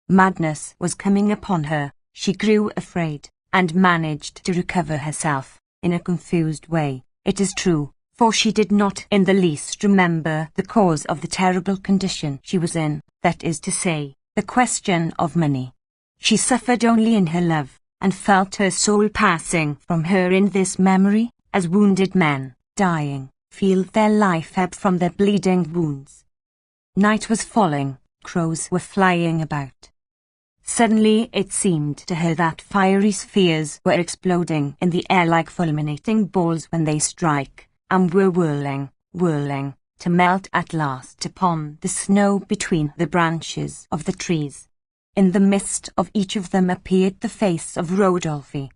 Madness was coming upon her. She grew afraid, and managed to recover herself, in a confused way, it is true, for she did not in the least remember the cause of the terrible condition she was in, that is to say, the question of money. She suffered only in her love, and felt her soul passing from her in this memory, as wounded men, dying, feel their life ebb from their bleeding wounds. Night was falling, crows were flying about. Suddenly it seemed to her that fiery spheres were exploding in the air like fulminating balls when they strike, and were whirling, to melt at last upon the snow between the branches of the trees. In the midst of each of them appeared the face of Rodolphe.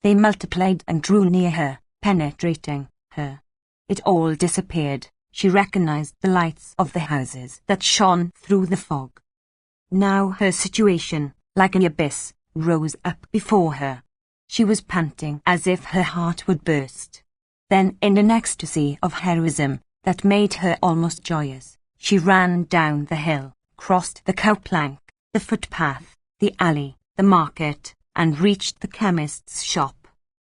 They multiplied and drew near her, penetrating her. It all disappeared. She recognized the lights of the houses that shone through the fog. Now her situation, like an abyss, rose up before her. She was panting as if her heart would burst. Then, in an ecstasy of heroism that made her almost joyous, she ran down the hill, crossed the cowplank, the footpath, the alley, the market, and reached the chemist's shop.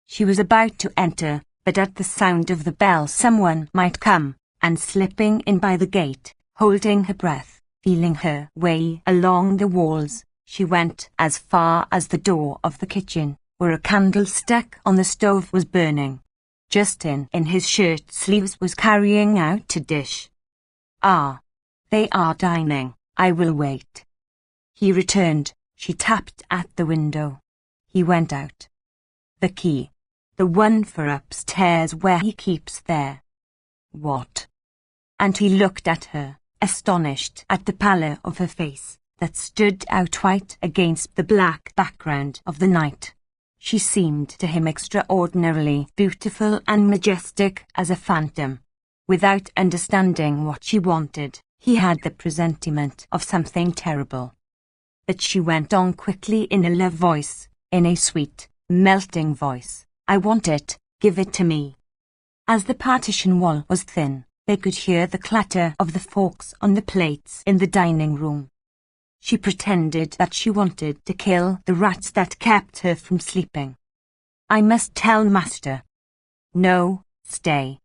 She was about to enter, but at the sound of the bell someone might come, and slipping in by the gate, holding her breath, feeling her way along the walls, she went as far as the door of the kitchen, where a candle stuck on the stove was burning. Justin, in his shirt sleeves, was carrying out a dish. "Ah, they are dining. I will wait." He returned. She tapped at the window. He went out. "The key. The one for upstairs where he keeps there." "What?" And he looked at her, astonished at the pallor of her face, that stood out white against the black background of the night. She seemed to him extraordinarily beautiful and majestic as a phantom. Without understanding what she wanted, he had the presentiment of something terrible. But she went on quickly in a low voice, in a sweet, melting voice. "I want it, give it to me." As the partition wall was thin, they could hear the clatter of the forks on the plates in the dining room. She pretended that she wanted to kill the rats that kept her from sleeping. "I must tell master." "No, stay."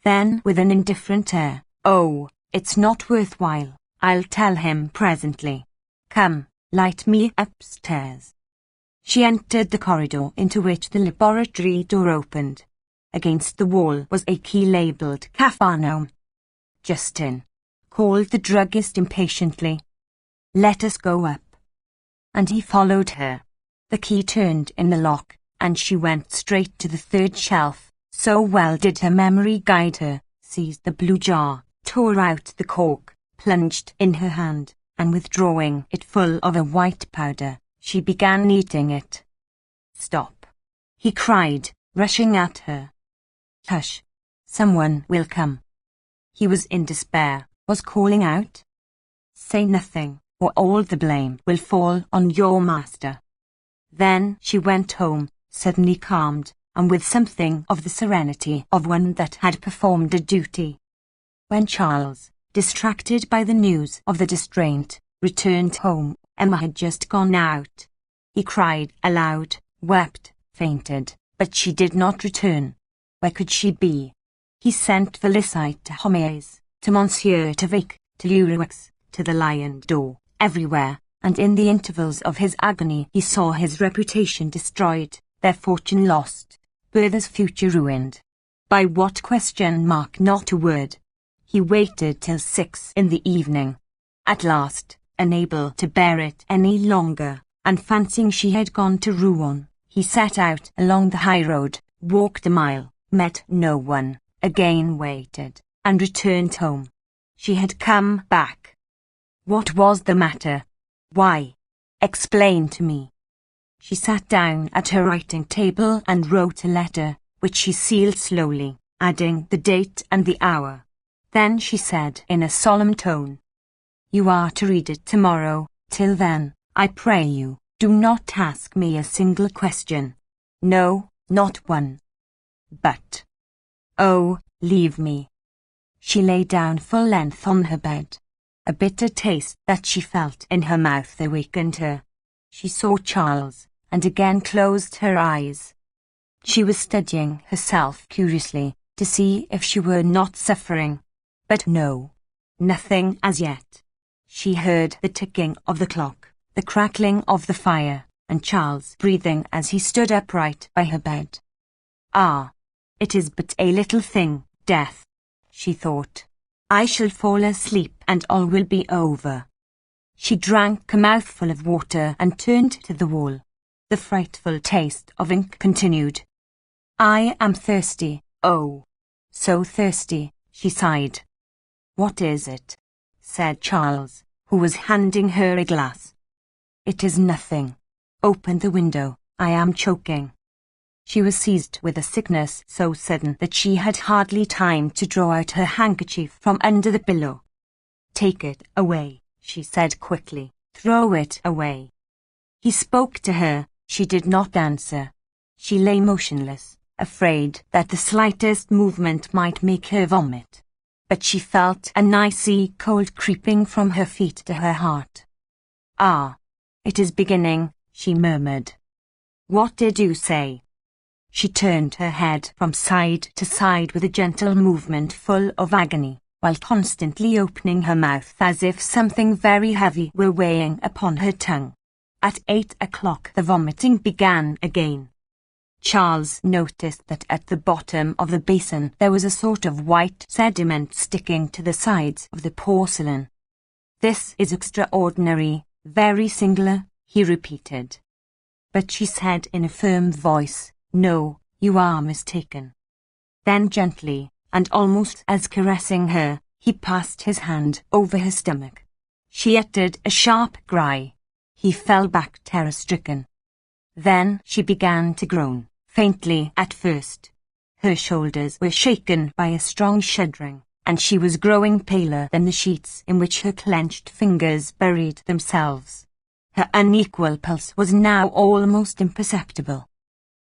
Then, with an indifferent air, "Oh, it's not worthwhile. I'll tell him presently. Come, light me upstairs." She entered the corridor into which the laboratory door opened. Against the wall was a key labelled Capharnaum. "Justin," called the druggist impatiently. "Let us go up." And he followed her. The key turned in the lock, and she went straight to the third shelf. So well did her memory guide her, seized the blue jar, tore out the cork, plunged in her hand, and withdrawing it full of a white powder, she began eating it. "Stop!" he cried, rushing at her. "Hush! Someone will come." He was in despair, was calling out. "Say nothing, or all the blame will fall on your master." Then she went home, suddenly calmed, and with something of the serenity of one that had performed a duty. When Charles, distracted by the news of the distraint, returned home, Emma had just gone out. He cried aloud, wept, fainted, but she did not return. Where could she be? He sent Felicite to Homais, to Monsieur Tavic, to Lurex, to the Lion d'Or, everywhere, and in the intervals of his agony he saw his reputation destroyed, their fortune lost, Bertha's future ruined. By what question mark not a word. He waited till 6 in the evening. At last, unable to bear it any longer, and fancying she had gone to Rouen, he set out along the high road, walked a mile, met no one, again waited, and returned home. She had come back. What was the matter? Why? Explain to me. She sat down at her writing table and wrote a letter, which she sealed slowly, adding the date and the hour. Then she said in a solemn tone, "You are to read it tomorrow. Till then, I pray you, do not ask me a single question. No, not one. But, oh, leave me." She lay down full length on her bed. A bitter taste that she felt in her mouth awakened her. She saw Charles, and again closed her eyes. She was studying herself curiously to see if she were not suffering. But no, nothing as yet. She heard the ticking of the clock, the crackling of the fire, and Charles breathing as he stood upright by her bed. "Ah, it is but a little thing, death," she thought. "I shall fall asleep and all will be over." She drank a mouthful of water and turned to the wall. The frightful taste of ink continued. "I am thirsty, oh, so thirsty," she sighed. "What is it?" said Charles, who was handing her a glass. "It is nothing. Open the window, I am choking." She was seized with a sickness so sudden that she had hardly time to draw out her handkerchief from under the pillow. "Take it away," she said quickly. "Throw it away." He spoke to her. She did not answer. She lay motionless, afraid that the slightest movement might make her vomit. But she felt an icy cold creeping from her feet to her heart. "Ah, it is beginning," she murmured. "What did you say?" She turned her head from side to side with a gentle movement full of agony, while constantly opening her mouth as if something very heavy were weighing upon her tongue. At 8 o'clock the vomiting began again. Charles noticed that at the bottom of the basin there was a sort of white sediment sticking to the sides of the porcelain. "This is extraordinary, very singular," he repeated. But she said in a firm voice, "No, you are mistaken." Then gently, and almost as caressing her, he passed his hand over her stomach. She uttered a sharp cry. He fell back terror-stricken. Then she began to groan, faintly at first. Her shoulders were shaken by a strong shuddering, and she was growing paler than the sheets in which her clenched fingers buried themselves. Her unequal pulse was now almost imperceptible.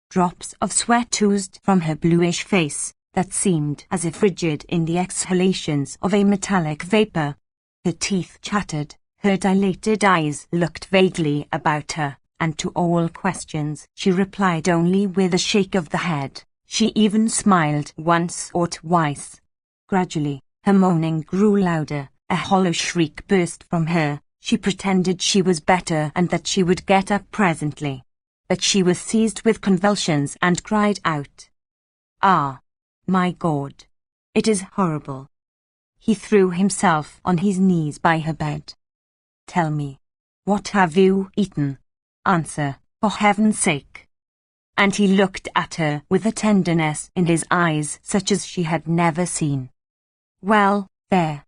Drops of sweat oozed from her bluish face, that seemed as if rigid in the exhalations of a metallic vapor. Her teeth chattered, her dilated eyes looked vaguely about her, and to all questions she replied only with a shake of the head. She even smiled once or twice. Gradually, her moaning grew louder, a hollow shriek burst from her. She pretended she was better and that she would get up presently. But she was seized with convulsions and cried out, "Ah, my God, it is horrible." He threw himself on his knees by her bed. "Tell me, what have you eaten? Answer, for heaven's sake." And he looked at her with a tenderness in his eyes such as she had never seen. "Well, there,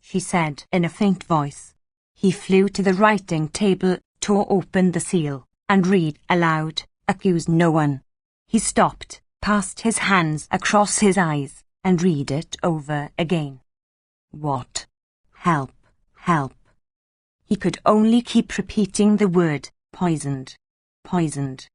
she said in a faint voice. He flew to the writing table, tore open the seal, and read aloud, "Accuse no one." He stopped, passed his hands across his eyes, and read it over again. "What? Help, help." He could only keep repeating the word, "Poisoned, poisoned."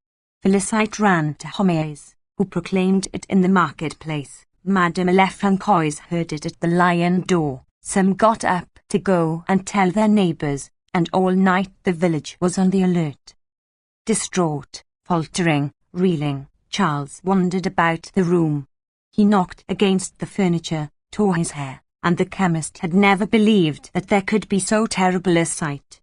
Félicite ran to Homais, who proclaimed it in the marketplace. Madame Lefrancois heard it at the Lion door. Some got up to go and tell their neighbours, and all night the village was on the alert. Distraught, faltering, reeling, Charles wandered about the room. He knocked against the furniture, tore his hair, and the chemist had never believed that there could be so terrible a sight.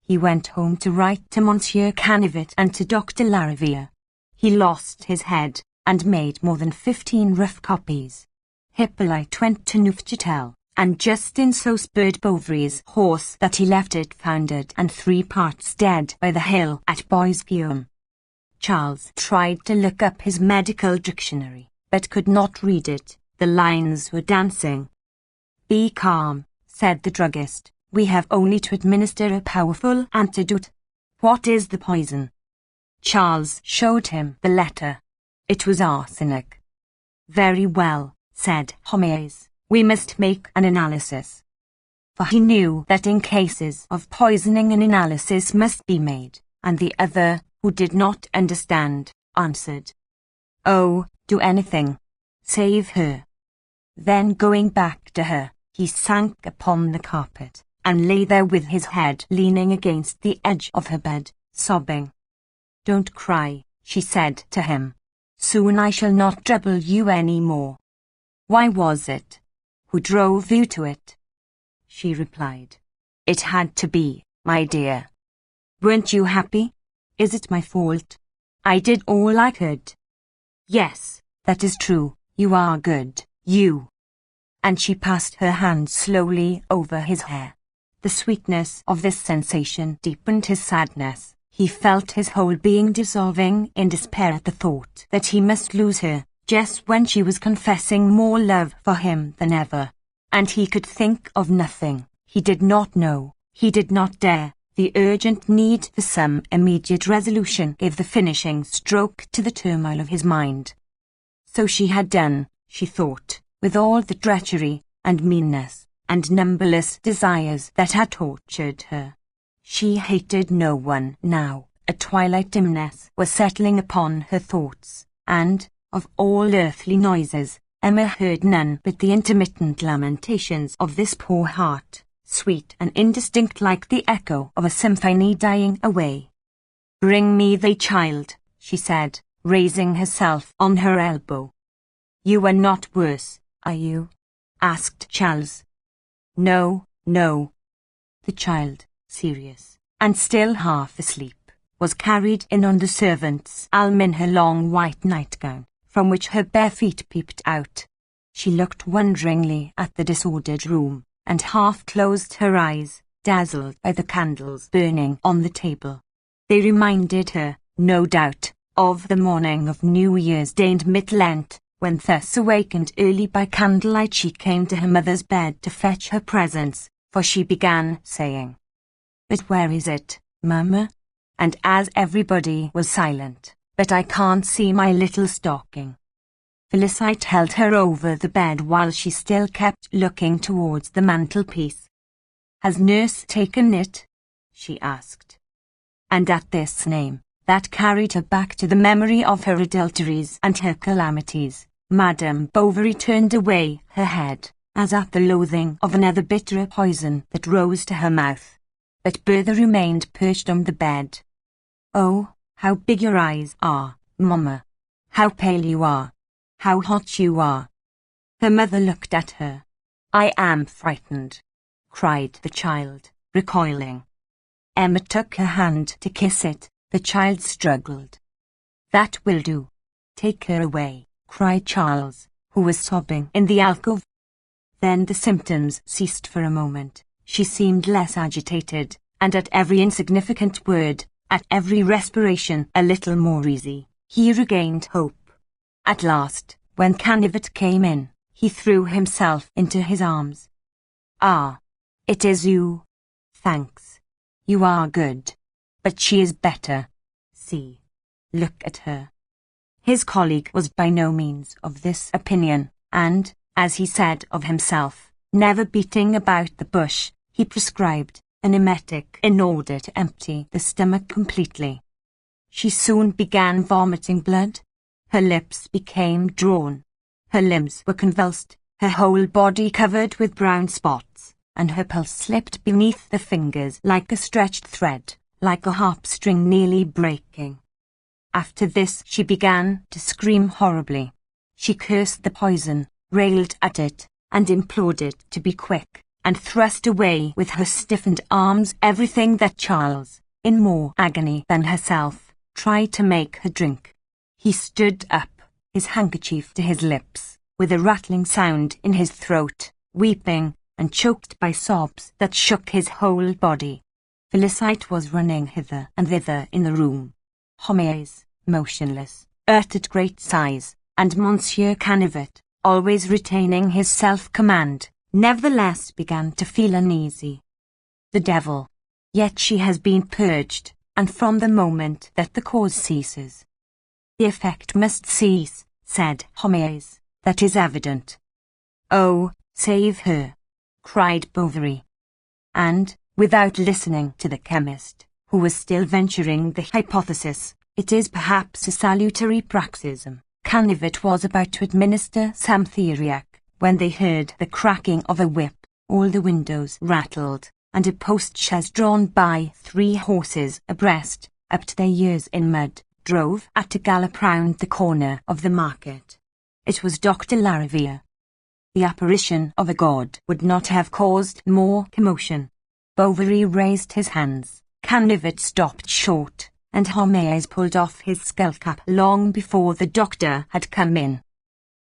He went home to write to Monsieur Canivet and to Dr. Lariviere. He lost his head, and made more than 15 rough copies. Hippolyte went to Neufchâtel, and Justin so spurred Bovary's horse that he left it foundered and 3 parts dead by the hill at Bois-Guillaume. Charles tried to look up his medical dictionary, but could not read it. The lines were dancing. "Be calm," said the druggist. "We have only to administer a powerful antidote." "What is the poison?" Charles showed him the letter. It was arsenic. "Very well," said Homais. "We must make an analysis." For he knew that in cases of poisoning an analysis must be made, and the other, who did not understand, answered, "Oh, do anything. Save her." Then going back to her, he sank upon the carpet, and lay there with his head leaning against the edge of her bed, sobbing. "Don't cry," she said to him. "Soon I shall not trouble you any more." "Why was it? Who drove you to it?" She replied, "It had to be, my dear." "Weren't you happy? Is it my fault? I did all I could." "Yes, that is true. You are good, you." And she passed her hand slowly over his hair. The sweetness of this sensation deepened his sadness. He felt his whole being dissolving in despair at the thought that he must lose her, just when she was confessing more love for him than ever. And he could think of nothing. He did not know. He did not dare. The urgent need for some immediate resolution gave the finishing stroke to the turmoil of his mind. So she had done, she thought, with all the treachery and meanness and numberless desires that had tortured her. She hated no one now. A twilight dimness was settling upon her thoughts, and, of all earthly noises, Emma heard none but the intermittent lamentations of this poor heart, sweet and indistinct like the echo of a symphony dying away. "Bring me the child," she said, raising herself on her elbow. "You are not worse, are you?" asked Charles. "No, no." The child, serious, and still half asleep, was carried in on the servant's arm in her long white nightgown, from which her bare feet peeped out. She looked wonderingly at the disordered room, and half closed her eyes, dazzled by the candles burning on the table. They reminded her, no doubt, of the morning of New Year's Day and Mid-Lent, when thus awakened early by candlelight she came to her mother's bed to fetch her presents, for she began saying, "But where is it, Mamma?" And as everybody was silent, "But I can't see my little stocking." Felicite held her over the bed while she still kept looking towards the mantelpiece. "Has nurse taken it?" she asked. And at this name, that carried her back to the memory of her adulteries and her calamities, Madame Bovary turned away her head, as at the loathing of another bitterer poison that rose to her mouth. But Bertha remained perched on the bed. "Oh, how big your eyes are, Mamma! How pale you are! How hot you are!" Her mother looked at her. "I am frightened," cried the child, recoiling. Emma took her hand to kiss it. The child struggled. "That will do. Take her away," cried Charles, who was sobbing in the alcove. Then the symptoms ceased for a moment. She seemed less agitated, and at every insignificant word, at every respiration, a little more easy. He regained hope. At last, when Canivet came in, he threw himself into his arms. "Ah, it is you. Thanks. You are good. But she is better. See. Look at her." His colleague was by no means of this opinion, and, as he said of himself, never beating about the bush, he prescribed an emetic in order to empty the stomach completely. She soon began vomiting blood. Her lips became drawn. Her limbs were convulsed, her whole body covered with brown spots, and her pulse slipped beneath the fingers like a stretched thread, like a harp string nearly breaking. After this she began to scream horribly. She cursed the poison, railed at it, and implored it to be quick, and thrust away with her stiffened arms everything that Charles, in more agony than herself, tried to make her drink. He stood up, his handkerchief to his lips, with a rattling sound in his throat, weeping, and choked by sobs that shook his whole body. Felicite was running hither and thither in the room. Homais, motionless, uttered great sighs, and Monsieur Canivet, always retaining his self-command, nevertheless began to feel uneasy. The devil! Yet she has been purged, and from the moment that the cause ceases, the effect must cease, said Homais. That is evident. "Oh, save her!" cried Bovary. And, without listening to the chemist, who was still venturing the hypothesis, "It is perhaps a salutary paroxysm," Canivet was about to administer some theriac, when they heard the cracking of a whip, all the windows rattled, and a post-chaise drawn by 3 horses abreast, up to their ears in mud, drove at a gallop round the corner of the market. It was Dr. Lariviere. The apparition of a god would not have caused more commotion. Bovary raised his hands, Canivet stopped short, and Homais pulled off his skull-cap long before the doctor had come in.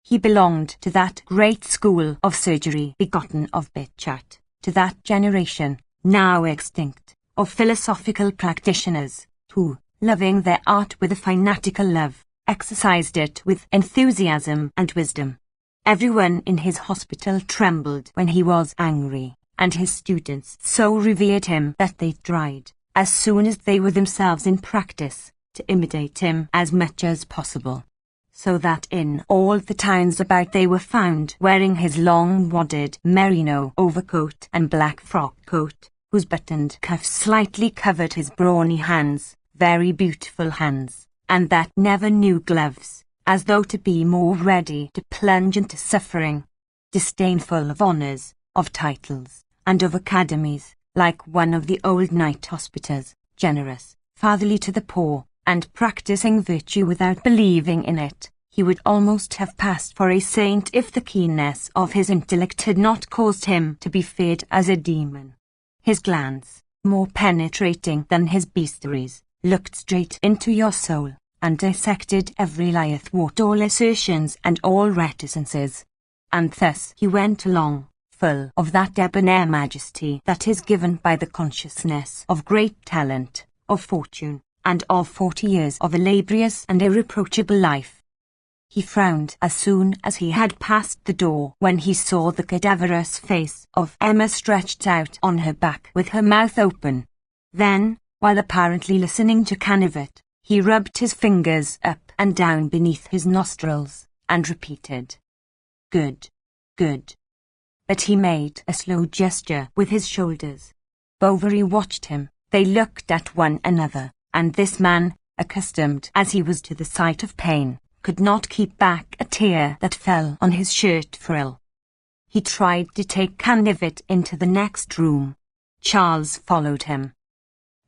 He belonged to that great school of surgery begotten of Bichat, to that generation, now extinct, of philosophical practitioners, who, loving their art with a fanatical love, exercised it with enthusiasm and wisdom. Everyone in his hospital trembled when he was angry, and his students so revered him that they tried, as soon as they were themselves in practice, to imitate him as much as possible, so that in all the towns about they were found wearing his long wadded merino overcoat and black frock coat, whose buttoned cuffs slightly covered his brawny hands, very beautiful hands, and that never knew gloves, as though to be more ready to plunge into suffering, disdainful of honours, of titles, and of academies, like one of the old night hospiters, generous, fatherly to the poor, and practising virtue without believing in it. He would almost have passed for a saint if the keenness of his intellect had not caused him to be feared as a demon. His glance, more penetrating than his bestiaries, looked straight into your soul, and dissected every lie athwart all assertions and all reticences. And thus he went along, full of that debonair majesty that is given by the consciousness of great talent, of fortune, and of 40 years of a laborious and irreproachable life. He frowned as soon as he had passed the door when he saw the cadaverous face of Emma stretched out on her back with her mouth open. Then, while apparently listening to Canivet, he rubbed his fingers up and down beneath his nostrils, and repeated, "Good, good." But he made a slow gesture with his shoulders. Bovary watched him. They looked at one another, and this man, accustomed as he was to the sight of pain, could not keep back a tear that fell on his shirt frill. He tried to take Canivet into the next room. Charles followed him.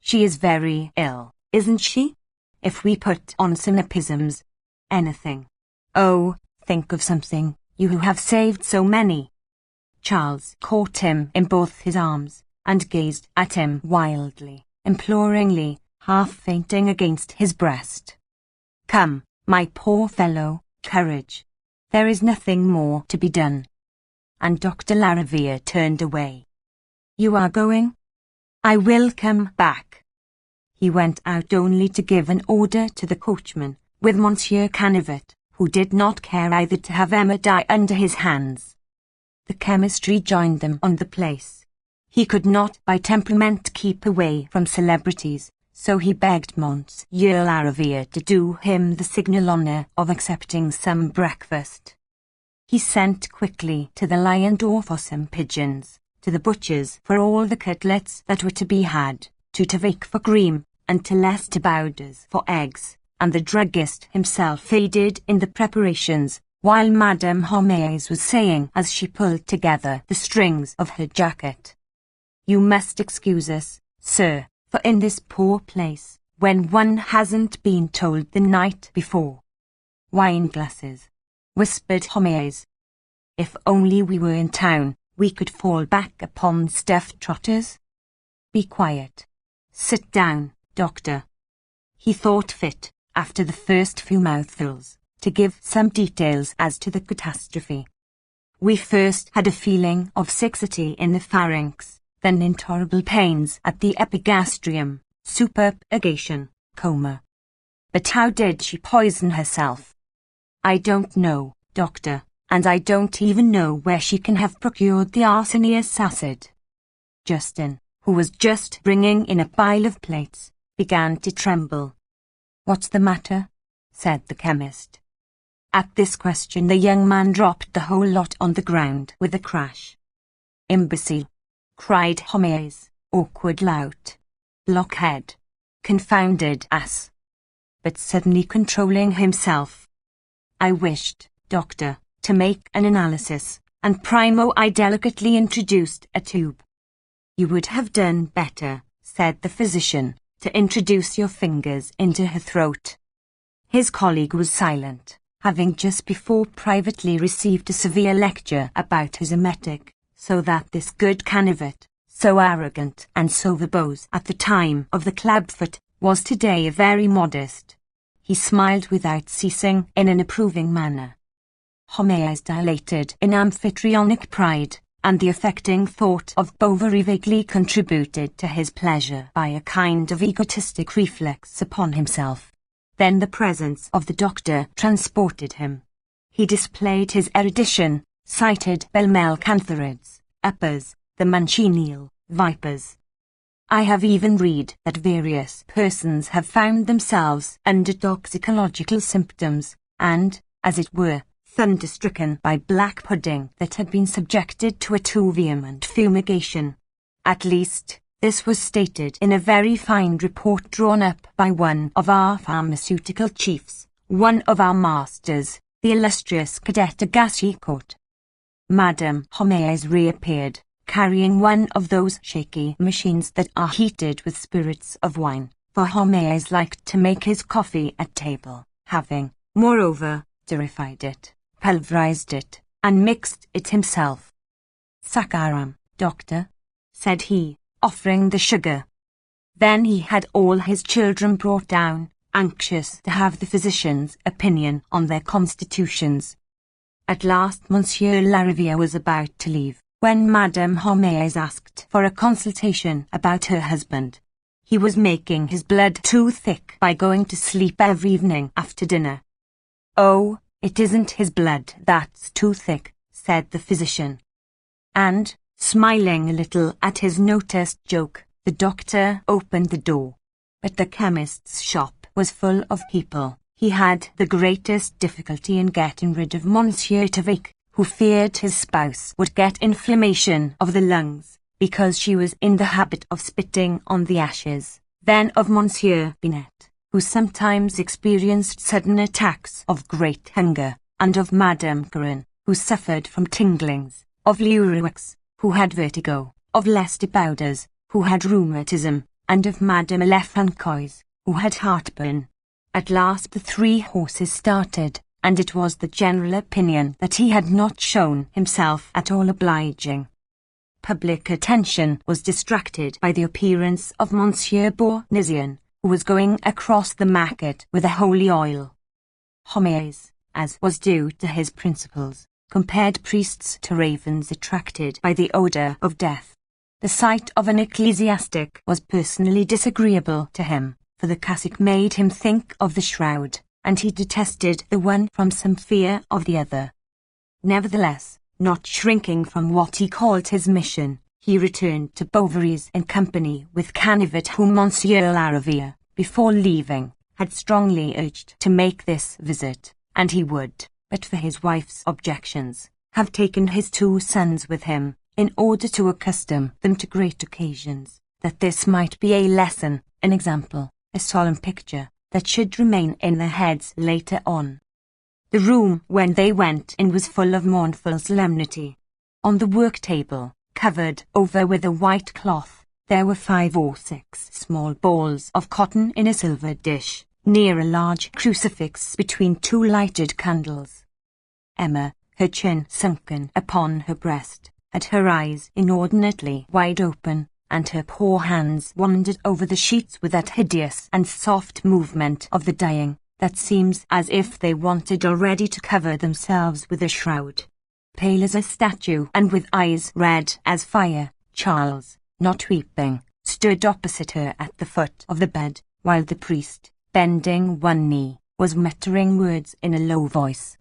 "She is very ill, isn't she? If we put on sinapisms, anything. Oh, think of something, you who have saved so many." Charles caught him in both his arms, and gazed at him wildly, imploringly, half fainting against his breast. "Come, my poor fellow, courage. There is nothing more to be done." And Dr. Lariviere turned away. "You are going?" "I will come back." He went out only to give an order to the coachman, with Monsieur Canivet, who did not care either to have Emma die under his hands. The chemist rejoined them on the place. He could not by temperament keep away from celebrities, so he begged Monsieur Lariviere to do him the signal honour of accepting some breakfast. He sent quickly to the Lion d'Or for some pigeons, to the butcher's for all the cutlets that were to be had, to Tavake for cream, and to Lestibouder's for eggs, and the druggist himself aided in the preparations, while Madame Homais was saying as she pulled together the strings of her jacket, "You must excuse us, sir, for in this poor place, when one hasn't been told the night before." "Wine glasses," whispered Homais. "If only we were in town, we could fall back upon stuffed trotters." "Be quiet. Sit down, doctor." He thought fit, after the first few mouthfuls, to give some details as to the catastrophe. "We first had a feeling of siccity in the pharynx, then intolerable pains at the epigastrium, supererogation, coma." "But how did she poison herself?" "I don't know, doctor, and I don't even know where she can have procured the arsenious acid." Justin, who was just bringing in a pile of plates, began to tremble. "What's the matter?" said the chemist. At this question the young man dropped the whole lot on the ground with a crash. "Imbecile!" cried Homais, awkward lout. "Blockhead! Confounded ass!" But suddenly controlling himself, "I wished, doctor, to make an analysis, and primo I delicately introduced a tube." "You would have done better," said the physician, "to introduce your fingers into her throat." His colleague was silent, having just before privately received a severe lecture about his emetic, so that this good Canivet, so arrogant and so verbose at the time of the clubfoot, was today very modest. He smiled without ceasing in an approving manner. Homais dilated in amphitrionic pride, and the affecting thought of Bovary vaguely contributed to his pleasure by a kind of egotistic reflex upon himself. Then the presence of the doctor transported him. He displayed his erudition, cited Belmel cantharids, uppers, the manchineel, vipers. "I have even read that various persons have found themselves under toxicological symptoms, and, as it were, thunderstricken by black pudding that had been subjected to a too vehement fumigation. At least, this was stated in a very fine report drawn up by one of our pharmaceutical chiefs, one of our masters, the illustrious cadet Agassiz. Madame Homais reappeared, carrying one of those shaky machines that are heated with spirits of wine, for Homais liked to make his coffee at table, having, moreover, terrified it, pulverized it, and mixed it himself. "Sakaram, doctor," said he, offering the sugar. Then he had all his children brought down, anxious to have the physician's opinion on their constitutions. At last Monsieur Lariviere was about to leave, when Madame Homais asked for a consultation about her husband. He was making his blood too thick by going to sleep every evening after dinner. "Oh, it isn't his blood that's too thick," said the physician. And, smiling a little at his noticed joke, the doctor opened the door. But the chemist's shop was full of people. He had the greatest difficulty in getting rid of Monsieur Tavik, who feared his spouse would get inflammation of the lungs, because she was in the habit of spitting on the ashes, then of Monsieur Binet, who sometimes experienced sudden attacks of great hunger, and of Madame Caron, who suffered from tinglings, of Leroux, who had vertigo, of Lestibaudas, who had rheumatism, and of Madame Lefancois, who had heartburn. At last the 3 horses started, and it was the general opinion that he had not shown himself at all obliging. Public attention was distracted by the appearance of Monsieur Bournisien, who was going across the market with a holy oil. Homais, as was due to his principles, compared priests to ravens attracted by the odour of death. The sight of an ecclesiastic was personally disagreeable to him, for the cassock made him think of the shroud, and he detested the one from some fear of the other. Nevertheless, not shrinking from what he called his mission, he returned to Bovary's in company with Canivet, whom Monsieur Lariviere, before leaving, had strongly urged to make this visit, and he would, but for his wife's objections, have taken his 2 sons with him, in order to accustom them to great occasions, that this might be a lesson, an example, a solemn picture, that should remain in their heads later on. The room when they went in was full of mournful solemnity. On the work table, covered over with a white cloth, there were 5 or 6 small balls of cotton in a silver dish, near a large crucifix between 2 lighted candles. Emma, her chin sunken upon her breast, had her eyes inordinately wide open, and her poor hands wandered over the sheets with that hideous and soft movement of the dying, that seems as if they wanted already to cover themselves with a shroud. Pale as a statue and with eyes red as fire, Charles, not weeping, stood opposite her at the foot of the bed, while the priest, bending one knee, was muttering words in a low voice.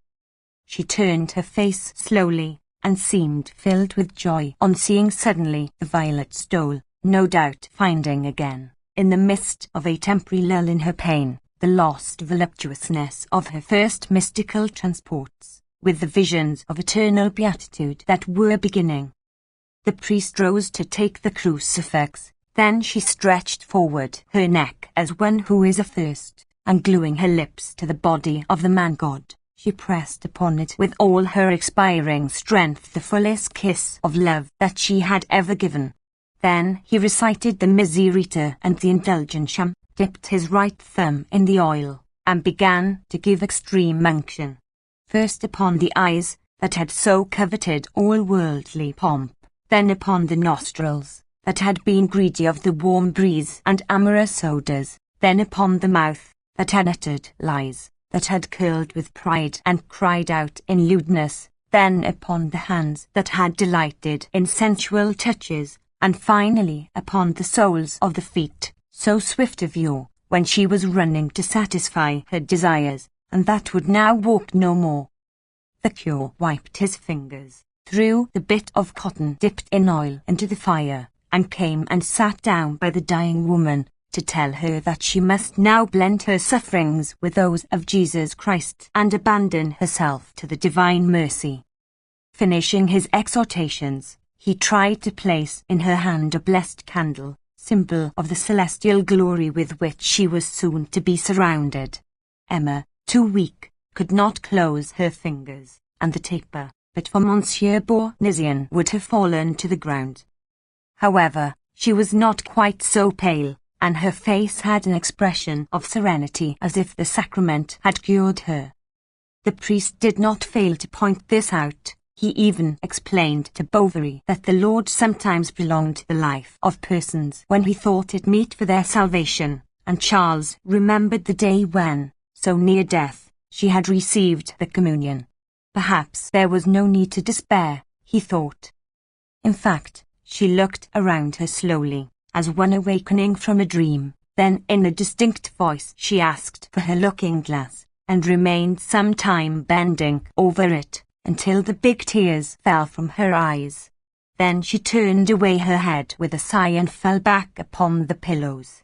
She turned her face slowly, and seemed filled with joy on seeing suddenly the violet stole, no doubt finding again, in the midst of a temporary lull in her pain, the lost voluptuousness of her first mystical transports, with the visions of eternal beatitude that were beginning. The priest rose to take the crucifix, then she stretched forward her neck as one who is athirst, and gluing her lips to the body of the man-god, she pressed upon it with all her expiring strength the fullest kiss of love that she had ever given. Then he recited the Miserita and the Indulgentiam, dipped his right thumb in the oil, and began to give extreme unction. First upon the eyes, that had so coveted all worldly pomp, then upon the nostrils, that had been greedy of the warm breeze and amorous odours, then upon the mouth, that had uttered lies, that had curled with pride and cried out in lewdness, then upon the hands that had delighted in sensual touches, and finally upon the soles of the feet, so swift of view, when she was running to satisfy her desires, and that would now walk no more. The curé wiped his fingers, threw the bit of cotton dipped in oil into the fire, and came and sat down by the dying woman, to tell her that she must now blend her sufferings with those of Jesus Christ and abandon herself to the divine mercy. Finishing his exhortations, he tried to place in her hand a blessed candle, symbol of the celestial glory with which she was soon to be surrounded. Emma, too weak, could not close her fingers, and the taper, but for Monsieur Bournisien, would have fallen to the ground. However, she was not quite so pale, and her face had an expression of serenity as if the sacrament had cured her. The priest did not fail to point this out. He even explained to Bovary that the Lord sometimes prolonged the life of persons when he thought it meet for their salvation, and Charles remembered the day when, so near death, she had received the communion. Perhaps there was no need to despair, he thought. In fact, she looked around her slowly, as one awakening from a dream. Then in a distinct voice she asked for her looking-glass, and remained some time bending over it, until the big tears fell from her eyes. Then she turned away her head with a sigh and fell back upon the pillows.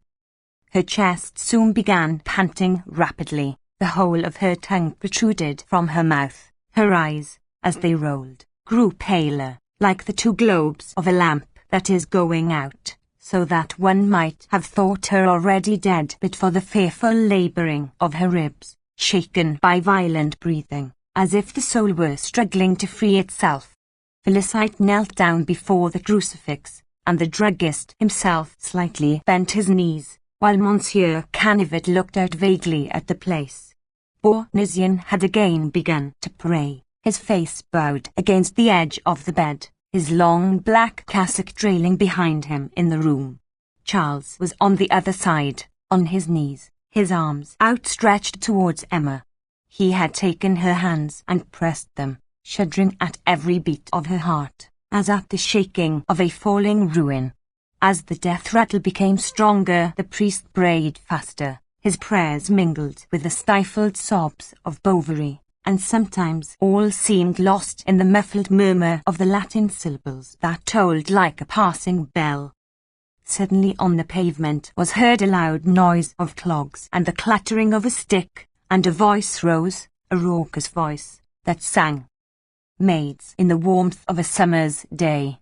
Her chest soon began panting rapidly, the whole of her tongue protruded from her mouth, her eyes, as they rolled, grew paler, like the two globes of a lamp that is going out, so that one might have thought her already dead but for the fearful labouring of her ribs, shaken by violent breathing, as if the soul were struggling to free itself. Felicite knelt down before the crucifix, and the druggist himself slightly bent his knees, while Monsieur Canivet looked out vaguely at the place. Bournisien had again begun to pray, his face bowed against the edge of the bed, his long black cassock trailing behind him in the room. Charles was on the other side, on his knees, his arms outstretched towards Emma. He had taken her hands and pressed them, shuddering at every beat of her heart, as at the shaking of a falling ruin. As the death rattle became stronger, the priest prayed faster. His prayers mingled with the stifled sobs of Bovary, and sometimes all seemed lost in the muffled murmur of the Latin syllables that tolled like a passing bell. Suddenly on the pavement was heard a loud noise of clogs and the clattering of a stick, and a voice rose, a raucous voice, that sang. Maids in the warmth of a summer's day,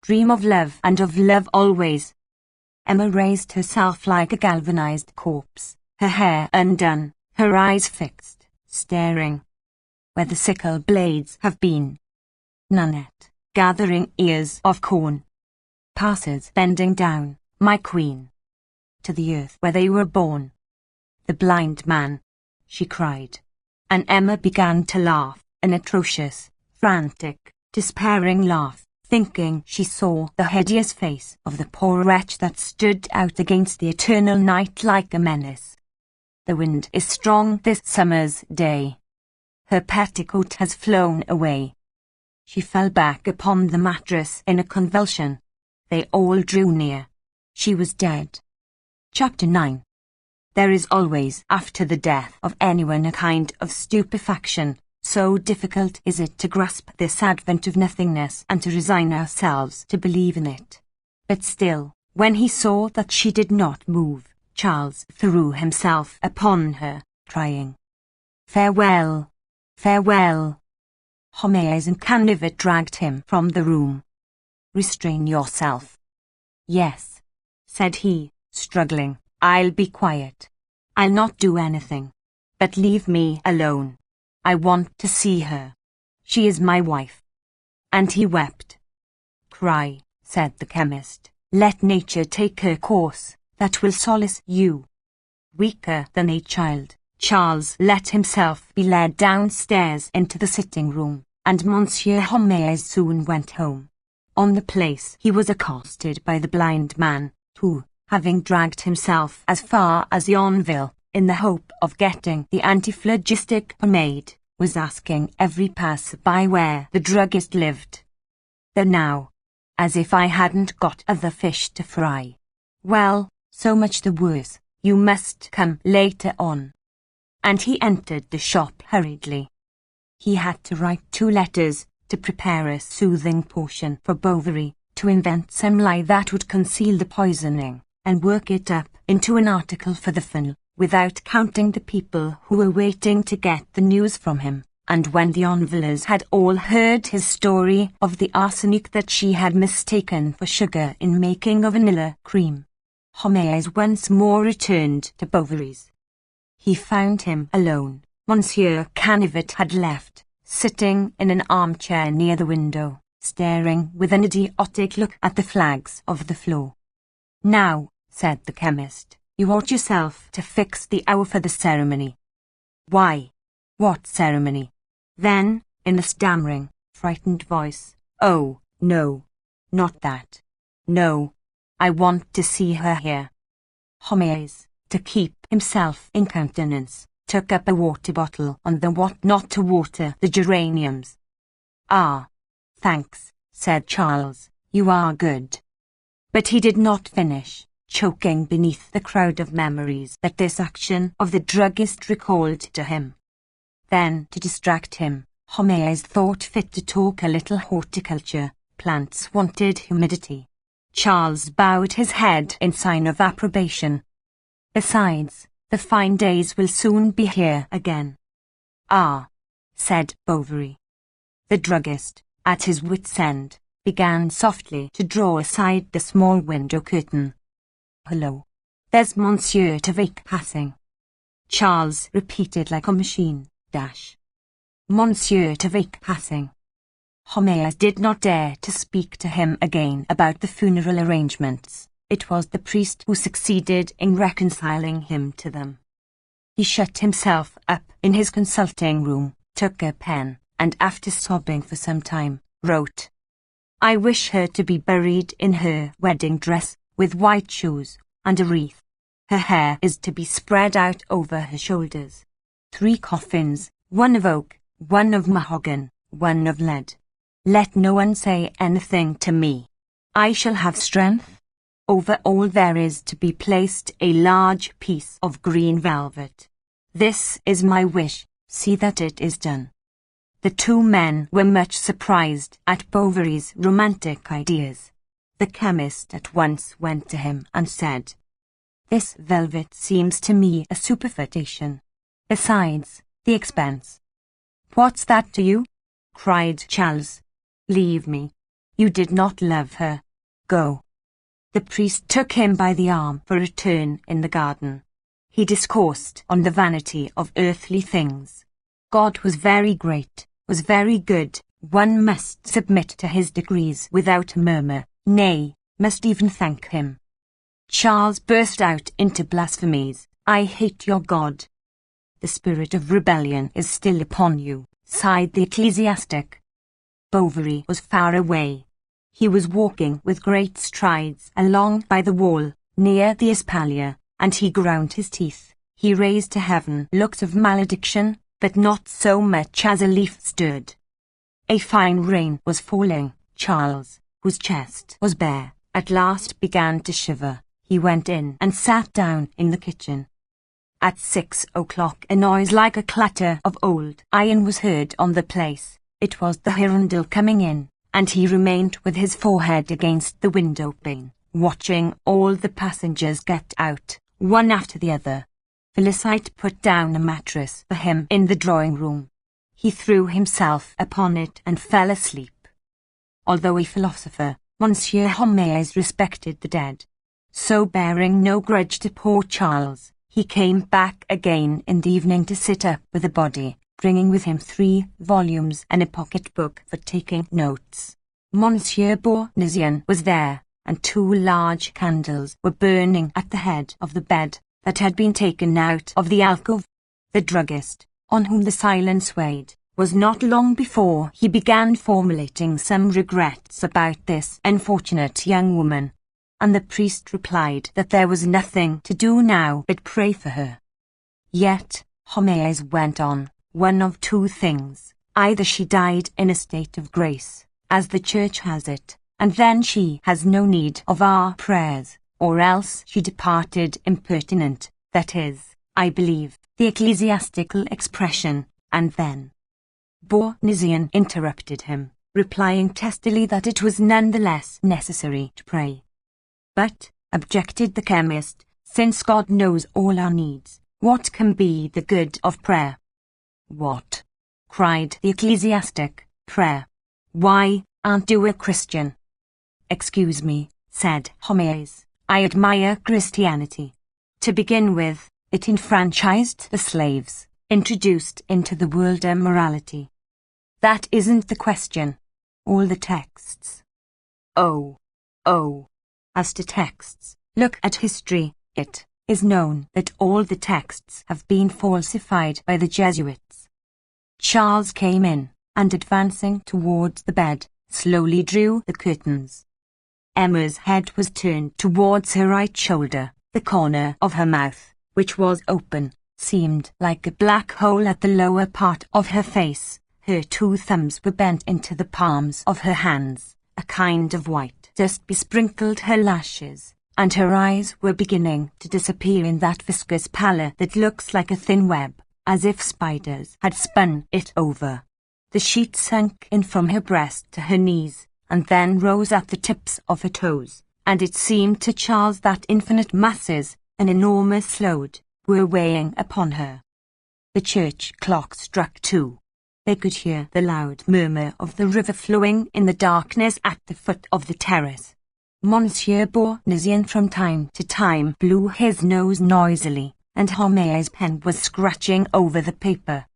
dream of love and of love always. Emma raised herself like a galvanized corpse, her hair undone, her eyes fixed, staring. Where the sickle blades have been. Nunette, gathering ears of corn. Passers bending down, my queen. To the earth where they were born. The blind man, she cried. And Emma began to laugh, an atrocious, frantic, despairing laugh, thinking she saw the hideous face of the poor wretch that stood out against the eternal night like a menace. The wind is strong this summer's day. Her petticoat has flown away. She fell back upon the mattress in a convulsion. They all drew near. She was dead. Chapter 9. There is always, after the death of anyone, a kind of stupefaction. So difficult is it to grasp this advent of nothingness and to resign ourselves to believe in it. But still, when he saw that she did not move, Charles threw himself upon her, crying, "Farewell! Farewell!" Homais and Canivet dragged him from the room. "Restrain yourself." "Yes," said he, struggling. "I'll be quiet. I'll not do anything. But leave me alone. I want to see her. She is my wife." And he wept. "Cry," said the chemist. "Let nature take her course, that will solace you." Weaker than a child, Charles let himself be led downstairs into the sitting-room, and Monsieur Homais soon went home. On the place he was accosted by the blind man, who, having dragged himself as far as Yonville, in the hope of getting the antiphlogistic pomade, was asking every passer-by where the druggist lived. "There now, as if I hadn't got other fish to fry. Well, so much the worse, you must come later on." And he entered the shop hurriedly. He had to write 2 letters, to prepare a soothing potion for Bovary, to invent some lie that would conceal the poisoning, and work it up into an article for the funnel, without counting the people who were waiting to get the news from him. And when the Yonvillers had all heard his story of the arsenic that she had mistaken for sugar in making of vanilla cream, Homais once more returned to Bovary's. He found him alone, Monsieur Canivet had left, sitting in an armchair near the window, staring with an idiotic look at the flags of the floor. "Now," said the chemist, "you ought yourself to fix the hour for the ceremony." "Why? What ceremony?" Then, in a stammering, frightened voice, "Oh, no, not that. No, I want to see her here." Homais, to keep himself in countenance, took up a water bottle on the what not to water the geraniums. "Ah, thanks," said Charles, "you are good." But he did not finish, choking beneath the crowd of memories that this action of the druggist recalled to him. Then, to distract him, Homais thought fit to talk a little horticulture. Plants wanted humidity. Charles bowed his head in sign of approbation. "Besides, the fine days will soon be here again." "Ah," said Bovary. The druggist, at his wit's end, began softly to draw aside the small window curtain. "Hello, there's Monsieur Tavik passing," Charles repeated like a machine. Monsieur Tavik passing. Homais did not dare to speak to him again about the funeral arrangements. It was the priest who succeeded in reconciling him to them. He shut himself up in his consulting room, took a pen, and after sobbing for some time, wrote, "I wish her to be buried in her wedding dress, with white shoes, and a wreath. Her hair is to be spread out over her shoulders. 3 coffins, 1 of oak, 1 of mahogany, 1 of lead. Let no one say anything to me. I shall have strength. Over all there is to be placed a large piece of green velvet. This is my wish, see that it is done." The 2 men were much surprised at Bovary's romantic ideas. The chemist at once went to him and said, "This velvet seems to me a superfoetation. Besides, the expense." "What's that to you?" cried Charles. "Leave me. You did not love her. Go." The priest took him by the arm for a turn in the garden. He discoursed on the vanity of earthly things. God was very great, was very good. One must submit to his decrees without murmur, nay, must even thank him. Charles burst out into blasphemies. "I hate your God." "The spirit of rebellion is still upon you," sighed the ecclesiastic. Bovary was far away. He was walking with great strides along by the wall, near the espalier, and he ground his teeth. He raised to heaven looks of malediction, but not so much as a leaf stirred. A fine rain was falling. Charles, whose chest was bare, at last began to shiver. He went in and sat down in the kitchen. At 6 o'clock a noise like a clatter of old iron was heard on the place. It was the Hirondelle coming in, and he remained with his forehead against the window pane, watching all the passengers get out, one after the other. Felicite put down a mattress for him in the drawing-room. He threw himself upon it and fell asleep. Although a philosopher, Monsieur Homais respected the dead. So, bearing no grudge to poor Charles, he came back again in the evening to sit up with the body, bringing with him 3 volumes and a pocket-book for taking notes. Monsieur Bournisien was there, and 2 large candles were burning at the head of the bed that had been taken out of the alcove. The druggist, on whom the silence weighed, was not long before he began formulating some regrets about this unfortunate young woman, and the priest replied that there was nothing to do now but pray for her. Yet, Homais went on, one of 2 things: either she died in a state of grace, as the Church has it, and then she has no need of our prayers, or else she departed impertinent, that is, I believe, the ecclesiastical expression, and then. Bournisien interrupted him, replying testily that it was none the less necessary to pray. "But," objected the chemist, "since God knows all our needs, what can be the good of prayer?" "What?" cried the ecclesiastic. "Prayer. Why, aren't you a Christian?" "Excuse me," said Homais, "I admire Christianity. To begin with, it enfranchised the slaves. introduced into the world of morality. That isn't the question. All the texts. Oh. As to texts, look at history. It is known that all the texts have been falsified by the Jesuits. Charles came in, and advancing towards the bed, slowly drew the curtains. Emma's head was turned towards her right shoulder. The corner of her mouth, which was open, seemed like a black hole at the lower part of her face. Her 2 thumbs were bent into the palms of her hands. A kind of white dust besprinkled her lashes, and her eyes were beginning to disappear in that viscous pallor that looks like a thin web, as if spiders had spun it over. The sheet sunk in from her breast to her knees, and then rose at the tips of her toes, and it seemed to Charles that infinite masses, an enormous load, were weighing upon her. The church clock struck 2. They could hear the loud murmur of the river flowing in the darkness at the foot of the terrace. Monsieur Bournisien from time to time blew his nose noisily, and Homais' pen was scratching over the paper.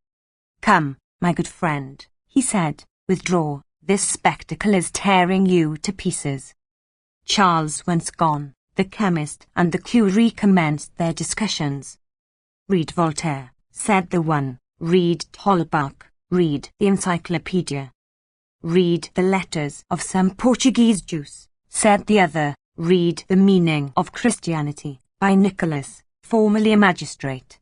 "Come, my good friend," he said, "withdraw. This spectacle is tearing you to pieces." Charles once gone, the chemist and the curé commenced their discussions. "Read Voltaire," said the one. "Read Holbach. Read the Encyclopedia." "Read the letters of some Portuguese Jews," said the other. "Read The Meaning of Christianity, by Nicholas, formerly a magistrate."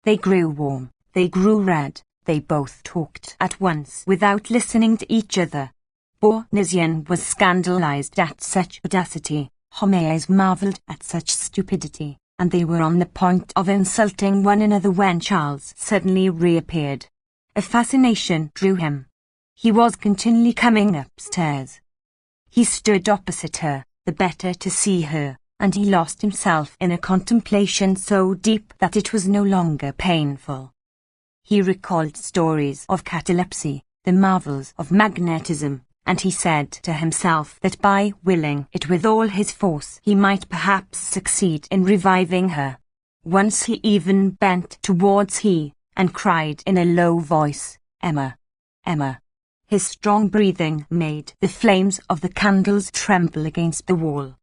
They grew warm, they grew red, they both talked at once without listening to each other. Bournisien was scandalized at such audacity, Homais marvelled at such stupidity, and they were on the point of insulting one another when Charles suddenly reappeared. A fascination drew him. He was continually coming upstairs. He stood opposite her, the better to see her, and he lost himself in a contemplation so deep that it was no longer painful. He recalled stories of catalepsy, the marvels of magnetism, and he said to himself that by willing it with all his force he might perhaps succeed in reviving her. Once he even bent towards her, and cried in a low voice, "Emma, Emma." His strong breathing made the flames of the candles tremble against the wall.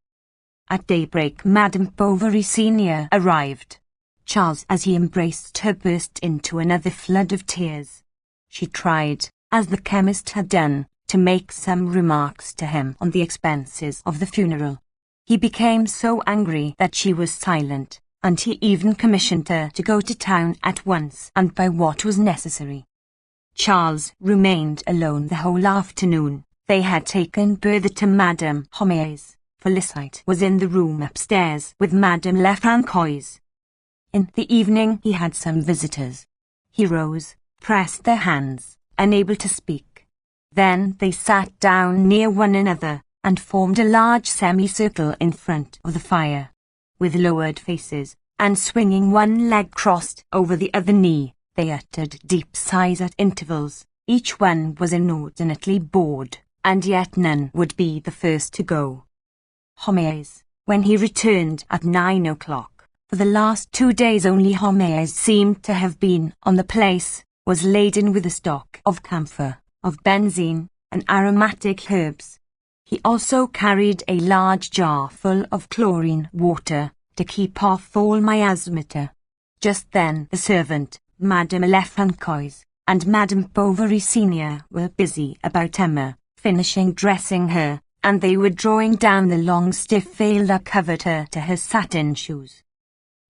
At daybreak Madame Bovary Senior arrived. Charles, as he embraced her, burst into another flood of tears. She tried, as the chemist had done, to make some remarks to him on the expenses of the funeral. He became so angry that she was silent, and he even commissioned her to go to town at once and buy what was necessary. Charles remained alone the whole afternoon. They had taken Bertha to Madame Homais. Félicité was in the room upstairs with Madame Lefrancois. In the evening he had some visitors. He rose, pressed their hands, unable to speak. Then they sat down near one another, and formed a large semicircle in front of the fire. With lowered faces, and swinging one leg crossed over the other knee, they uttered deep sighs at intervals. Each one was inordinately bored, and yet none would be the first to go. Homais, when he returned at 9 o'clock, for the last 2 days only Homais seemed to have been on the place, was laden with a stock of camphor, of benzine, and aromatic herbs. He also carried a large jar full of chlorine water, to keep off all miasmata. Just then the servant, Madame Lefrancois, and Madame Bovary Senior were busy about Emma, finishing dressing her, and they were drawing down the long stiff veil that covered her to her satin shoes.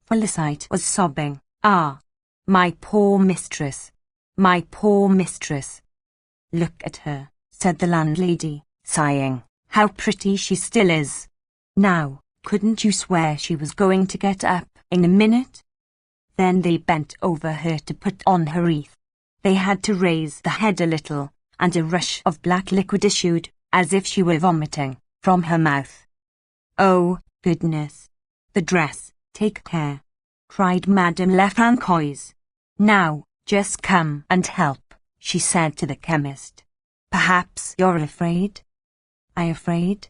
Félicité was sobbing. "Ah, my poor mistress, my poor mistress." "Look at her," said the landlady, sighing. "How pretty she still is. Now, couldn't you swear she was going to get up in a minute?" Then they bent over her to put on her wreath. They had to raise the head a little, and a rush of black liquid issued, as if she were vomiting, from her mouth. "Oh, goodness! The dress, take care!" cried Madame Lefrancois. "Now, just come and help," she said to the chemist. "Perhaps you're afraid?" "I afraid?"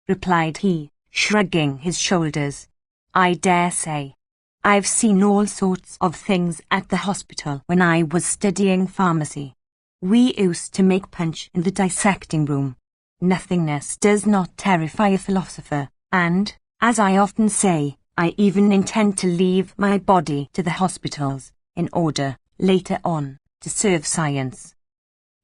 replied he, shrugging his shoulders. "I dare say. I've seen all sorts of things at the hospital when I was studying pharmacy. We used to make punch in the dissecting room. Nothingness does not terrify a philosopher, and, as I often say, I even intend to leave my body to the hospitals, in order, later on, to serve science.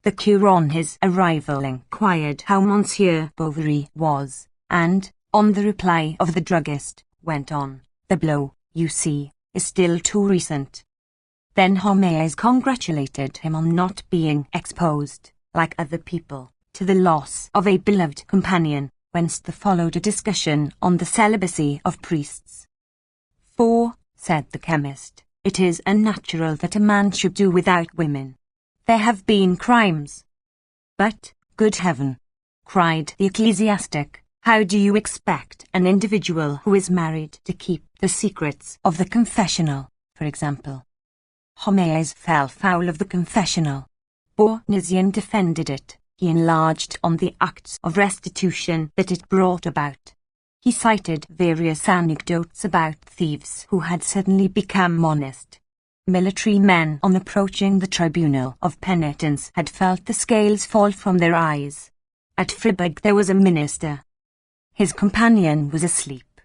The cure on his arrival inquired how Monsieur Bovary was, and, on the reply of the druggist, went on, "The blow, you see, is still too recent." Then Homais congratulated him on not being exposed, like other people, to the loss of a beloved companion, whence there followed a discussion on the celibacy of priests. "For," said the chemist, "it is unnatural that a man should do without women. There have been crimes." "But, good heaven," cried the ecclesiastic, "how do you expect an individual who is married to keep the secrets of the confessional, for example?" Homais fell foul of the confessional. Bournisien defended it. He enlarged on the acts of restitution that it brought about. He cited various anecdotes about thieves who had suddenly become honest. Military men on approaching the tribunal of penitence had felt the scales fall from their eyes. At Fribourg there was a minister. His companion was asleep.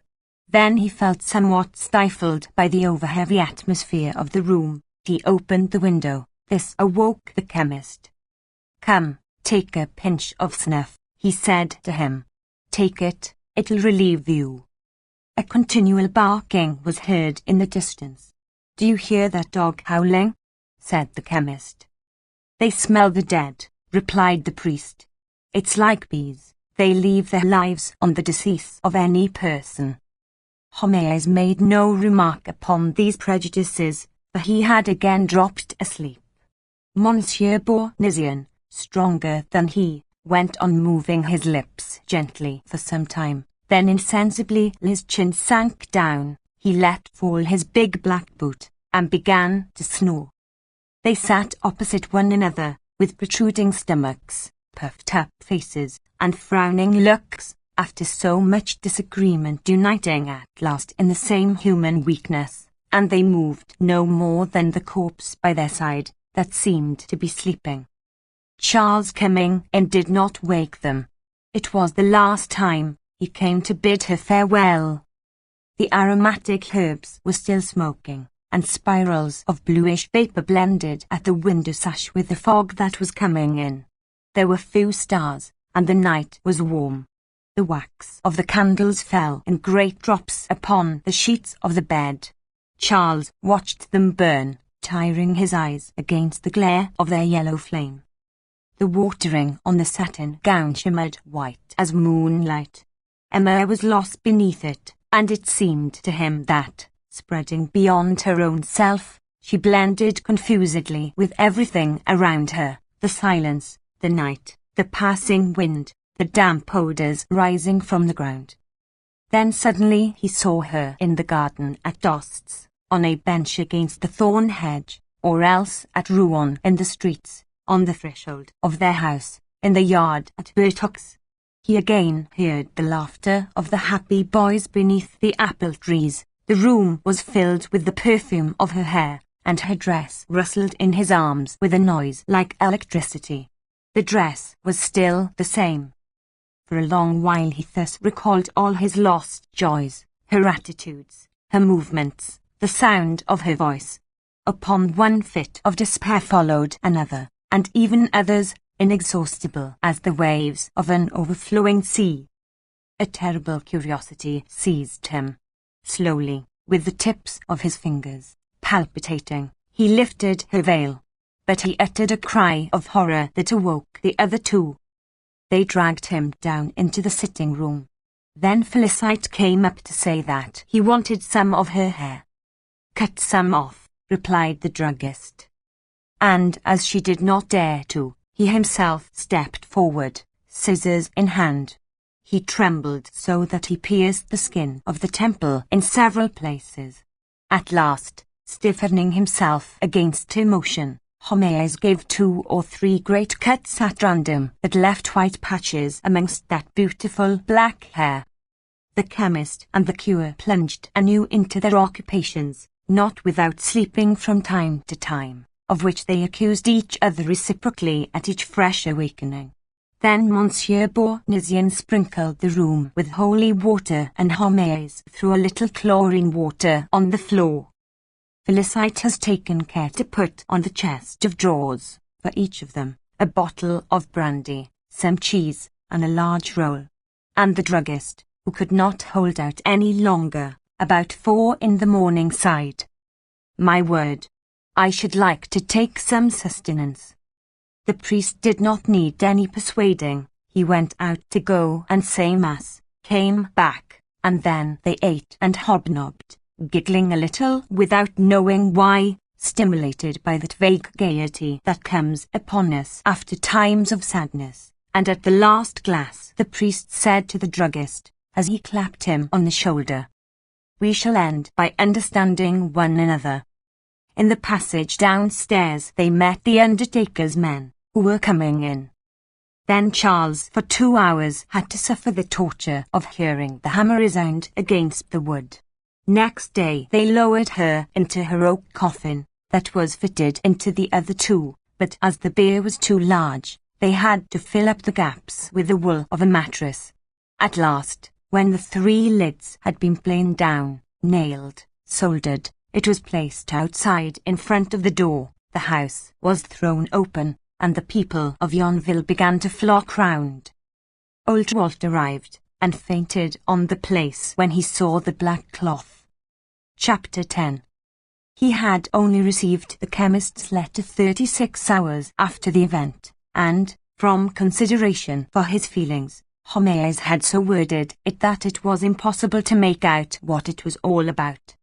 Then he felt somewhat stifled by the over-heavy atmosphere of the room. He opened the window. This awoke the chemist. "Come, take a pinch of snuff," he said to him. "Take it, it'll relieve you." A continual barking was heard in the distance. "Do you hear that dog howling?" said the chemist. "They smell the dead," replied the priest. "It's like bees. They leave their lives on the decease of any person." Homais made no remark upon these prejudices, for he had again dropped asleep. Monsieur Bournisien, stronger than he, went on moving his lips gently for some time. Then insensibly his chin sank down. He let fall his big black boot, and began to snore. They sat opposite one another, with protruding stomachs, puffed up faces, and frowning looks, after so much disagreement uniting at last in the same human weakness, and they moved no more than the corpse by their side, that seemed to be sleeping. Charles coming in did not wake them. It was the last time. He came to bid her farewell. The aromatic herbs were still smoking, and spirals of bluish vapour blended at the window sash with the fog that was coming in. There were few stars, and the night was warm. The wax of the candles fell in great drops upon the sheets of the bed. Charles watched them burn, tiring his eyes against the glare of their yellow flame. The watering on the satin gown shimmered white as moonlight. Emma was lost beneath it, and it seemed to him that, spreading beyond her own self, she blended confusedly with everything around her, the silence, the night, the passing wind, the damp odours rising from the ground. Then suddenly he saw her in the garden at Dost's, on a bench against the thorn hedge, or else at Rouen in the streets, on the threshold of their house, in the yard at Bertox. He again heard the laughter of the happy boys beneath the apple trees. The room was filled with the perfume of her hair, and her dress rustled in his arms with a noise like electricity. The dress was still the same. For a long while he thus recalled all his lost joys, her attitudes, her movements, the sound of her voice. Upon one fit of despair followed another, and even others, inexhaustible as the waves of an overflowing sea. A terrible curiosity seized him. Slowly, with the tips of his fingers, palpitating, he lifted her veil. But he uttered a cry of horror that awoke the other two. They dragged him down into the sitting room. Then Felicite came up to say that he wanted some of her hair. "Cut some off," replied the druggist. And as she did not dare to, he himself stepped forward, scissors in hand. He trembled so that he pierced the skin of the temple in several places. At last, stiffening himself against emotion, Homais gave 2 or 3 great cuts at random that left white patches amongst that beautiful black hair. The chemist and the curé plunged anew into their occupations, not without sleeping from time to time, of which they accused each other reciprocally at each fresh awakening. Then Monsieur Bournisien sprinkled the room with holy water and Homais threw a little chlorine water on the floor. Felicite has taken care to put on the chest of drawers, for each of them, a bottle of brandy, some cheese, and a large roll. And the druggist, who could not hold out any longer, about 4 in the morning sighed. My word, I should like to take some sustenance. The priest did not need any persuading. He went out to go and say mass, came back, and then they ate and hobnobbed, giggling a little without knowing why, stimulated by that vague gaiety that comes upon us after times of sadness. And at the last glass the priest said to the druggist, as he clapped him on the shoulder, "We shall end by understanding one another." In the passage downstairs they met the undertaker's men, who were coming in. Then Charles for 2 hours had to suffer the torture of hearing the hammer resound against the wood. Next day they lowered her into her oak coffin, that was fitted into the other 2, but as the bier was too large, they had to fill up the gaps with the wool of a mattress. At last, when the 3 lids had been planed down, nailed, soldered, it was placed outside in front of the door, the house was thrown open, and the people of Yonville began to flock round. Old Walt arrived, and fainted on the place when he saw the black cloth. Chapter 10. He had only received the chemist's letter 36 hours after the event, and, from consideration for his feelings, Homais had so worded it that it was impossible to make out what it was all about.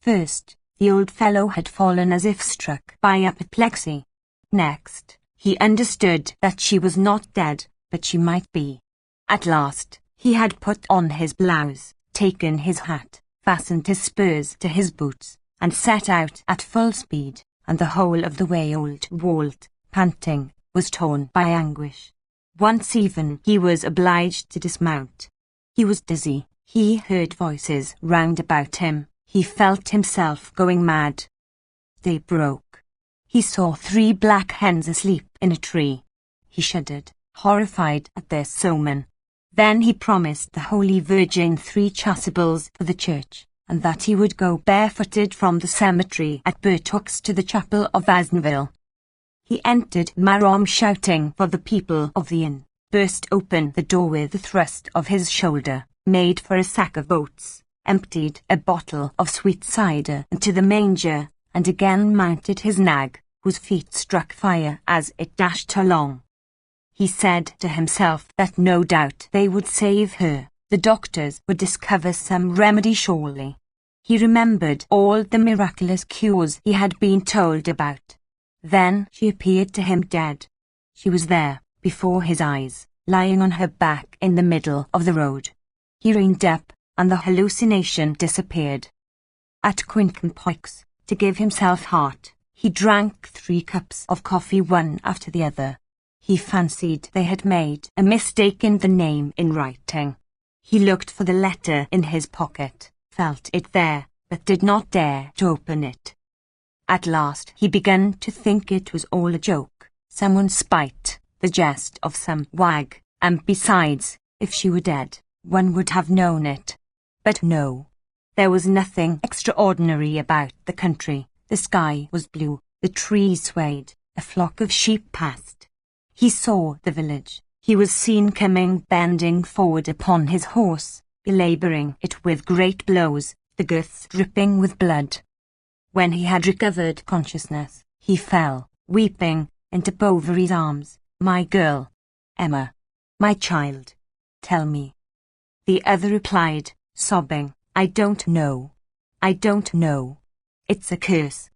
First, the old fellow had fallen as if struck by apoplexy. Next, he understood that she was not dead, but she might be. At last, he had put on his blouse, taken his hat, fastened his spurs to his boots, and set out at full speed, and the whole of the way old Walt, panting, was torn by anguish. Once even he was obliged to dismount. He was dizzy, he heard voices round about him, he felt himself going mad. Day broke. He saw 3 black hens asleep in a tree. He shuddered, horrified at their omen. Then he promised the Holy Virgin 3 chasubles for the church, and that he would go barefooted from the cemetery at Bertoux to the chapel of Asneville. He entered Marom shouting for the people of the inn, burst open the door with a thrust of his shoulder, made for a sack of oats, emptied a bottle of sweet cider into the manger, and again mounted his nag, whose feet struck fire as it dashed along. He said to himself that no doubt they would save her, the doctors would discover some remedy surely. He remembered all the miraculous cures he had been told about. Then she appeared to him dead. She was there, before his eyes, lying on her back in the middle of the road. He reined up, and the hallucination disappeared. At Quincampoix, to give himself heart, he drank 3 cups of coffee one after the other. He fancied they had made a mistake in the name in writing. He looked for the letter in his pocket, felt it there, but did not dare to open it. At last he began to think it was all a joke, someone's spite, the jest of some wag, and besides, if she were dead, one would have known it. But no. There was nothing extraordinary about the country. The sky was blue, the trees swayed, a flock of sheep passed. He saw the village. He was seen coming bending forward upon his horse, belabouring it with great blows, the girths dripping with blood. When he had recovered consciousness, he fell, weeping, into Bovary's arms. "My girl, Emma, my child, tell me." The other replied, sobbing, "I don't know. I don't know. It's a curse."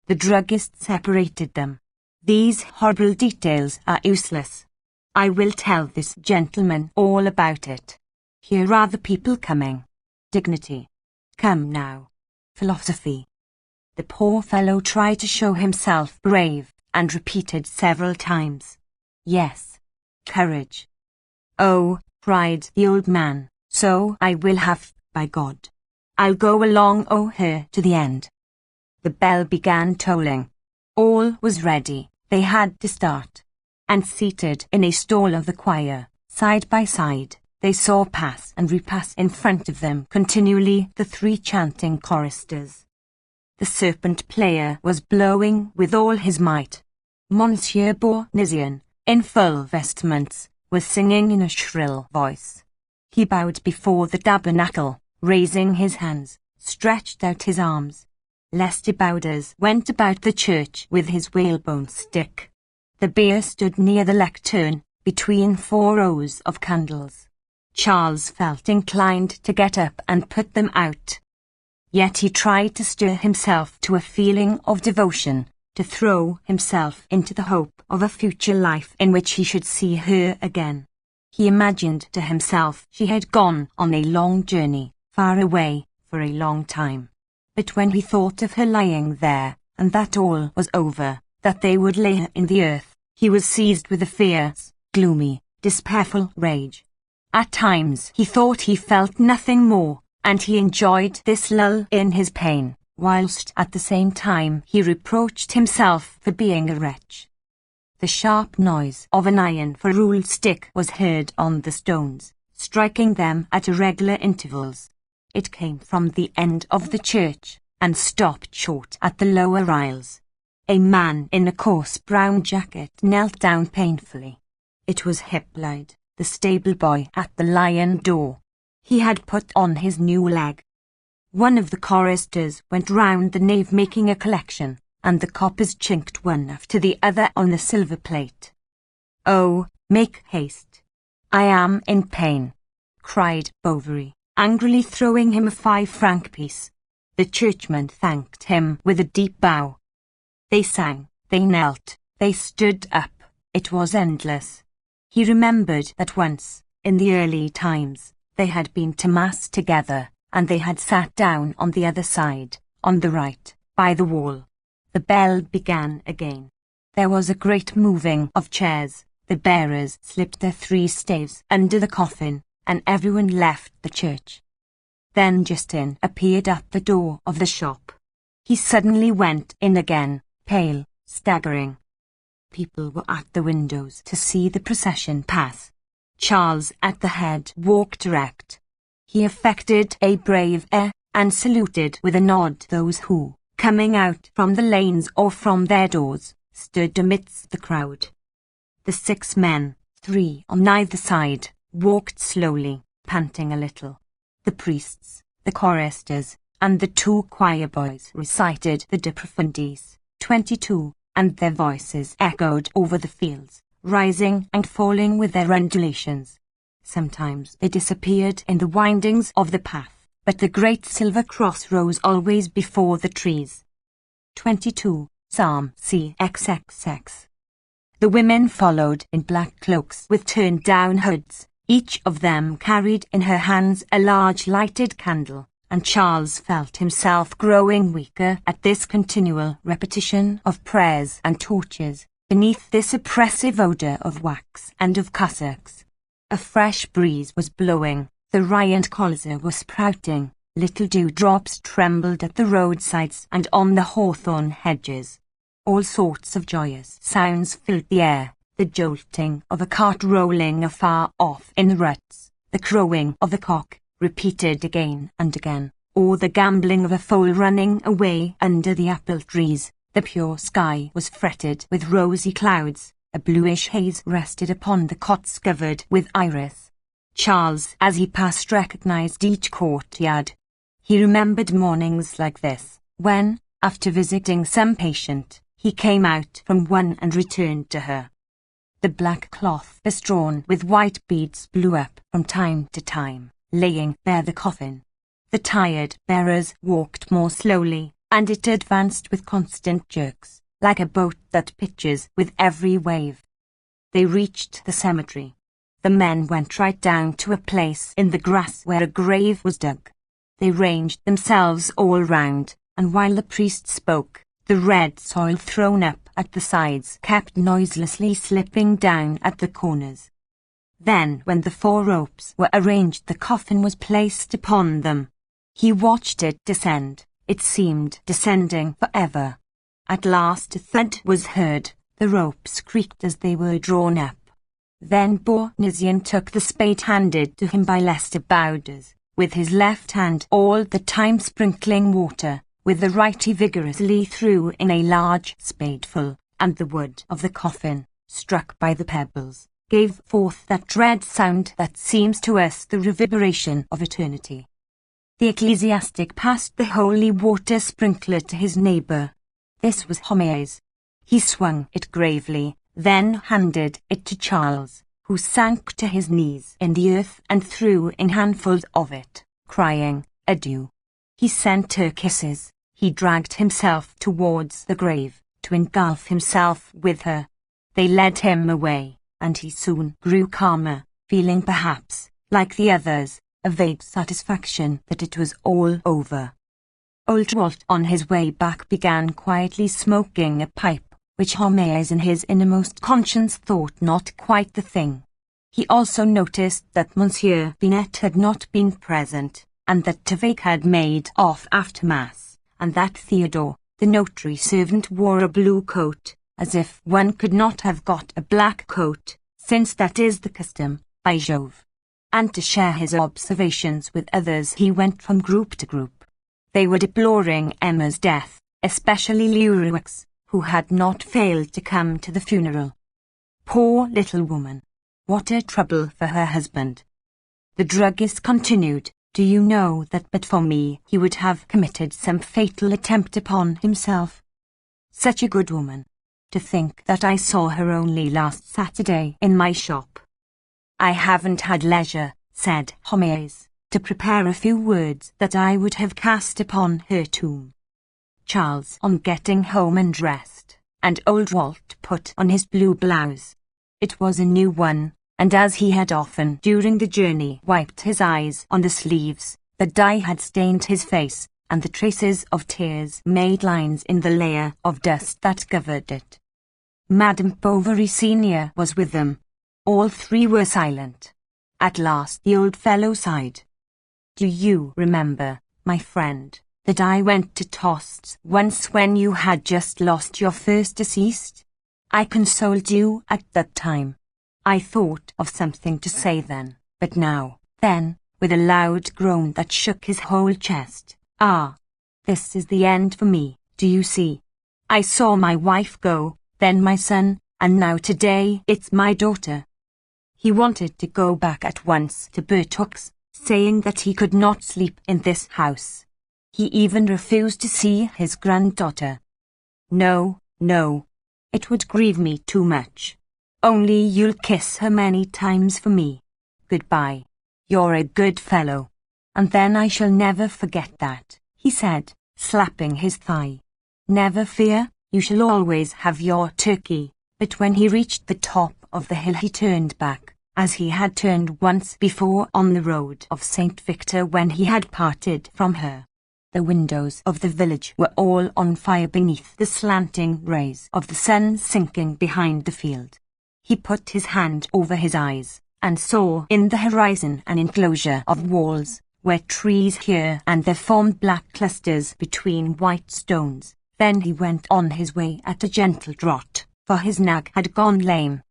The druggist separated them. "These horrible details are useless. I will tell this gentleman all about it. Here are the people coming. Dignity. Come now. Philosophy." The poor fellow tried to show himself brave, and repeated several times, "Yes. Courage." "Oh," cried the old man, So I will have, by God. I'll go along o' her to the end. The bell began tolling. All was ready. They had to start. And seated in a stall of the choir, side by side, they saw pass and repass in front of them continually the 3 chanting choristers. The serpent player was blowing with all his might. Monsieur Bournisien, in full vestments, was singing in a shrill voice. He bowed before the tabernacle, raising his hands, stretched out his arms. Lestiboudas went about the church with his whalebone stick. The bier stood near the lectern, between 4 rows of candles. Charles felt inclined to get up and put them out. Yet he tried to stir himself to a feeling of devotion, to throw himself into the hope of a future life in which he should see her again. He imagined to himself she had gone on a long journey, far away, for a long time. But when he thought of her lying there, and that all was over, that they would lay her in the earth, he was seized with a fierce, gloomy, despairful rage. At times he thought he felt nothing more, and he enjoyed this lull in his pain, whilst at the same time he reproached himself for being a wretch. The sharp noise of an iron for ruled stick was heard on the stones, striking them at irregular intervals. It came from the end of the church, and stopped short at the lower aisles. A man in a coarse brown jacket knelt down painfully. It was Hippolyte, the stable boy at the lion door. He had put on his new leg. One of the choristers went round the nave making a collection, and the coppers chinked one after the other on the silver plate. "Oh, make haste. I am in pain," cried Bovary, angrily throwing him a 5-franc piece. The churchman thanked him with a deep bow. They sang, they knelt, they stood up. It was endless. He remembered that once, in the early times, they had been to mass together, and they had sat down on the other side, on the right, by the wall. The bell began again. There was a great moving of chairs. The bearers slipped their 3 staves under the coffin, and everyone left the church. Then Justin appeared at the door of the shop. He suddenly went in again, pale, staggering. People were at the windows to see the procession pass. Charles at the head walked erect. He affected a brave air, and saluted with a nod those who, coming out from the lanes or from their doors, stood amidst the crowd. The 6 men, 3 on either side, walked slowly, panting a little. The priests, the choristers, and the 2 choir boys recited the De Profundis, 22, and their voices echoed over the fields, rising and falling with their undulations. Sometimes they disappeared in the windings of the path, but the great silver cross rose always before the trees. 22. Psalm CXXX. The women followed in black cloaks with turned-down hoods. Each of them carried in her hands a large lighted candle, and Charles felt himself growing weaker at this continual repetition of prayers and torches, beneath this oppressive odour of wax and of cassocks. A fresh breeze was blowing, the rye and colza were sprouting, little dewdrops trembled at the roadsides and on the hawthorn hedges. All sorts of joyous sounds filled the air. The jolting of a cart rolling afar off in the ruts, the crowing of the cock, repeated again and again, or the gambling of a foal running away under the apple trees. The pure sky was fretted with rosy clouds, a bluish haze rested upon the cots covered with iris. Charles, as he passed, recognized each courtyard. He remembered mornings like this, when, after visiting some patient, he came out from one and returned to her. The black cloth bestrewn with white beads blew up from time to time, laying bare the coffin. The tired bearers walked more slowly, and it advanced with constant jerks, like a boat that pitches with every wave. They reached the cemetery. The men went right down to a place in the grass where a grave was dug. They ranged themselves all round, and while the priest spoke, the red soil thrown up at the sides kept noiselessly slipping down at the corners. Then, when the 4 ropes were arranged, the coffin was placed upon them. He watched it descend. It seemed descending forever. At last a thud was heard. The ropes creaked as they were drawn up. Then Bournisien took the spade handed to him by Lester Bowders, with his left hand all the time sprinkling water. With the right he vigorously threw in a large spadeful, and the wood of the coffin, struck by the pebbles, gave forth that dread sound that seems to us the reverberation of eternity. The ecclesiastic passed the holy water sprinkler to his neighbour. This was Homais. He swung it gravely, then handed it to Charles, who sank to his knees in the earth and threw in handfuls of it, crying, "Adieu." He sent her kisses. He dragged himself towards the grave, to engulf himself with her. They led him away, and he soon grew calmer, feeling perhaps, like the others, a vague satisfaction that it was all over. Old Walt on his way back began quietly smoking a pipe, which Homais in his innermost conscience thought not quite the thing. He also noticed that Monsieur Binet had not been present, and that Tavake had made off after Mass, and that Theodore, the notary servant, wore a blue coat, as if one could not have got a black coat, since that is the custom, by Jove. And to share his observations with others he went from group to group. They were deploring Emma's death, especially Leroux, who had not failed to come to the funeral. Poor little woman! What a trouble for her husband! The druggist continued, "Do you know that but for me he would have committed some fatal attempt upon himself? Such a good woman! To think that I saw her only last Saturday in my shop." "I haven't had leisure," said Homais, "to prepare a few words that I would have cast upon her tomb." Charles, on getting home, undressed, and old Walt put on his blue blouse. It was a new one, and as he had often during the journey wiped his eyes on the sleeves, the dye had stained his face, and the traces of tears made lines in the layer of dust that covered it. Madame Bovary Senior was with them. All 3 were silent. At last the old fellow sighed. "Do you remember, my friend, that I went to Tostes once when you had just lost your first deceased? I consoled you at that time. I thought of something to say then, but now, then," with a loud groan that shook his whole chest, "ah, this is the end for me, do you see? I saw my wife go, then my son, and now today it's my daughter." He wanted to go back at once to Bertoux, saying that he could not sleep in this house. He even refused to see his granddaughter. "No, no, it would grieve me too much. Only you'll kiss her many times for me. Goodbye. You're a good fellow. And then I shall never forget that," he said, slapping his thigh. "Never fear, you shall always have your turkey." But when he reached the top of the hill he turned back, as he had turned once before on the road of St. Victor when he had parted from her. The windows of the village were all on fire beneath the slanting rays of the sun sinking behind the field. He put his hand over his eyes, and saw in the horizon an enclosure of walls, where trees here and there formed black clusters between white stones. Then he went on his way at a gentle trot, for his nag had gone lame.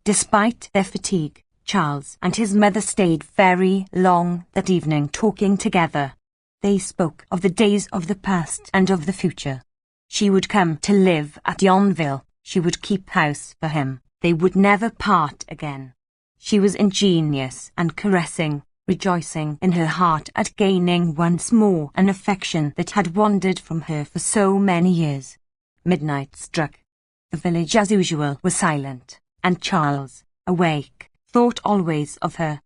Despite their fatigue, Charles and his mother stayed very long that evening talking together. They spoke of the days of the past and of the future. She would come to live at Yonville. She would keep house for him. They would never part again. She was ingenious and caressing, rejoicing in her heart at gaining once more an affection that had wandered from her for so many years. Midnight struck. The village as usual was silent, and Charles, awake, thought always of her.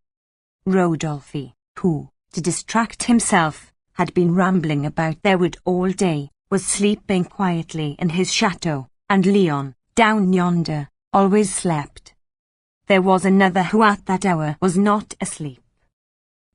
Rodolphe, who, to distract himself, had been rambling about their wood all day, was sleeping quietly in his chateau, and Leon, down yonder, always slept. There was another who at that hour was not asleep.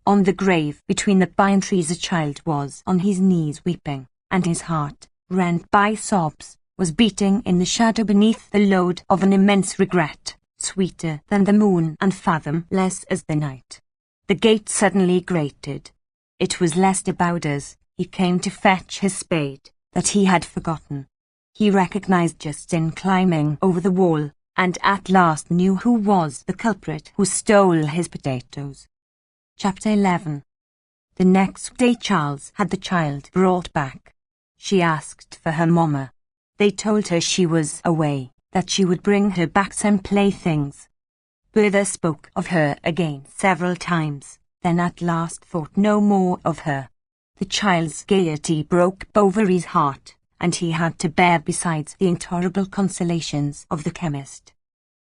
On the grave between the pine trees a child was on his knees weeping, and his heart, rent by sobs, was beating in the shadow beneath the load of an immense regret, sweeter than the moon and fathomless as the night. The gate suddenly grated. It was Lester Bowders. He came to fetch his spade, that he had forgotten. He recognized Justin climbing over the wall, and at last knew who was the culprit who stole his potatoes. Chapter 11. The next day Charles had the child brought back. She asked for her mamma. They told her she was away, that she would bring her back some playthings. Bertha spoke of her again several times, then at last thought no more of her. The child's gaiety broke Bovary's heart, and he had to bear besides the intolerable consolations of the chemist.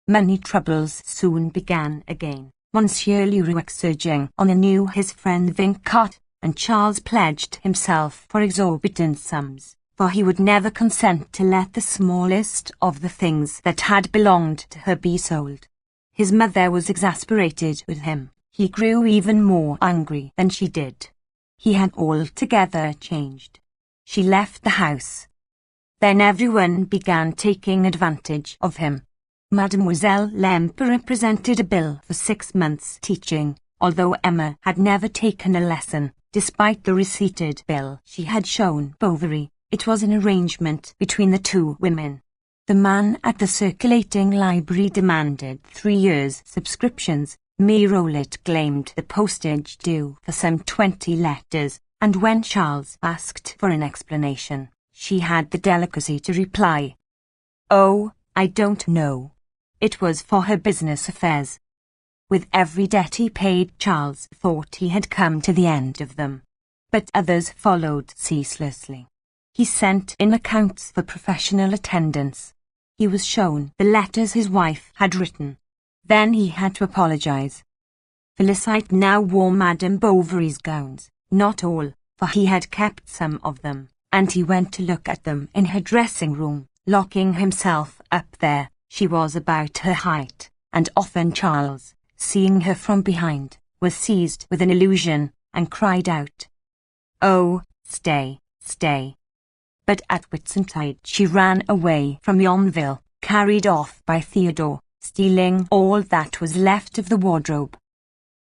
Money troubles soon began again. Monsieur Leroux urging on anew his friend Vincart, and Charles pledged himself for exorbitant sums, for he would never consent to let the smallest of the things that had belonged to her be sold. His mother was exasperated with him. He grew even more angry than she did. He had altogether changed. She left the house. Then everyone began taking advantage of him. Mademoiselle Lempereur presented a bill for 6 months' teaching, although Emma had never taken a lesson. Despite the receipted bill she had shown Bovary, it was an arrangement between the two women. The man at the circulating library demanded 3 years' subscriptions. Mirollet claimed the postage due for some 20 letters, and when Charles asked for an explanation, she had the delicacy to reply, "Oh, I don't know. It was for her business affairs." With every debt he paid, Charles thought he had come to the end of them. But others followed ceaselessly. He sent in accounts for professional attendance. He was shown the letters his wife had written. Then he had to apologize. Felicite now wore Madame Bovary's gowns, not all, for he had kept some of them, and he went to look at them in her dressing-room, locking himself up there. She was about her height, and often Charles, seeing her from behind, was seized with an illusion, and cried out, "Oh, stay, stay." But at Whitsuntide she ran away from Yonville, carried off by Theodore, stealing all that was left of the wardrobe.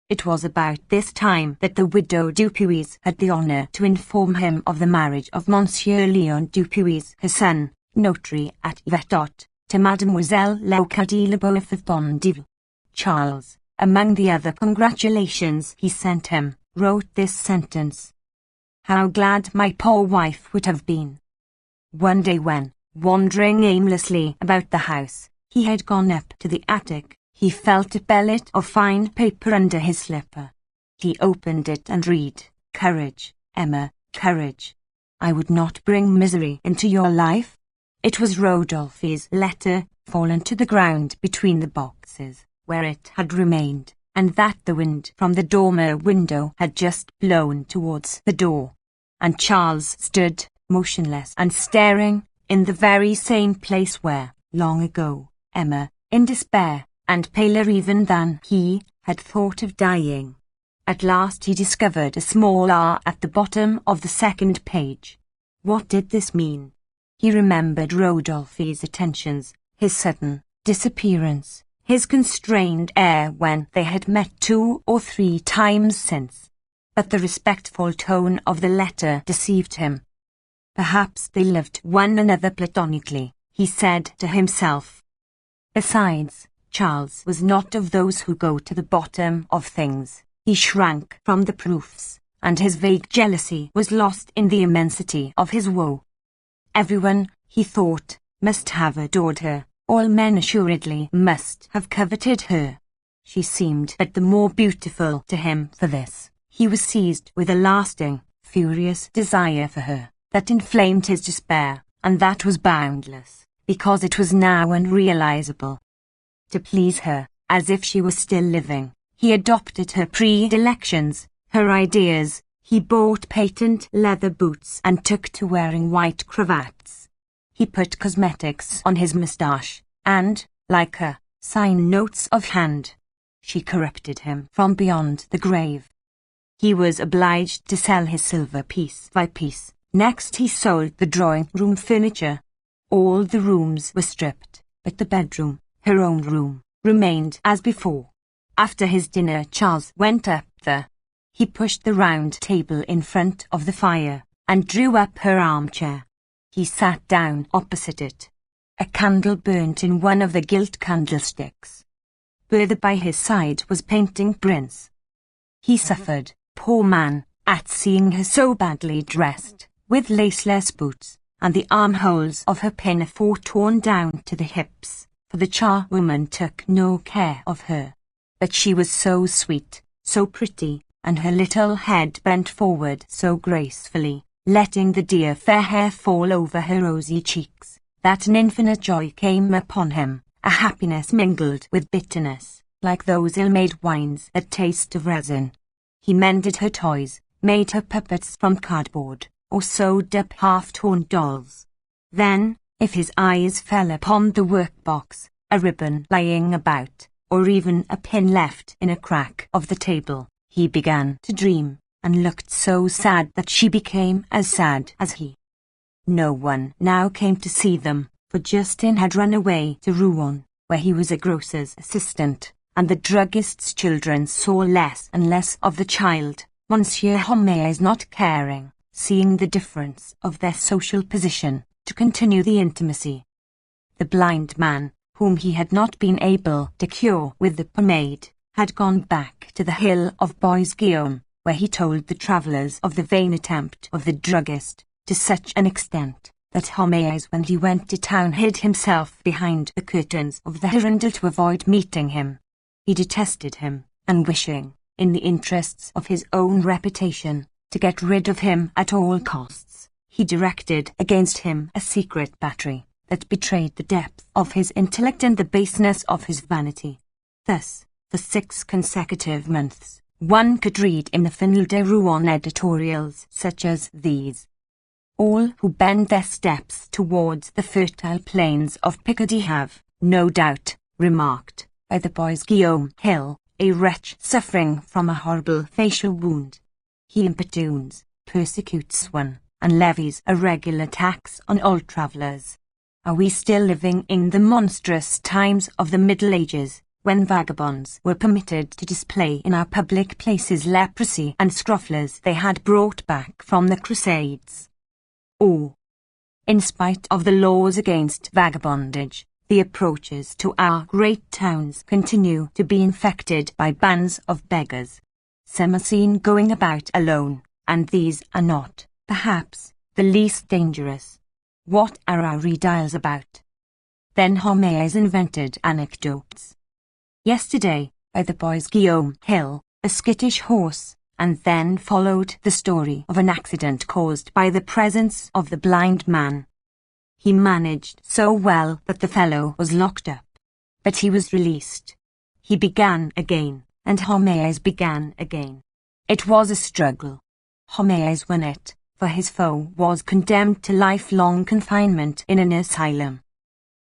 It was about this time that the widow Dupuis had the honour to inform him of the marriage of Monsieur Léon Dupuis, her son, notary at Vetot, to Mademoiselle Leocadie Leboeuf of Bondeville. Charles, among the other congratulations he sent him, wrote this sentence: "How glad my poor wife would have been." One day when, wandering aimlessly about the house, he had gone up to the attic, he felt a pellet of fine paper under his slipper. He opened it and read, "Courage, Emma, courage. I would not bring misery into your life." It was Rodolphe's letter, fallen to the ground between the boxes, where it had remained, and that the wind from the dormer window had just blown towards the door. And Charles stood, motionless and staring, in the very same place where, long ago, Emma, in despair, and paler even than he, had thought of dying. At last he discovered a small R at the bottom of the second page. What did this mean? He remembered Rodolphe's attentions, his sudden disappearance, his constrained air when they had met 2 or 3 times since. But the respectful tone of the letter deceived him. Perhaps they loved one another platonically, he said to himself. Besides, Charles was not of those who go to the bottom of things. He shrank from the proofs, and his vague jealousy was lost in the immensity of his woe. Everyone, he thought, must have adored her. All men assuredly must have coveted her. She seemed but the more beautiful to him for this. He was seized with a lasting, furious desire for her, that inflamed his despair, and that was boundless, because it was now unrealizable. To please her, as if she were still living, he adopted her predilections, her ideas. He bought patent leather boots and took to wearing white cravats. He put cosmetics on his moustache, and, like her, signed notes of hand. She corrupted him from beyond the grave. He was obliged to sell his silver piece by piece. Next he sold the drawing-room furniture. All the rooms were stripped, but the bedroom, her own room, remained as before. After his dinner, Charles went up there. He pushed the round table in front of the fire and drew up her armchair. He sat down opposite it. A candle burnt in one of the gilt candlesticks. Bertha by his side was painting prints. He suffered, poor man, at seeing her so badly dressed, with laceless boots, and the armholes of her pinafore torn down to the hips, for the charwoman took no care of her. But she was so sweet, so pretty, and her little head bent forward so gracefully, letting the dear fair hair fall over her rosy cheeks, that an infinite joy came upon him, a happiness mingled with bitterness, like those ill-made wines that taste of resin. He mended her toys, made her puppets from cardboard, or sewed up half-torn dolls. Then, if his eyes fell upon the workbox, a ribbon lying about, or even a pin left in a crack of the table, he began to dream, and looked so sad that she became as sad as he. No one now came to see them, for Justin had run away to Rouen, where he was a grocer's assistant, and the druggist's children saw less and less of the child, Monsieur Homais not caring, seeing the difference of their social position, to continue the intimacy. The blind man, whom he had not been able to cure with the pomade, had gone back to the Hill of Bois Guillaume, where he told the travellers of the vain attempt of the druggist, to such an extent that Homais, when he went to town, hid himself behind the curtains of the Hirondelle to avoid meeting him. He detested him, and wishing, in the interests of his own reputation, to get rid of him at all costs, he directed against him a secret battery that betrayed the depth of his intellect and the baseness of his vanity. Thus, for 6 consecutive months, one could read in the Fenil de Rouen editorials such as these: "All who bend their steps towards the fertile plains of Picardy have, no doubt, remarked, by the Bois Guillaume Hill, a wretch suffering from a horrible facial wound. He importunes, persecutes one, and levies a regular tax on all travellers. Are we still living in the monstrous times of the Middle Ages, when vagabonds were permitted to display in our public places leprosy and scrofulers they had brought back from the Crusades? Or, in spite of the laws against vagabondage, the approaches to our great towns continue to be infected by bands of beggars. Some are seen going about alone, and these are not, perhaps, the least dangerous. What are our redials about?" Then Homais invented anecdotes. Yesterday, by the Bois Guillaume Hill, a skittish horse, and then followed the story of an accident caused by the presence of the blind man. He managed so well that the fellow was locked up. But he was released. He began again, and Homais began again. It was a struggle. Homais won it, for his foe was condemned to lifelong confinement in an asylum.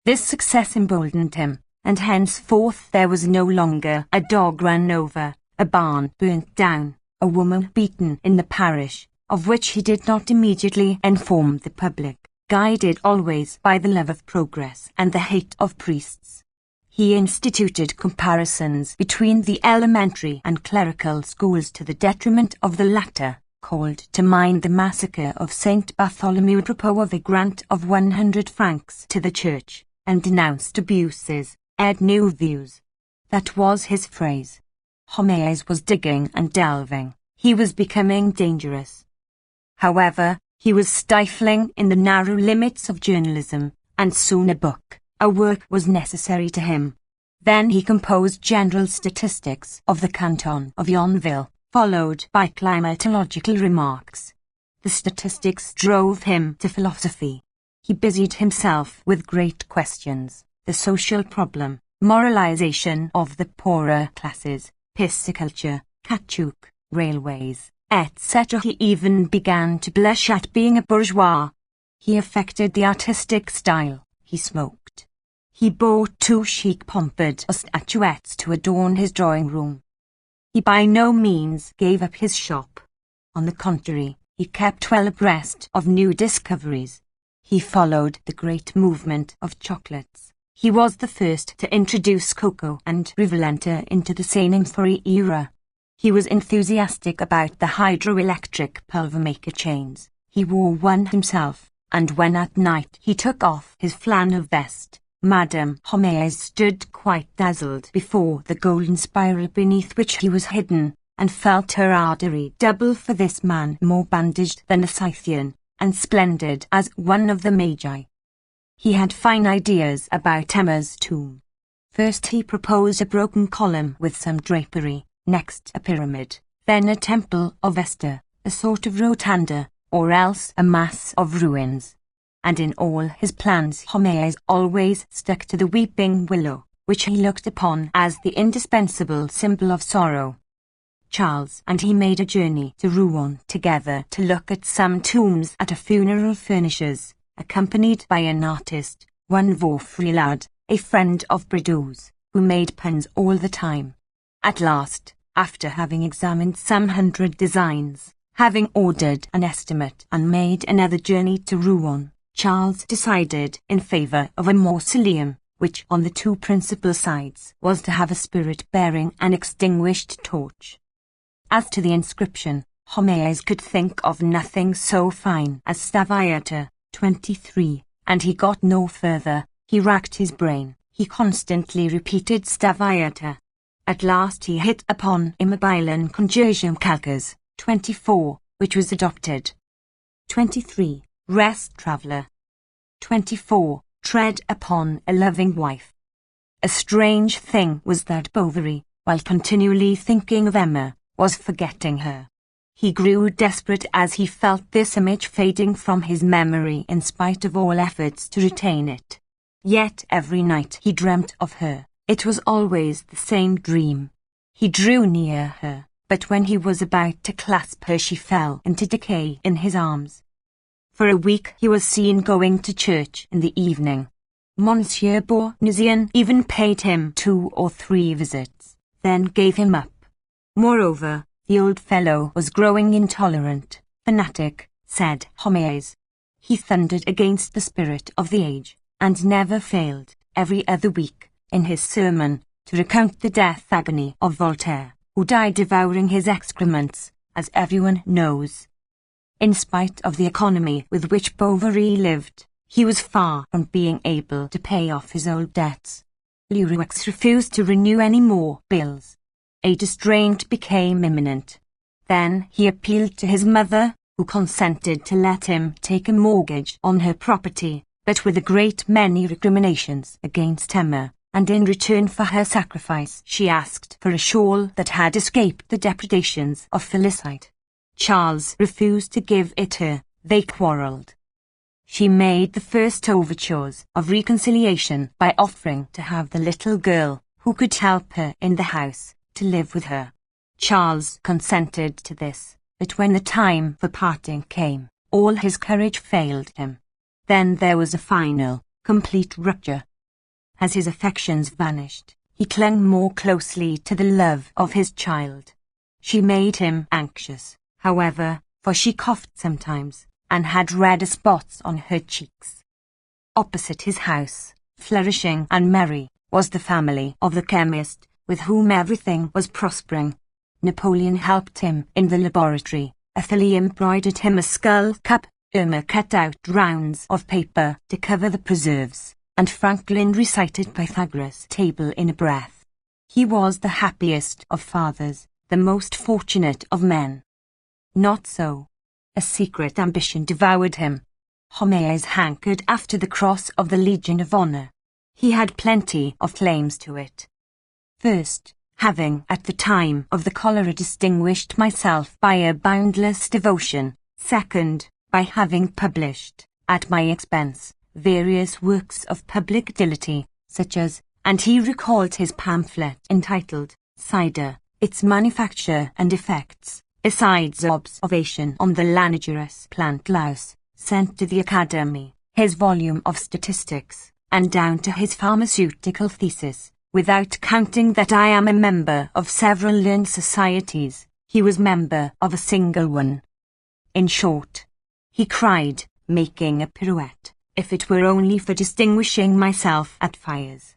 This success emboldened him, and henceforth there was no longer a dog run over, a barn burnt down, a woman beaten in the parish, of which he did not immediately inform the public, guided always by the love of progress and the hate of priests. He instituted comparisons between the elementary and clerical schools to the detriment of the latter, called to mind the massacre of Saint Bartholomew a propos of a grant of 100 francs to the church, and denounced abuses, add new views. That was his phrase. Homais was digging and delving. He was becoming dangerous. However, he was stifling in the narrow limits of journalism, and soon a work was necessary to him. Then he composed general statistics of the canton of Yonville, followed by climatological remarks. The statistics drove him to philosophy. He busied himself with great questions: the social problem, moralization of the poorer classes, pisciculture, caoutchouc, railways, etc. He even began to blush at being a bourgeois. He affected the artistic style. He smoked. He bought 2 chic pompadour statuettes to adorn his drawing room. He by no means gave up his shop. On the contrary, he kept well abreast of new discoveries. He followed the great movement of chocolates. He was the first to introduce cocoa and rivoletta into the seinamphore era. He was enthusiastic about the hydroelectric pulvermaker chains. He wore one himself, and when at night he took off his flannel vest, Madame Homais stood quite dazzled before the golden spiral beneath which he was hidden, and felt her ardour double for this man more bandaged than a Scythian, and splendid as one of the Magi. He had fine ideas about Emma's tomb. First he proposed a broken column with some drapery, next a pyramid, then a temple of Esther, a sort of rotunda, or else a mass of ruins. And in all his plans Homais always stuck to the weeping willow, which he looked upon as the indispensable symbol of sorrow. Charles and he made a journey to Rouen together to look at some tombs at a funeral furnisher's, accompanied by an artist, one Bovary lad, a friend of Brédoux's, who made puns all the time. At last, after having examined some 100 designs, having ordered an estimate and made another journey to Rouen, Charles decided in favour of a mausoleum, which on the two principal sides was to have a spirit bearing an extinguished torch. As to the inscription, Homais could think of nothing so fine as Staviata, 23, and he got no further. He racked his brain. He constantly repeated Staviata. At last he hit upon Immobilen Conjurgem Calcas, 24, which was adopted. 23. Rest traveller. 24. Tread upon a loving wife. A strange thing was that Bovary, while continually thinking of Emma, was forgetting her. He grew desperate as he felt this image fading from his memory in spite of all efforts to retain it. Yet every night he dreamt of her. It was always the same dream. He drew near her, but when he was about to clasp her she fell into decay in his arms. For a week he was seen going to church in the evening. Monsieur Bournisien even paid him 2 or 3 visits, then gave him up. Moreover, the old fellow was growing intolerant, fanatic, said Homais. He thundered against the spirit of the age, and never failed, every other week, in his sermon, to recount the death agony of Voltaire, who died devouring his excrements, as everyone knows. In spite of the economy with which Bovary lived, he was far from being able to pay off his old debts. Leroux refused to renew any more bills. A distraint became imminent. Then he appealed to his mother, who consented to let him take a mortgage on her property, but with a great many recriminations against Emma, and in return for her sacrifice she asked for a shawl that had escaped the depredations of Félicite. Charles refused to give it her. They quarrelled. She made the first overtures of reconciliation by offering to have the little girl, who could help her in the house, to live with her. Charles consented to this, but when the time for parting came, all his courage failed him. Then there was a final, complete rupture. As his affections vanished, he clung more closely to the love of his child. She made him anxious, however, for she coughed sometimes, and had red spots on her cheeks. Opposite his house, flourishing and merry, was the family of the chemist, with whom everything was prospering. Napoleon helped him in the laboratory. Athalie embroidered him a skull cap. Irma cut out rounds of paper to cover the preserves, and Franklin recited Pythagoras' table in a breath. He was the happiest of fathers, the most fortunate of men. Not so. A secret ambition devoured him. Homais hankered after the cross of the Legion of Honor. He had plenty of claims to it. First, having at the time of the cholera distinguished myself by a boundless devotion. Second, by having published, at my expense, various works of public utility, such as, and he recalled his pamphlet entitled, Cider, its Manufacture and Effects, besides observation on the lanigerous plant louse, sent to the Academy, his volume of statistics, and down to his pharmaceutical thesis, without counting that I am a member of several learned societies. He was member of a single one. In short, he cried, making a pirouette, if it were only for distinguishing myself at fires.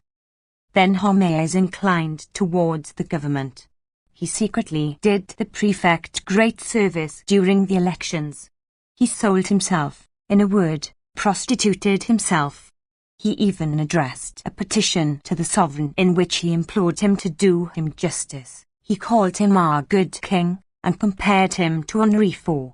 Then Homais inclined towards the government. He secretly did the prefect great service during the elections. He sold himself, in a word, prostituted himself. He even addressed a petition to the sovereign in which he implored him to do him justice. He called him our good king, and compared him to Henri IV.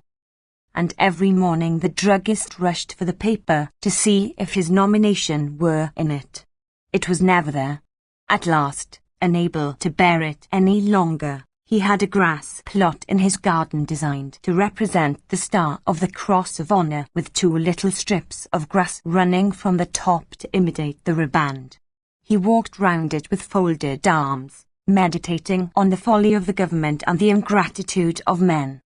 And every morning the druggist rushed for the paper to see if his nomination were in it. It was never there. At last, unable to bear it any longer, he had a grass plot in his garden designed to represent the star of the Cross of Honour, with 2 little strips of grass running from the top to imitate the riband. He walked round it with folded arms, meditating on the folly of the government and the ingratitude of men.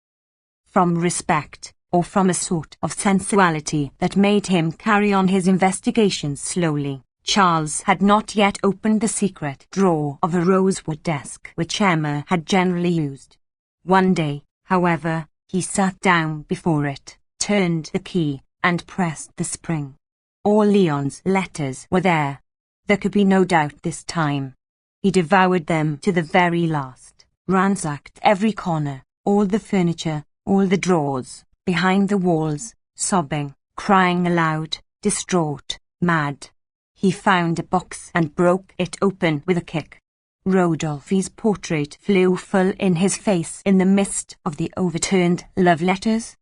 From respect, or from a sort of sensuality that made him carry on his investigations slowly, Charles had not yet opened the secret drawer of a rosewood desk which Emma had generally used. One day, however, he sat down before it, turned the key, and pressed the spring. All Leon's letters were there. There could be no doubt this time. He devoured them to the very last, ransacked every corner, all the furniture, all the drawers, behind the walls, sobbing, crying aloud, distraught, mad. He found a box and broke it open with a kick. Rodolphe's portrait flew full in his face in the midst of the overturned love letters.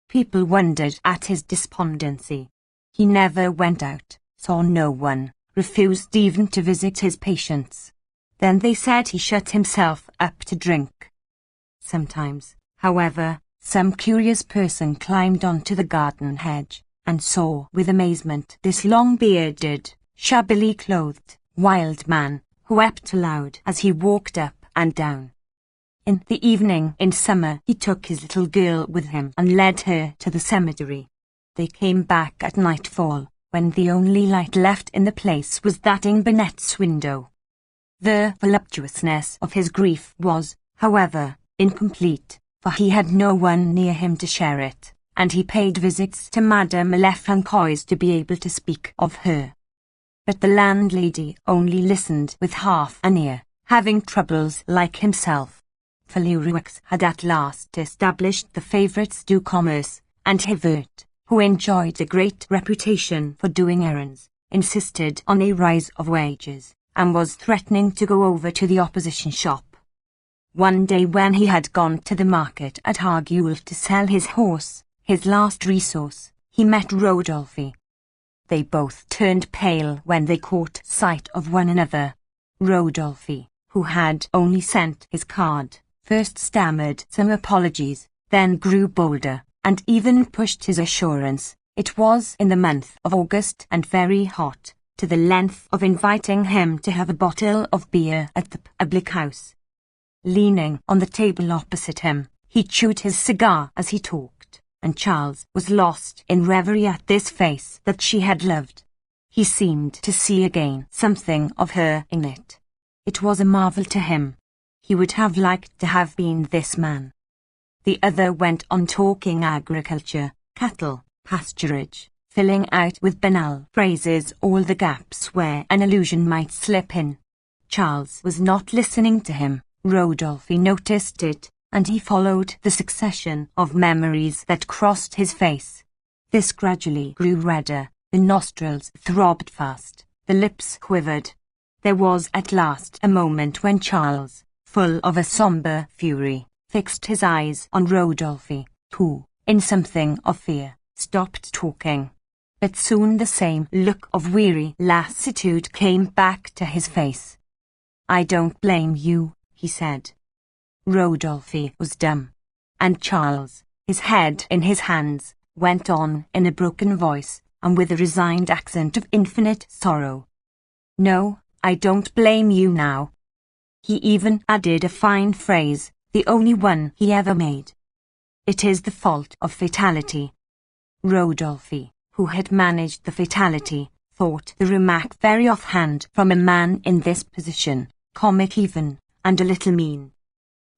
People wondered at his despondency. He never went out, saw no one, refused even to visit his patients. Then they said he shut himself up to drink. Sometimes, however, some curious person climbed onto the garden hedge, and saw with amazement this long-bearded, shabbily clothed, wild man, who wept aloud as he walked up and down. In the evening in summer he took his little girl with him and led her to the cemetery. They came back at nightfall, when the only light left in the place was that in Burnet's window. The voluptuousness of his grief was, however, incomplete, for he had no one near him to share it, and he paid visits to Madame Lefrancois to be able to speak of her. But the landlady only listened with half an ear, having troubles like himself. Fleurux had at last established the favourites du commerce, and Hevert, who enjoyed a great reputation for doing errands, insisted on a rise of wages, and was threatening to go over to the opposition shop. One day when he had gone to the market at Argueil to sell his horse, his last resource, he met Rodolphe. They both turned pale when they caught sight of one another. Rodolphe, who had only sent his card, first stammered some apologies, then grew bolder, and even pushed his assurance, it was in the month of August and very hot, to the length of inviting him to have a bottle of beer at the public house. Leaning on the table opposite him, he chewed his cigar as he talked, and Charles was lost in reverie at this face that she had loved. He seemed to see again something of her in it. It was a marvel to him. He would have liked to have been this man. The other went on talking agriculture, cattle, pasturage, filling out with banal phrases all the gaps where an allusion might slip in. Charles was not listening to him. Rodolphe noticed it, and he followed the succession of memories that crossed his face. This gradually grew redder, the nostrils throbbed fast, the lips quivered. There was at last a moment when Charles, full of a sombre fury, fixed his eyes on Rodolphe, who, in something of fear, stopped talking. But soon the same look of weary lassitude came back to his face. "I don't blame you," he said. Rodolphe was dumb, and Charles, his head in his hands, went on in a broken voice, and with a resigned accent of infinite sorrow. "No, I don't blame you now." He even added a fine phrase, the only one he ever made. "It is the fault of fatality." Rodolphe, who had managed the fatality, thought the remark very offhand from a man in this position, comic even, and a little mean.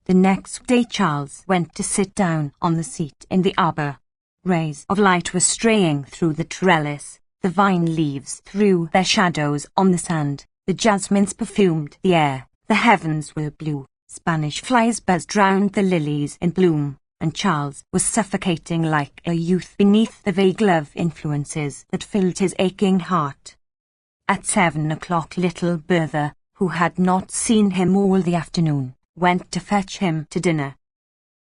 The next day Charles went to sit down on the seat in the arbour. Rays of light were straying through the trellis, The vine leaves threw their shadows on the sand, the jasmines perfumed the air, the heavens were blue, Spanish flies buzzed round the lilies in bloom, and Charles was suffocating like a youth beneath the vague love influences that filled his aching heart. At 7 o'clock little Bertha, who had not seen him all the afternoon, went to fetch him to dinner.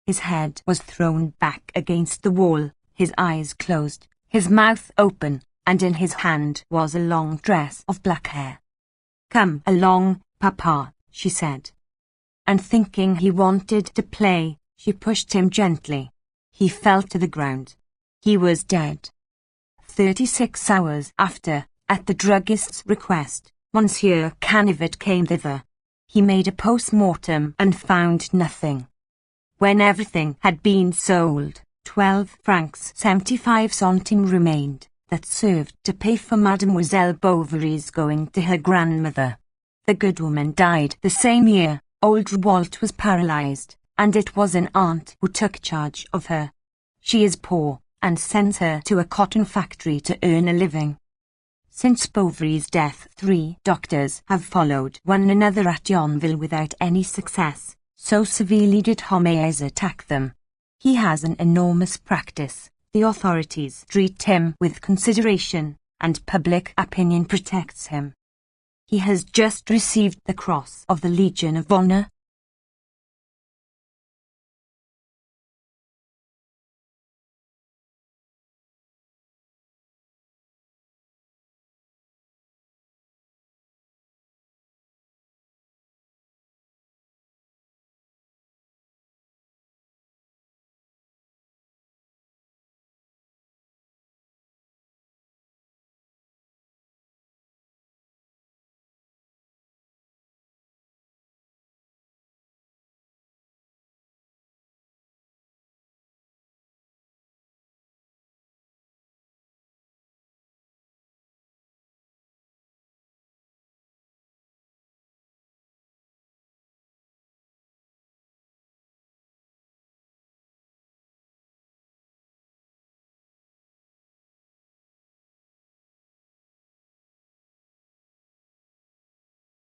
His head was thrown back against the wall, his eyes closed, his mouth open, and in his hand was a long dress of black hair. "Come along, Papa," she said. And thinking he wanted to play, she pushed him gently. He fell to the ground. He was dead. 36 hours after, at the druggist's request, Monsieur Canivet came thither. He made a post-mortem and found nothing. When everything had been sold, 12 francs 75 centimes remained, that served to pay for Mademoiselle Bovary's going to her grandmother. The good woman died the same year. Old Walt was paralyzed, and it was an aunt who took charge of her. She is poor, and sends her to a cotton factory to earn a living. Since Bovary's death 3 doctors have followed one another at Yonville without any success, so severely did Homais attack them. He has an enormous practice, the authorities treat him with consideration, and public opinion protects him. He has just received the Cross of the Legion of Honor,